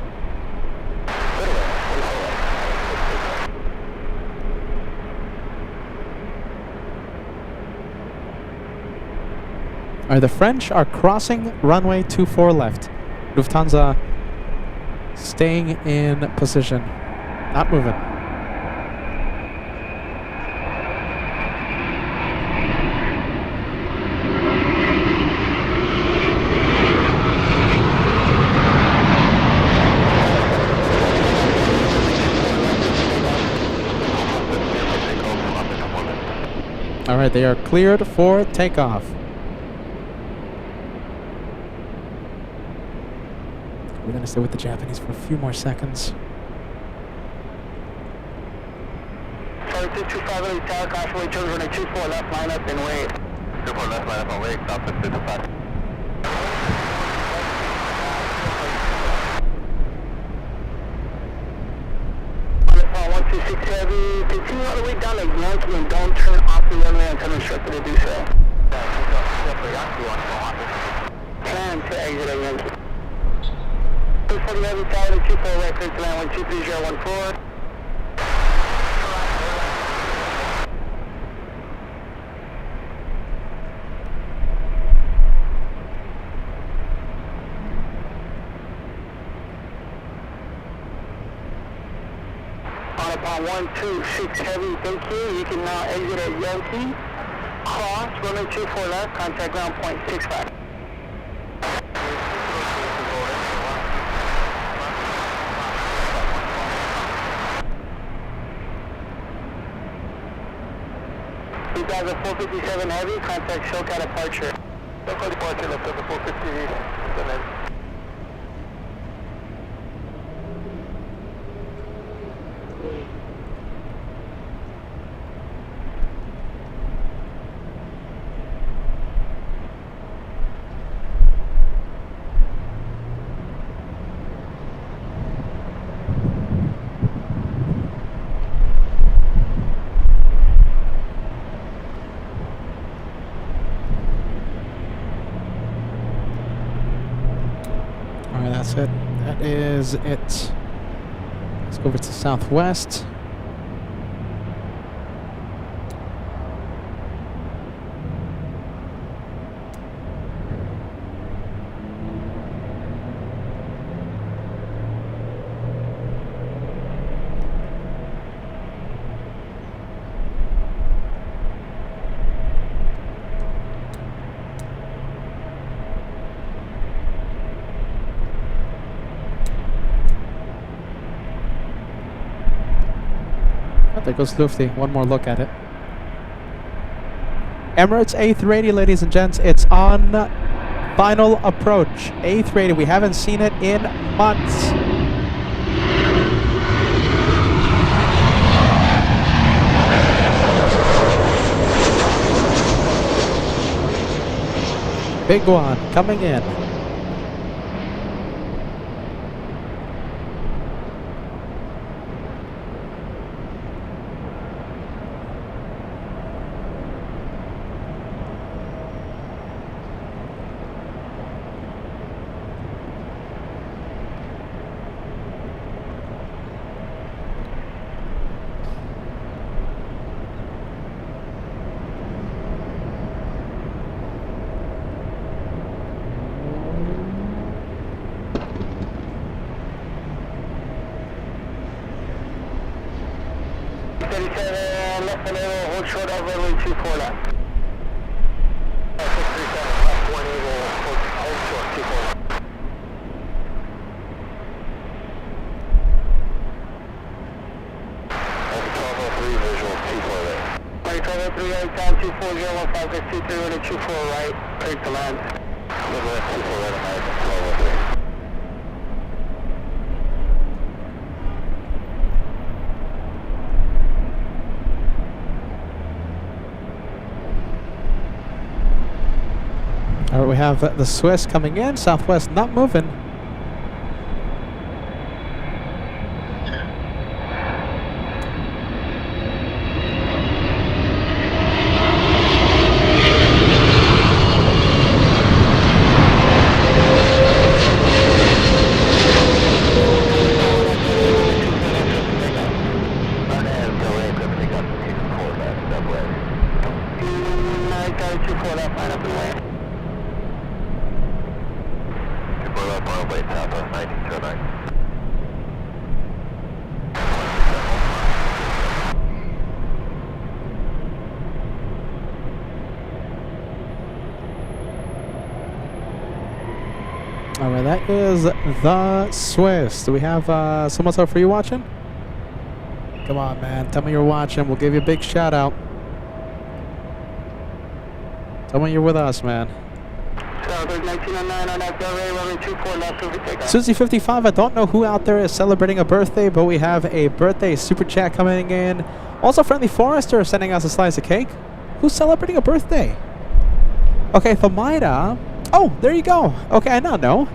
Alright, the French are crossing runway 24 left. Lufthansa staying in position. Not moving. Alright, they are cleared for takeoff. We're going to stay with the Japanese for a few more seconds. 225 Tower, Castaway Chosen 24 left, line up and wait. 24 left, line up and wait, stop at 55. On 126 Heavy, continue all the way down to Yankee and don't turn off the runway until instructed to do so. Plan to exit at Yankee. 240 Heavy Tower, 24 right, clear to land 123014. On 126 Heavy, thank you. You can now exit at Yankee. Cross, runway 24 left, contact ground point 65. You guys are 457 Heavy, contact SoCal departure. SoCal departure, left over 457 Heavy. That's it. That is it. Let's go over to Southwest. There goes Lufty. One more look at it. Emirates A380, ladies and gents. It's on final approach. A380. We haven't seen it in months. Big one coming in. Left and able, hold short of runway 24 left. 637, left 1 able, hold short, 24 left. That's 1203 visual, 24 there. 1203 right, down 24015, 24 right, clear to land. Midwest 24 right, American 1203. Alright, we have the Swiss coming in, Southwest not moving. runway Southwest 1909. Alright, that is the Swiss. Do we have someone else for you watching? Come on, man. Tell me you're watching. We'll give you a big shout out. Tell me you're with us, man. Southwest 1909 on FLA, runway 24 left over takeoff. Susie55, I don't know who out there is celebrating a birthday, but we have a birthday super chat coming in. Also, Friendly Forester sending us a slice of cake. Who's celebrating a birthday? Okay, Thamida. Oh, there you go. Okay, I now know.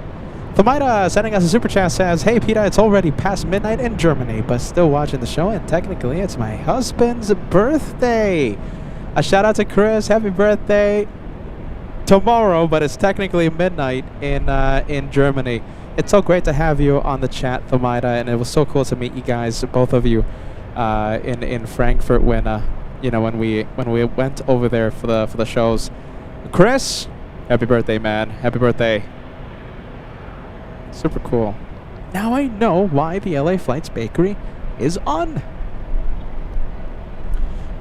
Thamida sending us a super chat says, "Hey, Peter, it's already past midnight in Germany, but still watching the show, and technically it's my husband's birthday. A shout out to Chris. Happy birthday tomorrow, but it's technically midnight in Germany." It's so great to have you on the chat, Thamida, and it was so cool to meet you guys, both of you, in Frankfurt when when we went over there for the shows. Chris, happy birthday, man! Happy birthday! Super cool. Now I know why the LA Flights Bakery is on.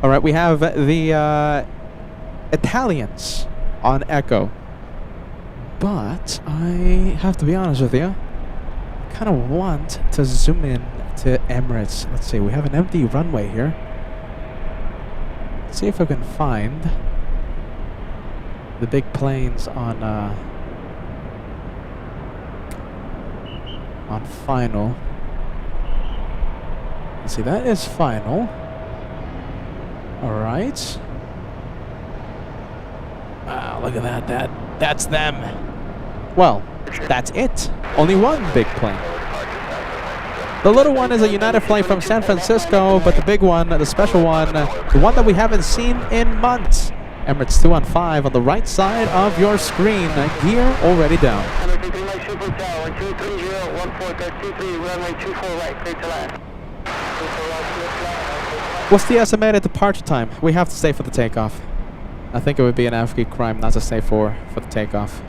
All right, we have the Italians on Echo, but I have to be honest with you. I kind of want to zoom in to Emirates. Let's see, we have an empty runway here. Let's see if I can find the big planes on final. Let's see, that is final. All right. Wow, look at that. That's them. Well, that's it. Only one big plane. The little one is a United flight from San Francisco, but the big one, the special one, the one that we haven't seen in months. Emirates 215 on the right side of your screen. Gear already down. What's the estimated departure time? We have to stay for the takeoff. I think it would be an African crime not to stay for the takeoff.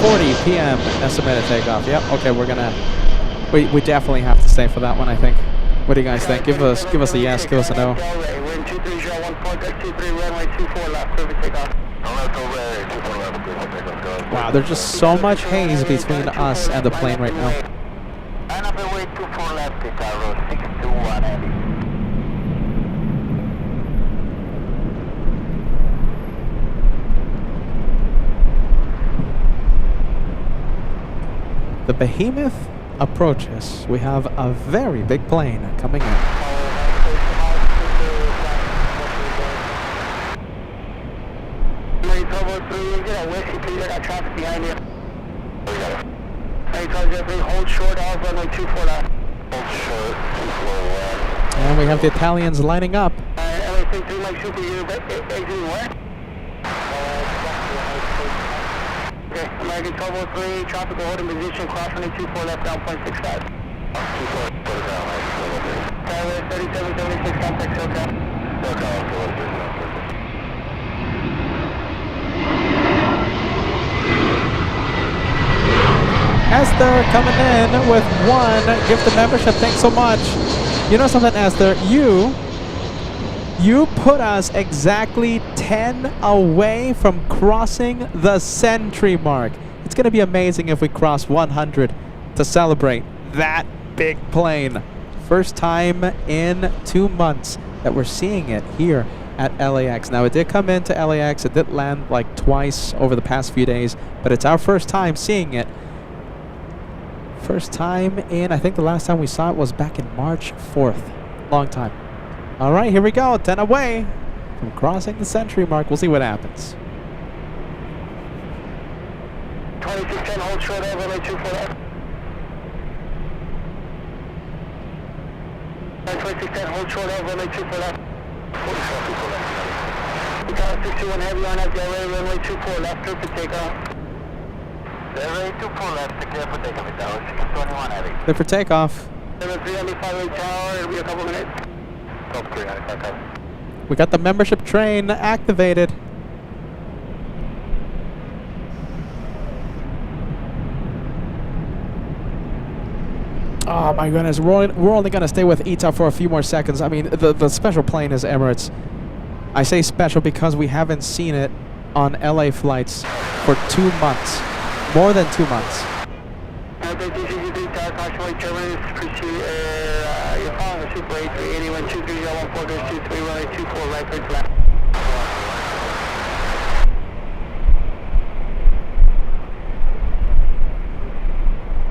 .40 p.m. estimated takeoff. Yep. Okay, we're gonna. We definitely have to stay for that one. I think. What do you guys think? Give us a yes. Give us a no. Wow, there's just so much haze between us and the plane right now. The Behemoth approaches. We have a very big plane coming in. And we have the Italians lining up. American 1203, tropical holding position, cross running 24 left down 0.65. 24 down, 3776, contact SoCal. Esther coming in with one gift of membership. Thanks so much. You know something, Esther? You put us exactly 10 away from crossing the century mark. It's going to be amazing if we cross 100 to celebrate that big plane. First time in 2 months that we're seeing it here at LAX. Now, it did come into LAX. It did land like twice over the past few days, but it's our first time seeing it. First time in, I think the last time we saw it was back in March 4th. Long time. All right, here we go. 10 away from crossing the century mark. We'll see what happens. 2610, hold short over, runway 24 left. 2610, hold short over, runway 24 left. 44 left. 61 heavy on FLA, runway 24 left, clear for takeoff. LA 24 left, take care for takeoff at Tower 621 heavy. Clear for takeoff. 7395 tower, it'll be a couple minutes. Top 395 cover. We got the membership train activated. Oh my goodness, we're only going to stay with ETA for a few more seconds. I mean, the special plane is Emirates. I say special because we haven't seen it on LA flights for 2 months. More than 2 months. You're following the Super 8380 when 23014 goes 23 runway 24 right bridge left.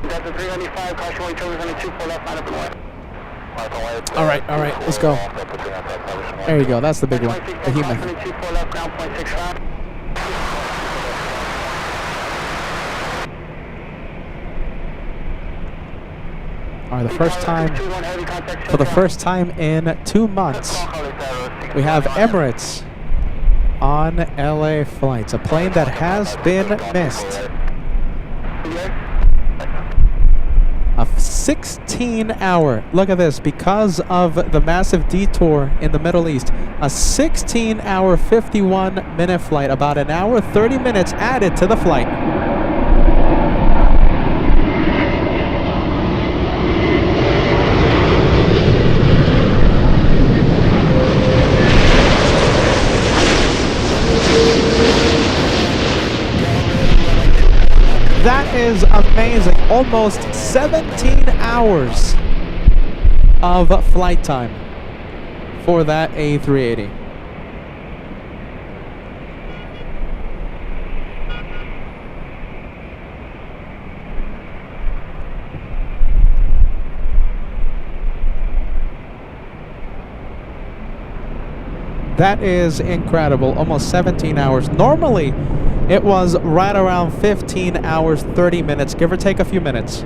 Delta 395, caution white turbines on the 24 left, line up and wide. All right, let's go. There you go, that's the big one. The human. 24 left, ground point 65. All right, for the first time in 2 months, we have Emirates on LA flights, a plane that has been missed. A 16-hour, look at this, because of the massive detour in the Middle East, a 16-hour, 51-minute flight, about an hour, 30 minutes added to the flight. That is amazing. Almost 17 hours of flight time for that A380. That is incredible. Almost 17 hours. Normally, it was right around 15 hours, 30 minutes, give or take a few minutes.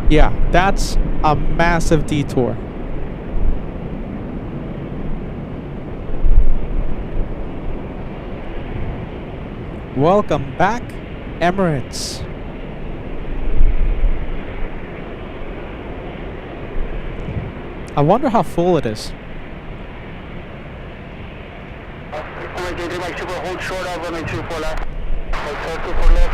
Yeah, that's a massive detour. Welcome back, Emirates. I wonder how full it is. Hold short of runway 24 left. Hold short 24 left.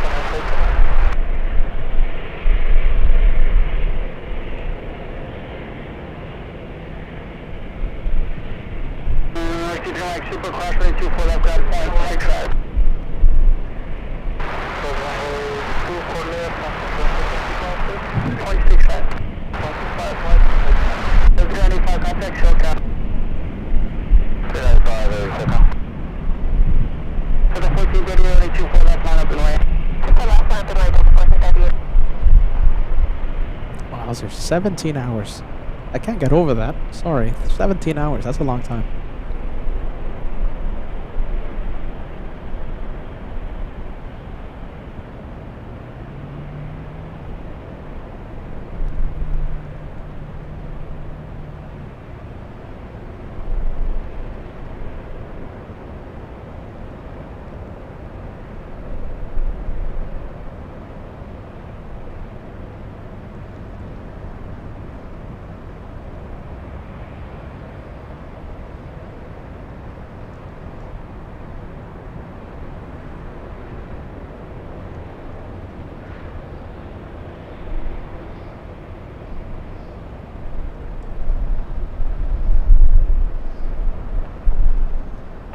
Super cross runway 24 left, grab point 65. So runway 24 left, 0.65. 0.65. There's 95 contact, short cap. 395, there we go. For the 14 video, only 24 left, line up and away. 24 left, line up and away, Delta 1438. Wow, those are 17 hours. I can't get over that. Sorry. 17 hours, that's a long time.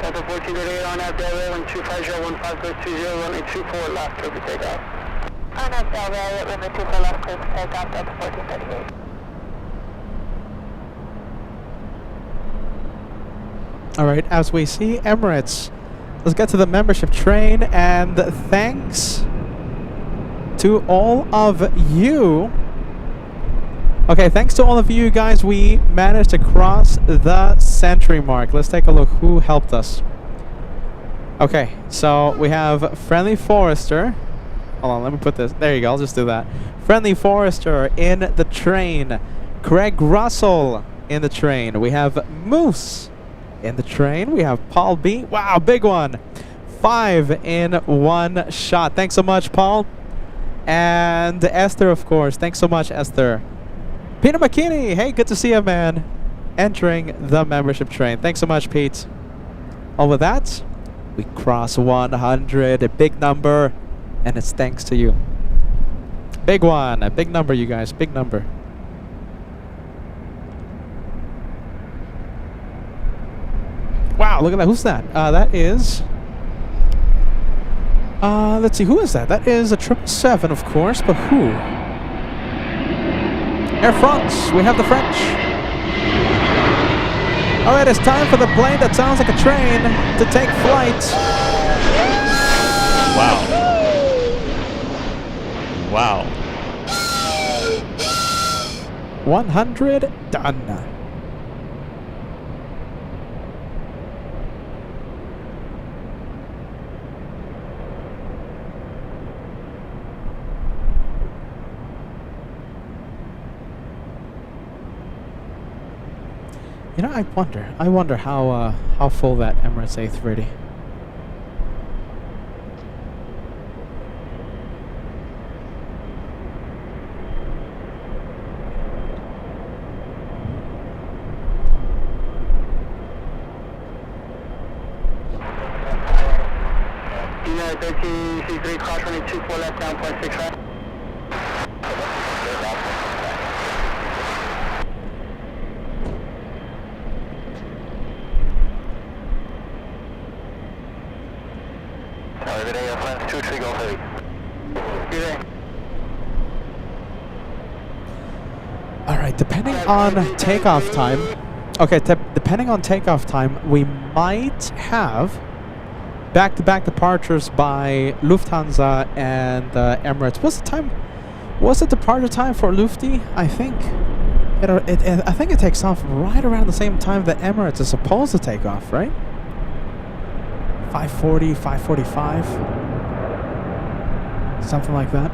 Delta 1438 on out there, 125.015 goes 20, runway 24 left, clear for takeoff. On up Delray, runway 24 left, clear for takeoff, Delta 1438. All right, as we see Emirates, let's get to the membership train, and thanks to all of you. Okay, thanks to all of you guys, we managed to cross the century mark. Let's take a look who helped us. Okay, so we have Friendly Forester. Hold on, let me put this. There you go, I'll just do that. Friendly Forester in the train. Craig Russell in the train. We have Moose in the train. We have Paul B. Wow, big one. 5 in one shot. Thanks so much, Paul. And Esther, of course. Thanks so much, Esther. Peter McKinney. Hey, good to see you, man. Entering the membership train. Thanks so much, Pete. All with that, we cross 100. A big number. And it's thanks to you. Big one. A big number, you guys. Big number. Wow, look at that. Who's that? That is... let's see. Who is that? That is a 777, of course. But who? Air France. We have the French. All right, it's time for the plane that sounds like a train to take flight. Wow. Wow. 100 done. You know, I wonder how full that Emirates A380. United 13, C3, cross running 24 left, down 0.6 right. Good day, Airplanes 2 3 Golf Heavy. Good day. Alright, depending on takeoff time... Okay, depending on takeoff time, we might have back-to-back departures by Lufthansa and Emirates. What's the time? What's the departure time for Lufti? I think I think it takes off right around the same time that Emirates is supposed to take off, right? 5:40, 5:45, something like that.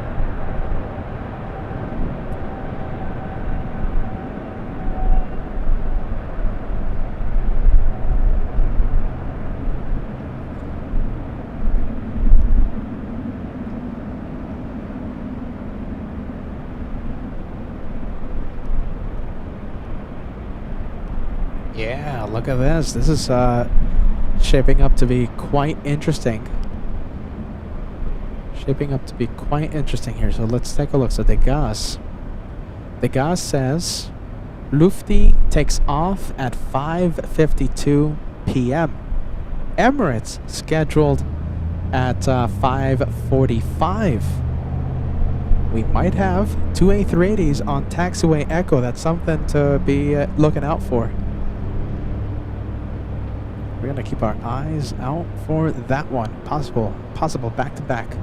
Yeah, look at this. This is shaping up to be quite interesting. Shaping up to be quite interesting here. So let's take a look. So the gas says Lufti takes off at 5:52 p.m. Emirates scheduled at 5:45. We might have two A380s on taxiway Echo. That's something to be looking out for. We're gonna keep our eyes out for that one. Possible back-to-back.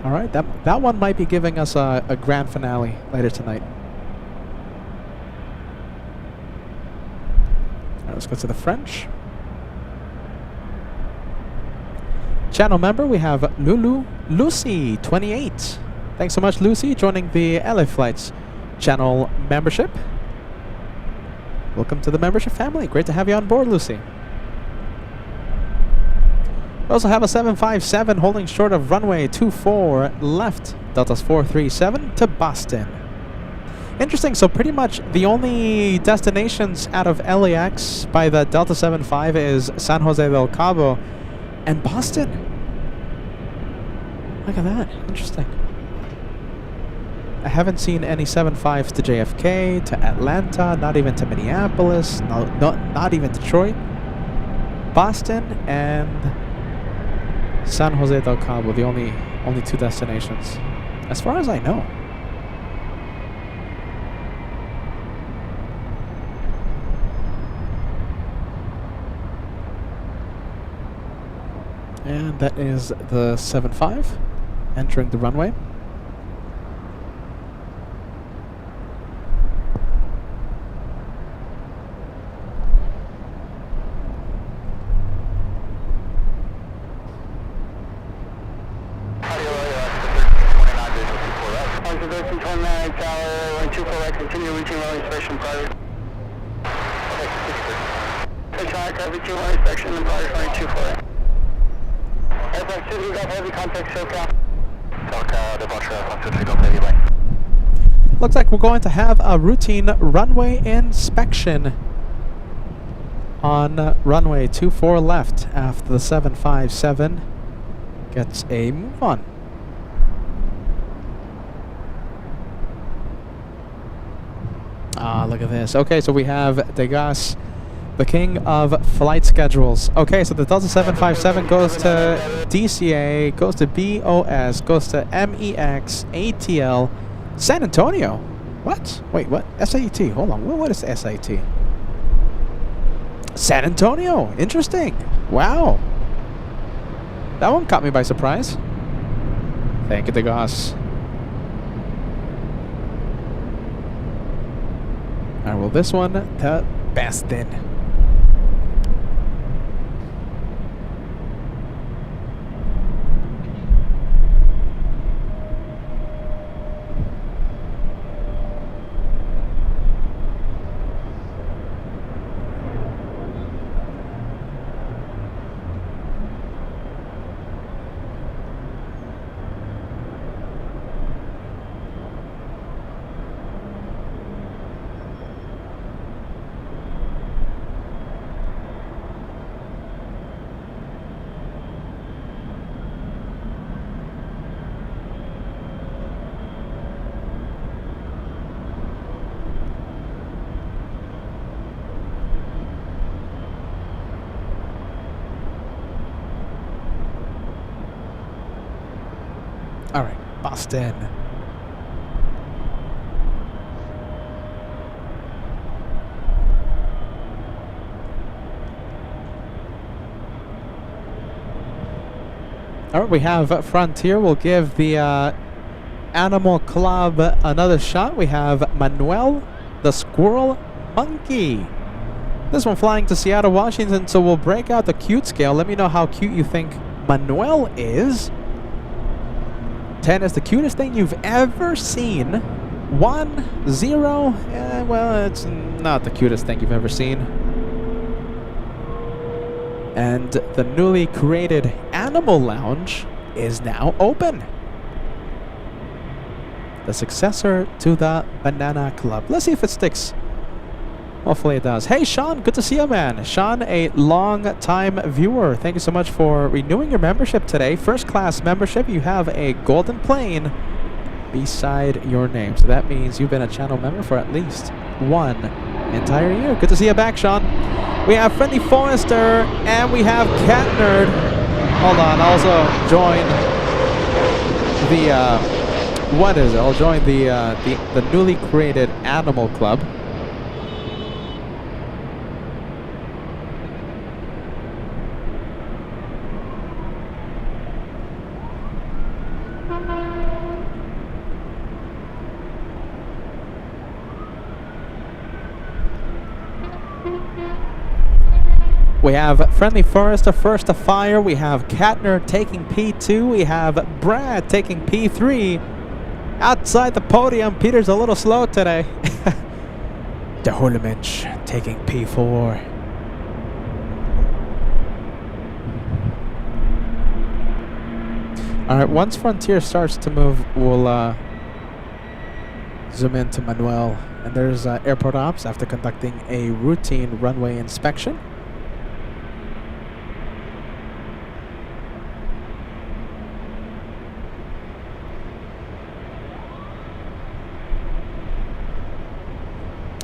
All right, that one might be giving us a grand finale later tonight. All right, let's go to the French. Channel member, we have Lucy 28. Thanks so much, Lucy, joining the LA Flights channel membership. Welcome to the membership family. Great to have you on board, Lucy. We also have a 757 holding short of runway 24 left, Delta's 437 to Boston. Interesting, so pretty much the only destinations out of LAX by the Delta 75 is San Jose del Cabo and Boston. Look at that, interesting. I haven't seen any 75s to JFK, to Atlanta, not even to Minneapolis, not even Detroit. Boston and San Jose del Cabo, the only two destinations, as far as I know. And that is the 75 entering the runway. Continue reaching runway station prior. contact, heavy 2 section, and probably 22-4. Airplane 2, we got heavy contact, SoCal. SoCal, departure, 123, go heavy, bye. Looks like we're going to have a routine runway inspection on runway 24 left after the 757 gets a move on. Ah, look at this. Okay, so we have Degas, the king of flight schedules. Okay, so the Delta 757 goes to DCA, goes to BOS, goes to MEX, ATL, San Antonio. What? Wait, what? SAT. Hold on. What is SAT? San Antonio. Interesting. Wow. That one caught me by surprise. Thank you, Degas. Alright, well, this one, the Bastin. Alright, Boston. Alright, we have Frontier. We'll give the Animal Club another shot. We have Manuel the Squirrel Monkey. This one flying to Seattle, Washington, so we'll break out the cute scale. Let me know how cute you think Manuel is. 10 is the cutest thing you've ever seen. 1, 0, well, it's not the cutest thing you've ever seen. And the newly created Animal Lounge is now open. The successor to the Banana Club. Let's see if it sticks. Hopefully it does. Hey, Sean, good to see you, man. Sean, a long-time viewer. Thank you so much for renewing your membership today. First-class membership. You have a golden plane beside your name. So that means you've been a channel member for at least 1 entire year. Good to see you back, Sean. We have Friendly Forester, and we have Cat Nerd. Hold on, I'll also join the, what is it? I'll join the newly created Animal Club. We have Friendly Forester first to fire. We have Katner taking P2. We have Brad taking P3. Outside the podium, Peter's a little slow today. De Hullemensch taking P4. Alright, once Frontier starts to move, we'll zoom into Manuel. And there's airport ops after conducting a routine runway inspection.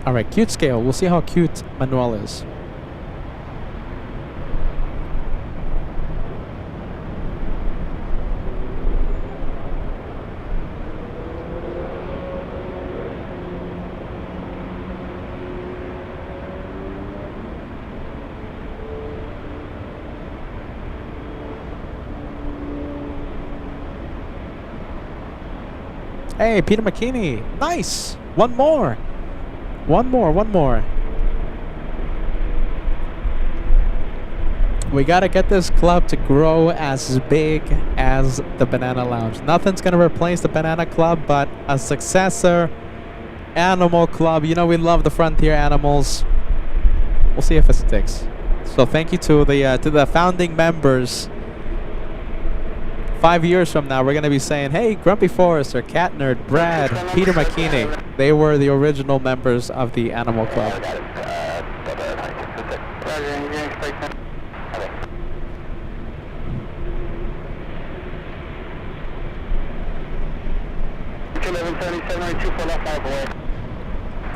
Alright, cute scale. We'll see how cute Manuel is. Hey, Peter McKinney. Nice! One more. One more. We gotta get this club to grow as big as the Banana Lounge. Nothing's gonna replace the Banana Club, but a successor, Animal Club. You know we love the Frontier animals. We'll see if it sticks. So thank you to the founding members. 5 years from now, we're going to be saying, hey, Grumpy Forrester, Cat Nerd, Brad, Peter McKinney. They were the original members of the Animal Club.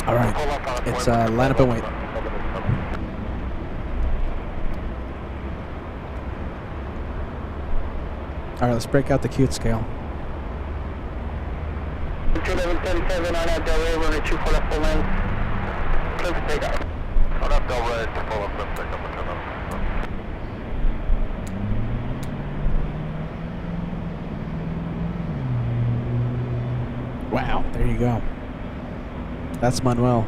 All right, it's line up and wait. All right, let's break out the cute scale. 1137 on that Del Rey, runway 24 left full length. Clear for takeoff. On that Del Rey, 24 left, clear for takeoff. Wow, there you go. That's Manuel.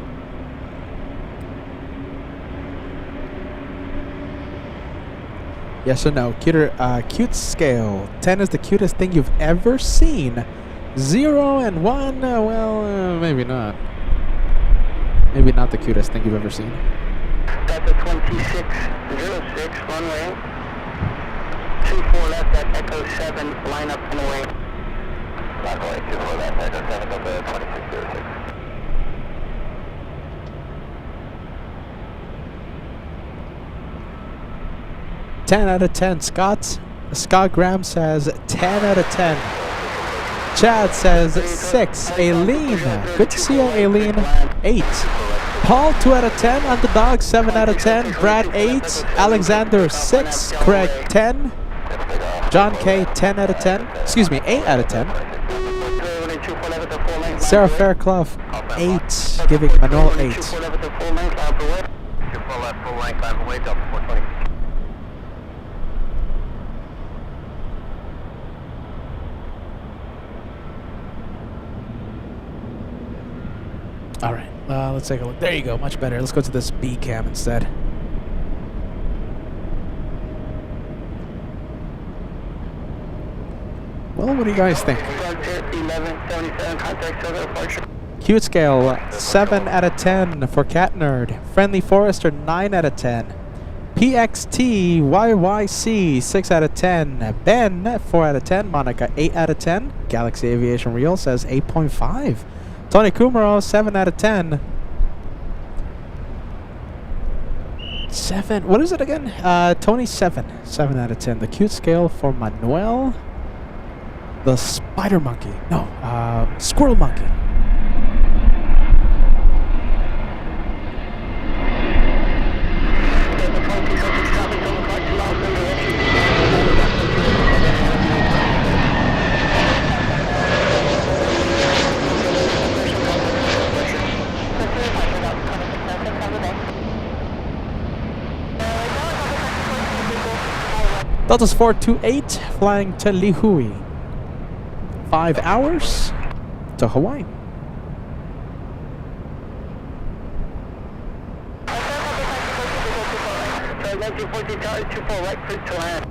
Yes or no? Cute scale. 10 is the cutest thing you've ever seen. 0 and 1, maybe not. Maybe not the cutest thing you've ever seen. That's a 2606 runway. 24 left at Echo 7, line up and away. Runway 24 left, Echo 7, go to 2606. Ten out of 10. Scott Graham says 10 out of 10. Chad says 6. Aileen, good to see you, Aileen. 8. Paul 2 out of 10. Underdog 7 out of 10. Brad 8. Alexander 6. Craig 10. John K 10 out of 10. Excuse me, 8 out of 10. Sarah Fairclough 8, giving Manuel 8. All right, let's take a look. There you go, much better. Let's go to this B cam instead. Well, what do you guys think? Cute scale, 7 out of 10 for Cat Nerd. Friendly Forester, 9 out of 10. PXT YYC, 6 out of 10. Ben, 4 out of 10. Monica, 8 out of 10. Galaxy Aviation Real says 8.5. Tony Kumaro, 7 out of 10. 7. What is it again? Tony 7. 7 out of 10. The cute scale for Manuel. The spider monkey. No, squirrel monkey. Delta's 428 flying to Lihui. 5 hours to Hawaii.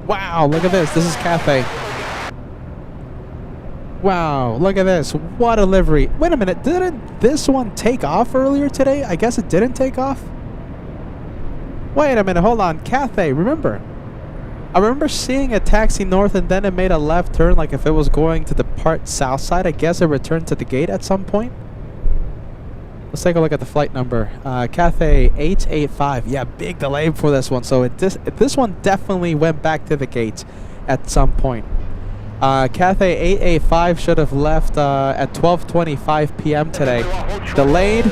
Wow, look at this. This is Cathay. Wow, look at this. What a livery. Wait a minute. Didn't this one take off earlier today? I guess it didn't take off. Wait a minute. Hold on. Cathay, remember. I remember seeing it taxi north and then it made a left turn like if it was going to depart south side. I guess it returned to the gate at some point. Let's take a look at the flight number. Cathay 885. Yeah, big delay for this one. So this one definitely went back to the gate at some point. Cathay 885 should have left at 12:25 p.m. today. Delayed.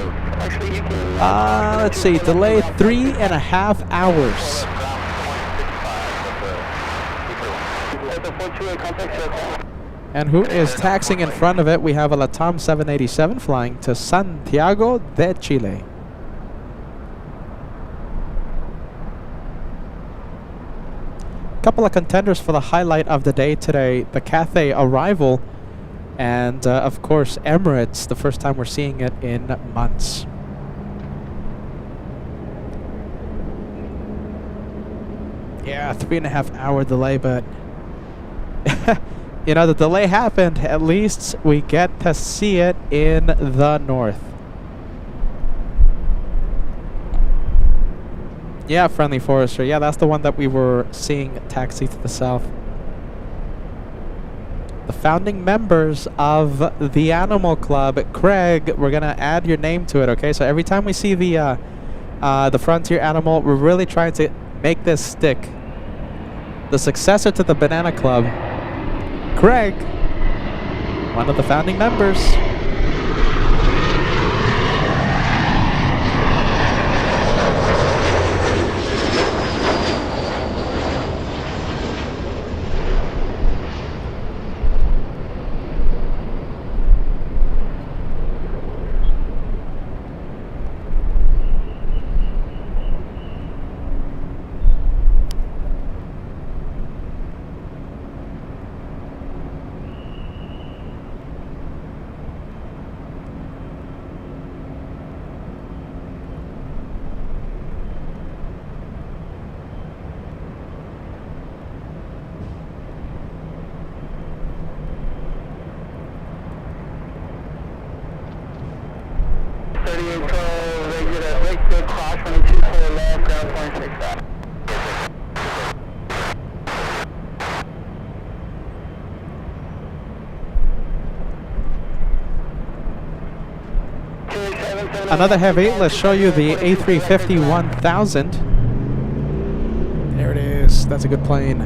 Let's see. Delayed 3.5 hours. And who is taxiing in front of it? We have a LATAM 787 flying to Santiago de Chile. Couple of contenders for the highlight of the day today. The Cathay arrival and of course Emirates, the first time we're seeing it in months. Yeah, 3.5 hour delay, but you know, the delay happened. At least we get to see it in the north. Yeah, Friendly Forester. Yeah, that's the one that we were seeing taxi to the south. The founding members of the Animal Club. Craig, we're gonna add your name to it, okay? So every time we see the Frontier Animal, we're really trying to make this stick. The successor to the Banana Club. Craig, one of the founding members. Another heavy. Let's show you the A350 1000. There it is. That's a good plane.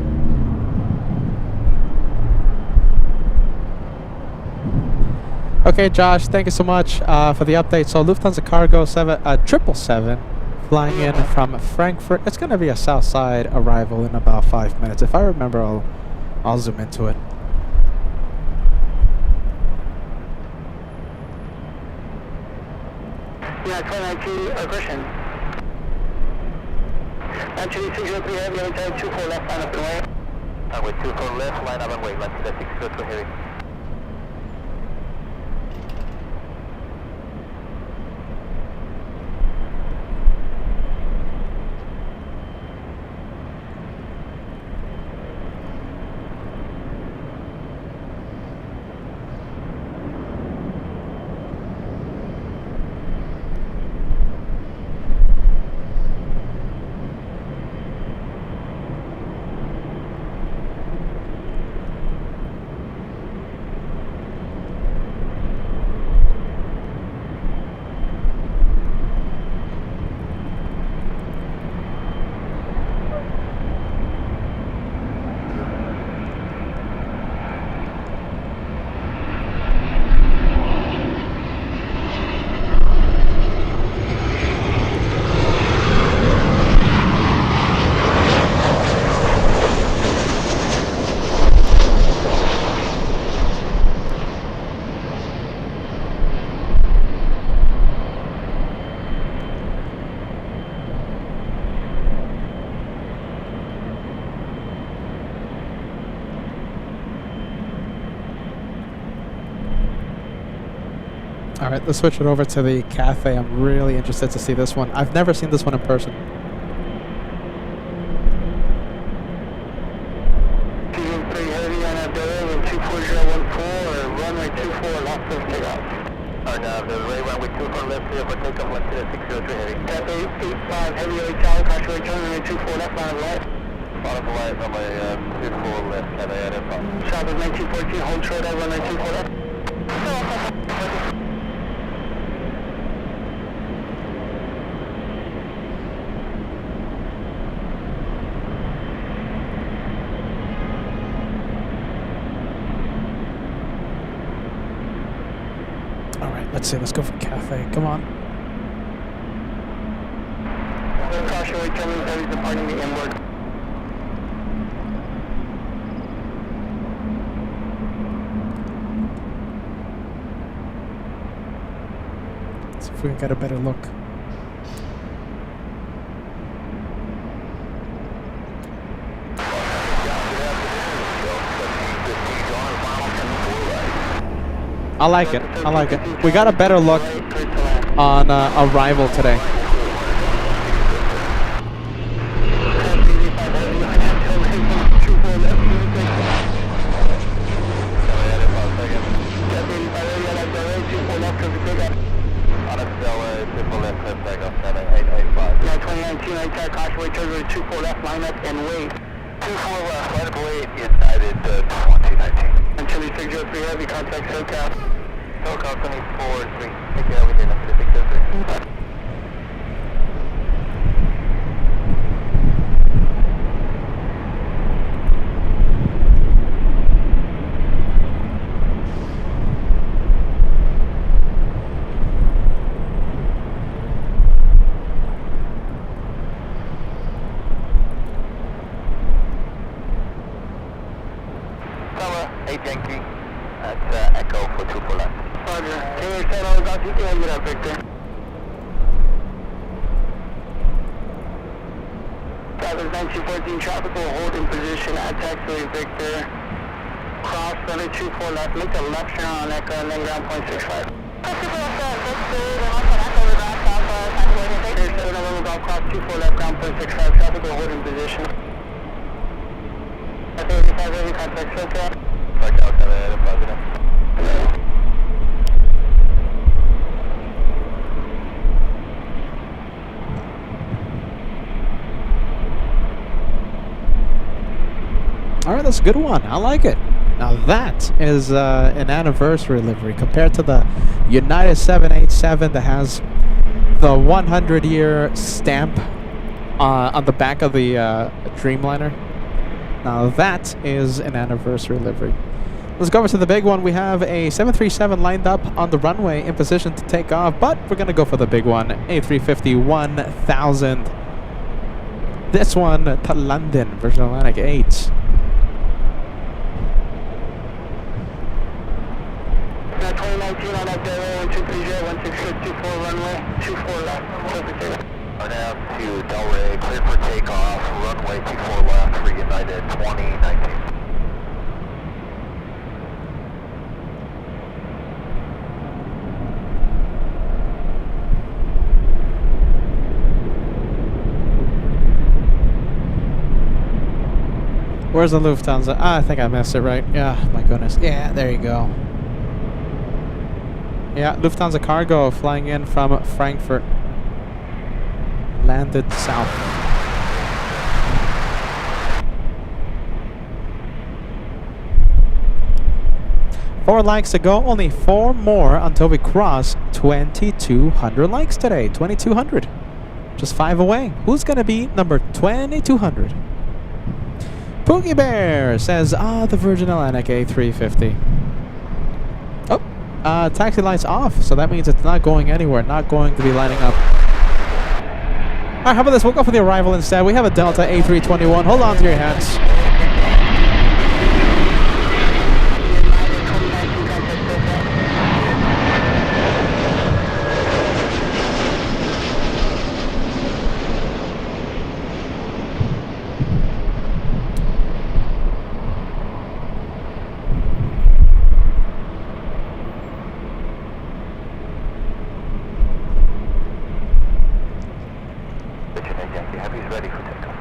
Okay, Josh, thank you so much for the update. So Lufthansa Cargo 777 flying in from Frankfurt. It's going to be a south side arrival in about 5 minutes. If I remember, I'll zoom into it. Yeah, 292 aggression. Actually, 603 heavy, let me tell you, 24 left, line up and wait. With 24 left, line up and wait, let's see that 603 heavy. Alright, let's switch it over to the cafe. I'm really interested to see this one. I've never seen this one in person. Heavy on that delay with 24014 or runway 24 left for takeoff. Alright, now the runway 24 left clear for takeoff, left to the 603 heavy. Cap 885 heavy 8 tower, caution rate runway 24 left line of light. Bottom of light, runway 24 left, Cap 885. South of 1914, hold short at runway 24 left. Let's see, let's go for cafe. Come on. Caution rate coming, heavy departing the inward. Let's see if we can get a better look. I like it. I like it. We got a better look on arrival today. contact, caution, wait, turn 24 left, line up and wait. 24 left, line up, wait, United 2019. And Chili 603 heavy, contact SoCal. SoCal 24-3, take care, everything up to 603. Yankee, that's Echo for 24 left. Roger. Hey, San Jose, got you can get up, Victor. Travis 1914, tropical hold in position at taxiway Victor. Cross, runway 24 left, make a left turn on Echo and then ground point 65. Here's 7 November Golf Cross 24 left, ground point 65, tropical hold in position. That's 85 heavy, contact SoCal. All right, that's a good one. I like it. Now that is an anniversary livery compared to the United 787 that has the 100-year stamp on the back of the Dreamliner. Now that is an anniversary livery. Let's go over to the big one. We have a 737 lined up on the runway in position to take off, but we're going to go for the big one, A350 1000. This one to London, Virgin Atlantic 8. Now 2019 on that Delray 123J 16624 runway 24 left. Now to Delray, clear for takeoff, runway 24 left for United 2019. Where's the Lufthansa? Ah, I think I missed it right. Yeah, my goodness. Yeah, there you go. Yeah, Lufthansa cargo flying in from Frankfurt. Landed south. Four likes to go. Only 4 more until we cross 2,200 likes today. 2,200. Just 5 away. Who's going to be number 2,200? Poogie Bear says, the Virgin Atlantic A350. Oh, taxi lights off, so that means it's not going anywhere, not going to be lining up. Alright, how about this? We'll go for the arrival instead. We have a Delta A321. Hold on to your hats. Heavy's ready for takeoff.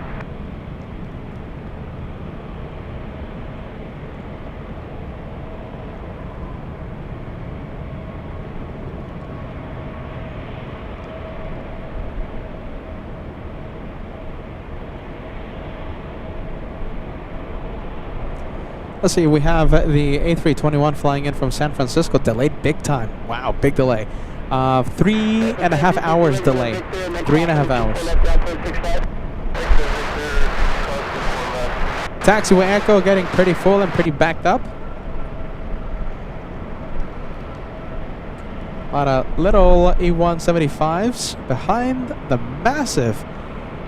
Let's see, we have the A321 flying in from San Francisco, delayed big time. Wow, big delay. 3.5 hours delay. 3.5 hours. Taxiway Echo getting pretty full and pretty backed up. A lot of little E175s behind the massive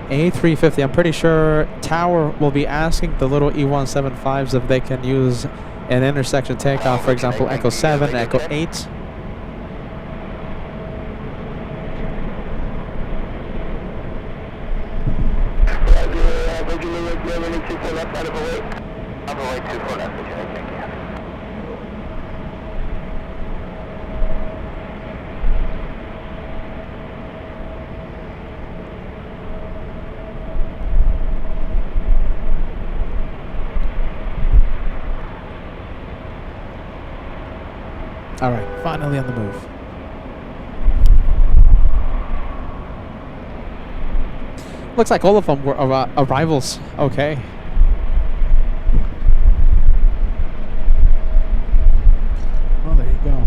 A350. I'm pretty sure Tower will be asking the little E175s if they can use an intersection takeoff, for example, Echo 7, Echo 8. All right, finally on the move. Looks like all of them were arrivals. Okay. Well, there you go.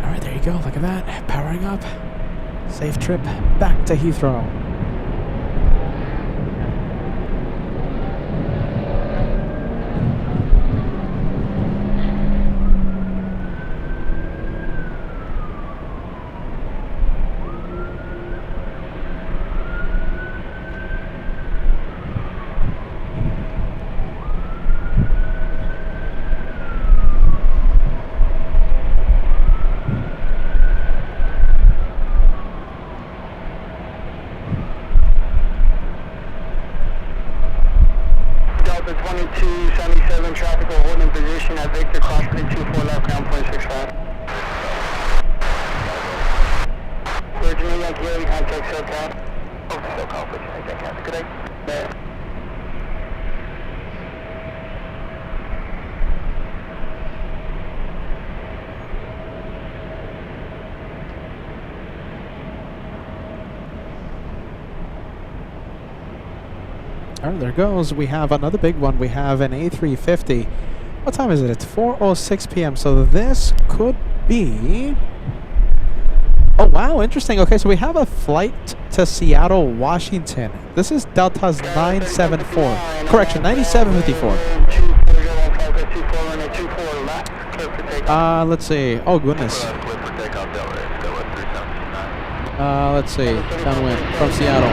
Alright, there you go. Look at that. Powering up. Safe trip back to Heathrow. Delta 2277 traffic will hold in position at Victor crossing 24 left ground 0.65. Virginia Yankee Early contact SoCal. Oh, SoCal, Virginia Yankee Have a good day. Yeah. Alright, there goes. We have another big one. We have an A350. What time is it? It's 4:06 p.m. So this could be... Oh, wow. Interesting. Okay, so we have a flight to Seattle, Washington. This is Delta's 974. Correction, 9754. Let's see. Oh, goodness. Let's see. Downwind from Seattle.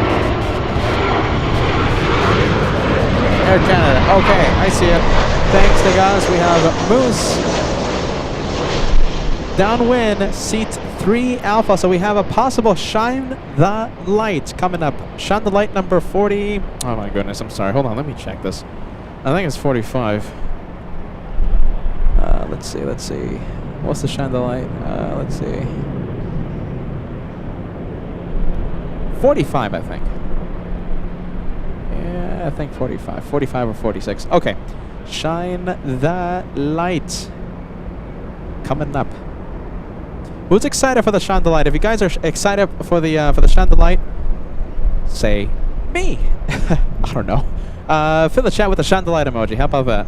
Air Canada. Okay, I see it. Thanks to guys. We have Moose. Downwind, seat 3 Alpha. So we have a possible Shine the Light coming up. Shine the Light number 40. Oh my goodness, I'm sorry. Hold on, let me check this. I think it's 45. Let's see. What's the Shine the Light? Let's see. 45, I think. Yeah, I think 45. 45 or 46. Okay. Shine the Light. Coming up. Who's excited for the Shine the Light? If you guys are excited for the Shine the Light, say me. I don't know. Fill the chat with the Shine the Light emoji. How about that?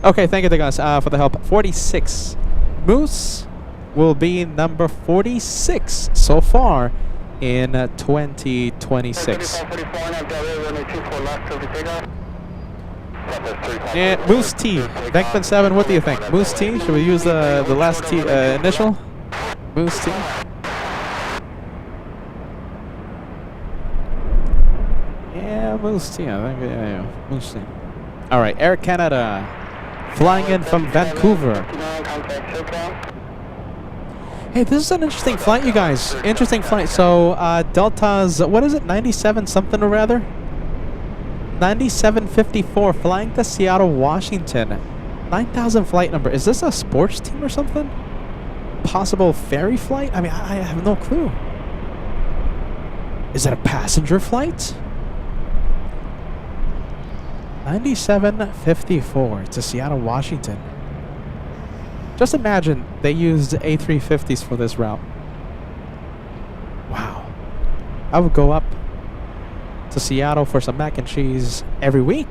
Okay, thank you guys for the help. 46. Moose will be number 46 so far in 2026. And Moose T, Bankman 7, what do you think? Moose T, should we use the last T initial? Moose T. Yeah, we'll see. I think, yeah, we'll see. All right, Air Canada, flying in from Vancouver. Hey, this is an interesting flight, you guys. Interesting flight. So, Delta's, what is it, 97 something or rather? 9754, flying to Seattle, Washington. 9,000 flight number. Is this a sports team or something? Possible ferry flight? I mean, I have no clue. Is it a passenger flight? 9754 to Seattle, Washington. Just imagine they used A350s for this route. Wow. I would go up to Seattle for some mac and cheese every week.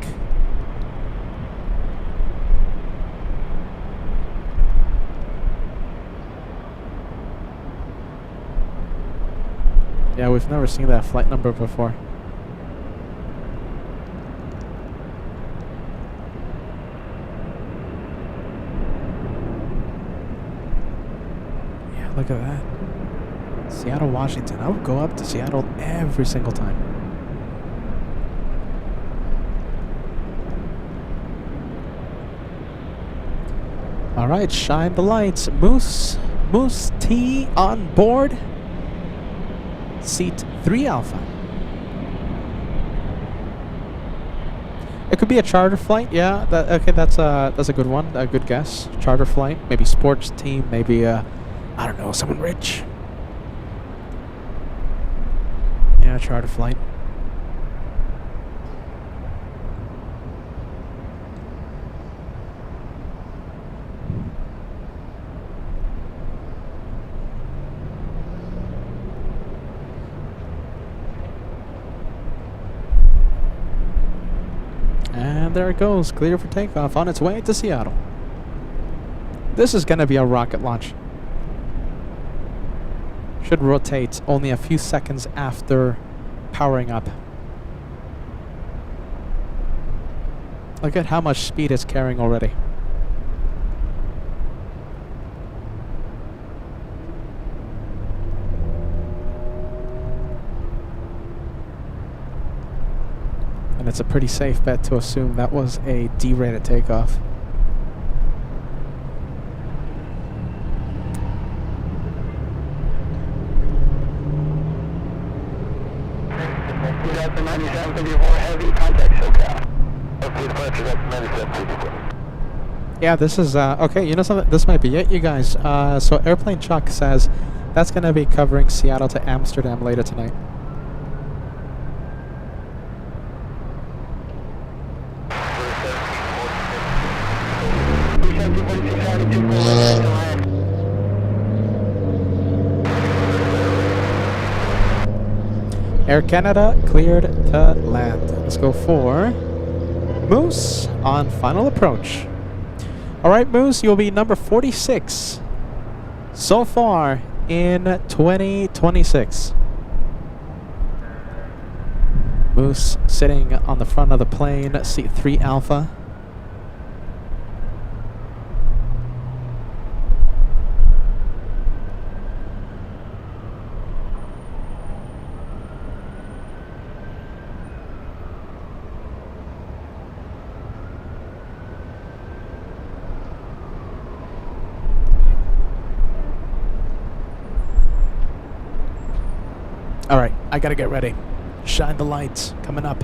Yeah, we've never seen that flight number before. Yeah, look at that. Seattle, Washington. I would go up to Seattle every single time. All right, shine the lights. Moose T on board. Seat 3 Alpha. It could be a charter flight. Yeah, okay, that's a good one. A good guess. Charter flight, maybe sports team, maybe I don't know, someone rich. Yeah, charter flight. And there it goes, clear for takeoff, on its way to Seattle. This is gonna be a rocket launch. Should rotate only a few seconds after powering up. Look at how much speed it's carrying already. And it's a pretty safe bet to assume that was a D-rated takeoff. Yeah, this is, okay, you know something? This might be it, you guys. So Airplane Chuck says that's going to be covering Seattle to Amsterdam later tonight. Air Canada cleared to land. Let's go for Moose on final approach. Alright, Moose, you'll be number 46 so far in 2026. Moose sitting on the front of the plane, seat 3 Alpha. Alright, I gotta get ready. Shine the lights, coming up.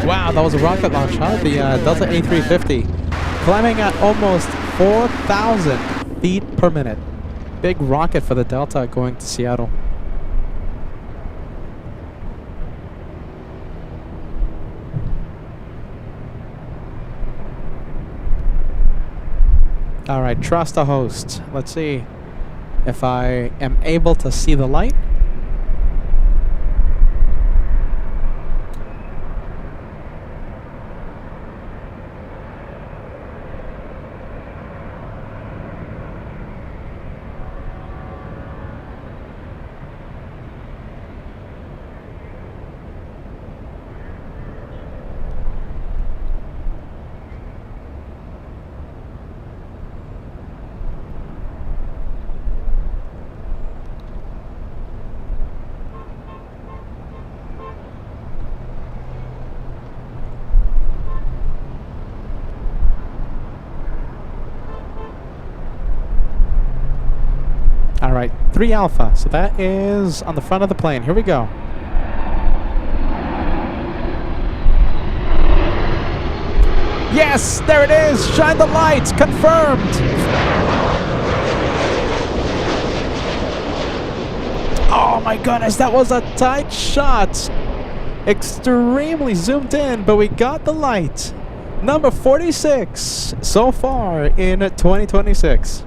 Wow, that was a rocket launch, huh? The Delta A350 climbing at almost 4,000 feet per minute. Big rocket for the Delta going to Seattle. Alright, trust the host. Let's see if I am able to see the light. 3 Alpha. So that is on the front of the plane. Here we go. Yes, there it is. Shine the lights. Confirmed. Oh my goodness, that was a tight shot. Extremely zoomed in, but we got the light. Number 46 so far in 2026.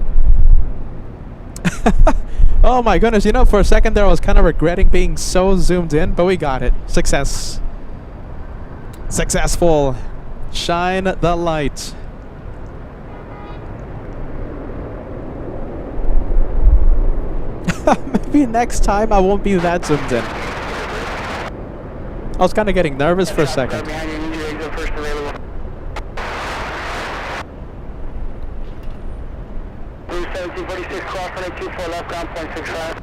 Oh my goodness, you know, for a second there I was kind of regretting being so zoomed in, but we got it. Success. Successful. Shine the light. Maybe next time I won't be that zoomed in. I was kind of getting nervous for a second. Blue 1746, cross 124 left, ground point 65.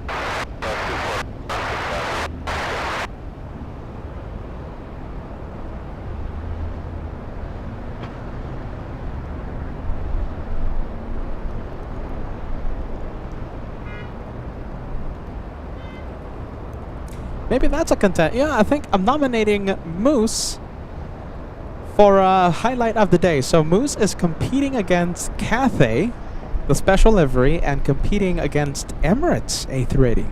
Maybe that's a content. Yeah, I think I'm nominating Moose for a highlight of the day. So Moose is competing against Cathay, the special livery, and competing against Emirates A380.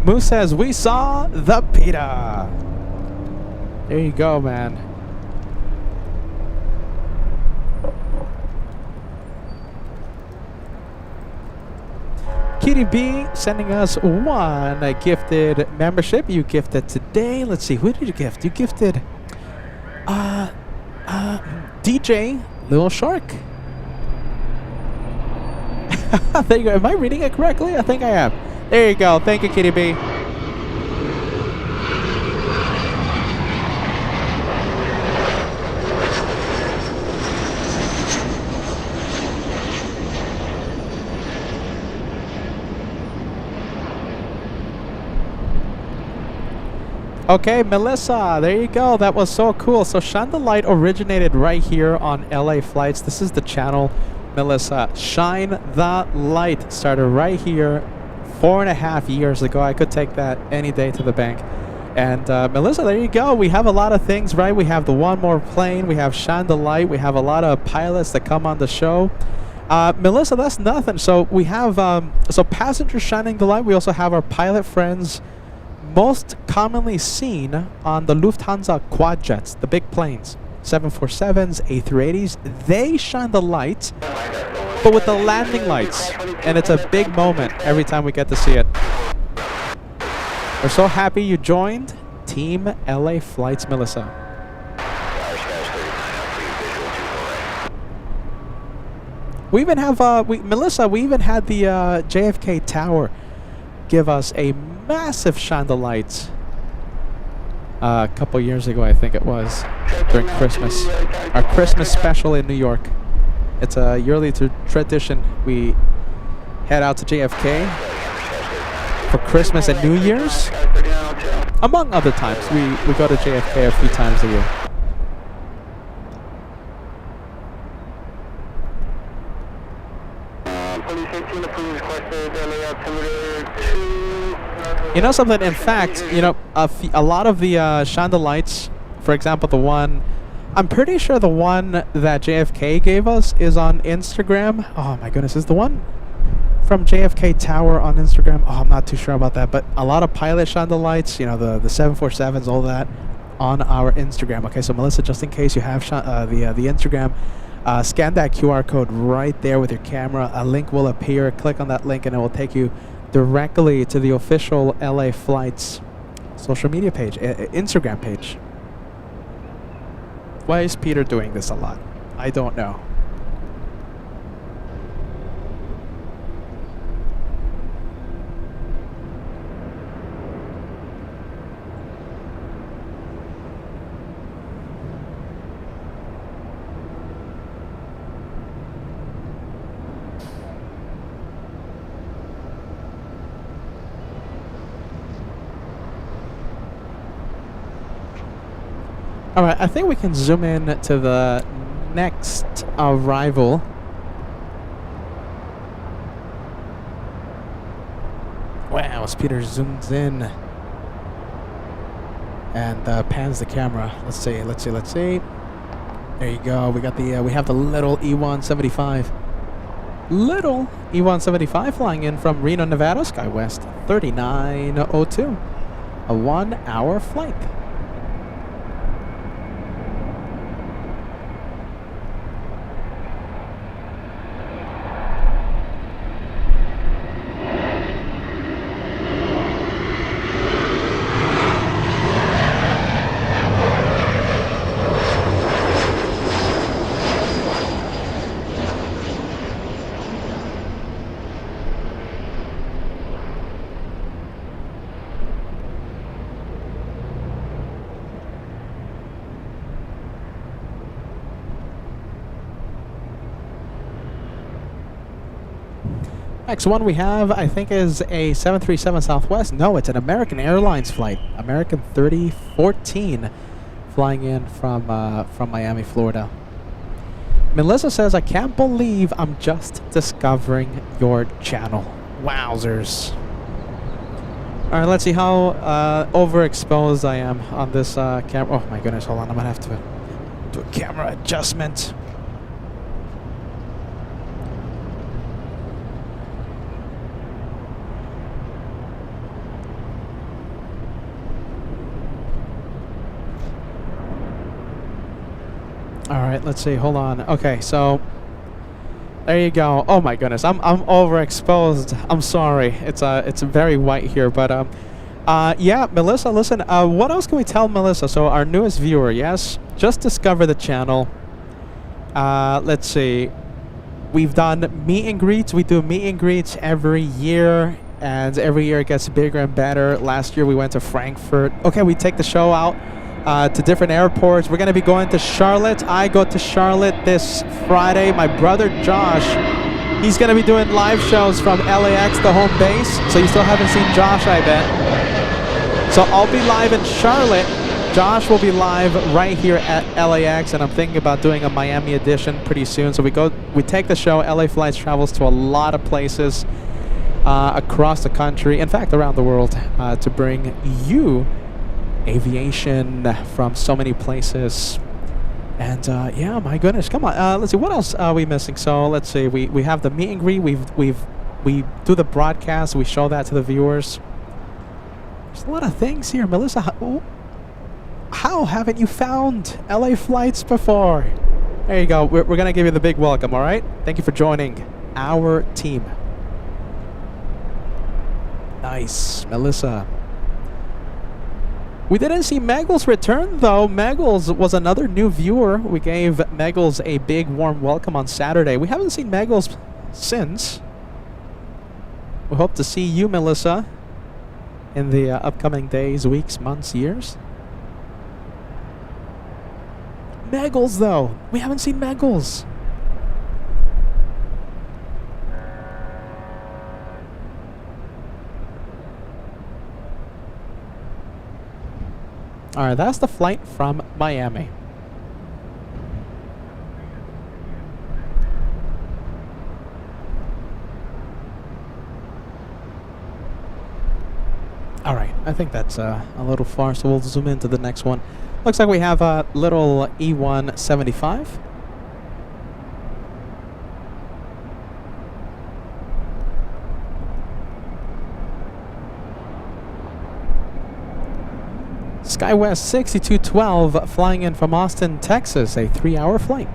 Moose says, "We saw the PETA." There you go, man. Kitty B sending us one gifted membership. You gifted today. Let's see, who did you gift? You gifted DJ Little Shark. There you go. Am I reading it correctly? I think I am. There you go. Thank you, Kitty B. Okay, Melissa, there you go. That was so cool. So Shine the Light originated right here on LA Flights. This is the channel, Melissa. Shine the Light started right here 4.5 years ago. I could take that any day to the bank. And Melissa, there you go. We have a lot of things, right? We have the One More Plane. We have Shine the Light. We have a lot of pilots that come on the show. Melissa, that's nothing. So we have so passengers shining the light. We also have our pilot friends, most commonly seen on the Lufthansa quad jets, the big planes, 747s, A380s. They shine the light, but with the landing lights, and it's a big moment every time we get to see it. We're so happy you joined Team LA Flights, Melissa. We even have Melissa. We even had the JFK Tower give us a massive shine the lights a couple years ago, I think it was, during Christmas. Our Christmas special in New York. It's a yearly tradition. We head out to JFK for Christmas and New Year's. Among other times, we go to JFK a few times a year. You know something? In fact, you know, a lot of the shine the lights, for example, the one, I'm pretty sure the one that JFK gave us is on Instagram. Oh my goodness, is the one from JFK Tower on Instagram? Oh, I'm not too sure about that, but a lot of pilot shine the lights, you know, the 747s, all that, on our Instagram. Okay, so Melissa, just in case you have the Instagram, scan that QR code right there with your camera. A link will appear. Click on that link and it will take you directly to the official LA Flights social media page, Instagram page. Why is Peter doing this a lot? I don't know. All right, I think we can zoom in to the next arrival. Wow, as Peter zooms in and pans the camera. Let's see. There you go. We got the we have the little E175. Little E175 flying in from Reno, Nevada, SkyWest 3902. A 1-hour flight. Next one we have, I think, is a 737 Southwest. No, it's an American Airlines flight. American 3014 flying in from Miami, Florida. Melissa says, I can't believe I'm just discovering your channel. Wowzers. All right, let's see how overexposed I am on this camera. Oh my goodness, hold on. I'm going to have to do a camera adjustment. All right, let's see. Hold on. Okay, so there you go. Oh my goodness, I'm overexposed. I'm sorry. It's very white here, but yeah, Melissa. Listen, what else can we tell Melissa? So our newest viewer, yes, just discovered the channel. Let's see. We've done meet and greets. We do meet and greets every year, and every year it gets bigger and better. Last year we went to Frankfurt. Okay, we take the show out to different airports. We're going to be going to Charlotte. I go to Charlotte this Friday. My brother Josh, he's going to be doing live shows from LAX, the home base. So you still haven't seen Josh, I bet. So I'll be live in Charlotte. Josh will be live right here at LAX, and I'm thinking about doing a Miami edition pretty soon. So we take the show. LA Flights travels to a lot of places across the country, in fact around the world, to bring you aviation from so many places. And yeah, my goodness, come on. Let's see, what else are we missing? So let's see, we have the meet and greet. We do the broadcast. We show that to the viewers. There's a lot of things here. Melissa, how haven't you found LA Flights before? There you go. We're going to give you the big welcome, all right? Thank you for joining our team. Nice, Melissa. We didn't see Meggles return, though. Meggles was another new viewer. We gave Meggles a big, warm welcome on Saturday. We haven't seen Meggles since. We hope to see you, Melissa, in the upcoming days, weeks, months, years. Meggles, though. We haven't seen Meggles. All right, that's the flight from Miami. All right, I think that's a little far, so we'll zoom into the next one. Looks like we have a little E175. SkyWest 6212 flying in from Austin, Texas, a 3-hour flight.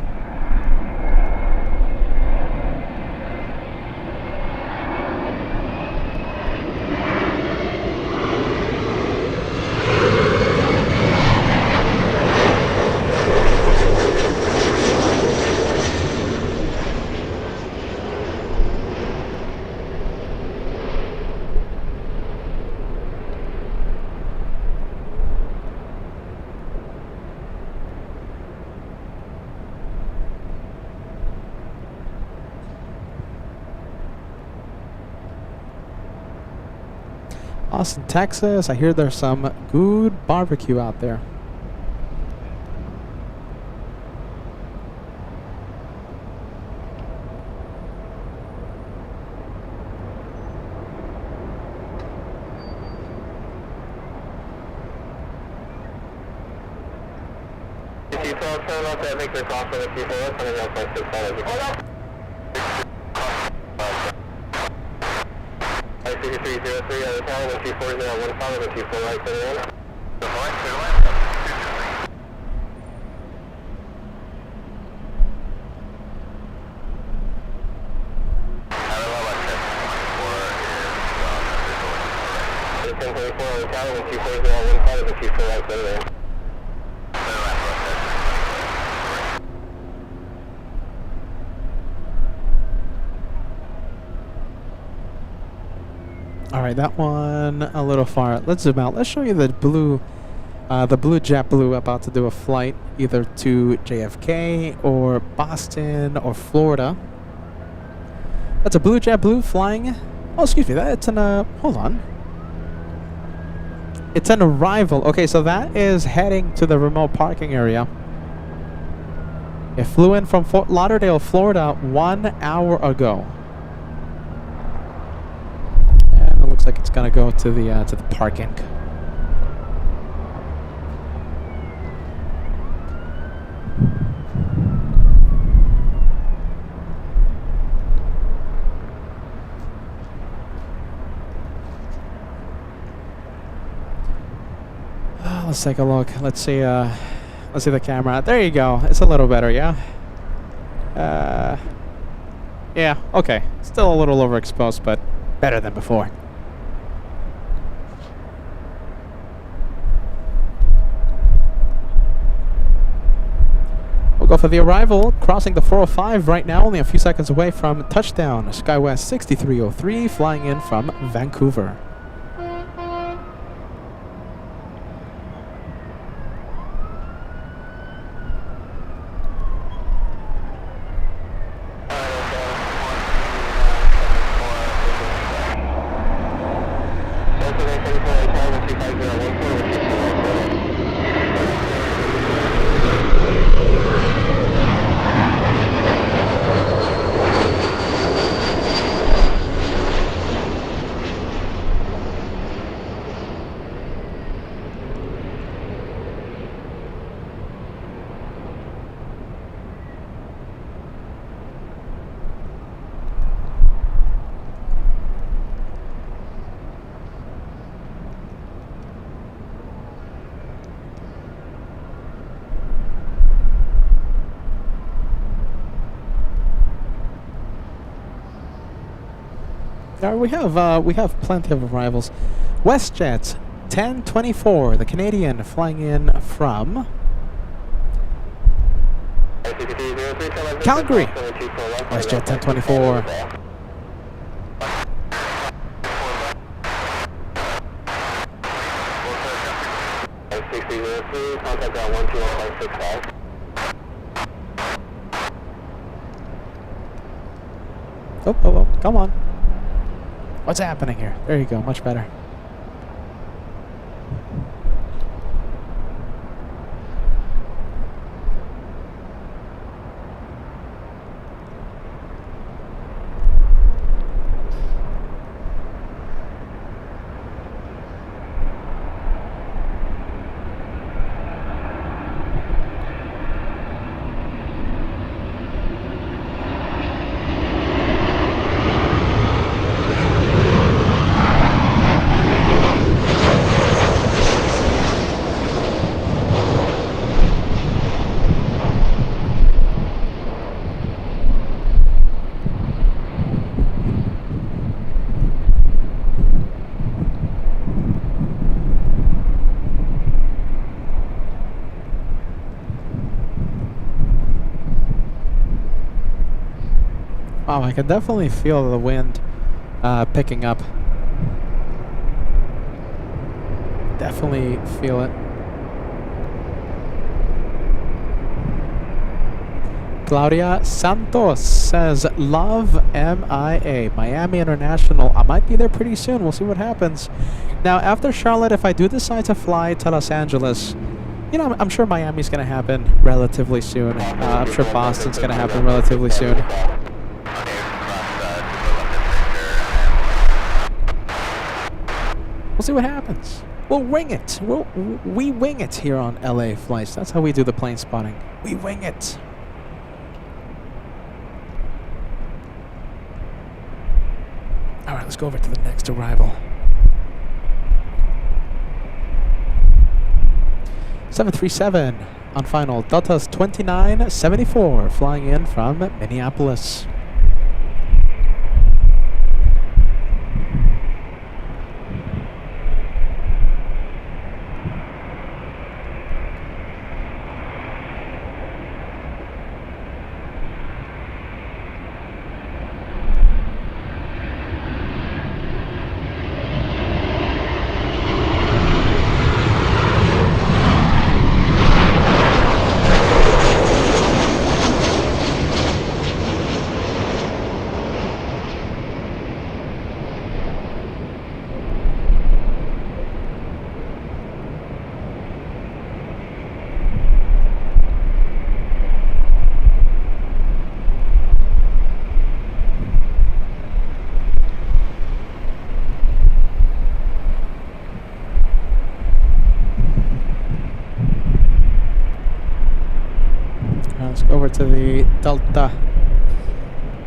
Austin, Texas. I hear there's some good barbecue out there. detail, turn left at Victor Crossing with 24 left, 29.6 miles. Hold up! 6303 out of town, 124.015, 124 right, 31. All right, that one a little far. Let's zoom out. Let's show you the blue JetBlue about to do a flight either to JFK or Boston or Florida. That's a blue JetBlue flying. Oh, excuse me. That's an hold on. It's an arrival. Okay, so that is heading to the remote parking area. It flew in from Fort Lauderdale, Florida 1 hour ago. And it looks like it's gonna go to the parking. Let's take a look. Let's see the camera. There you go. It's a little better, yeah? Yeah, okay. Still a little overexposed, but better than before. We'll go for the arrival, crossing the 405 right now, only a few seconds away from touchdown. SkyWest 6303, flying in from Vancouver. We have plenty of arrivals. WestJet 1024, the Canadian, flying in from Calgary. WestJet 1024. Contact at 121.65. Oh, come on. What's happening here? There you go, much better. Wow, I can definitely feel the wind picking up. Definitely feel it. Claudia Santos says, love MIA, Miami International. I might be there pretty soon. We'll see what happens. Now, after Charlotte, if I do decide to fly to Los Angeles, you know, I'm sure Miami's going to happen relatively soon. I'm sure Boston's going to happen relatively soon. We'll see what happens. We'll wing it. We wing it here on LA flights. That's how we do the plane spotting. We wing it. All right, let's go over to the next arrival. 737 on final. Delta's 2974 flying in from Minneapolis. Let's go over to the Delta.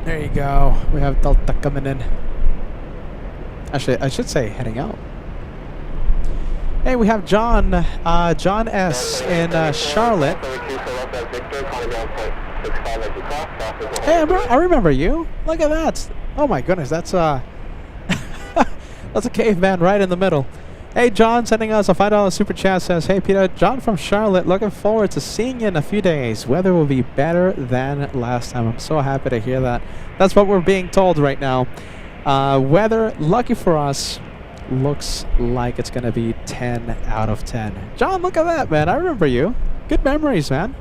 There you go. We have Delta coming in. Actually, I should say heading out. Hey, we have John S. in Charlotte. Hey, I remember you. Look at that. Oh my goodness, that's that's a caveman right in the middle. Hey, John sending us a $5 super chat says, hey, Peter, John from Charlotte, looking forward to seeing you in a few days. Weather will be better than last time. I'm so happy to hear that. That's what we're being told right now. Weather, lucky for us, looks like it's going to be 10 out of 10. John, look at that, man. I remember you. Good memories, man.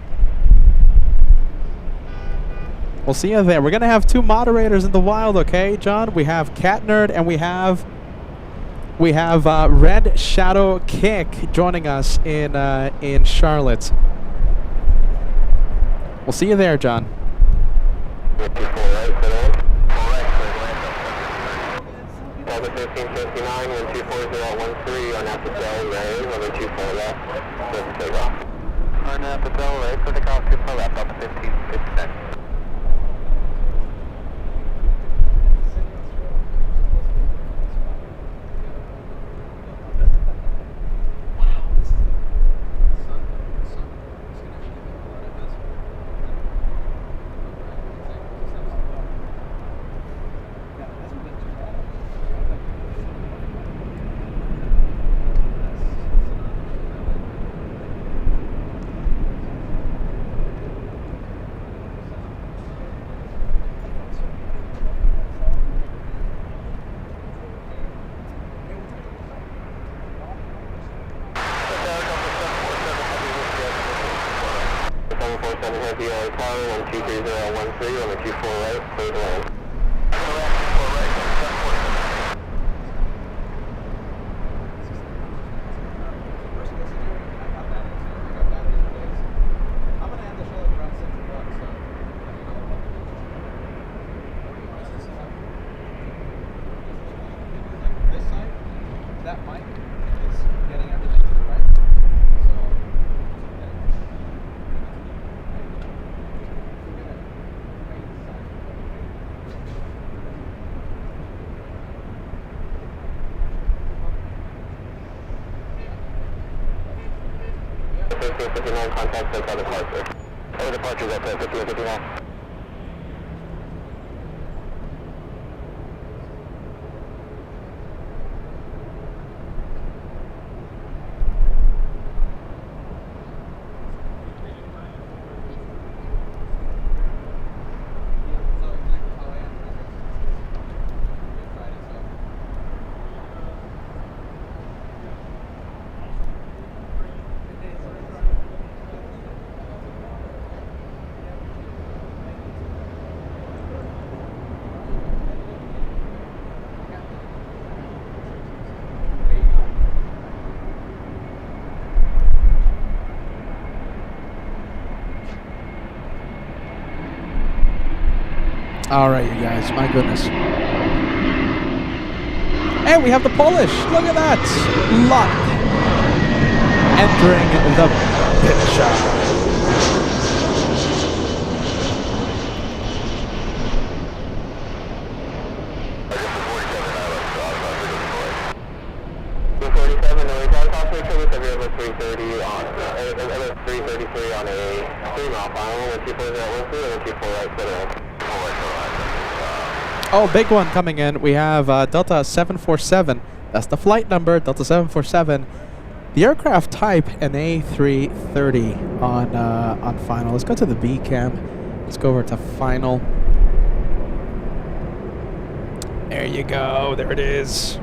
We'll see you there. We're going to have two moderators in the wild, okay, John? We have Cat Nerd and we have Red Shadow Kick joining us in Charlotte. We'll see you there, John. All right, you guys, my goodness. And we have the Polish. Look at that. Luck. entering the pit shop. Oh, big one coming in. We have Delta 747. That's the flight number, Delta 747. The aircraft type, an A330 on final. Let's go to the B cam. Let's go over to final. There you go. There it is.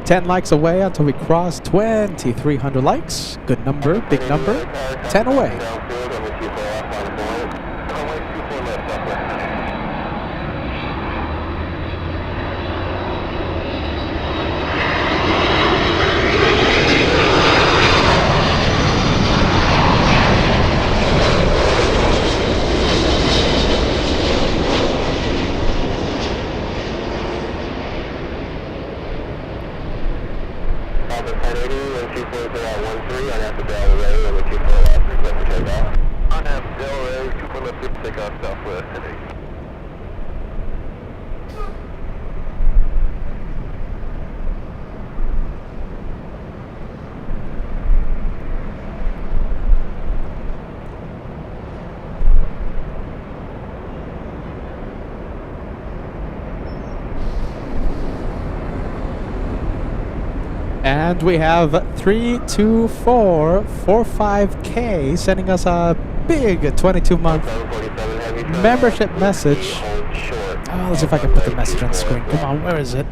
$10 likes away until we cross 2,300 likes. Good number, big number. 10 away. And we have 32445K sending us a big 22-month membership message. Oh, let's see if I can put the message on the screen. Come on, where is it?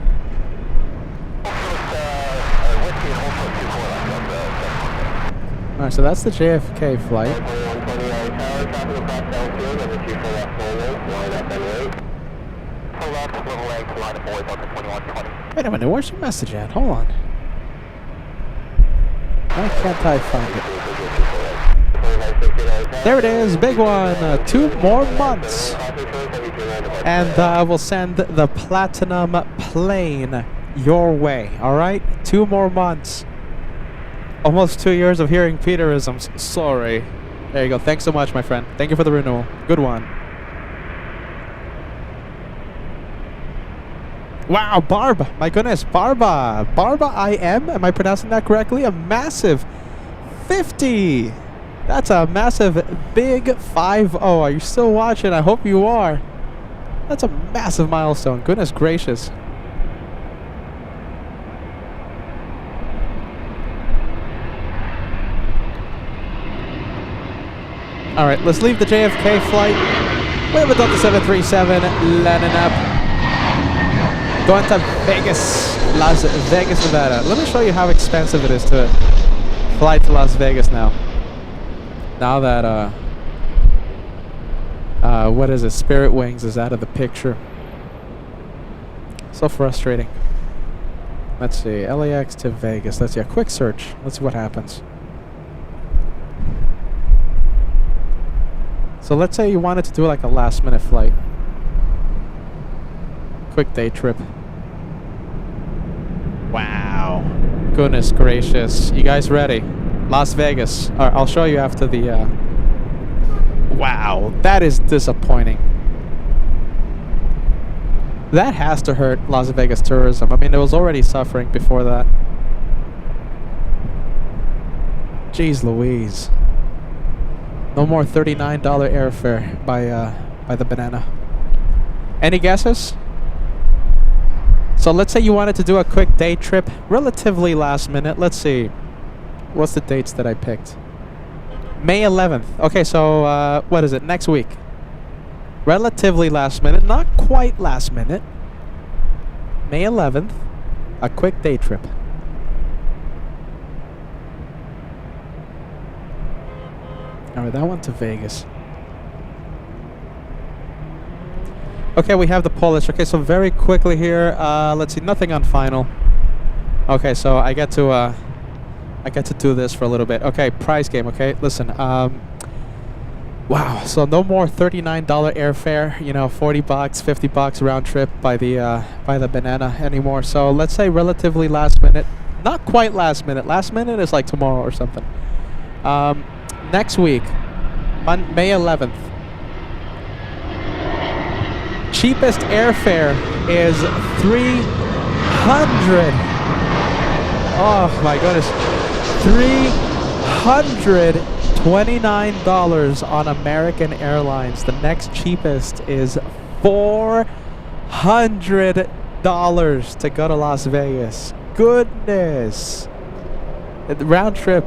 Alright, so that's the JFK flight. Wait a minute, where's your message at? Hold on. Why can't I find it? There it is, big one. 2 more months. And we'll send the platinum plane your way, alright? 2 more months. Almost 2 years of hearing Peterisms. Sorry. There you go. Thanks so much, my friend. Thank you for the renewal. Good one. Wow, Barb. My goodness, Barba. Barba IM. Am I pronouncing that correctly? A massive 50. That's a massive big 5-0. Are you still watching? I hope you are. That's a massive milestone. Goodness gracious. All right, let's leave the JFK flight. We have a Delta 737 landing up. Going to Vegas, Las Vegas, Nevada. Let me show you how expensive it is to fly to Las Vegas now. Now that, what is it? Spirit Wings is out of the picture. So frustrating. Let's see, LAX to Vegas. Let's see, a quick search. Let's see what happens. So let's say you wanted to do like a last minute flight. Quick day trip. Wow. Goodness gracious. You guys ready? Las Vegas. Alright, I'll show you after the... Wow. That is disappointing. That has to hurt Las Vegas tourism. I mean, it was already suffering before that. Jeez Louise. No more $39 airfare by the banana. Any guesses? So let's say you wanted to do a quick day trip, relatively last minute. Let's see. What's the dates that I picked? May 11th. Okay, so what is it? Next week. Relatively last minute, not quite last minute. May 11th, a quick day trip. Alright, that one to Vegas. Okay, we have the Polish. Okay, so very quickly here, let's see, nothing on final. Okay, so I get to do this for a little bit. Okay, prize game. Okay, listen. Wow. So no more $39 airfare. You know, $40, $50 round trip by the banana anymore. So let's say relatively last minute. Not quite last minute. Last minute is like tomorrow or something. Next week, May 11th. Cheapest airfare is $300. Oh my goodness. $329 on American Airlines. The next cheapest is $400 to go to Las Vegas. Goodness. Round trip.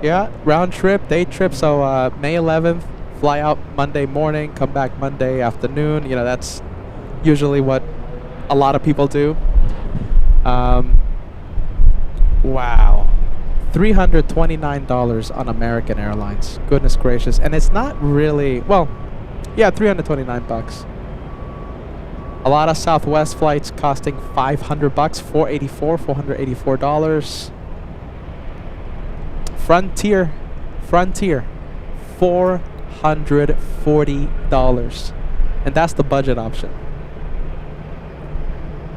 Yeah, round trip, day trip. So May 11th, fly out Monday morning, come back Monday afternoon. You know, that's usually what a lot of people do. Wow. $329 on American Airlines. Goodness gracious. And it's not really, well, yeah, $329. A lot of Southwest flights costing $500, $484. Frontier, $440. And that's the budget option.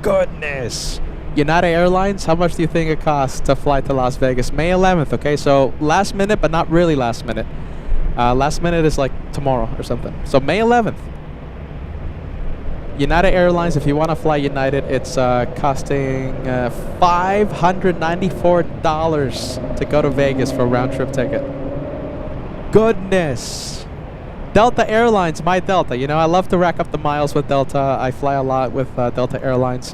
Goodness. United Airlines, how much do you think it costs to fly to Las Vegas? May 11th, okay? So last minute, but not really last minute. Last minute is like tomorrow or something. So May 11th. United Airlines, if you want to fly United, it's costing $594 to go to Vegas for a round trip ticket. Goodness. Delta Airlines, my Delta. You know, I love to rack up the miles with Delta. I fly a lot with Delta Airlines.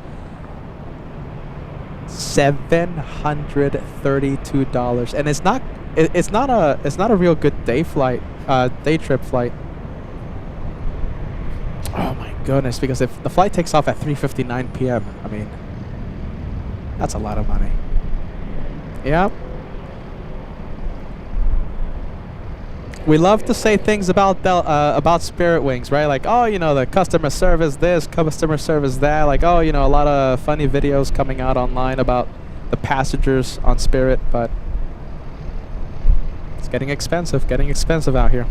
$732, and it's not a real good day trip flight. Oh my goodness, because if the flight takes off at 3:59 p.m., I mean, that's a lot of money. Yeah. We love to say things about Spirit Wings, right? Like, oh, you know, the customer service this, customer service that. Like, oh, you know, a lot of funny videos coming out online about the passengers on Spirit, but it's getting expensive out here.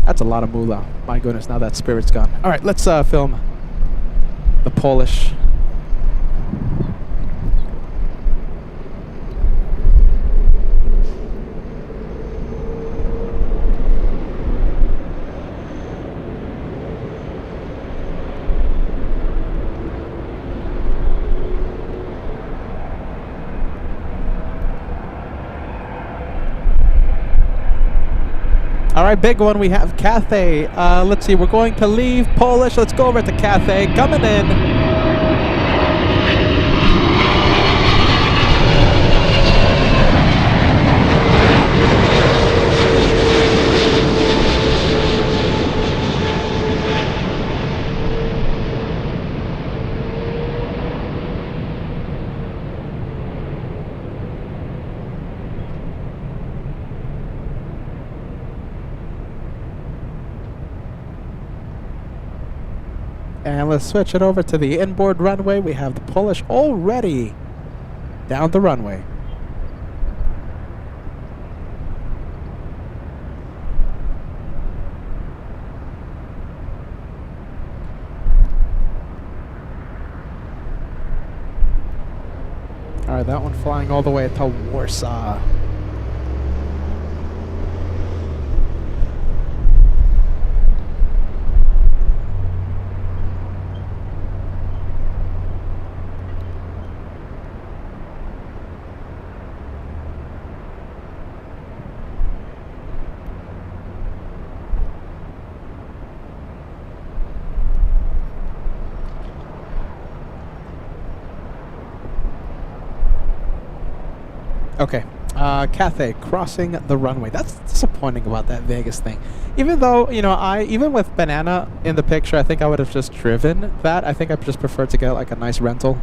That's a lot of moolah. My goodness, now that Spirit's gone. All right, let's film the Polish. All right, big one. We have Cathay. Let's see. We're going to leave Polish. Let's go over to Cathay. Coming in. And let's switch it over to the inboard runway. We have the Polish already down the runway. All right, that one flying all the way to Warsaw. Okay, Cathay crossing the runway. That's disappointing about that Vegas thing. Even though, you know, even with Banana in the picture, I think I would have just driven that. I think I just prefer to get like a nice rental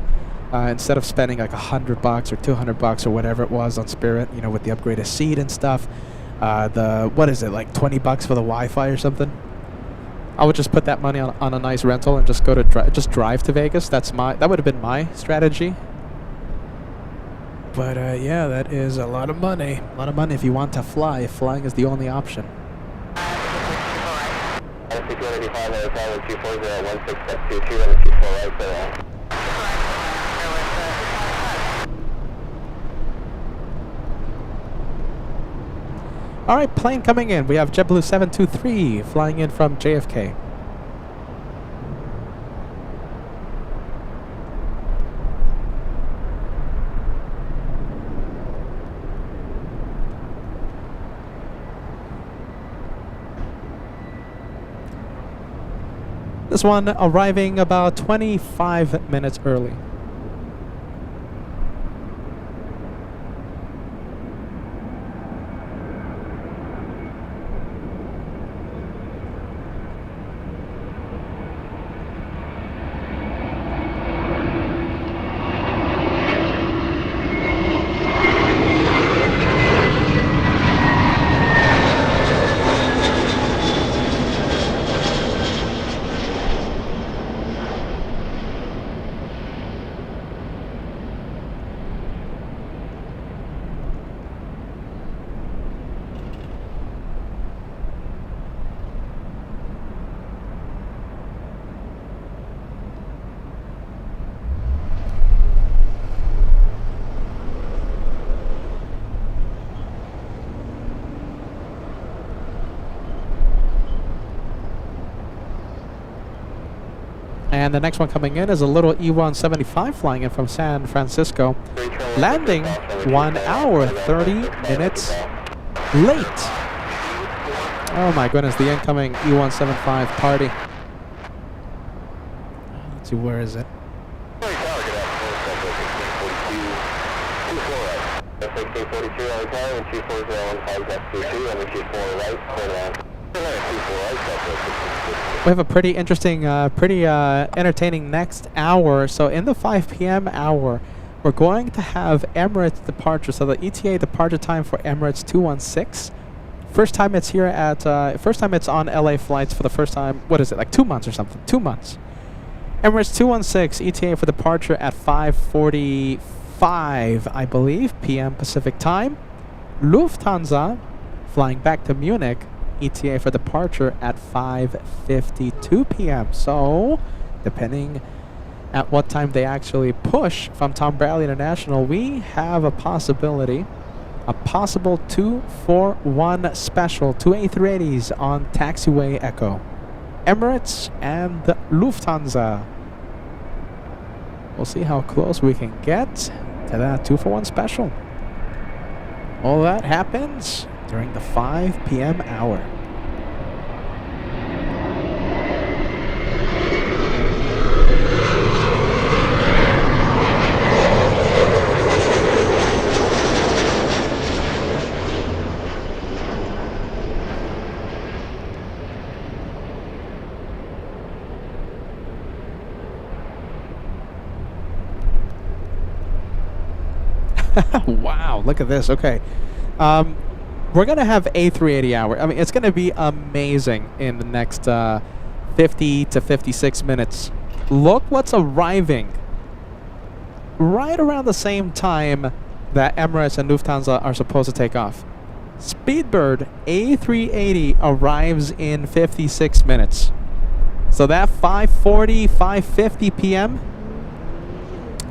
instead of spending like $100 or $200 or whatever it was on Spirit, you know, with the upgraded seat and stuff. what is it, like 20 bucks for the Wi-Fi or something? I would just put that money on a nice rental and just go to just drive to Vegas. That would have been my strategy. But yeah, that is a lot of money. A lot of money if you want to fly. Flying is the only option. All right, plane coming in. We have JetBlue 723 flying in from JFK. This one arriving about 25 minutes early. And the next one coming in is a little E175 flying in from San Francisco, landing 1 hour 30 minutes late. Oh my goodness, the incoming E175 party. Let's see, where is it? We have a pretty interesting, pretty entertaining next hour. So in the 5 p.m. hour, we're going to have Emirates departure. So the ETA departure time for Emirates 216. First time it's here at, first time it's on LA flights for the first time. What is it, like 2 months or something? 2 months. Emirates 216 ETA for departure at 5:45, I believe, p.m. Pacific time. Lufthansa flying back to Munich. ETA for departure at 5:52 p.m. So, depending at what time they actually push from Tom Bradley International, we have a possibility, a possible 241 special, 2 A380s on taxiway Echo. Emirates and Lufthansa. We'll see how close we can get to that 241 special. All that happens during the 5 p.m. hour. Wow, look at this. Okay. We're going to have A380 hour. I mean, it's going to be amazing in the next 50 to 56 minutes. Look what's arriving right around the same time that Emirates and Lufthansa are supposed to take off. Speedbird A380 arrives in 56 minutes. So that 5:40, 5:50 p.m.,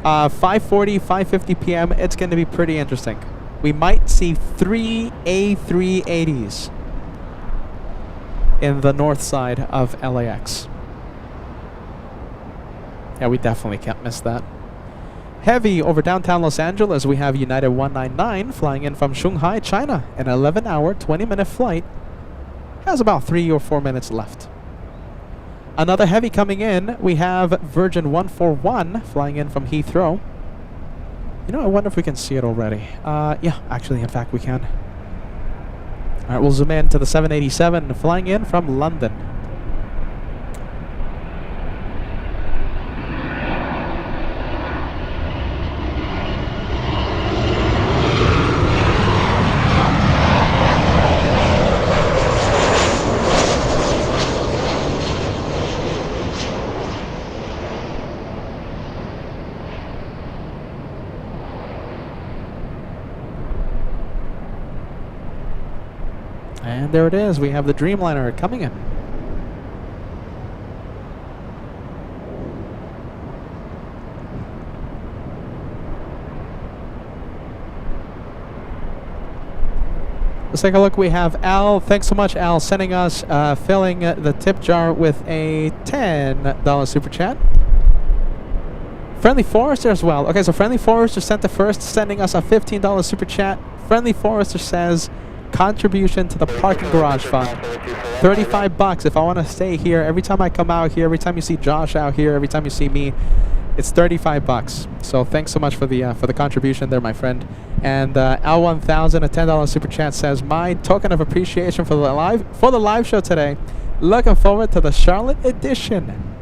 5:40, 5:50 p.m., it's going to be pretty interesting. We might see 3 A380s in the north side of LAX. Yeah, we definitely can't miss that. Heavy over downtown Los Angeles, we have United 199 flying in from Shanghai, China. An 11-hour, 20-minute flight. Has about 3 or 4 minutes left. Another heavy coming in, we have Virgin 141 flying in from Heathrow. You know, I wonder if we can see it already. Yeah, actually, in fact, we can. All right, we'll zoom in to the 787 flying in from London. And there it is. We have the Dreamliner coming in. Let's take a look. We have Al. Thanks so much, Al, sending us, filling the tip jar with a $10 super chat. Friendly Forester as well. Okay, so Friendly Forester sent the first, sending us a $15 super chat. Friendly Forester says, contribution to the parking garage fund. 35 bucks if I want to stay here. Every time I come out here, every time you see Josh out here, every time you see me, it's 35 bucks. So thanks so much for the contribution there, my friend. And L1000, a $10 super chat, says, my token of appreciation for the live show today. Looking forward to the Charlotte edition.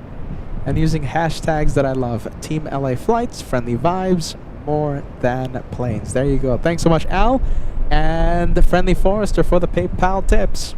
And using hashtags that I love. Team LA Flights, Friendly Vibes, more than planes. There you go. Thanks so much, Al. And Friendly Forester for the PayPal tips.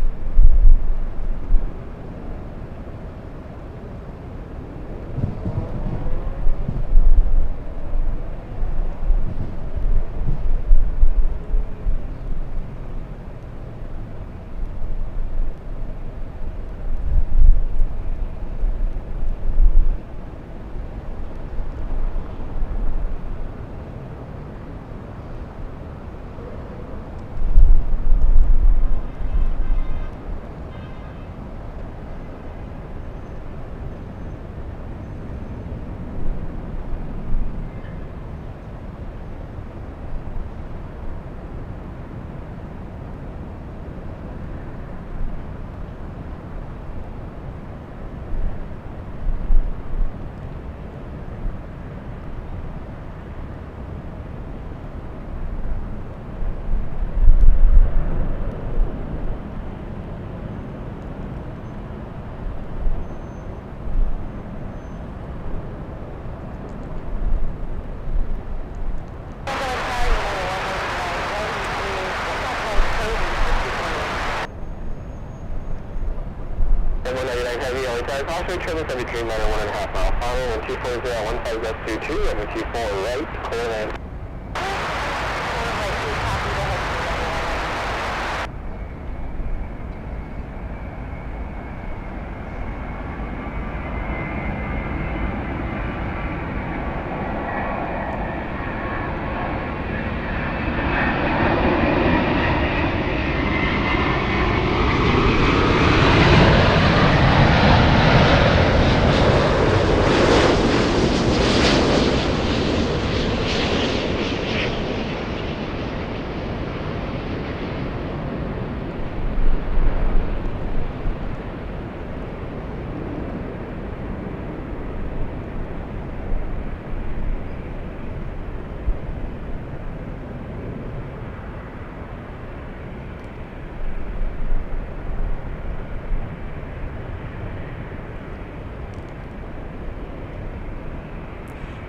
Crossway Travis, every Dreamliner 1.5 mile. Follow 1240 15 left 22, and 24 right, clear land.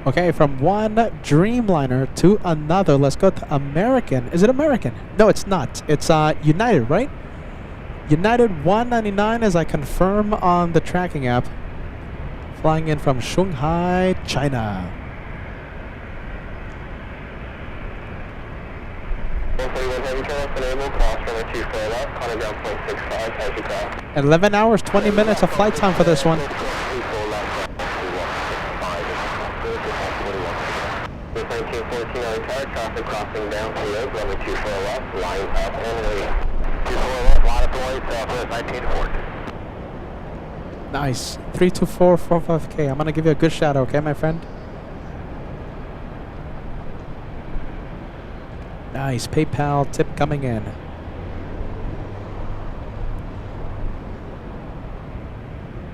Okay, from one Dreamliner to another. Let's go to American. Is it American? No, it's not. It's United, right? United 199 as I confirm on the tracking app. Flying in from Shanghai, China. 141 heavy tail, enable, cross runway 24 left, Connor ground 0.65, as you cross. 11 hours, 20 minutes of flight time for this one. 1914 on car, traffic crossing down to the road, runway 24 left, line up and waiting. 24 left, line up and wait, southwest 1940. Nice. 32445K. I'm going to give you a good shout out, okay, my friend? Nice. PayPal tip coming in.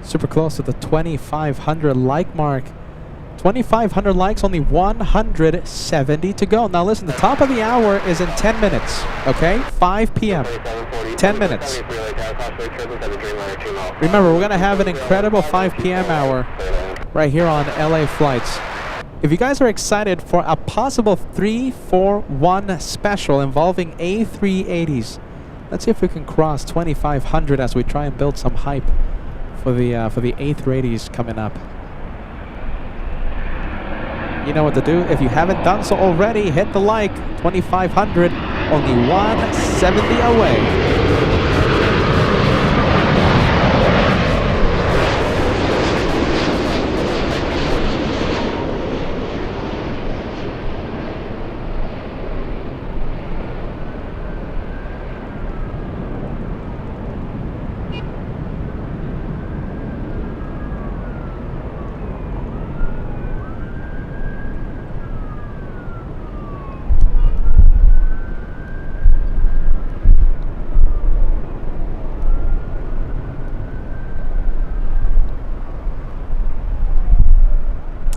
Super close to the 2,500 like mark. 2,500 likes, only 170 to go. Now listen, the top of the hour is in 10 minutes, okay? 5 p.m. 10 minutes. Remember, we're going to have an incredible 5 p.m. hour right here on LA Flights. If you guys are excited for a possible 3-4-1 special involving A380s, let's see if we can cross 2,500 as we try and build some hype for the A380s coming up. You know what to do. If you haven't done so already, hit the like. 2,500, only 170 away.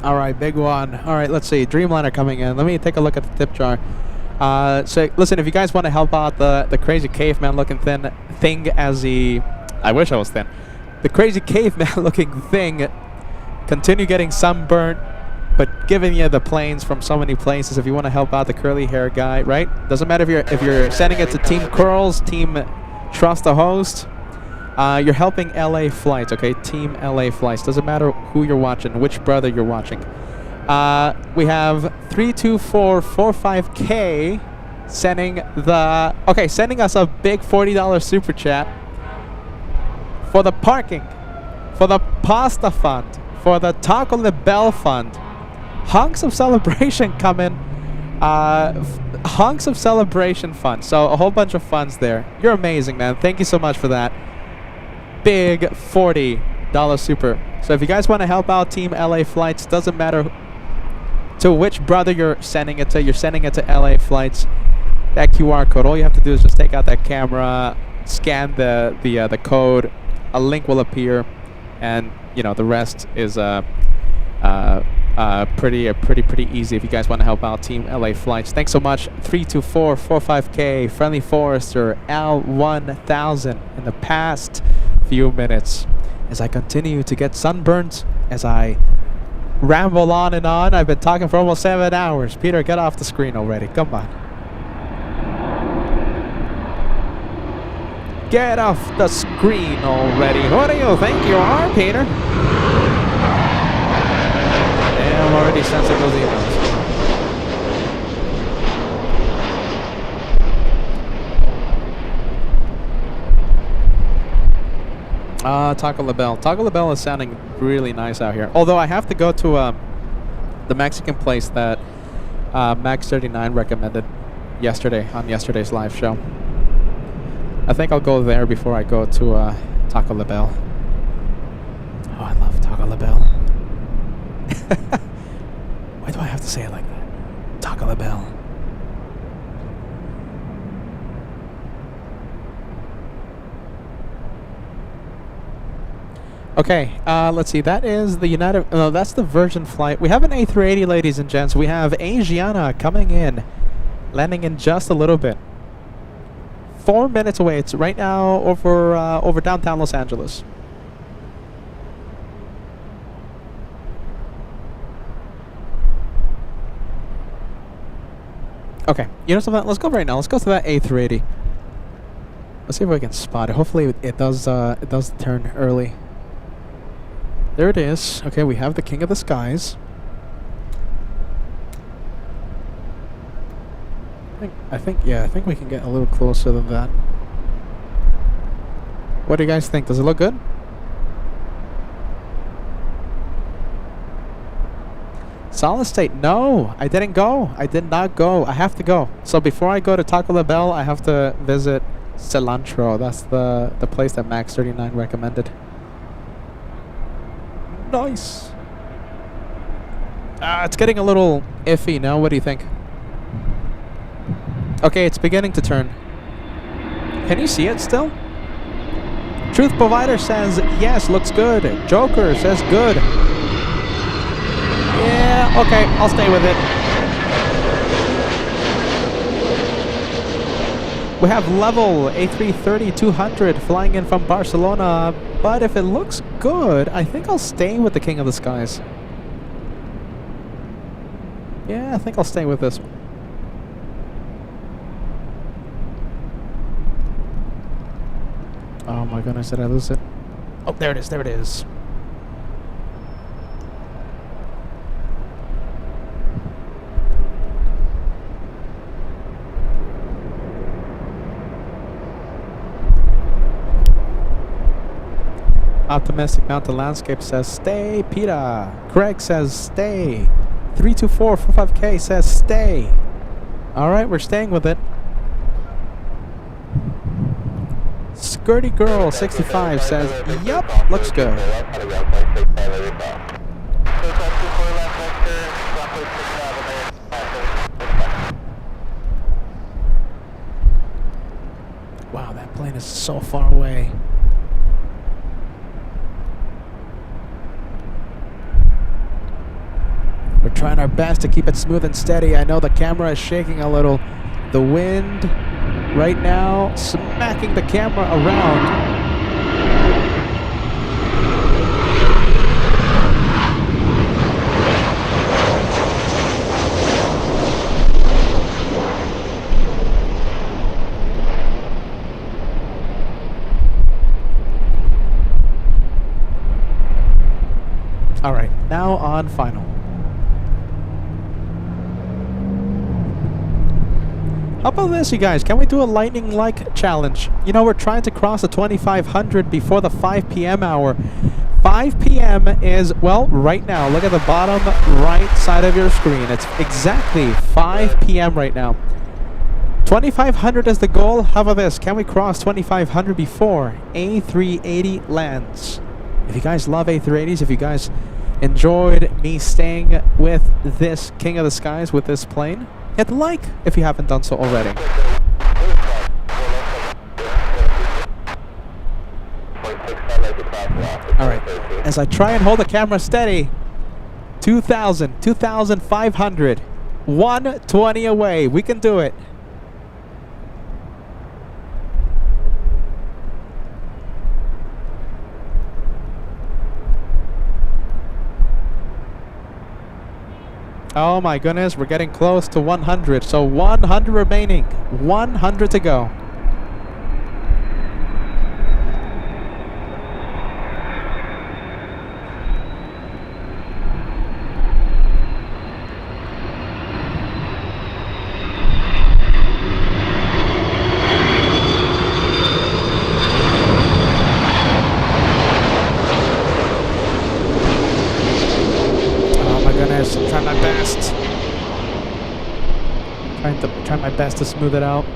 All right, big one. All right, let's see. Dreamliner coming in. Let me take a look at the tip jar. So listen, if you guys want to help out the crazy caveman looking thing as the, I wish I was thin. The crazy caveman looking thing, continue getting sunburnt, but giving you the planes from so many places. If you want to help out the curly hair guy, right? Doesn't matter if you're sending it to Team Curls, Team Trust the Host. You're helping LA Flights, okay? Team LA Flights. Doesn't matter who you're watching, which brother you're watching. We have 32445K sending sending us a big $40 super chat for the parking, for the pasta fund, for the Taco the Bell fund. Hunks of celebration coming. Hunks of celebration fund. So a whole bunch of funds there. You're amazing, man. Thank you so much for that. Big $40 super. So if you guys want to help out Team LA Flights, doesn't matter to which brother you're sending it to. You're sending it to LA Flights. That QR code. All you have to do is just take out that camera, scan the code. A link will appear, and you know the rest is pretty easy. If you guys want to help out Team LA Flights, thanks so much. 32445K, Friendly Forester, L1000 in the past few minutes. As I continue to get sunburnt, as I ramble on and on. I've been talking for almost 7 hours. Peter, get off the screen already. Come on. Get off the screen already. Who do you think you are, Peter? Yeah, I'm already sensing those emails. Taco La Belle. Taco La Belle is sounding really nice out here. Although I have to go to the Mexican place that Max39 recommended yesterday on yesterday's live show. I think I'll go there before I go to Taco La Belle. Oh, I love Taco La Belle. Why do I have to say it like that? Taco La Belle. Okay, let's see. That is the United. No, that's the Virgin flight. We have an A380, ladies and gents. We have Asiana coming in, landing in just a little bit. 4 minutes away. It's right now over downtown Los Angeles. Okay, you know something? Let's go right now. Let's go to that A380. Let's see if we can spot it. Hopefully, it does turn early. There it is. Okay, we have the King of the Skies. I think we can get a little closer than that. What do you guys think? Does it look good? Solid State. No, I didn't go. I did not go. I have to go. So before I go to Taco La Belle, I have to visit Cilantro. That's the place that Max39 recommended. Nice. It's getting a little iffy now. What do you think? Okay, it's beginning to turn. Can you see it still? Truth Provider says yes, looks good. Joker says good. Yeah, okay, I'll stay with it. We have level A330-200 flying in from Barcelona, but if it looks good, I think I'll stay with the King of the Skies. Yeah, I think I'll stay with this one. Oh my goodness, did I lose it? Oh, there it is, there it is. Optimistic Mountain Landscape says stay. Peter. Craig says stay. 32445K says stay. Alright, we're staying with it. Skirty Girl 65 says yup, looks good. Wow, that plane is so far away. Trying our best to keep it smooth and steady. I know the camera is shaking a little. The wind right now smacking the camera around. All right, now on final. How about this, you guys? Can we do a lightning-like challenge? You know, we're trying to cross the 2500 before the 5 p.m. hour. 5 p.m. is, well, right now. Look at the bottom right side of your screen. It's exactly 5 p.m. right now. 2500 is the goal. How about this? Can we cross 2500 before A380 lands? If you guys love A380s, if you guys enjoyed me staying with this King of the Skies, with this plane, hit the like if you haven't done so already. Alright, as I try and hold the camera steady, 2,000, 2,500, 120 away. We can do it. Oh my goodness, we're getting close to 100. So 100 remaining. 100 to go. Try my best to smooth it out.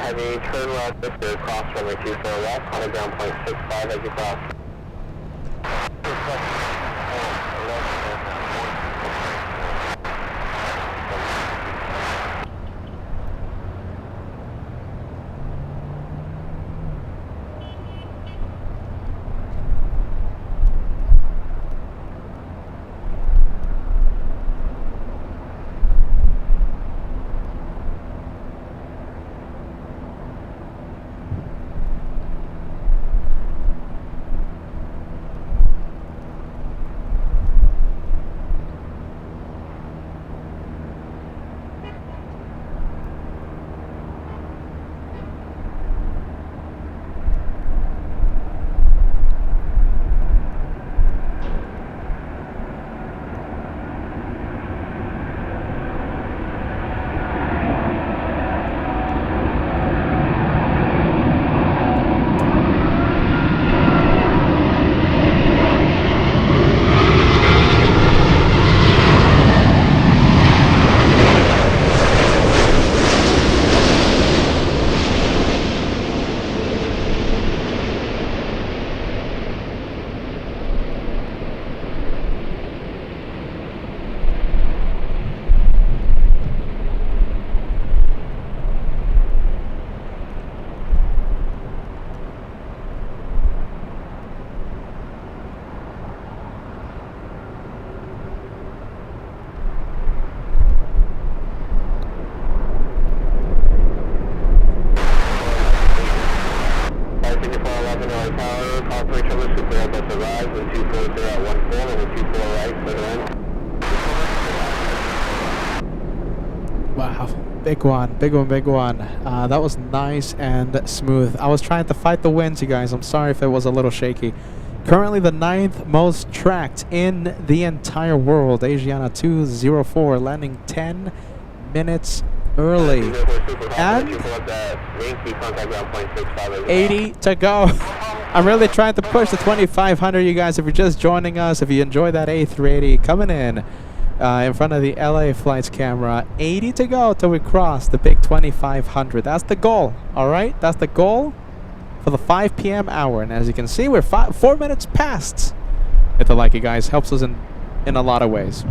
Heavy turn left, Victor, cross runway 24 left, on a ground point 65 as you cross. Wow, big one, big one, big one. That was nice and smooth. I was trying to fight the winds, you guys. I'm sorry if it was a little shaky. Currently the 9th most tracked in the entire world. Asiana 204 landing 10 minutes early. And 80 to go. I'm really trying to push the 2500, you guys. If you're just joining us, if you enjoy that A380 coming in front of the LA flights camera, 80 to go till we cross the big 2500. That's the goal, all right? That's the goal for the 5 p.m. hour. And as you can see, we're 4 minutes past. Hit the like, you guys. Helps us in a lot of ways.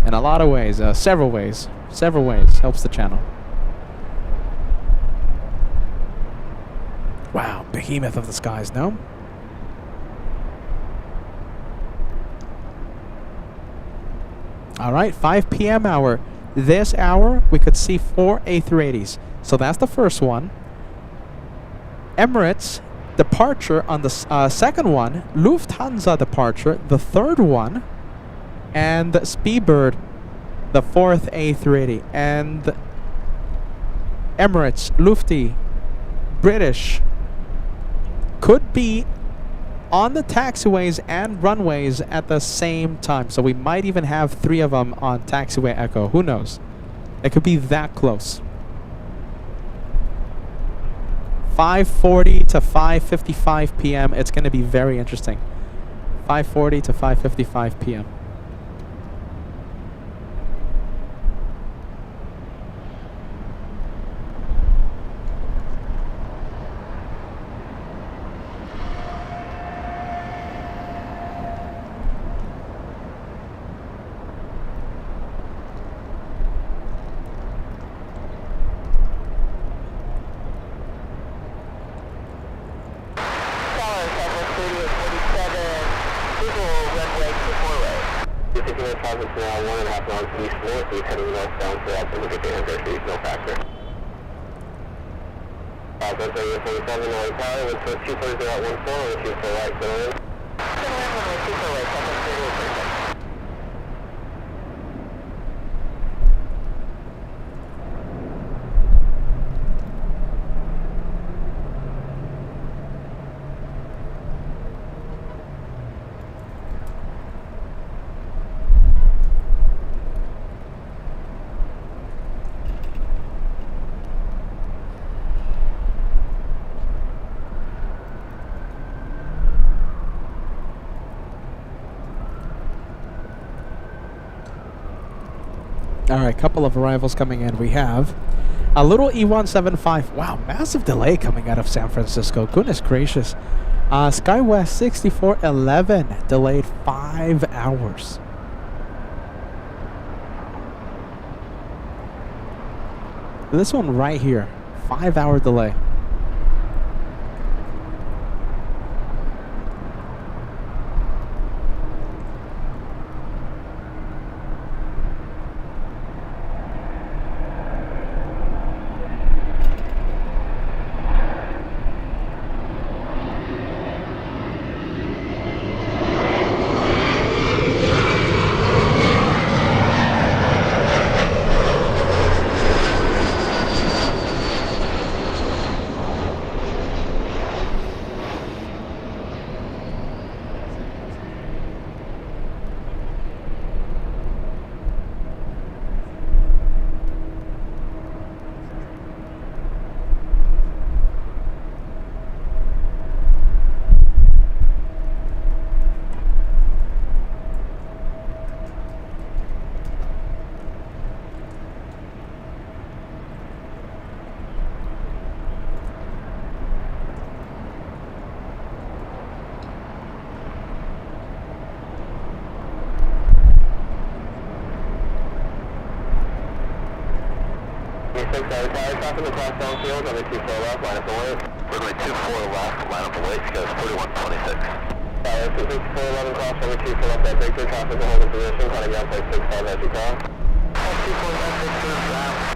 In a lot of ways, several ways. Several ways. Helps the channel. Wow, behemoth of the skies, no? All right, 5 p.m. hour. This hour, we could see 4 A380s. So that's the first one. Emirates departure on the second one. Lufthansa departure, the third one. And Speedbird, the fourth A380. And Emirates, Lufty, British could be on the taxiways and runways at the same time. So we might even have 3 of them on taxiway Echo. Who knows? It could be that close. 5:40 to 5:55 p.m. It's going to be very interesting. 5:40 to 5:55 p.m. All right, couple of arrivals coming in. We have a little E175. Wow, massive delay coming out of San Francisco. Goodness gracious. SkyWest 6411 delayed 5 hours. This one right here, 5-hour delay. Traffic across downfield, runway 24 left, line up away. Runway 24 left, line up away, goes 4126. 2411 cross, runway 24 left, that breakthrough traffic will hold in position, cutting down place 65 as you call. 24 left, breakthrough left.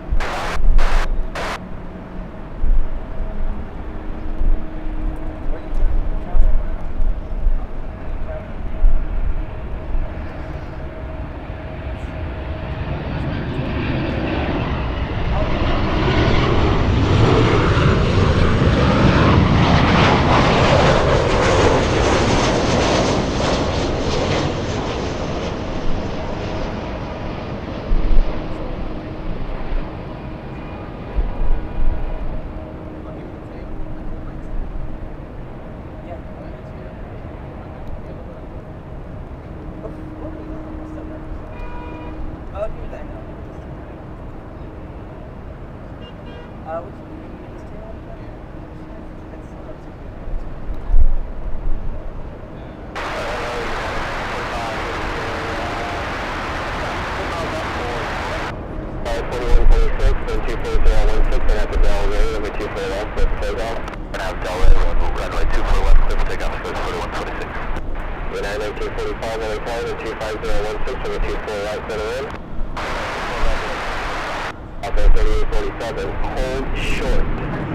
Hold short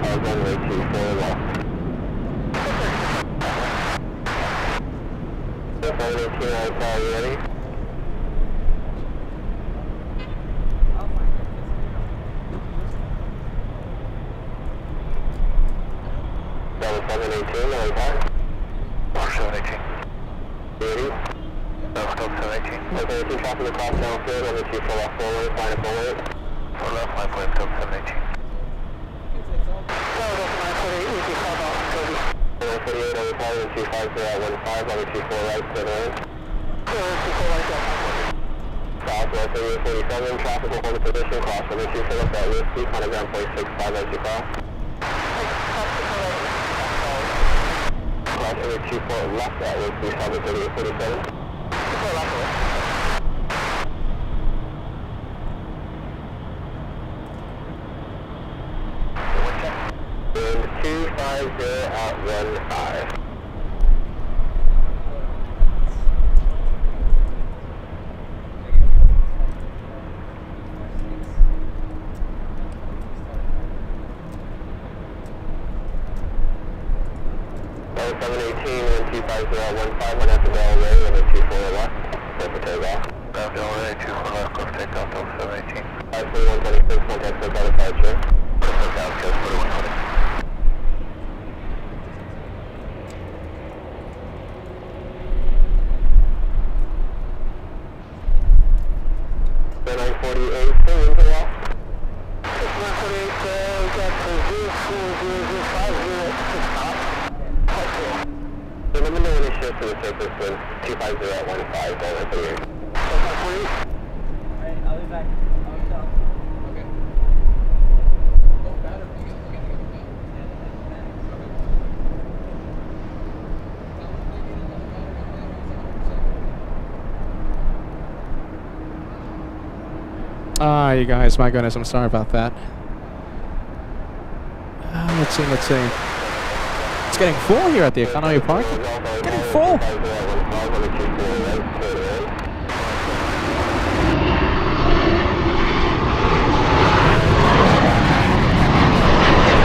of runway 24 left. 718 Hotel, you ready? Level 718, Hotel. 718. Ready? Level 718. 718, traffic across downfield, runway 24 left forward, line up forward. For left, line point, 718. 148 over power, 250 at 15, over 24 right, center in. 24 right, Southwest 3847, traffic will hold a position, cross over 24 left at Whiskey, on ground point 65 as you call. Cross over 24 left at Whiskey, Southwest 3847. 24 left. Wind 250 at 15. Level 718, wind 250 at 15, one after Bell Ray, runway 24 left, clear for takeoff. Bell Ray, 24 left, clear for takeoff, level 718. 54126, contact SoCal departure. SoCal, clear 4120. 948, still into left. 948, we got 04005, the limit when it shifts to the surface was 250 at 15, down at 38. 948. Alright, I'll be back. I'll go. Okay. Oh, battery. You get to go. Ah, you guys, my goodness, I'm sorry about that. Let's see. It's getting full here at the economy park. Getting full.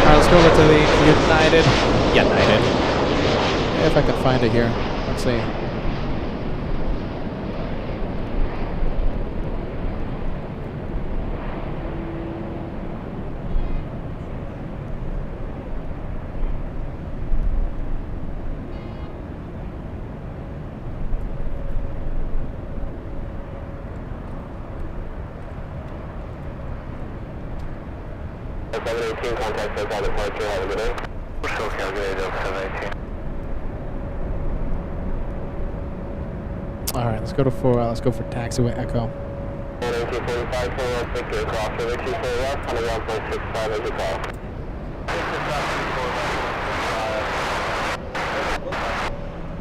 Alright, let's go over to the United. If I can find it here. Let's see. Contact SoCal departure, have a good day. SoCal, good day, 718. Alright, let's go for taxiway Echo. 1945, 416, across over 24 left, on the ground point 65 as you call.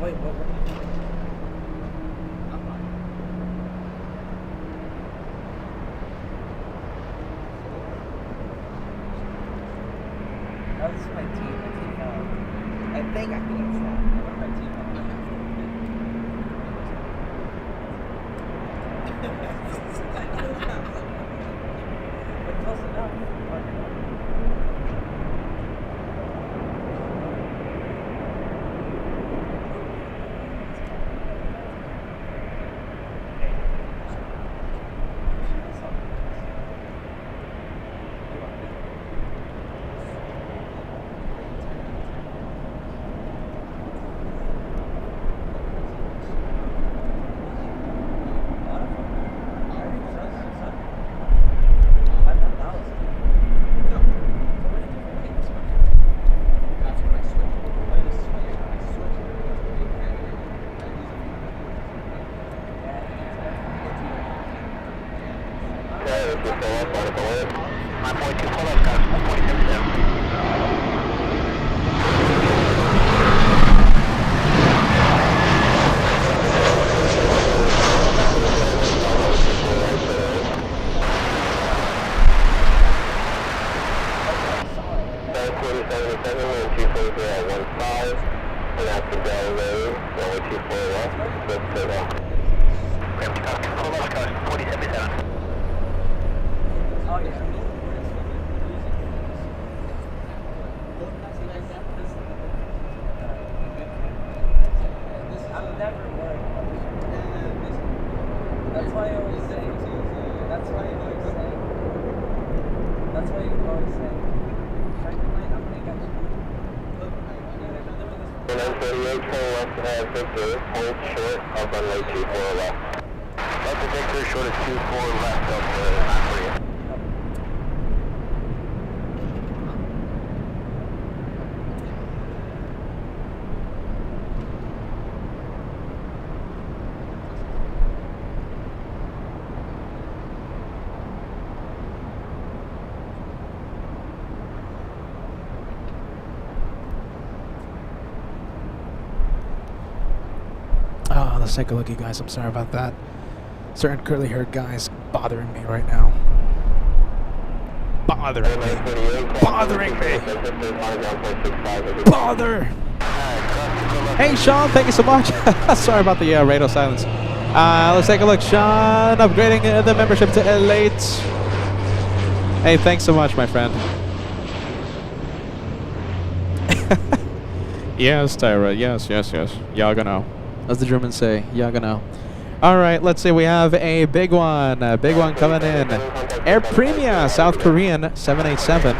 Wait, what? Oh, this is my team. I think I can get that. I want my team. But close enough. Oh yeah. I'm never worried about this. That's why I always say. That's why I always say. That's why you always say. I'm gonna get you. Look, 938, turn left, Victor, hold short of runway 24 left. Delta Victor, short of 24 left of the 938. Oh, let's take a look, you guys. I'm sorry about that. Certain curly haired guys bothering me right now. Bothering me. Bothering me. Bother. Hey, Sean, thank you so much. Sorry about the radio silence. Let's take a look. Sean, upgrading the membership to Elite. Hey, thanks so much, my friend. Yes, Tyra. Yes, yes, yes. Yagano. As the Germans say, Yagano. All right, let's see. We have a big one. A big one coming in. Air Premia, South Korean, 787.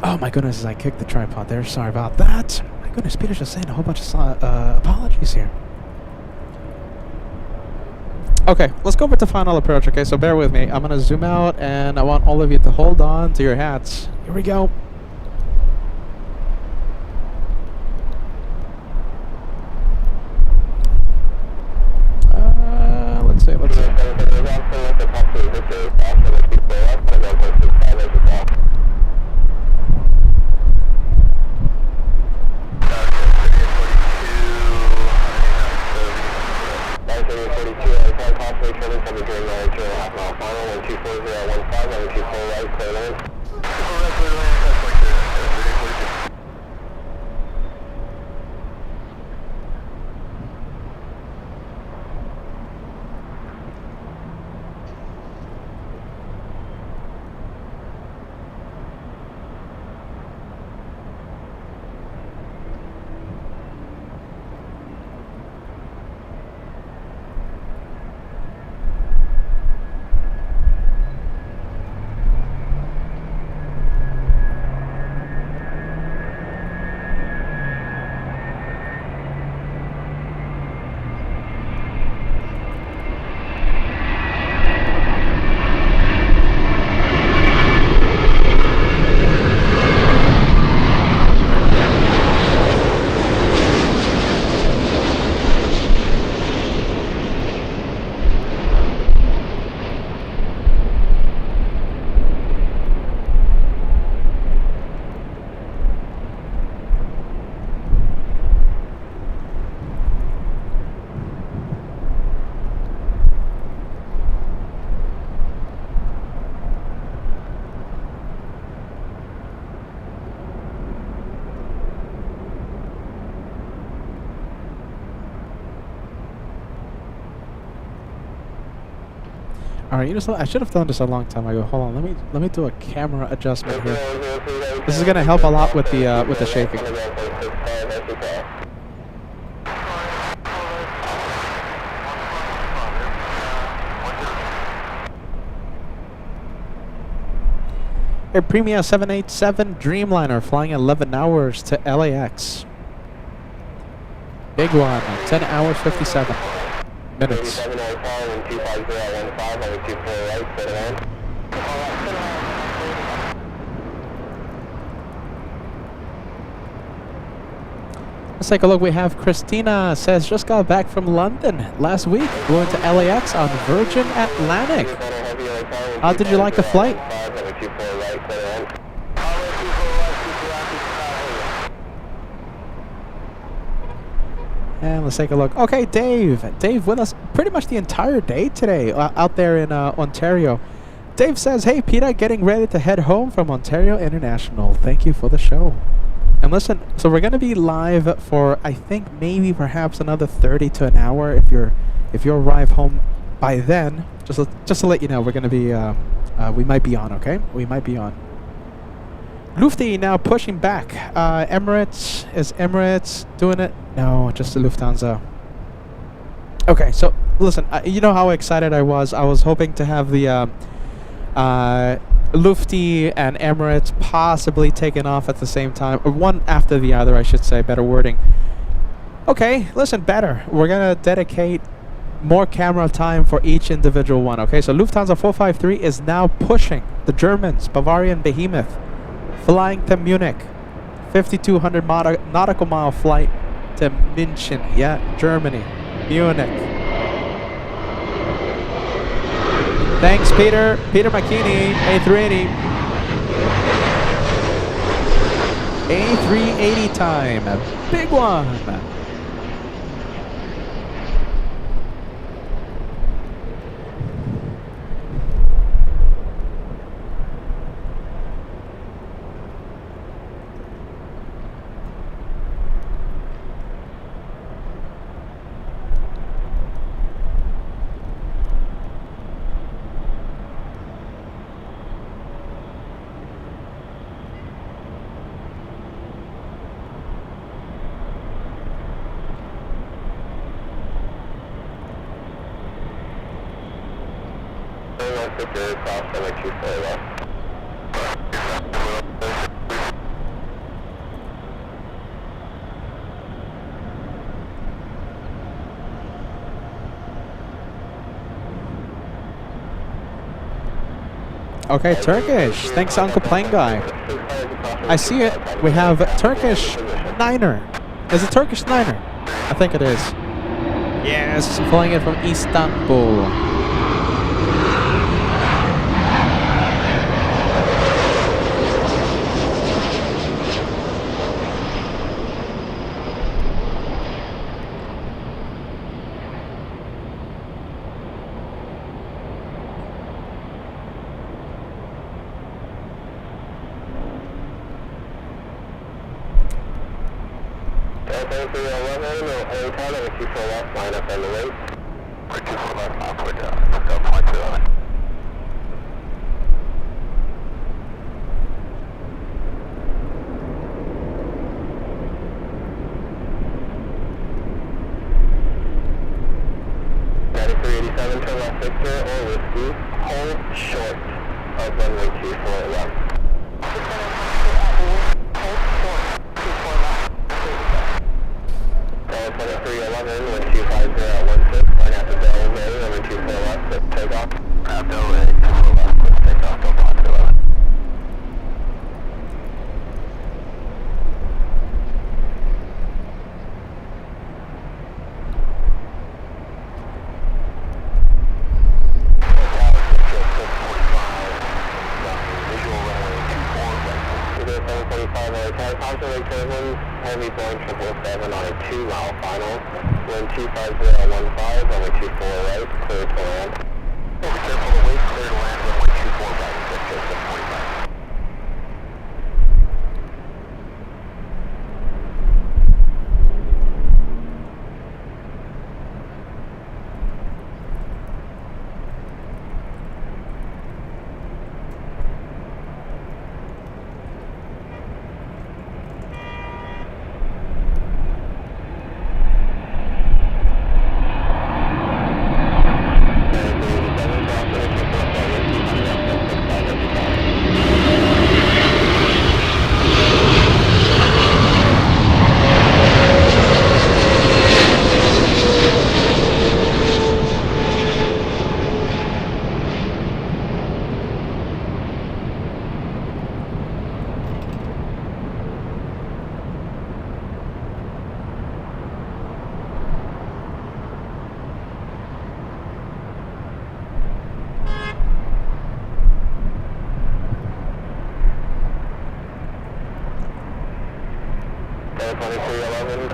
Oh, my goodness, I kicked the tripod there. Sorry about that. My goodness, Peter's just saying a whole bunch of apologies here. Okay, let's go over to final approach, okay? So bear with me. I'm going to zoom out, and I want all of you to hold on to your hats. Here we go. Let's see. All right, you know something? I should have done this a long time ago. Hold on, let me do a camera adjustment here. This is gonna help a lot with the shaking. Air Premia 787 Dreamliner flying 11 hours to LAX. Big one, 10 hours 57 minutes. Let's take a look. We have Christina says just got back from London last week. Going to LAX on Virgin Atlantic. How did you like the flight? And let's take a look. Okay, Dave. Dave with us pretty much the entire day today out there in Ontario. Dave says, hey, Peter, getting ready to head home from Ontario International. Thank you for the show. And listen, so we're going to be live for, I think, maybe perhaps another 30 to an hour. If you arrive home by then, just to let you know, we're going to be, we might be on, okay? We might be on. Lufty now pushing back. Emirates, is Emirates doing it? No, just the Lufthansa. Okay, so listen, you know how excited I was. I was hoping to have the Lufty and Emirates possibly taken off at the same time, or one after the other, I should say, better wording. Okay, listen, better. We're gonna dedicate more camera time for each individual one. Okay, so Lufthansa 453 is now pushing the Germans, Bavarian Behemoth, flying to Munich, 5,200 nautical mile flight to München, yeah, Germany, Munich. Thanks, Peter. Peter McKinney, A380. A380 time, a big one. Okay, Turkish. Thanks, Uncle Plane Guy. I see it. We have Turkish Niner. Is it Turkish Niner? I think it is. Yes, flying it from Istanbul.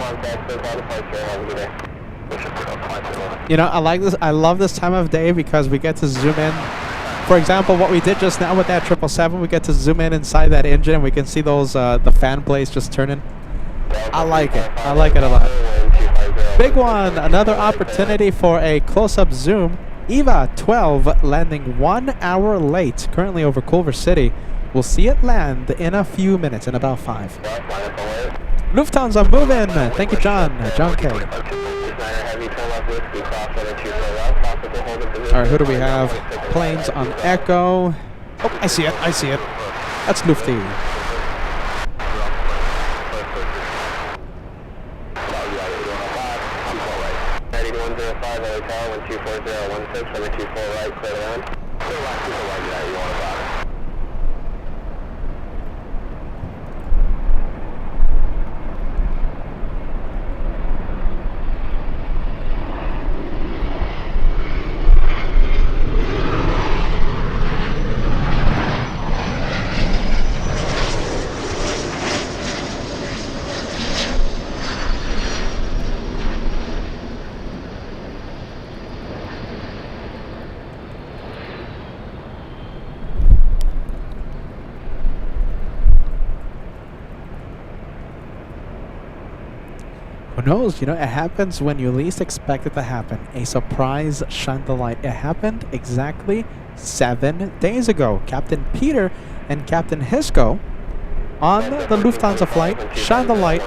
contact, SoCal departure, have a good day. You know, I like this. I love this time of day because we get to zoom in. For example, what we did just now with that 777, we get to zoom in inside that engine and we can see those the fan blades just turning. I like it. I like it a lot. Big one. Another opportunity for a close-up zoom. EVA 12 landing 1 hour late. Currently over Culver City. We'll see it land in a few minutes, in about 5. Lufthansa moving. Thank you, John. John K. Alright, who do we have? Planes on Echo. Oh, I see it. I see it. That's Lufty. Who knows? You know, it happens when you least expect it to happen. A surprise shine the light. It happened exactly 7 days ago. Captain Peter and Captain Hisco on the Lufthansa flight shine the light.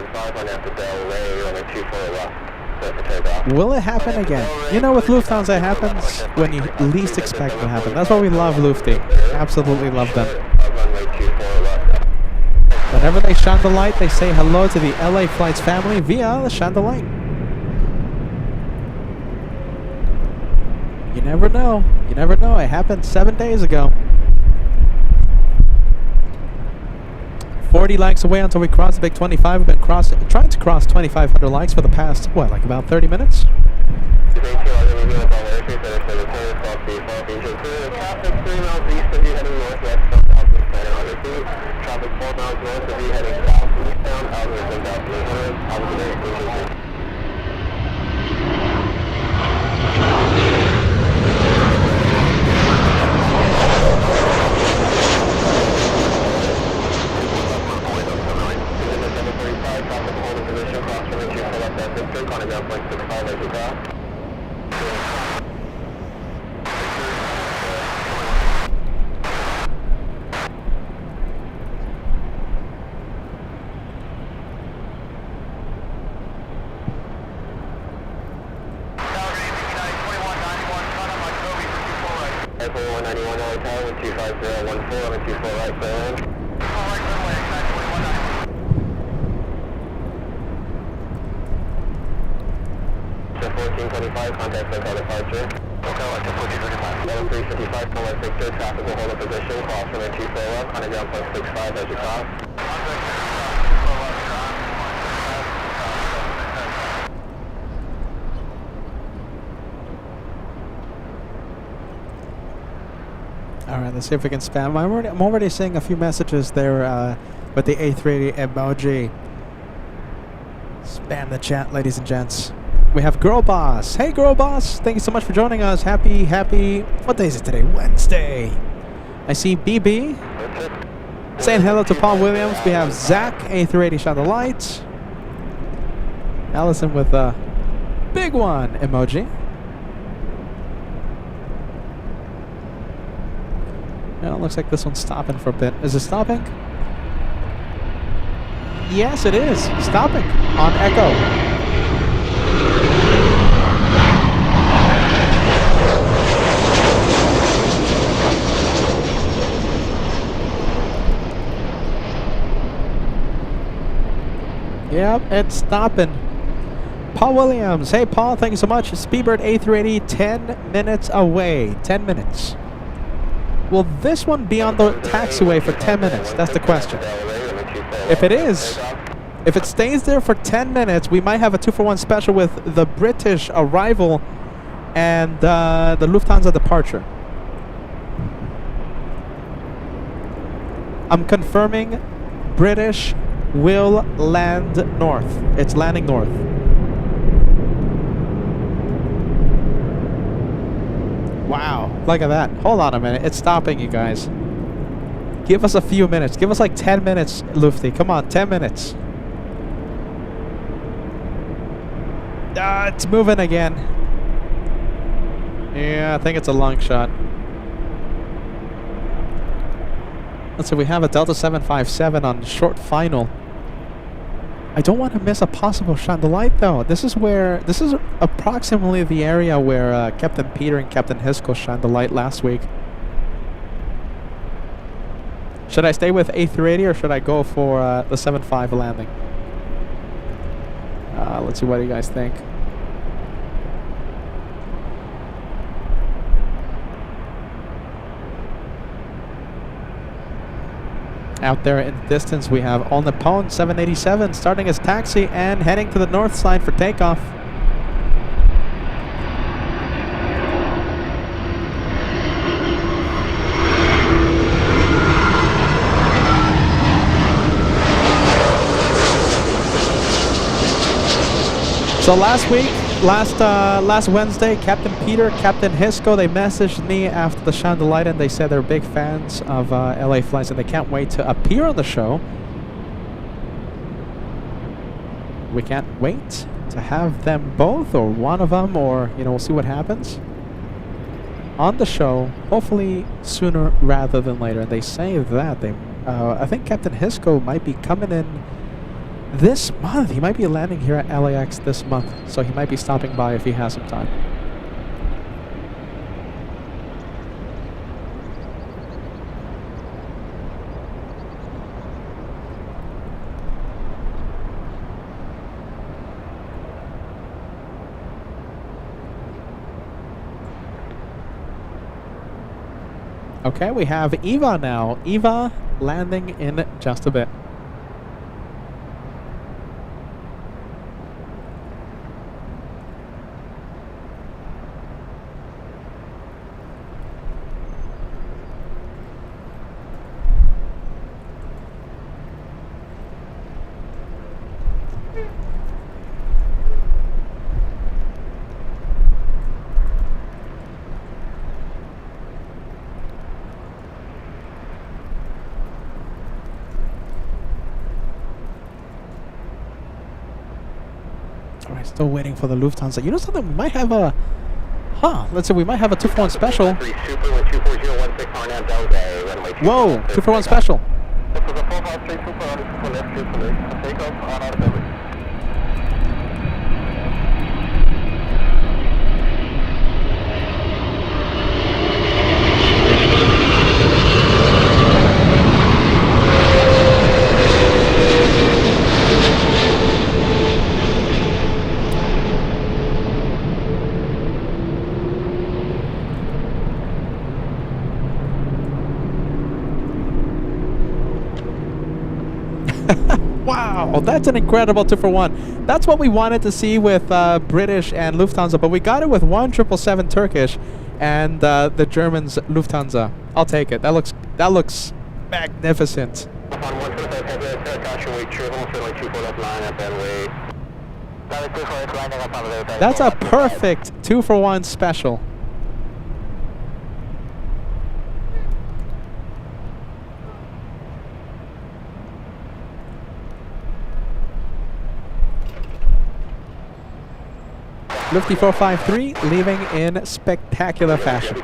Will it happen again? You know, with Lufthansa, it happens when you least expect it to happen. That's why we love Lufty. Absolutely love them. Whenever they shine the light, they say hello to the LA Flights family via the shine the light. You never know. You never know. It happened 7 days ago. 40 likes away until we cross the big 25. We've been trying to cross 2,500 likes for the past, what, like about 30 minutes? Traffic 4 miles north of you heading southeastbound, Algorithm South 800. Have a good day. Traffic hold in position, cross runway 24 left at 6 on a ground point 65 as you cross. Airport 191 Hotel, 12014, on a 24 right, clear land. 1425, contact SoCal departure. SoCal at 1425. 1355, Color Victor, traffic will hold a position, cross runway 24 left, on a ground point 65 as you cross. Alright, let's see if we can spam. I'm already seeing a few messages there with the A380 emoji. Spam the chat, ladies and gents. We have Girl Boss. Hey, Girl Boss. Thank you so much for joining us. Happy, what day is it today? Wednesday. I see BB. Saying hello to Paul Williams. We have Zach, A380 shot the lights. Allison with a big one emoji. Yeah, it looks like this one's stopping for a bit. Is it stopping? Yes, it is. Stopping on Echo. Yep, it's stopping. Paul Williams. Hey, Paul, thank you so much. Speedbird A380, 10 minutes away. 10 minutes. Will this one be on the taxiway for 10 minutes? That's the question. If it is, if it stays there for 10 minutes, we might have a 2-for-1 special with the British arrival and the Lufthansa departure. I'm confirming British will land north. It's landing north. Wow, look at that. Hold on a minute. It's stopping, you guys. Give us a few minutes. Give us like 10 minutes, Lufty. Come on, 10 minutes. It's moving again. Yeah, I think it's a long shot. Let's see, we have a Delta 757 on short final. I don't want to miss a possible shot in the light though. This is approximately the area where Captain Peter and Captain Hisco shined the light last week. Should I stay with A380 or should I go for the 7.5 landing? Let's see, what do you guys think? Out there in the distance, we have All Nippon 787 starting his taxi and heading to the north side for takeoff. So last Wednesday, Captain Peter, Captain Hisco, they messaged me after the show on the light and they said they're big fans of LA flights and they can't wait to appear on the show. We can't wait to have them both or one of them, or we'll see what happens on the show, hopefully sooner rather than later. And they say that I think Captain Hisco might be coming in this month. He might be landing here at LAX this month, so he might be stopping by if he has some time. Okay, we have Eva now. Eva landing in just a bit. Alright, still waiting for the Lufthansa. You know something? We might have a... let's see, we might have a 2-for-1 special. Whoa, 2-for-1 special. Wow, that's an incredible 2-for-1. That's what we wanted to see with British and Lufthansa, but we got it with 777 Turkish and the Germans Lufthansa. I'll take it. That looks magnificent. That's a perfect 2-for-1 special. Lufty 453 leaving in spectacular fashion.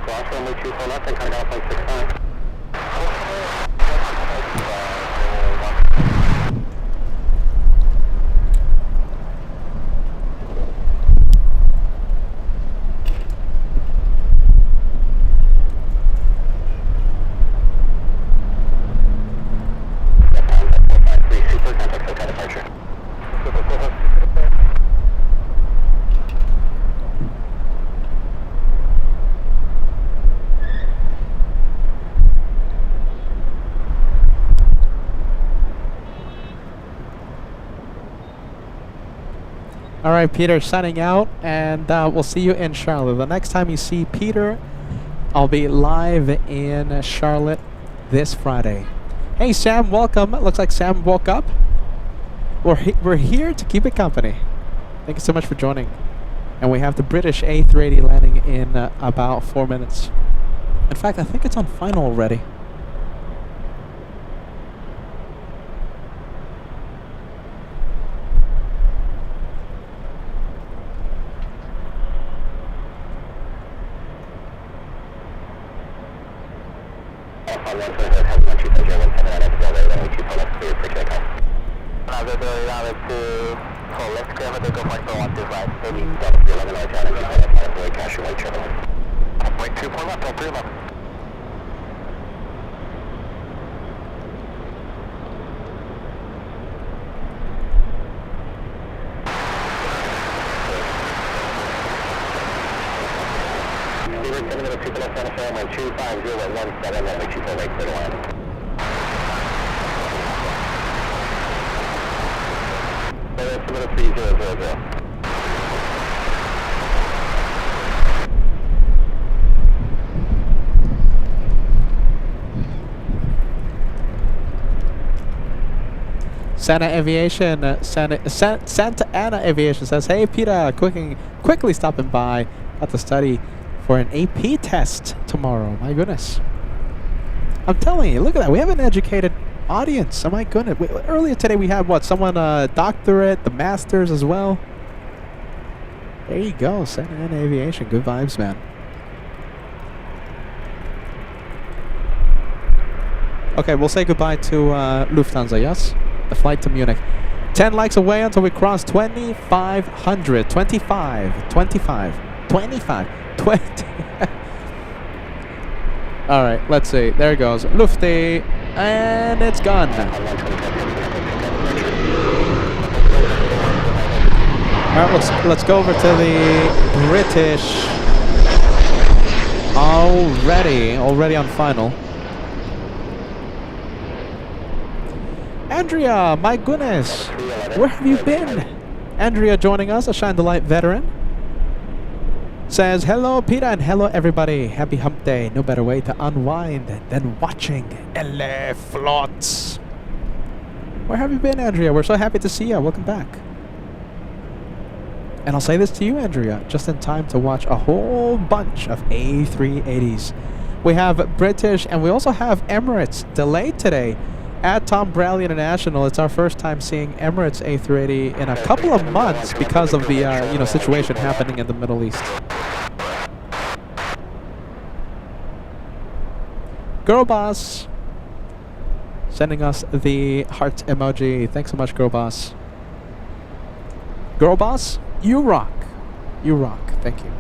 All right, Peter, signing out, and we'll see you in Charlotte. The next time you see Peter, I'll be live in Charlotte this Friday. Hey, Sam, welcome. Looks like Sam woke up. we're here to keep it company. Thank you so much for joining. And we have the British A380 landing in about 4 minutes. In fact, I think it's on final already. Santa Aviation, Santa Ana Aviation says, "Hey Peter, quickly stopping by at the study for an AP test tomorrow." My goodness, I'm telling you, look at that. We have an educated audience. Oh my goodness. Earlier today we had what? Someone doctorate, the masters as well. There you go, Santa Ana Aviation. Good vibes, man. Okay, we'll say goodbye to Lufthansa. Yes. The flight to Munich. 10 likes away until we cross 2,500. 25. 25. 20. Alright, let's see. There it goes. Lufty. And it's gone. Alright, let's go over to the British. Already on final. Andrea, my goodness, where have you been? Andrea joining us, a Shine the Light veteran, says, "Hello Peter and hello everybody. Happy hump day. No better way to unwind than watching LA floats." Where have you been, Andrea? We're so happy to see you. Welcome back. And I'll say this to you, Andrea, just in time to watch a whole bunch of A380s. We have British and we also have Emirates delayed today. At Tom Bradley International, it's our first time seeing Emirates A380 in a couple of months because of the situation happening in the Middle East. Girl Boss sending us the heart emoji. Thanks so much, Girl Boss. Girl Boss, you rock. You rock. Thank you.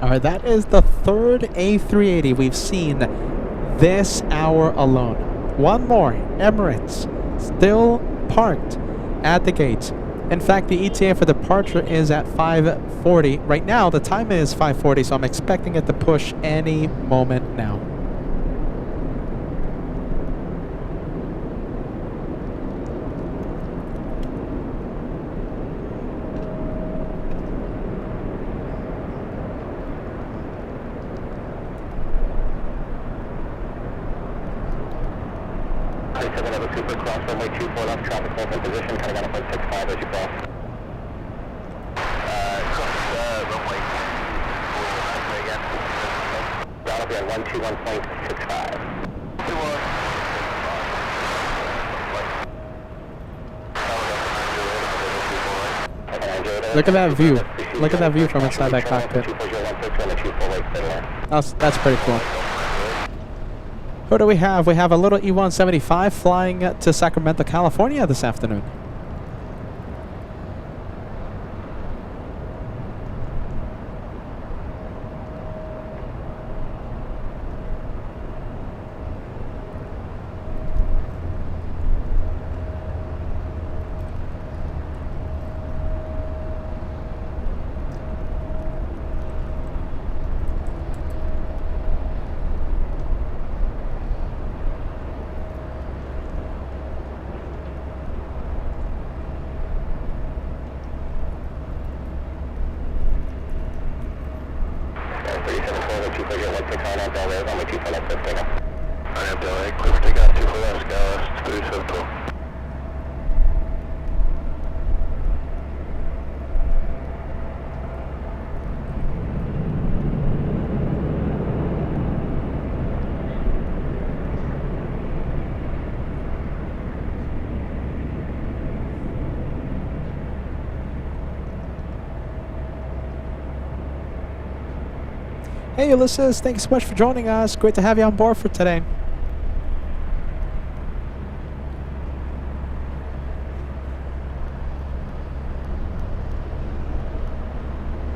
Alright, that is the third A380 we've seen this hour alone. One more, Emirates, still parked at the gate. In fact, the ETA for departure is at 5:40. Right now, the time is 5:40, so I'm expecting it to push any moment now. Runway 24 left, traffic hold in position, coming on 1.65 as you cross. Runway 24 again. Ground will be on 121.65. Look at that view. Look at that view from inside that cockpit. That's pretty cool. Who do we have? We have a little E-175 flying to Sacramento, California this afternoon. Hey Ulysses, thanks so much for joining us. Great to have you on board for today.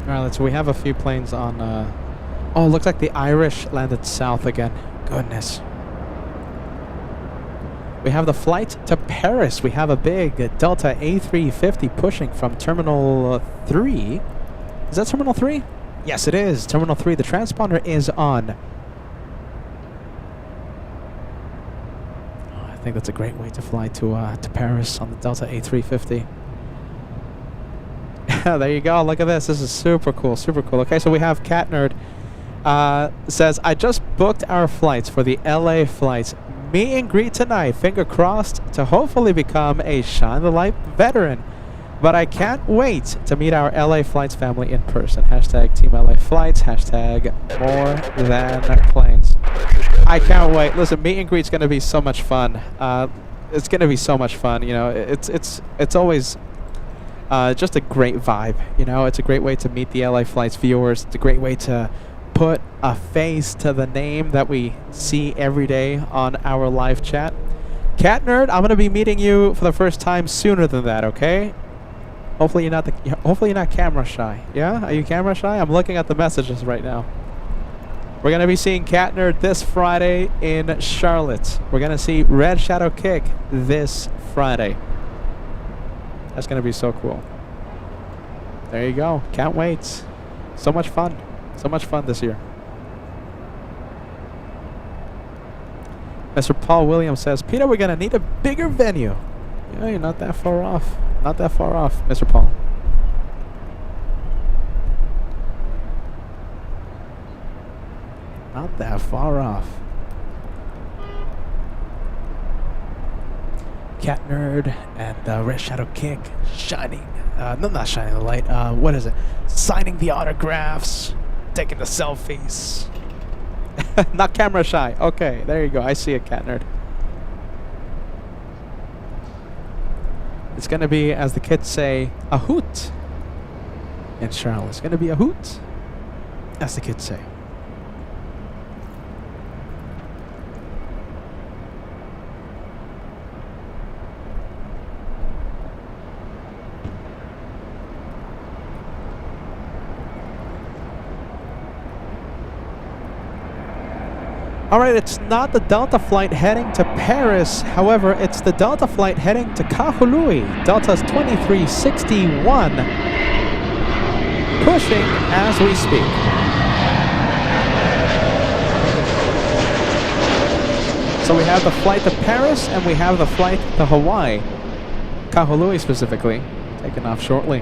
Alright, so we have a few planes on... Oh, it looks like the Irish landed south again. Goodness. We have the flight to Paris. We have a big Delta A350 pushing from Terminal 3. Is that Terminal 3? Yes, it is. Terminal 3. The transponder is on. Oh, I think that's a great way to fly to Paris on the Delta A350. There you go. Look at this. This is super cool. Super cool. Okay, so we have Cat Nerd. Says, I just booked our flights for the LA flights. Meet and greet tonight. Finger crossed to hopefully become a Shine the Light veteran. But I can't wait to meet our LA Flights family in person. Hashtag Team LA Flights. Hashtag more than planes. I can't wait. Listen, meet and greet's going to be so much fun. It's going to be so much fun. You know, it's always just a great vibe. You know, it's a great way to meet the LA Flights viewers. It's a great way to put a face to the name that we see every day on our live chat. Cat Nerd, I'm going to be meeting you for the first time sooner than that, okay? Hopefully you're not camera shy. Yeah? Are you camera shy? I'm looking at the messages right now. We're going to be seeing Cat Nerd this Friday in Charlotte. We're going to see Red Shadow Kick this Friday. That's going to be so cool. There you go. Can't wait. So much fun. So much fun this year. Mr. Paul Williams says, Peter, we're going to need a bigger venue. Yeah, you're not that far off. Not that far off, Mr. Paul. Not that far off. Cat Nerd and Red Shadow Kick shining. No, not shining the light. What is it? Signing the autographs. Taking the selfies. Not camera shy. Okay, there you go. I see it, Cat Nerd. It's going to be, as the kids say, a hoot in Charlotte. It's going to be a hoot, as the kids say. Alright, it's not the Delta flight heading to Paris. However, it's the Delta flight heading to Kahului. Delta's 2361. Pushing as we speak. So we have the flight to Paris and we have the flight to Hawaii. Kahului specifically. Taking off shortly.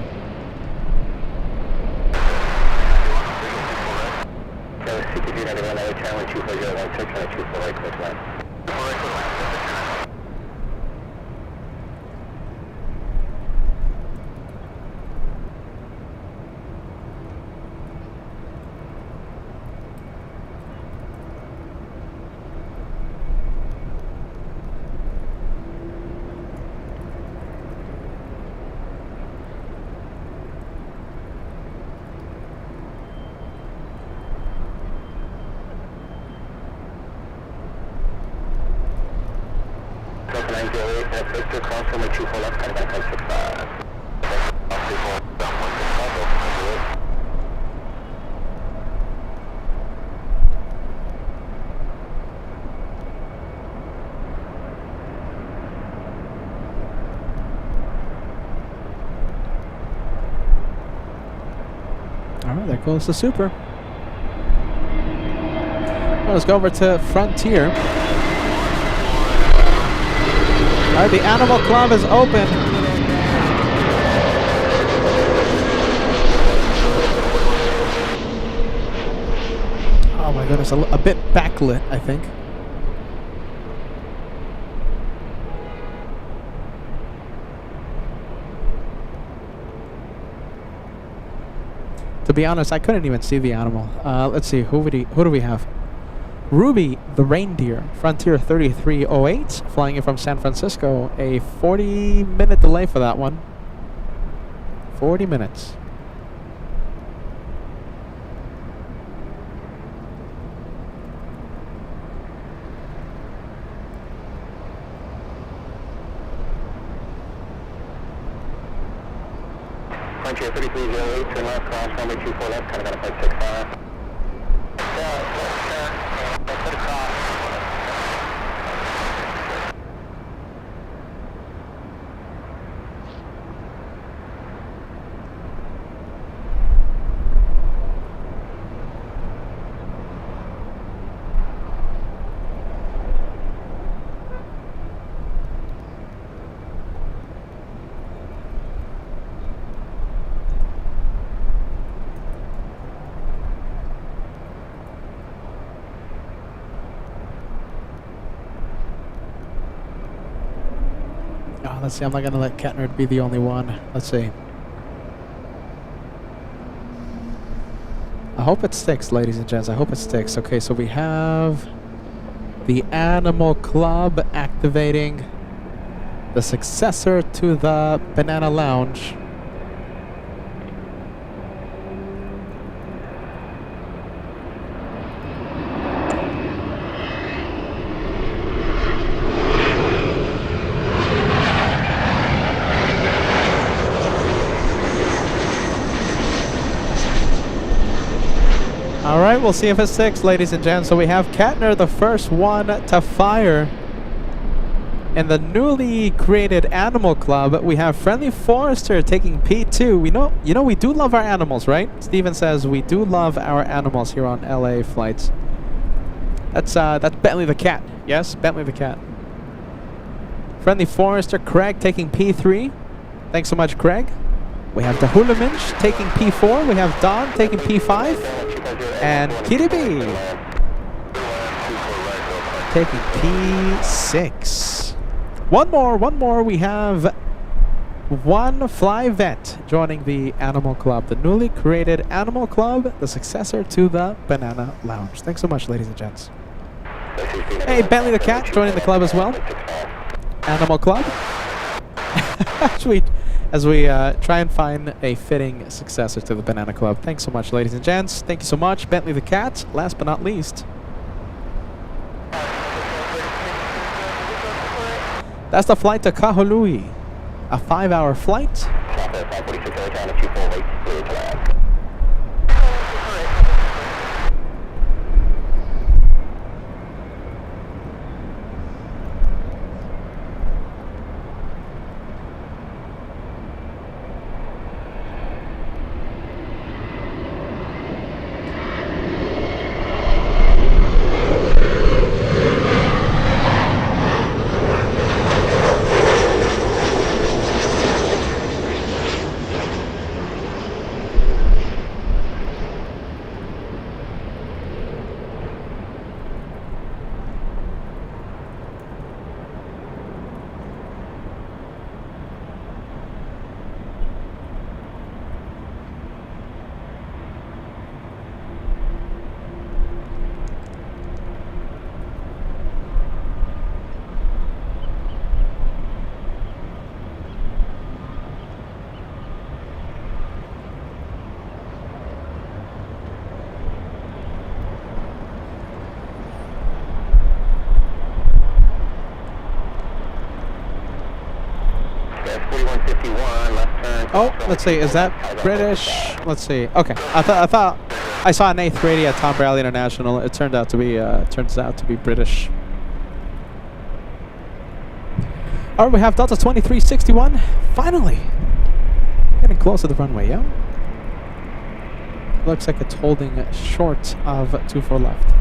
Alright, there goes the Super. Well, let's go over to Frontier. Alright, the Animal Club is open. Oh my goodness, a bit backlit, I think. To be honest, I couldn't even see the animal. Let's see, who do we have? Ruby the Reindeer, Frontier 3308, flying in from San Francisco. A 40-minute delay for that one. 40 minutes. Frontier 3308, turn left, cross runway 24 left, kind of got a flight 65. Let's see, I'm not going to let Kettner be the only one. Let's see. I hope it sticks, ladies and gents. I hope it sticks. Okay, so we have the Animal Club activating the successor to the Banana Lounge. Alright, we'll see if it sticks, ladies and gents. So we have Kettner, the first one to fire. In the newly created Animal Club, we have Friendly Forester taking P2. We do love our animals, right? Steven says we do love our animals here on LA flights. That's Bentley the cat. Yes, Bentley the cat. Friendly Forester, Craig taking P3. Thanks so much, Craig. We have the Hulaminch taking P4. We have Don taking P5. And KDB taking P6. One more. We have one fly vet joining the Animal Club, the newly created Animal Club, the successor to the Banana Lounge. Thanks so much, ladies and gents. Hey, Bentley the cat joining the club as well. Animal Club. As we try and find a fitting successor to the Banana Club. Thanks so much, ladies and gents. Thank you so much, Bentley the cat. Last but not least, that's the flight to Kahului. A 5-hour flight. 4151, left turn. Oh, let's see. Is that British? Let's see. Okay. I thought I saw an 830 at Tom Bradley International. It turned out to be British. All right, we have Delta 2361. Finally, getting close to the runway. Yeah. Looks like it's holding short of 24 left.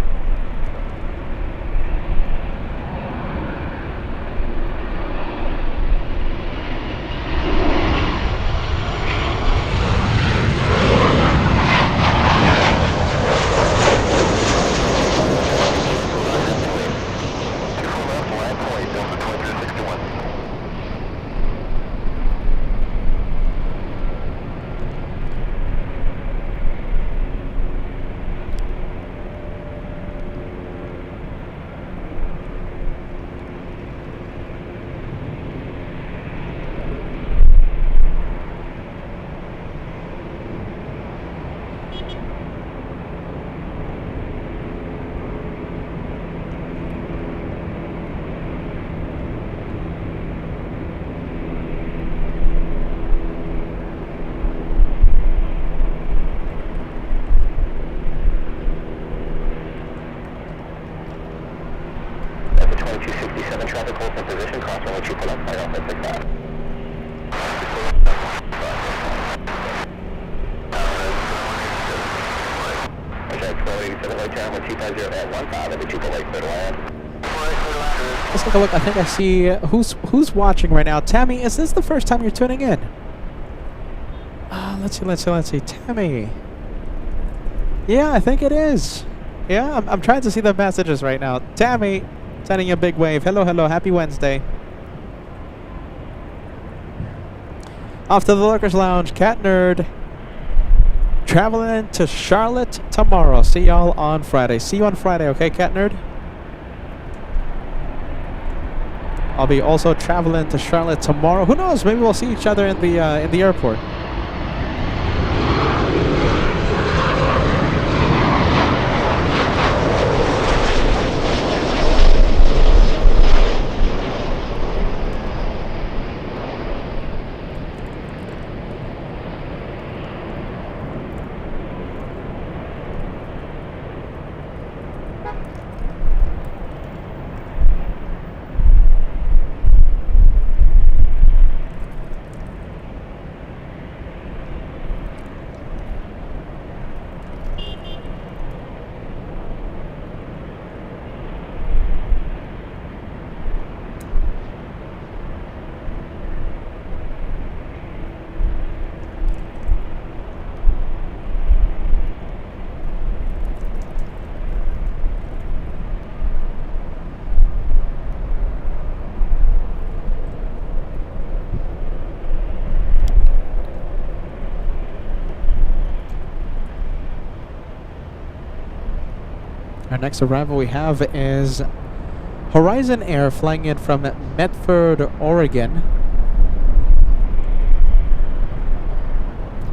Traffic holds in position, cross runway 2 left, flight off at 65. Let's take a look. I think I see who's watching right now. Tammy, is this the first time you're tuning in? Let's see. Tammy. Yeah, I think it is. Yeah, I'm trying to see the messages right now. Tammy, sending you a big wave. Hello, happy Wednesday. Off to the Lurkers Lounge, Cat Nerd. Traveling to Charlotte tomorrow. See y'all on Friday. See you on Friday, okay, Cat Nerd? I'll be also traveling to Charlotte tomorrow. Who knows? Maybe we'll see each other in the airport. Our next arrival we have is Horizon Air flying in from Medford, Oregon.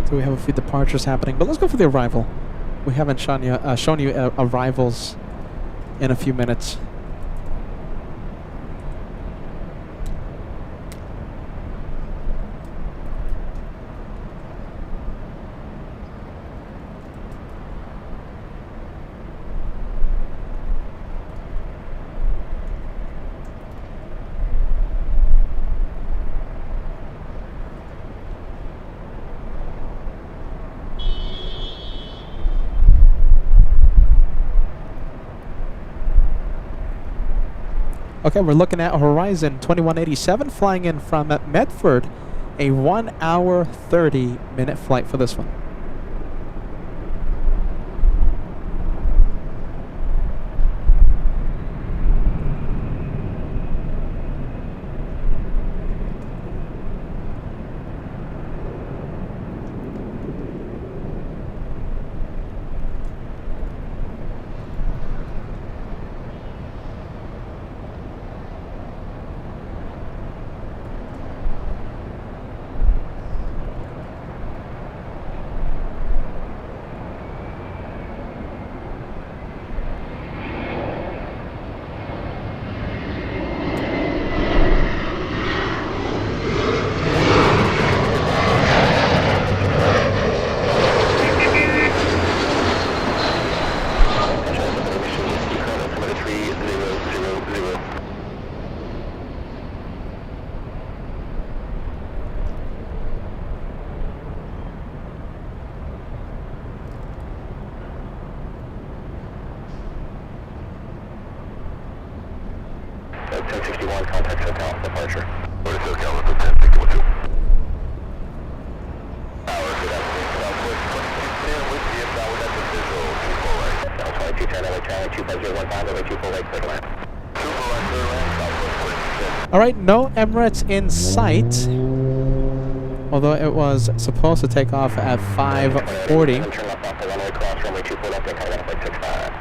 So we have a few departures happening, but let's go for the arrival. We haven't shown you arrivals in a few minutes. Okay, we're looking at Horizon 2187 flying in from Medford, a 1 hour 30-minute flight for this one. 1061, contact SoCal, departure. What is SoCal with the 1061 2? South 2210, LA Channel 25015, LA 24 Lake, clear to land. All right, no Emirates in sight. Although it was supposed to take off at 5:40. Turn left off the runway, cross runway 24 left, and coming up like 65.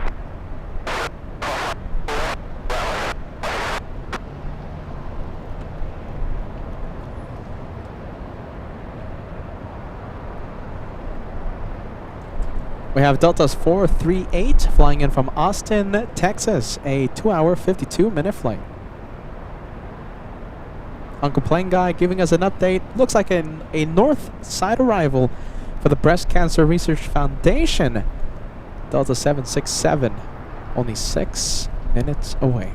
We have Delta's 438 flying in from Austin, Texas, a 2-hour, 52-minute flight. Uncle Plane Guy giving us an update. Looks like a north side arrival for the Breast Cancer Research Foundation. Delta 767, only 6 minutes away.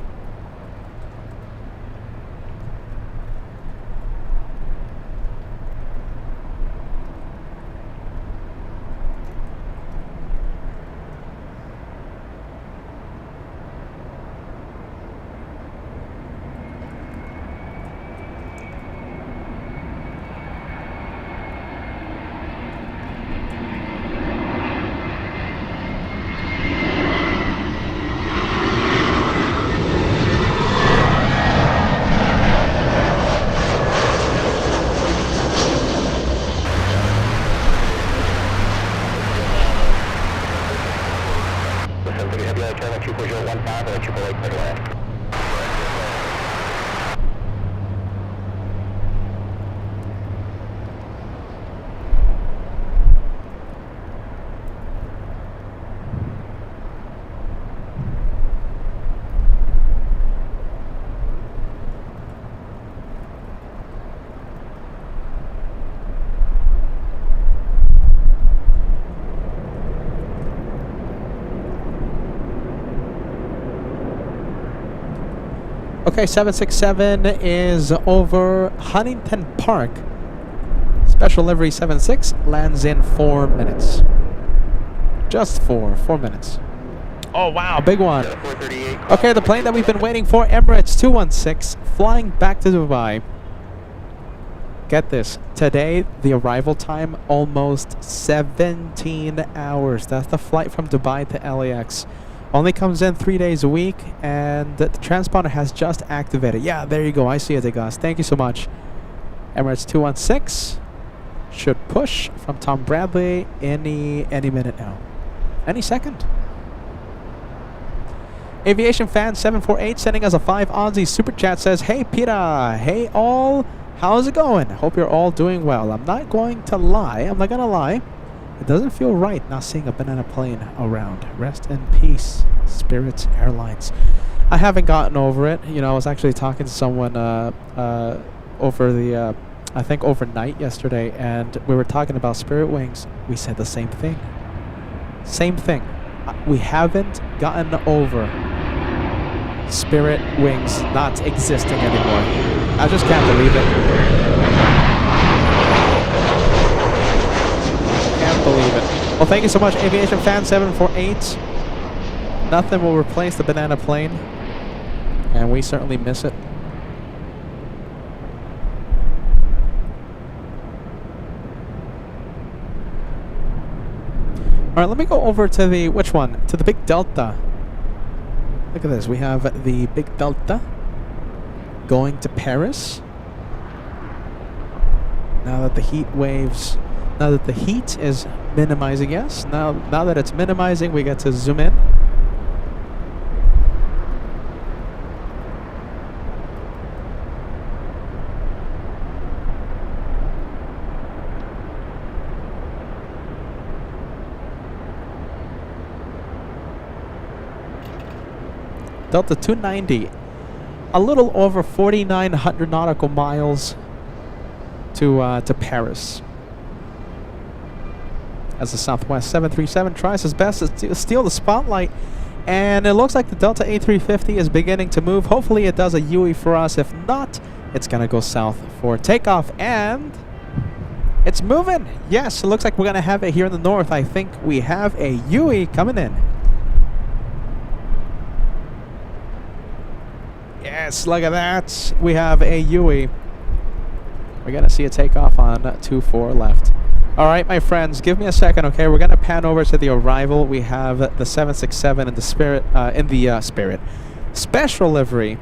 Okay, 767 is over Huntington Park. Special livery 76 lands in 4 minutes. Just 4 minutes. Oh wow, big one. Okay, the plane that we've been waiting for, Emirates 216, flying back to Dubai. Get this, today the arrival time almost 17 hours. That's the flight from Dubai to LAX. Only comes in 3 days a week, and the transponder has just activated. Yeah, there you go. I see it, Degas. Thank you so much. Emirates 216 should push from Tom Bradley any minute now. Any second. Aviation fan 748 sending us a 5 Aussie super chat says, "Hey Peter, hey all, how's it going? Hope you're all doing well. I'm not going to lie. I'm not gonna lie. It doesn't feel right not seeing a banana plane around. Rest in peace, Spirit Airlines." I haven't gotten over it. You know, I was actually talking to someone over the, I think overnight yesterday, and we were talking about Spirit Wings. We said the same thing. Same thing. We haven't gotten over Spirit Wings not existing anymore. I just can't believe it. Believe it. Well, thank you so much, Aviation fan 748. Nothing will replace the banana plane, and we certainly miss it. All right, let me go over to the which one? To the Big Delta. Look at this. We have the Big Delta going to Paris. Now that the heat waves. Now that the heat is minimizing, yes. Now that it's minimizing, we get to zoom in. Delta 290, a little over 4,900 nautical miles to Paris. As the Southwest 737 tries his best to steal the spotlight, and it looks like the Delta A350 is beginning to move. Hopefully it does a UE for us. If not, it's gonna go south for takeoff, and it's moving. Yes, it looks like we're gonna have it here in the north. I think we have a UE coming in. Yes, look at that. We have a Yui. We're going to see a takeoff on 2-4 left. All right, my friends, give me a second, okay? We're going to pan over to the arrival. We have the 767 in the Spirit special livery,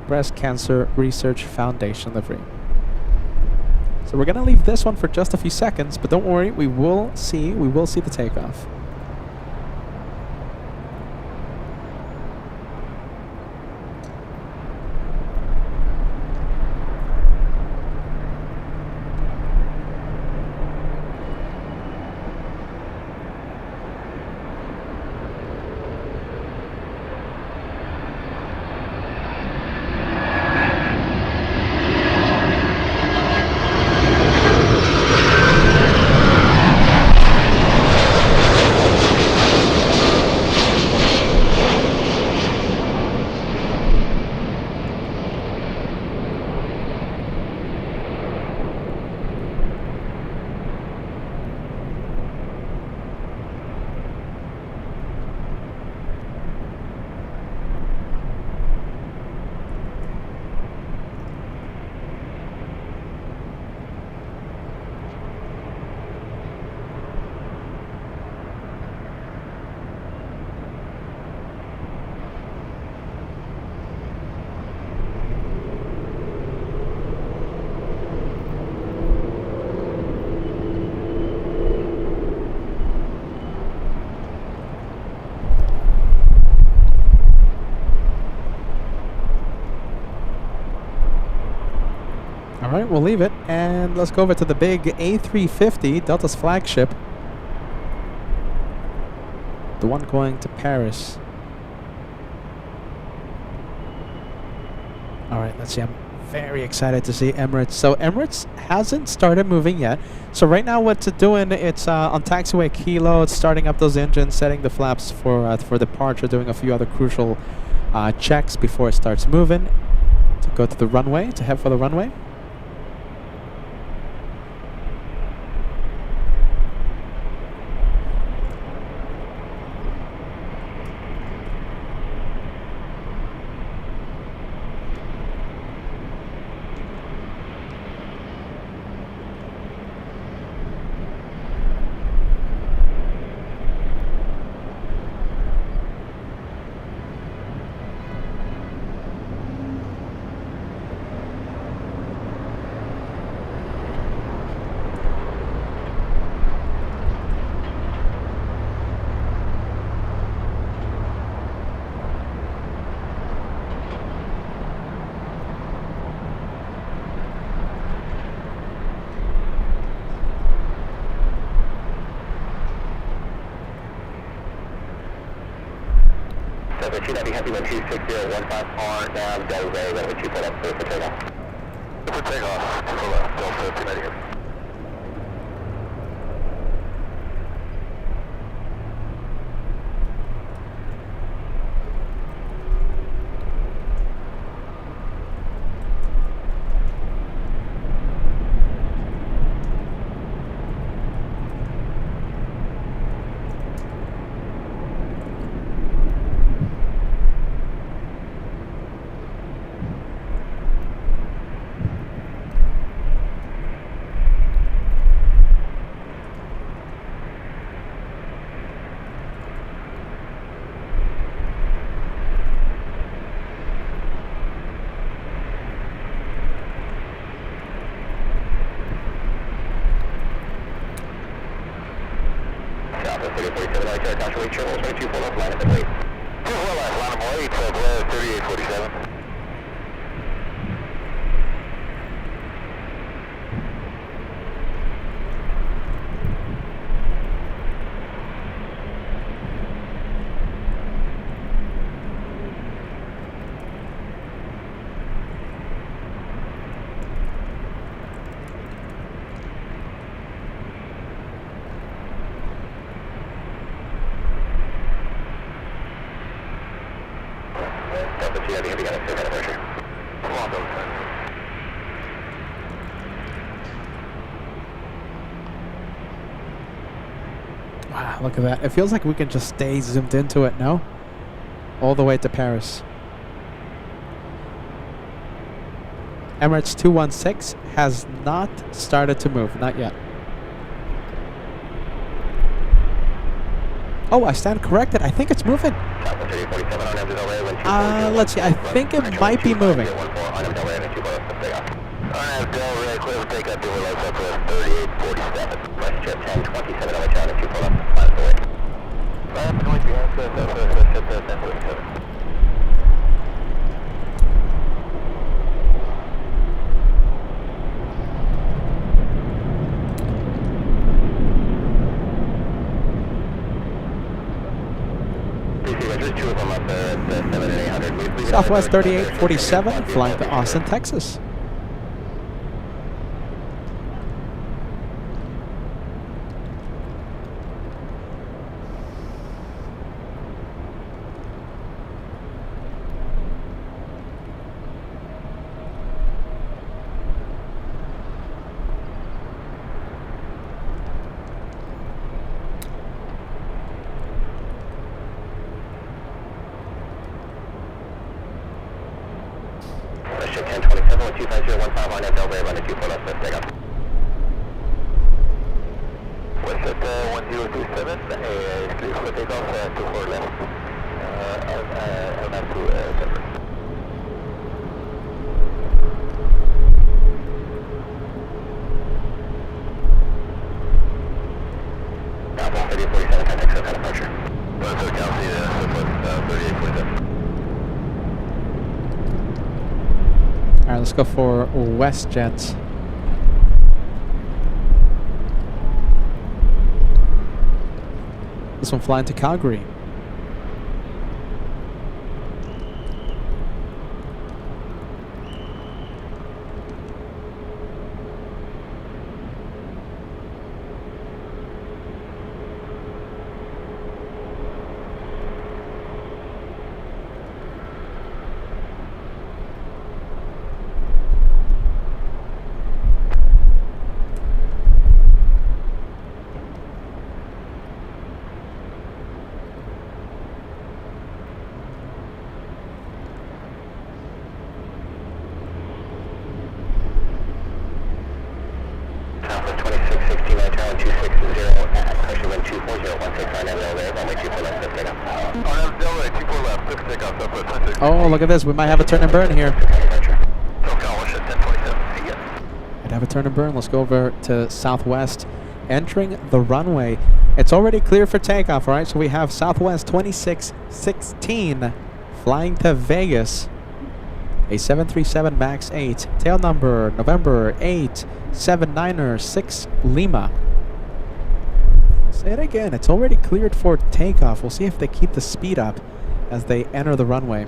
Breast Cancer Research Foundation livery. So we're going to leave this one for just a few seconds, but don't worry, we will see the takeoff. All right, we'll leave it, and let's go over to the big A350, Delta's flagship. The one going to Paris. All right, let's see. I'm very excited to see Emirates. So Emirates hasn't started moving yet. So right now what's it doing? It's on taxiway Kilo. It's starting up those engines, setting the flaps for departure, doing a few other crucial checks before it starts moving. To go to the runway, to head for the runway. Heavy 16015 down, Delta Bay, runway 24 left, clear for takeoff. For takeoff, 24 left, Delta 290 here. Wow, look at that. It feels like we can just stay zoomed into it now. All the way to Paris. Emirates 216 has not started to move. Not yet. Oh, I stand corrected. I think it's moving. Let's see. I think it might be moving. Southwest 3847, flying to Austin, Texas. Alright, let's go for WestJet. This one flying to Calgary. Oh, look at this. We might have a turn and burn here. Might have a turn and burn. Let's go over to Southwest. Entering the runway. It's already clear for takeoff, right? So we have Southwest 2616 flying to Vegas. A 737 MAX 8. Tail number November 8796 Lima. Say it again. It's already cleared for takeoff. We'll see if they keep the speed up as they enter the runway.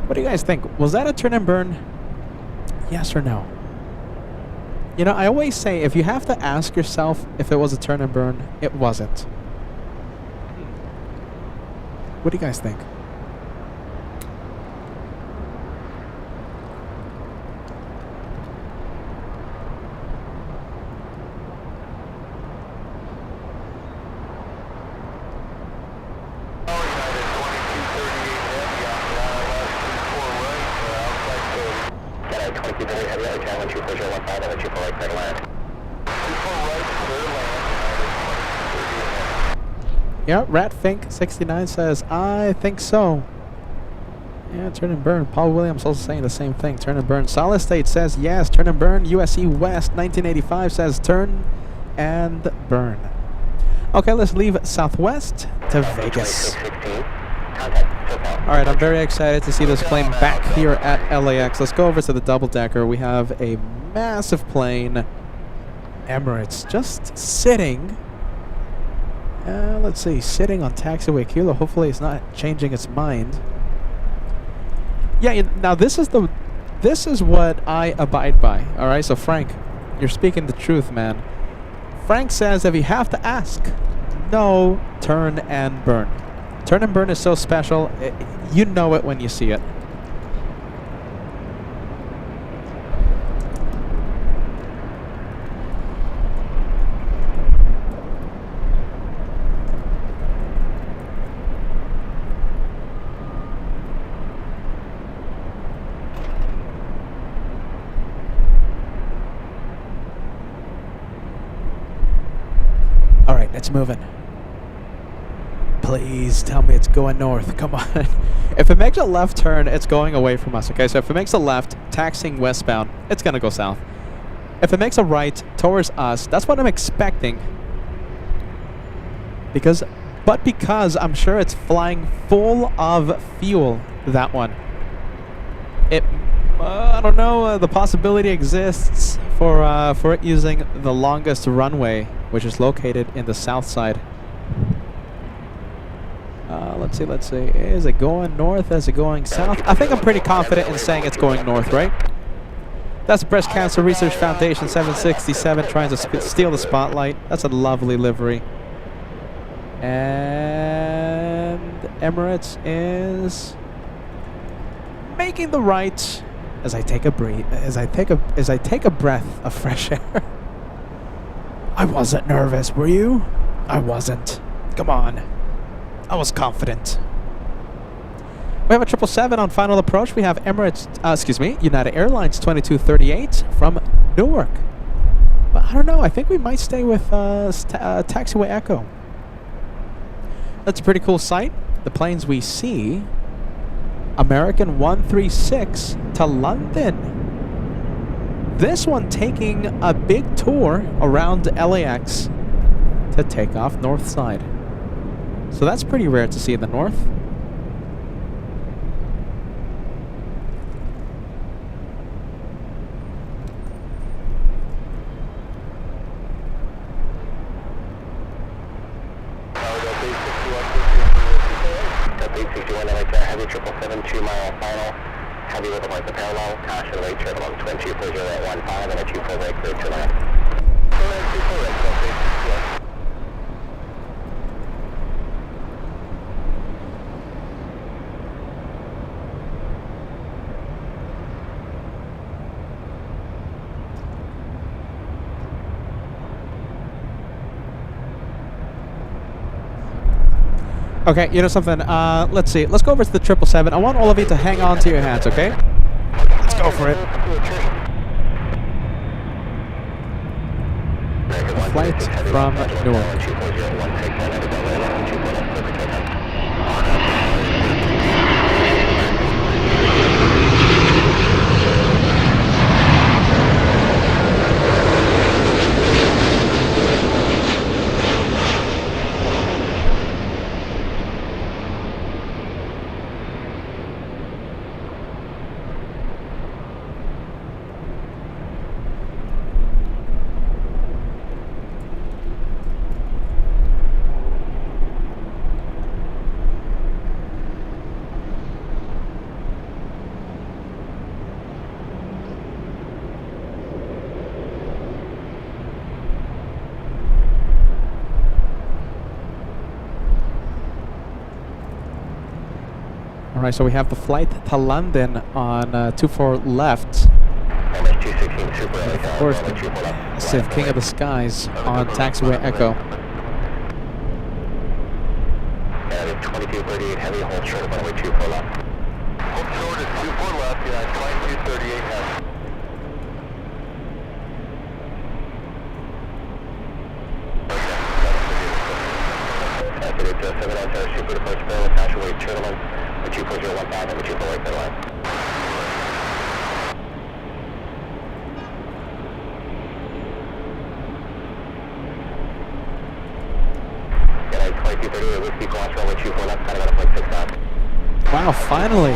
What do you guys think? Was that a turn and burn? Yes or no? You know, I always say if you have to ask yourself if it was a turn and burn, it wasn't. What do you guys think? Yeah, RatFink69 says, I think so. Yeah, turn and burn. Paul Williams also saying the same thing. Turn and burn. Solid State says yes, turn and burn. USC West 1985 says turn and burn. Okay, let's leave Southwest to Vegas. Alright, I'm very excited to see this plane back here at LAX. Let's go over to the double decker. We have a massive plane. Emirates just sitting. Let's see, sitting on taxiway Kilo. Hopefully it's not changing its mind. Yeah, now this is the this is what I abide by. All right, so Frank, you're speaking the truth, man. Frank says if you have to ask, no turn and burn. Turn and burn is so special. You know it when you see it. All right, it's moving. Please tell me it's going north. Come on. If it makes a left turn, it's going away from us. Okay, so if it makes a left, taxiing westbound, it's going to go south. If it makes a right towards us, that's what I'm expecting. Because I'm sure it's flying full of fuel, that one. I don't know, the possibility exists for it using the longest runway, which is located in the south side. Let's see. Is it going north? Is it going south? I think I'm pretty confident in saying it's going north, right? That's Breast Cancer Research Foundation 767 trying to steal the spotlight. That's a lovely livery. And Emirates is making the right as I take a breath of fresh air. I wasn't nervous, were you? I wasn't. Come on. I was confident. We have a 777 on final approach. We have United Airlines 2238 from Newark. But I don't know. I think we might stay with Taxiway Echo. That's a pretty cool sight. The planes we see: American 136 to London. This one taking a big tour around LAX to take off north side. So that's pretty rare to see in the north. Heavy 777, 2 mile final. Heavy with a point of parallel. Caution rate turn along 24015 and a 24 right clear to land. Okay, you know something? Let's see. Let's go over to the 777. I want all of you to hang on to your hands, okay? Let's go for it. Flight from Newark. Alright, so we have the flight to London on 24 left. Of course, the massive King of the Skies on Taxiway Echo. 2238 heavy, hold short of runway 24 left. Hold short at 24 left, yeah, 2238 heavy. It's 7 outside, super approach barrel, Taxiway Turtleman, 24015 and 24 right clear line. Wow, finally!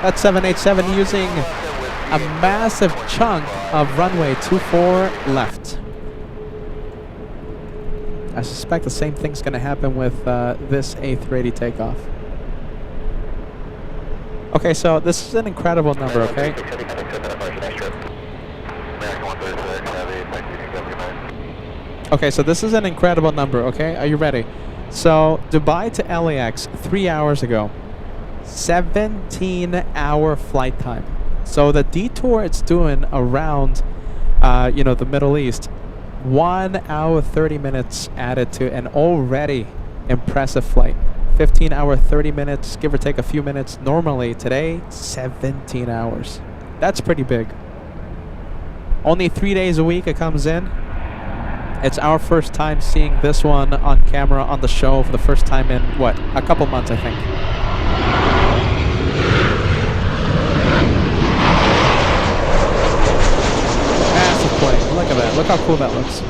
That 787 using a massive chunk of runway 24 left. I suspect the same thing's going to happen with this A380 takeoff. Okay, so this is an incredible number, okay? American 136, Heavy, KJFK. Okay, so this is an incredible number, okay? Are you ready? So, Dubai to LAX, 3 hours ago. 17-hour flight time. So the detour it's doing around, you know, the Middle East, 1 hour 30 minutes added to an already impressive flight. 15 hour 30 minutes, give or take a few minutes. Normally today, 17 hours. That's pretty big. Only 3 days a week it comes in. It's our first time seeing this one on camera on the show for the first time in, what, a couple months, I think. Massive plane. Look at that. Look how cool that looks.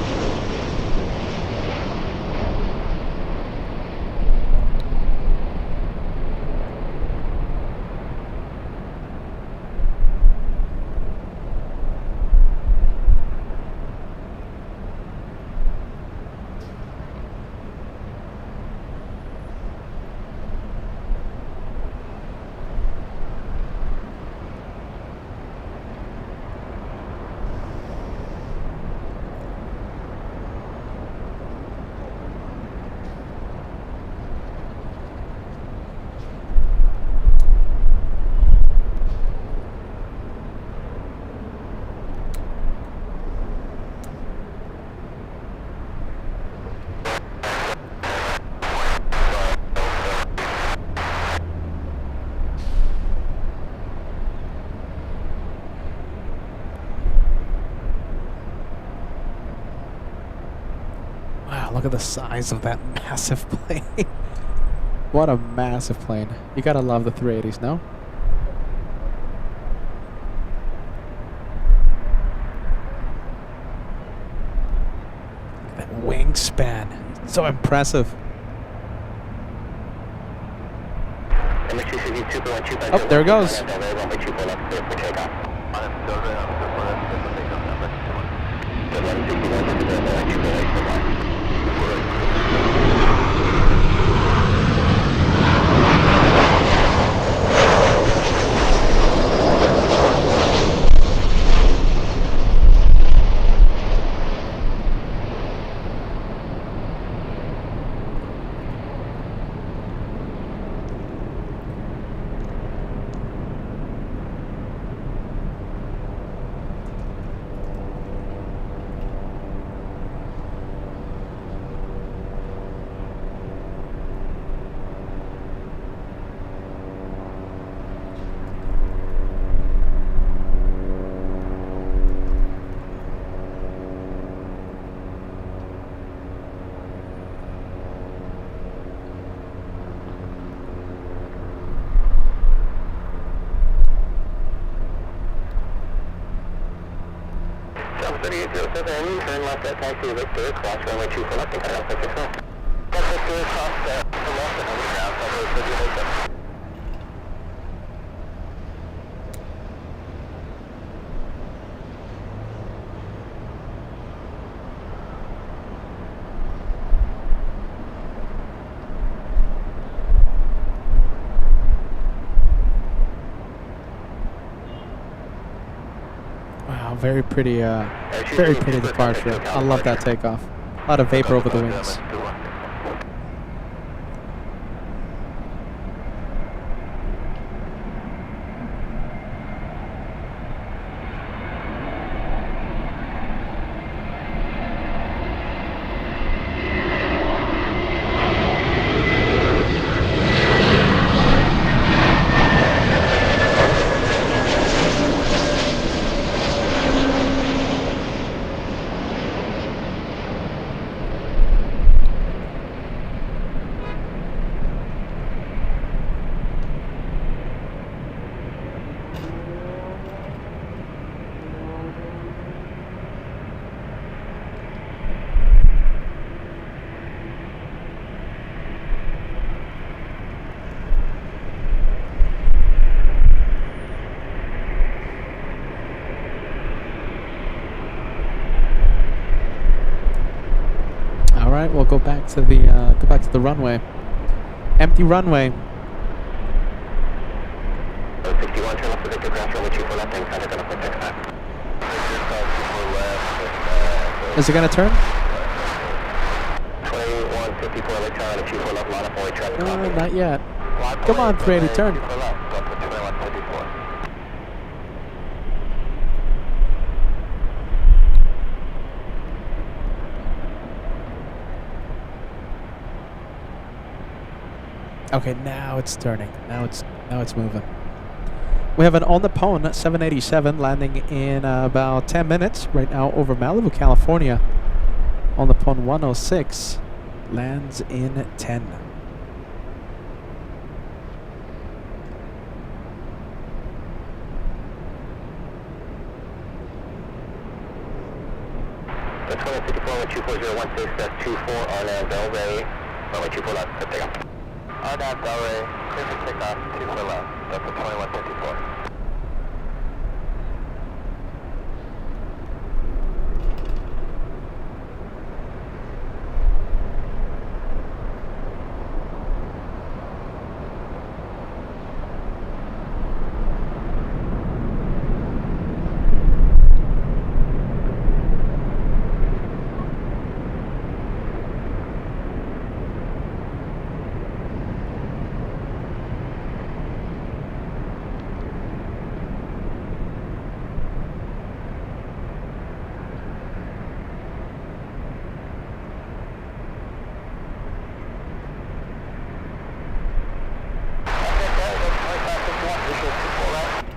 Look at the size of that massive plane. What a massive plane. You gotta love the 380s, no? That wingspan. So impressive. Oh, there it goes. Turn left at taxi, Victor, cross runway 24 left and cut out for 6 left. That's Victor, cross the left and over ground, runway 30 Wow, very pretty departure. I love that takeoff. A lot of vapor over the wings. We'll go back to the runway. Empty runway. 51, turn left to Victor, cross runway 24 left, and contact on a quick text back. Is it gonna turn? 2154 left, turn and 24 left, line up, boy, traffic. Not yet. Come on, 380, turn. 24 left, up to 2154. Okay, now it's turning. Now it's moving. We have an on the pone 787 landing in about 10 minutes right now over Malibu, California. On the pone 106 lands in 10. The 2054 with 24016, that's 24 RNAV Delray, runway 24 left, good takeoff. RNAV Delray, clear for takeoff, 24 left, that's the 2154.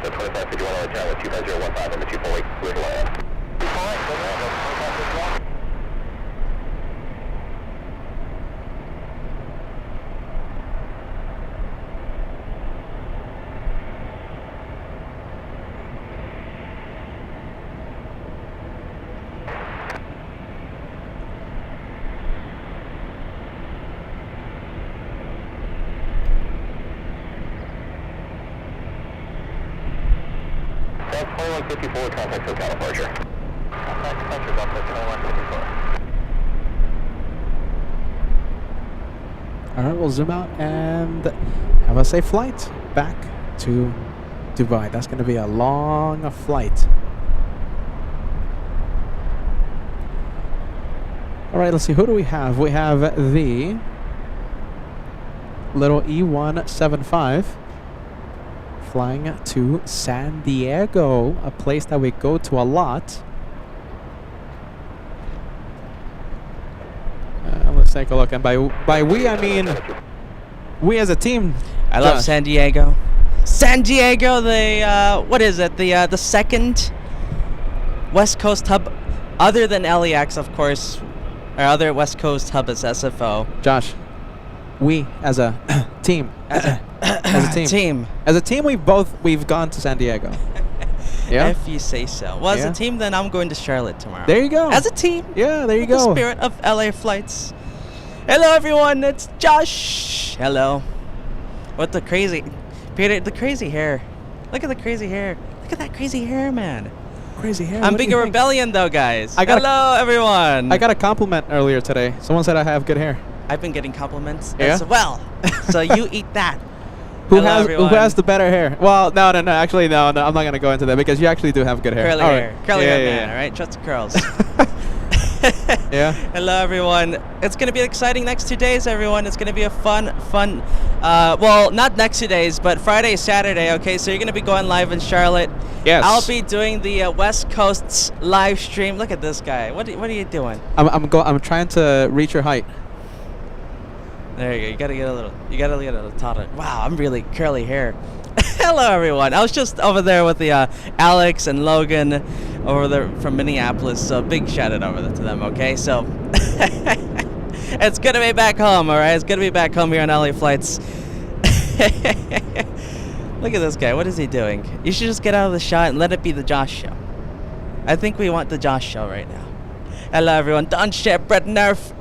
The 2551 hotel with 25015 and the 248 clear to land. 248, go ahead, that's 2551. That's 2154, contact SoCal departure. Contact departure, Delta 2154. Alright, we'll zoom out and have a safe flight back to Dubai. That's going to be a long flight. Alright, let's see. Who do we have? We have the little E175 flying to San Diego, a place that we go to a lot. Let's take a look. And by we, I mean we as a team. I love San Diego. San Diego, the what is it? The second West Coast hub, other than LAX, of course. Our other West Coast hub is SFO. Josh, we as a team, as a team, as a team, we've gone to San Diego. Yeah. If you say so. Well, as Yeah. a team, then I'm going to Charlotte tomorrow. There you go. As a team. Yeah, there you With go. The spirit of LA flights. Hello, everyone. It's Josh. Hello. What the crazy, Peter? The crazy hair. Look at the crazy hair. Look at that crazy hair, man. Crazy hair. I'm what do Big you think? Rebellion, though, guys. I got a- Hello, everyone. I got a compliment earlier today. Someone said I have good hair. I've been getting compliments Yeah? as well. So you eat that. Who Hello, has everyone. the better hair? Well, no. Actually, no. I'm not gonna go into that because you actually do have good hair. Curly All right. hair. Curly Yeah, hair yeah, man, yeah. all right? Trust the curls. Yeah. Hello, everyone. It's going to be exciting next 2 days, everyone. It's going to be a fun, well, not next 2 days, but Friday, Saturday, okay? So you're going to be going live in Charlotte. Yes. I'll be doing the West Coast's live stream. Look at this guy. What are you doing? I'm trying to reach your height. There you go. You got to get a little taller. Wow, I'm really curly hair. Hello, everyone. I was just over there with the Alex and Logan over there from Minneapolis, so big shout out over there to them, okay? So it's good to be back home, all right? It's good to be back home here on LA Flights. Look at this guy. What is he doing? You should just get out of the shot and let it be the Josh show. I think we want the Josh show right now. Hello, everyone. Don Shep, Brett Nerf,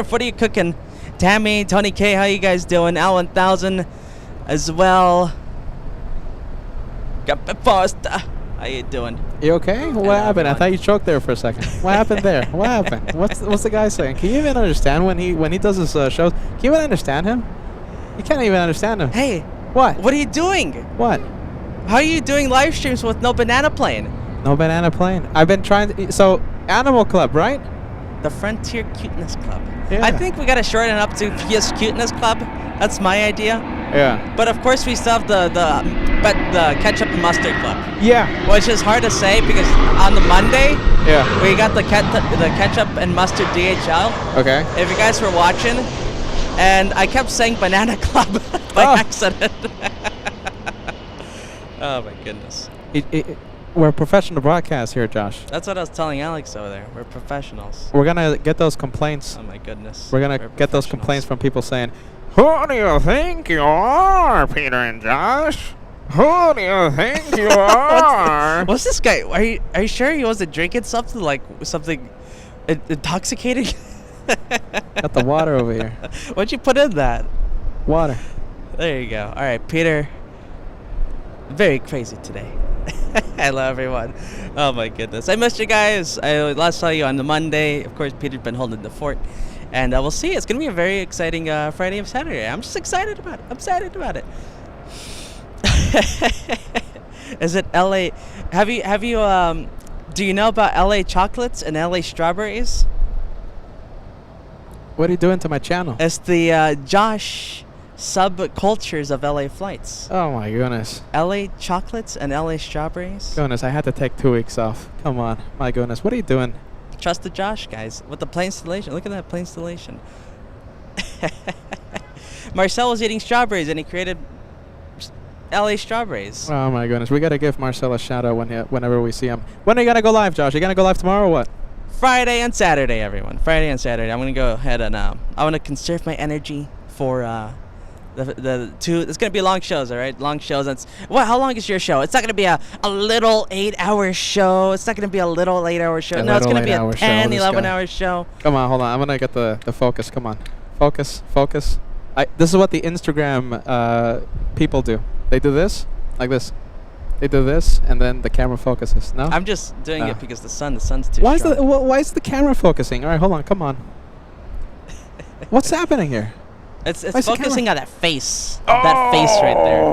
what are you cooking? Tammy, Tony K, how you guys doing? Al 1000 as well. Foster, how you doing? You okay? What Hello, happened? I everyone. thought you choked there for a second. What happened there? What happened? What's the guy saying? Can you even understand when he does his shows? Can you even understand him? You can't even understand him. Hey, What? what are you doing? What? How are you doing live streams with no banana plane? No banana plane. I've been trying to. So, Animal Club, right? The Frontier Cuteness Club. Yeah. I think we gotta shorten it up to Fierce Cuteness Club. That's my idea. Yeah. But of course, we still have the Ketchup and Mustard Club, Yeah. which is hard to say because on the Monday Yeah. we got the Ketchup and Mustard DHL. Okay. If you guys were watching, and I kept saying Banana Club by accident. Oh my goodness. We're professional broadcast here, Josh. That's what I was telling Alex over there. We're professionals. We're gonna get those complaints. Oh my goodness. We're gonna get those professionals. complaints from people saying, "Who do you think you are, Peter and Josh? Who do you think you are?" What's this guy? Are you sure he wasn't drinking something intoxicating? Got the water over here. What'd you put in that? Water. There you go. All right, Peter. Very crazy today. Hello, everyone. Oh my goodness, I missed you guys. I last saw you on the Monday. Of course, Peter's been holding the fort, and we'll see. It's gonna be a very exciting Friday and Saturday. I'm just excited about it. I'm excited about it. Is it LA? Have you do you know about LA chocolates and LA strawberries? What are you doing to my channel? It's the Josh subcultures of LA flights. Oh my goodness. LA chocolates and LA strawberries. Goodness, I had to take 2 weeks off. Come on. My goodness. What are you doing? Trust the Josh, guys, with the plane installation. Look at that plane installation. Marcel was eating strawberries and he created LA strawberries. Oh my goodness. We gotta give Marcel a shout out whenever we see him. When are you gonna go live, Josh? You gonna go live tomorrow or what? Friday and Saturday, everyone. Friday and Saturday. I'm gonna go ahead and I want to conserve my energy for the two. It's gonna be long shows, all right? Long shows. How long is your show? It's not gonna be a little 8-hour show. It's not gonna be a little 8-hour show. No, it's gonna be a 10, 11-hour show. Come on, hold on. I'm gonna get the focus. Come on, focus. This is what the Instagram people do. They do this, like this. They do this, and then the camera focuses. No, I'm just doing it because the sun's too strong. Why is the camera focusing? All right, hold on. Come on. What's happening here? It's focusing on that face. That face right there.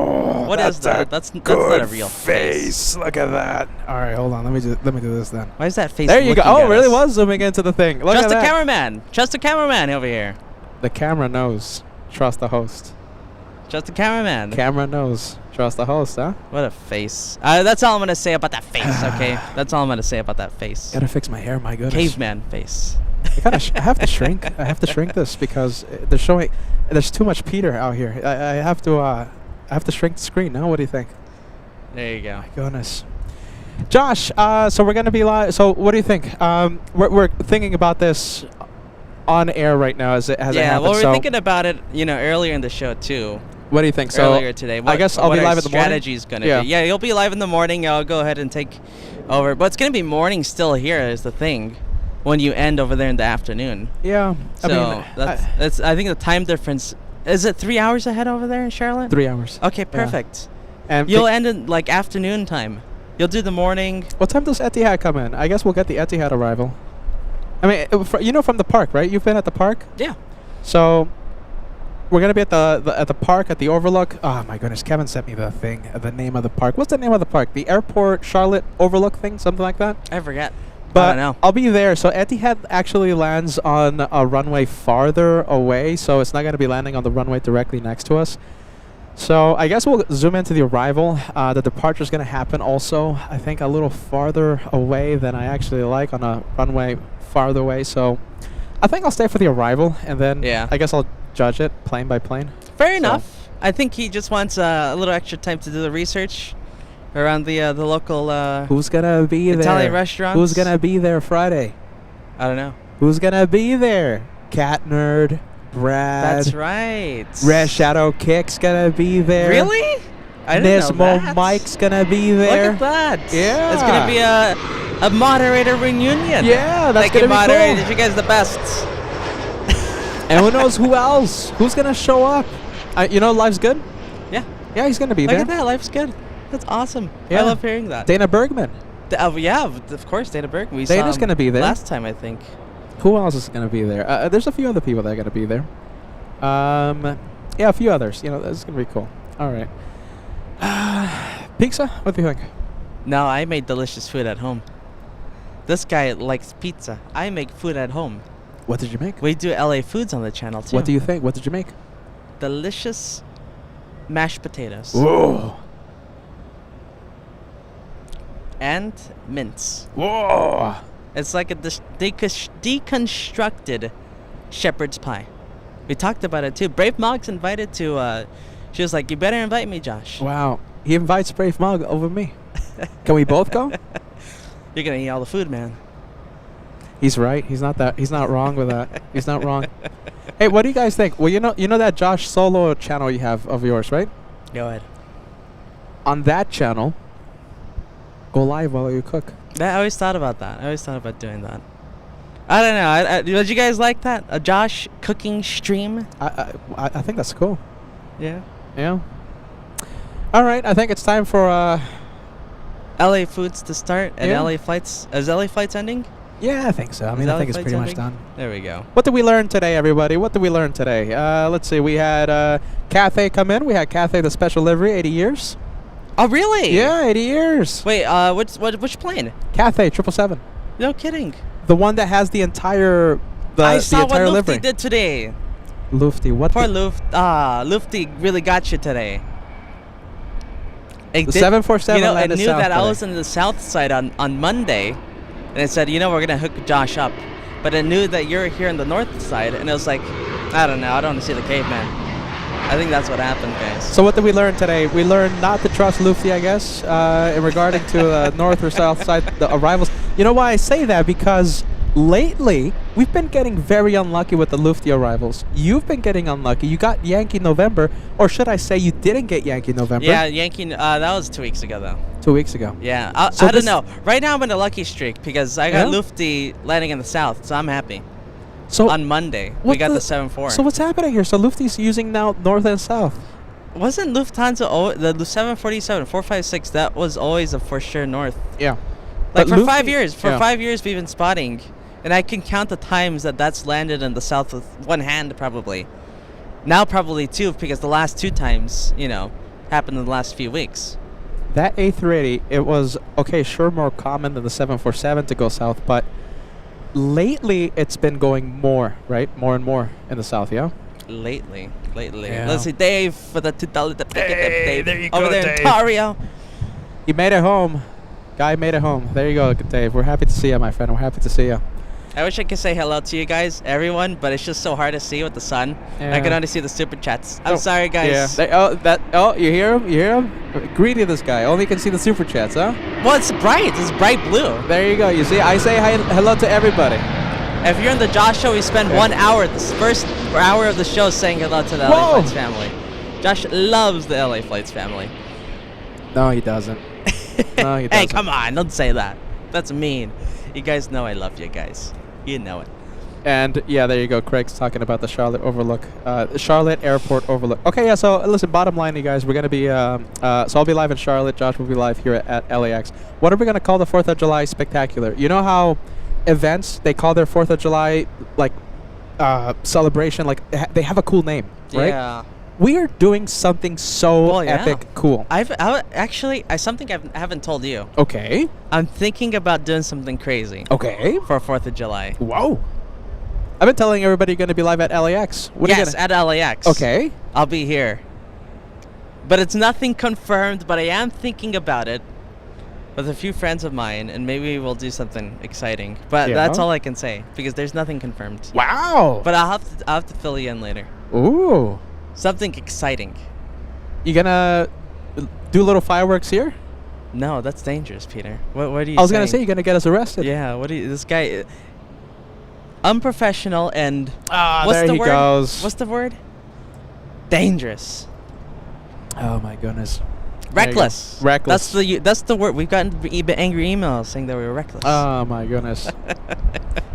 What is that? That's not a real face. Look at that. All right, hold on. Let me do this then. Why is that face? There you go. looking Oh, at really us? was zooming into the thing. Look Trust at the that. cameraman. Trust the cameraman over here. The camera knows. Trust the host. Trust the cameraman. Camera knows. Trust the host, huh? What a face. That's all I'm gonna say about that face. Okay, that's all I'm gonna say about that face. Gotta fix my hair. My goodness. Caveman face. I have to shrink. I have to shrink this because they're showing. There's too much Peter out here. I have to shrink the screen. Now, what do you think? There you go. Goodness. Josh, so we're gonna be live. So what do you think? We're thinking about this on air right now. Has it happened? Well, we're thinking about it, earlier in the show too. What do you think? So Earlier today. I guess I'll be live in the morning. Strategy's gonna be. Yeah, you'll be live in the morning. I'll go ahead and take over, but it's gonna be morning still here. Is the thing. When you end over there in the afternoon. Yeah. So that's I think the time difference is it 3 hours ahead over there in Charlotte? 3 hours. Okay, perfect. Yeah. And you'll end in like afternoon time. You'll do the morning. What time does Etihad come in? I guess we'll get the Etihad arrival. I mean, from the park, right? You've been at the park? Yeah. So we're gonna be at the park at the Overlook. Oh my goodness, Kevin sent me the thing, the name of the park. What's the name of the park? The Airport Charlotte Overlook thing, something like that. I forget. But I don't know. I'll be there. So Etihad actually lands on a runway farther away, so it's not going to be landing on the runway directly next to us. So I guess we'll zoom into the arrival. The departure is going to happen also, I think, a little farther away than I actually like on a runway farther away. So I think I'll stay for the arrival, and then I guess I'll judge it plane by plane. Fair enough. I think he just wants a little extra time to do the research around the local who's gonna be Italian there? restaurants. Who's gonna be there Friday? I don't know. Who's gonna be there? Cat Nerd, Brad. That's right. Red Shadow Kick's gonna be there. Really? I didn't know that. Mike's gonna be there. Look at that. Yeah. It's gonna be a moderator reunion. Yeah, that's Thank you, gonna be moderators. cool. You guys are the best. And who knows who else? Who's gonna show up? Life's good. Yeah. Yeah, he's gonna be there. Look at that. Life's good. That's awesome. Yeah. I love hearing that. Dana Bergman. Yeah, of course, Dana Bergman. Dana's gonna be there last time, I think. Who else is gonna be there? There's a few other people that are gonna be there. Yeah, a few others. This is gonna be cool. All right. Pizza? What do you think? No, I made delicious food at home. This guy likes pizza. I make food at home. What did you make? We do LA Foods on the channel too. What do you think? What did you make? Delicious mashed potatoes Whoa. and mince. Whoa. It's like a deconstructed shepherd's pie. We talked about it too. Brave Mog's invited to. She was like, "You better invite me, Josh." Wow. He invites Brave Mug over me. Can we both go? You're gonna eat all the food, man. He's right. He's not wrong with that. He's not wrong. Hey, what do you guys think? Well, you know that Josh Solo channel you have of yours, right? Go ahead. On that channel, go live while you cook. I always thought about that. I always thought about doing that. I don't know. Did you guys like that? A Josh cooking stream? I think that's cool. Yeah. Yeah. All right. I think it's time for LA Foods to start and Yeah. LA Flights. Is LA Flights ending? Yeah, I think so. I Is mean, I LA think it's Flights pretty much ending? done. There we go. What did we learn today, everybody? What did we learn today? Let's see. We had Cathay come in. We had Cathay the special livery, 80 years. Oh, really? Yeah, 80 years. Wait, which plane? Cathay 777. No kidding. The one that has the entire I saw the what entire Lufty livery. did today. Lufty, what? Poor Lufty really got you today. The 747 You know, I landed knew south that I today. was in the south side on Monday, and it said, we're gonna hook Josh up. But I knew that you're here on the north side, and it was like, I don't know, I don't want to see the caveman. I think that's what happened, guys. So what did we learn today? We learned not to trust Lufty, I guess, in regarding to north or south side the arrivals. You know why I say that? Because lately we've been getting very unlucky with the Lufty arrivals. You've been getting unlucky. You got Yankee November, or should I say you didn't get Yankee November? Yeah, Yankee. That was 2 weeks ago, though. 2 weeks ago. Yeah, So I don't this- know. Right now I'm in a lucky streak because I got Yeah? Lufty landing in the south, so I'm happy. So On Monday, we what got the 7-4. So what's happening here? So Lufty's using now north and south. Wasn't Lufthansa the 747, 456? That was always a for sure north. Yeah. Like But for Lufty- 5 years. For yeah. 5 years we've been spotting, and I can count the times that's landed in the south with one hand probably. Now probably two because the last two times happened in the last few weeks. That A380, it was, okay, sure, more common than the 747 to go south, but lately it's been going more, right? More and more in the south, yeah? Lately. Yeah. Let's see, Dave for the $2 ticket. Dave. there you Over go, there Dave. in Ontario. He made it home. Guy made it home. There you go, Dave. We're happy to see you, my friend. We're happy to see you. I wish I could say hello to you guys, everyone, but it's just so hard to see with the sun. Yeah. I can only see the super chats. I'm Oh, sorry, guys. Yeah. You hear him? You hear him? Greedy, this guy. Only can see the super chats, huh? Well, it's bright. It's bright blue. There you go. You see, I say hello to everybody. If you're in the Josh show, we spend 1 hour, this first hour of the show, saying hello to the LA Whoa. Flights family. Josh loves the LA Flights family. No, he doesn't. No, he Hey, doesn't. come on, don't say that. That's mean. You guys know I love you guys. You know it. And yeah, there you go. Craig's talking about the Charlotte Overlook, Charlotte Airport Overlook. Okay, yeah. So listen, bottom line, you guys, we're gonna be. So I'll be live in Charlotte. Josh will be live here at LAX. What are we gonna call the 4th of July spectacular? You know how events they call their 4th of July like celebration, like they have a cool name, right? Yeah. We are doing something so Well, yeah. epic, cool. Actually, something I haven't told you. Okay. I'm thinking about doing something crazy Okay. for 4th of July. Whoa. I've been telling everybody you're gonna be live at LAX. What are you Yes, gonna? at LAX. Okay. I'll be here. But it's nothing confirmed, but I am thinking about it with a few friends of mine, and maybe we'll do something exciting. But Yeah. that's all I can say, because there's nothing confirmed. Wow. But I'll have to fill you in later. Ooh. Something exciting. You gonna do little fireworks here? No, that's dangerous, Peter. What are you I was gonna say saying? you're gonna get us arrested. Yeah, this guy... unprofessional and... Ah, what's there the he word? goes. What's the word? Dangerous. Oh my goodness. There you go. Reckless. Reckless. That's the word. We've gotten angry emails saying that we were reckless. Oh my goodness.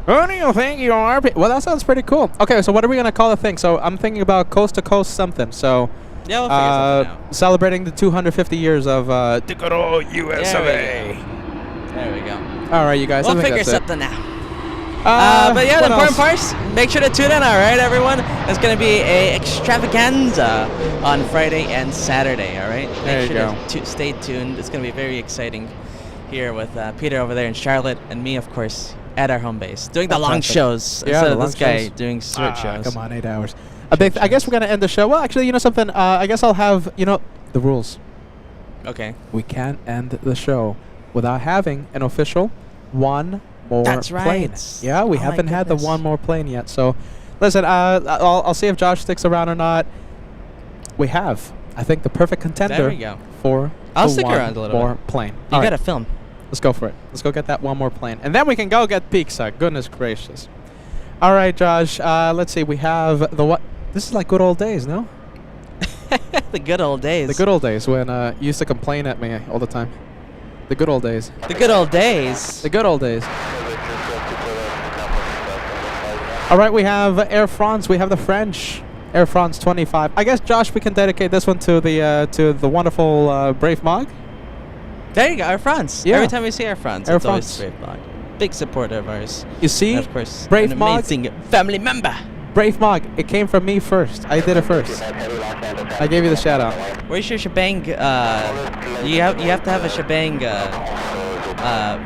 Who do you think you are? Well, that sounds pretty cool. Okay, so what are we gonna call the thing? So I'm thinking about coast to coast something. So yeah, we'll figure something out. celebrating the 250 years of the good old US of A. There we go. All right, you guys. I We'll think figure that's it. something out. But yeah, the what important else? parts, make sure to tune in, all right, everyone? It's going to be a extravaganza on Friday and Saturday, all right? There Make you sure go. to stay tuned. It's going to be very exciting here with Peter over there in Charlotte and me, of course, at our home base, doing the long Fantastic. shows Yeah, instead the of long this guy shows. doing short shows. Come on, 8 hours. I guess we're gonna end the show. Well, actually, you know something? I guess I'll have the rules. Okay. We can't end the show without having an official one more That's plane. right. Yeah, we Oh my haven't had the goodness. one more plane yet. So, listen, I'll see if Josh sticks around or not. We have, I think, the perfect contender There we go. for I'll the stick one around a little more bit. plane. You All got right, to film. let's go for it. Let's go get that one more plane, and then we can go get pizza. Goodness gracious! All right, Josh. Let's see. We have the what? This is like good old days, no? The good old days. The good old days when you used to complain at me all the time. The good old days. The good old days. The good old days. All right, we have Air France. We have the French Air France 25. I guess, Josh, we can dedicate this one to the wonderful Brave Mog. There you go, Air France. Yeah. Every time we see Air France, Air it's always France. Brave Mog. Big supporter of ours. You see, And of course, Brave an Mog. amazing family member. Brave Mog. It came from me first. I did it first. I gave you the shout out. Where's your shebang? You have to have a shebang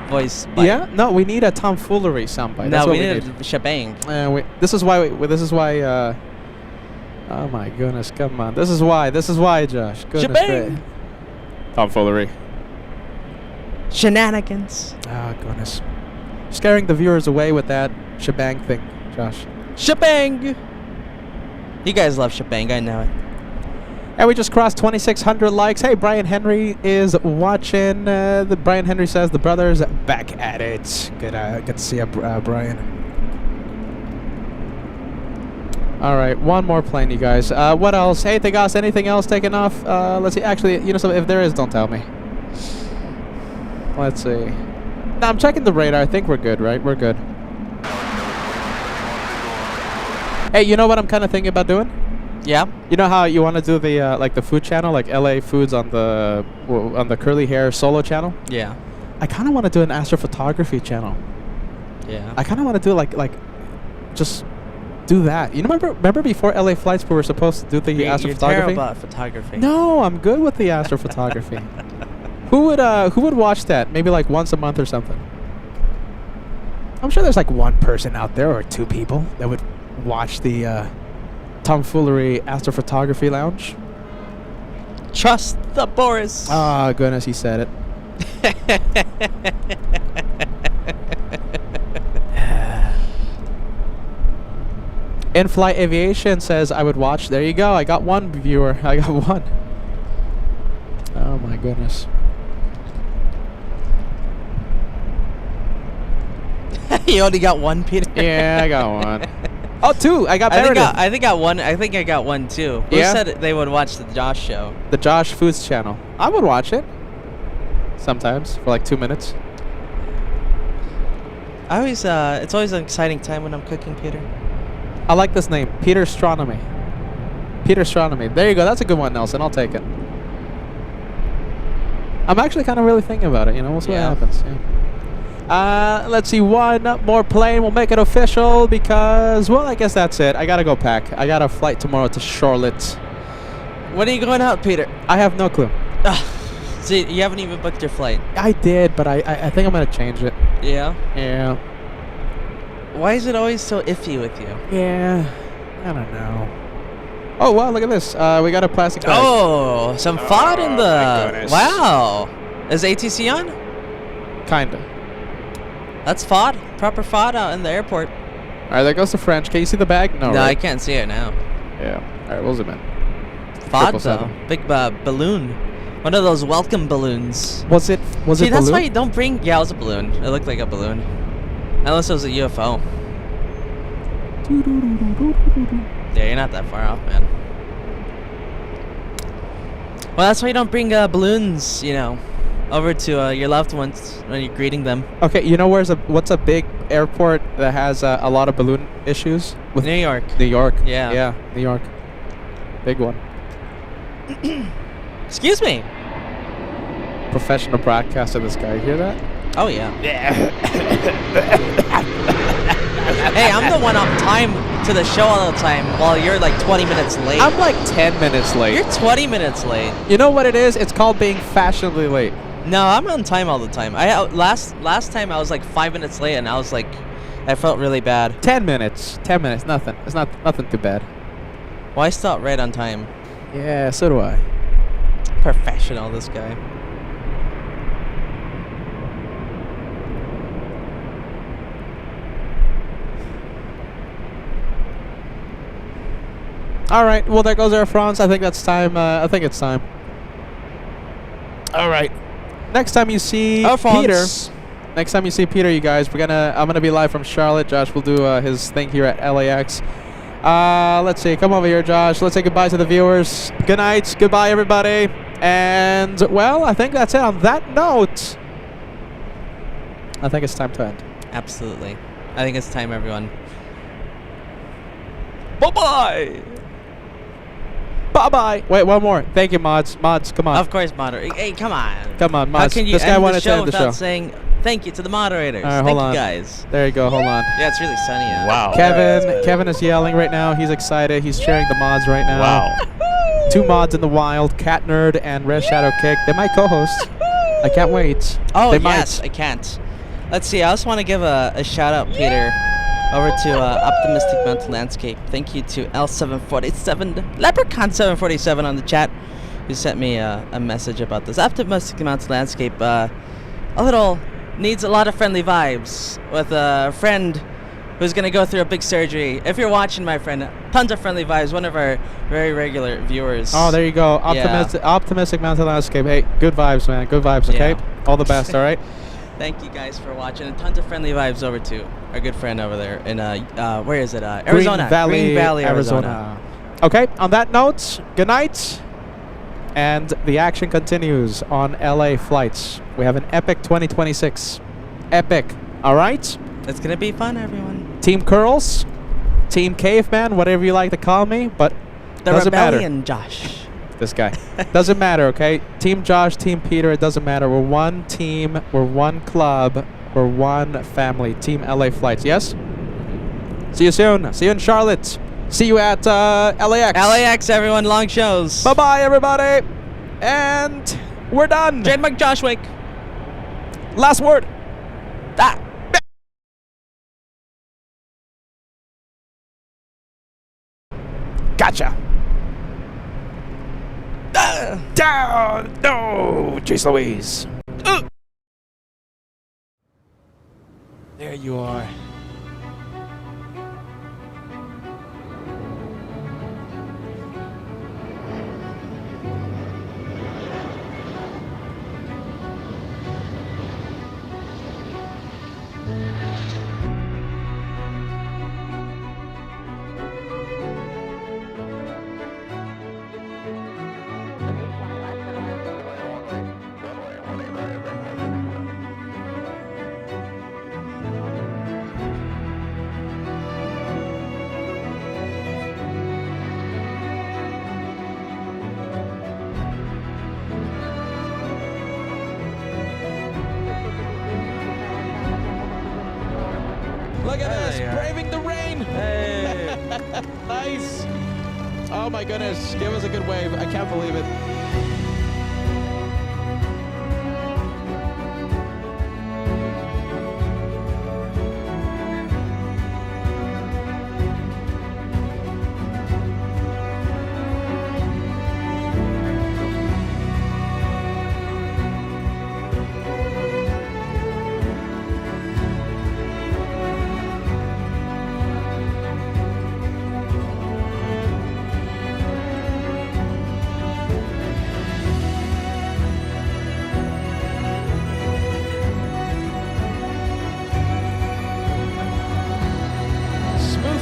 voice. Bite. Yeah. No, we need a tomfoolery soundbite. That's No, what we we need need. a shebang. This is why. This is why. Oh my goodness! Come on. This is why. This is why, Josh. Goodness Shebang. gra- Tomfoolery. Shenanigans. Oh goodness. Scaring the viewers away with that shebang thing, Josh. Shebang. You guys love shebang, I know it. And we just crossed 2,600 likes. Hey, Brian Henry is watching. Brian Henry says the brothers back at it. Good to see you, Brian. All right, one more plane, you guys. What else? Hey, Tegas, anything else taking off? Let's see. Actually, so if there is, don't tell me. Let's see. No, I'm checking the radar. I think we're good, right? We're good. Hey, you know what I'm kind of thinking about doing? Yeah. You know how you want to do the like the food channel, like LA Foods on the curly hair solo channel? Yeah. I kind of want to do an astrophotography channel. Yeah. I kind of want to do like just do that. You know, remember before LA flights we were supposed to do the You're astrophotography? terrible at photography. No, I'm good with the astrophotography. Who would watch that? Maybe like once a month or something. I'm sure there's like one person out there or two people that would watch the Tomfoolery Astrophotography Lounge. Trust the Boris. Oh goodness, he said it. In-flight aviation says I would watch. There you go. I got one viewer. I got one. Oh my goodness. You only got one, Peter. Yeah, I got one. Oh, two. I got I think Meredith. I think I got one too. Who Yeah? said they would watch the Josh show? The Josh Foods channel. I would watch it. Sometimes for like 2 minutes. I always it's always an exciting time when I'm cooking, Peter. I like this name, Peter Astronomy. Peter Astronomy. There you go. That's a good one, Nelson. I'll take it. I'm actually kind of really thinking about it. You know, we'll see Yeah. what happens. Yeah. Let's see. One more plane. We'll make it official because, well, I guess that's it. I gotta go pack. I got a flight tomorrow to Charlotte. When are you going out, Peter? I have no clue. See, you haven't even booked your flight. I did, but I think I'm gonna change it. Yeah. Yeah. Why is it always so iffy with you? Yeah. I don't know. Oh wow! Look at this. We got a plastic bag. Oh, some FOD in my the. goodness. Wow. Is ATC on? Kinda. That's FOD. Proper FOD out in the airport. All right, there goes the French. Can you see the bag? No. No, I right? can't see it now. Yeah. All right, we'll zoom in. FOD though. 777. Big balloon. One of those welcome balloons. Was it? Was See, it that's balloon? why you don't bring. Yeah, it was a balloon. It looked like a balloon. Unless it was a UFO. Yeah, you're not that far off, man. Well, that's why you don't bring balloons, you know, over to your loved ones when you're greeting them. Okay, you know what's a big airport that has a lot of balloon issues? With New York. New York. Yeah. Yeah, New York. Big one. Excuse me. Professional broadcaster, this guy. You hear that? Oh, yeah. Hey, I'm the one on time to the show all the time, while you're like 20 minutes late. I'm like 10 minutes late. You're 20 minutes late. You know what it is? It's called being fashionably late. No, I'm on time all the time. Last time I was like 5 minutes late, and I was like, I felt really bad. 10 minutes. 10 minutes. Nothing. It's nothing too bad. Well, I start right on time. Yeah, so do I. Professional, this guy. All right. Well, there goes Air France. I think that's time. I think it's time. All right. Next time you see Air Peter. France. Next time you see Peter, you guys, I'm gonna be live from Charlotte. Josh will do his thing here at LAX. Let's see. Come over here, Josh. Let's say goodbye to the viewers. Good night. Goodbye, everybody. And well, I think that's it. On that note, I think it's time to end. Absolutely. I think it's time, everyone. Bye-bye! Bye-bye. Wait, one more. Thank you, mods. Mods, come on. Of course, moderator. Hey, come on. Come on, How mods. can you This guy end wanted the to show end the without show. saying thank you to the moderators? All right, Thank hold on. you, guys. There you go. Hold on. Yeah, it's really sunny out. Wow. Kevin is yelling right now. He's excited. He's cheering the mods right now. Wow. 2 mods in the wild, Cat Nerd and Red Shadow Kick. They might co-host. I can't wait. Oh, they yes, I can't. Let's see. I also want to give a shout-out, Peter, over to Optimistic Mountain Landscape. Thank you to L747, Leprechaun747 on the chat, who sent me a message about this. Optimistic Mountain Landscape needs a lot of friendly vibes with a friend who's going to go through a big surgery. If you're watching, my friend, tons of friendly vibes. One of our very regular viewers. Oh, there you go. Optimistic Mountain Landscape. Hey, good vibes, man. Good vibes, okay? Yeah. All the best, all right? Thank you guys for watching, and tons of friendly vibes over to our good friend over there in where is it? Arizona. Green Valley, Arizona. Okay, on that note, good night. And the action continues on LA flights. We have an epic 2026. Epic. All right? It's going to be fun, everyone. Team Curls, Team Caveman, whatever you like to call me, but The doesn't Rebellion, matter. Josh. This guy. Doesn't matter, okay? Team Josh, Team Peter, it doesn't matter. We're one team, we're one club, we're one family. Team LA Flights, yes? See you soon. See you in Charlotte. See you at LAX. LAX, everyone. Long shows. Bye-bye, everybody. And we're done. Trademark Josh Wake. Last word. Ah. Gotcha. Down. No. Jeez Louise. There you are. Look at this, braving the rain. Hey. Nice. Oh my goodness, give us a good wave. I can't believe it.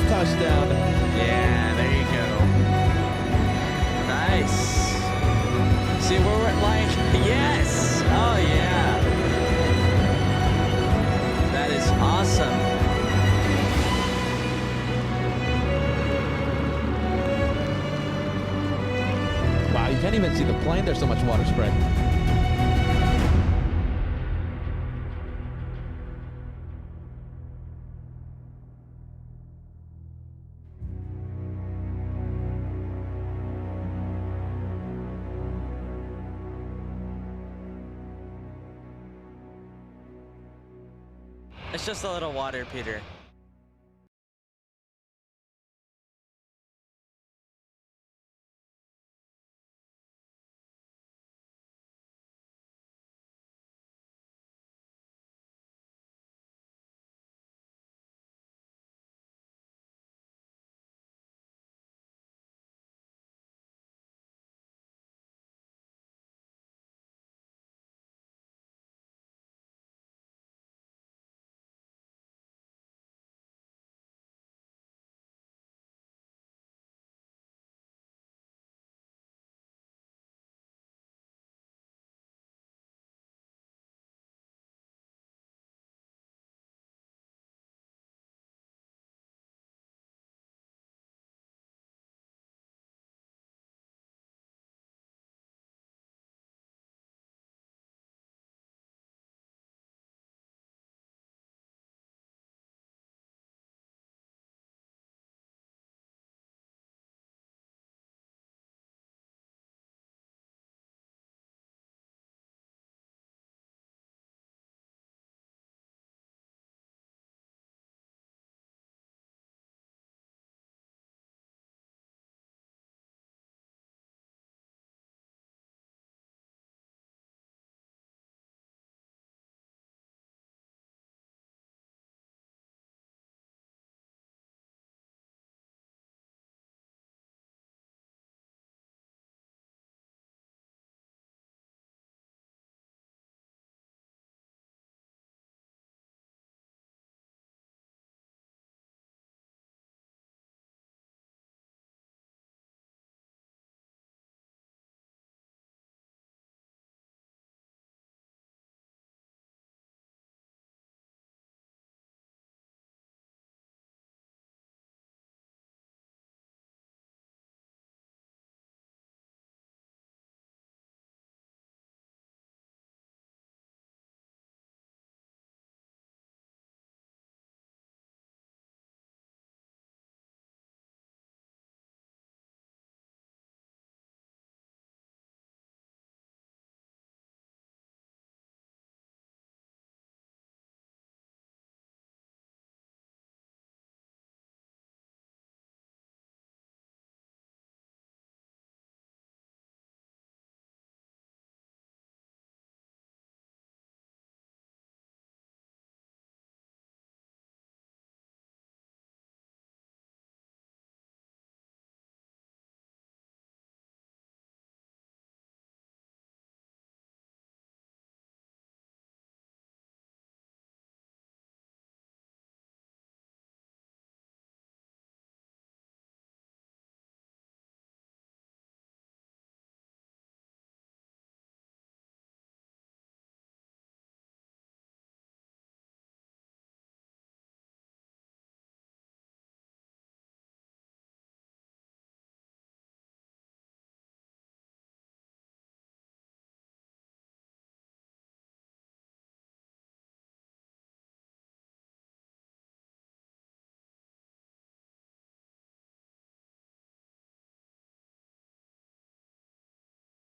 Touchdown. Yeah, there you go. Nice. See where we're like, yes. Oh yeah. That is awesome. Wow, you can't even see the plane. There's so much water spread. It's just a little water, Peter.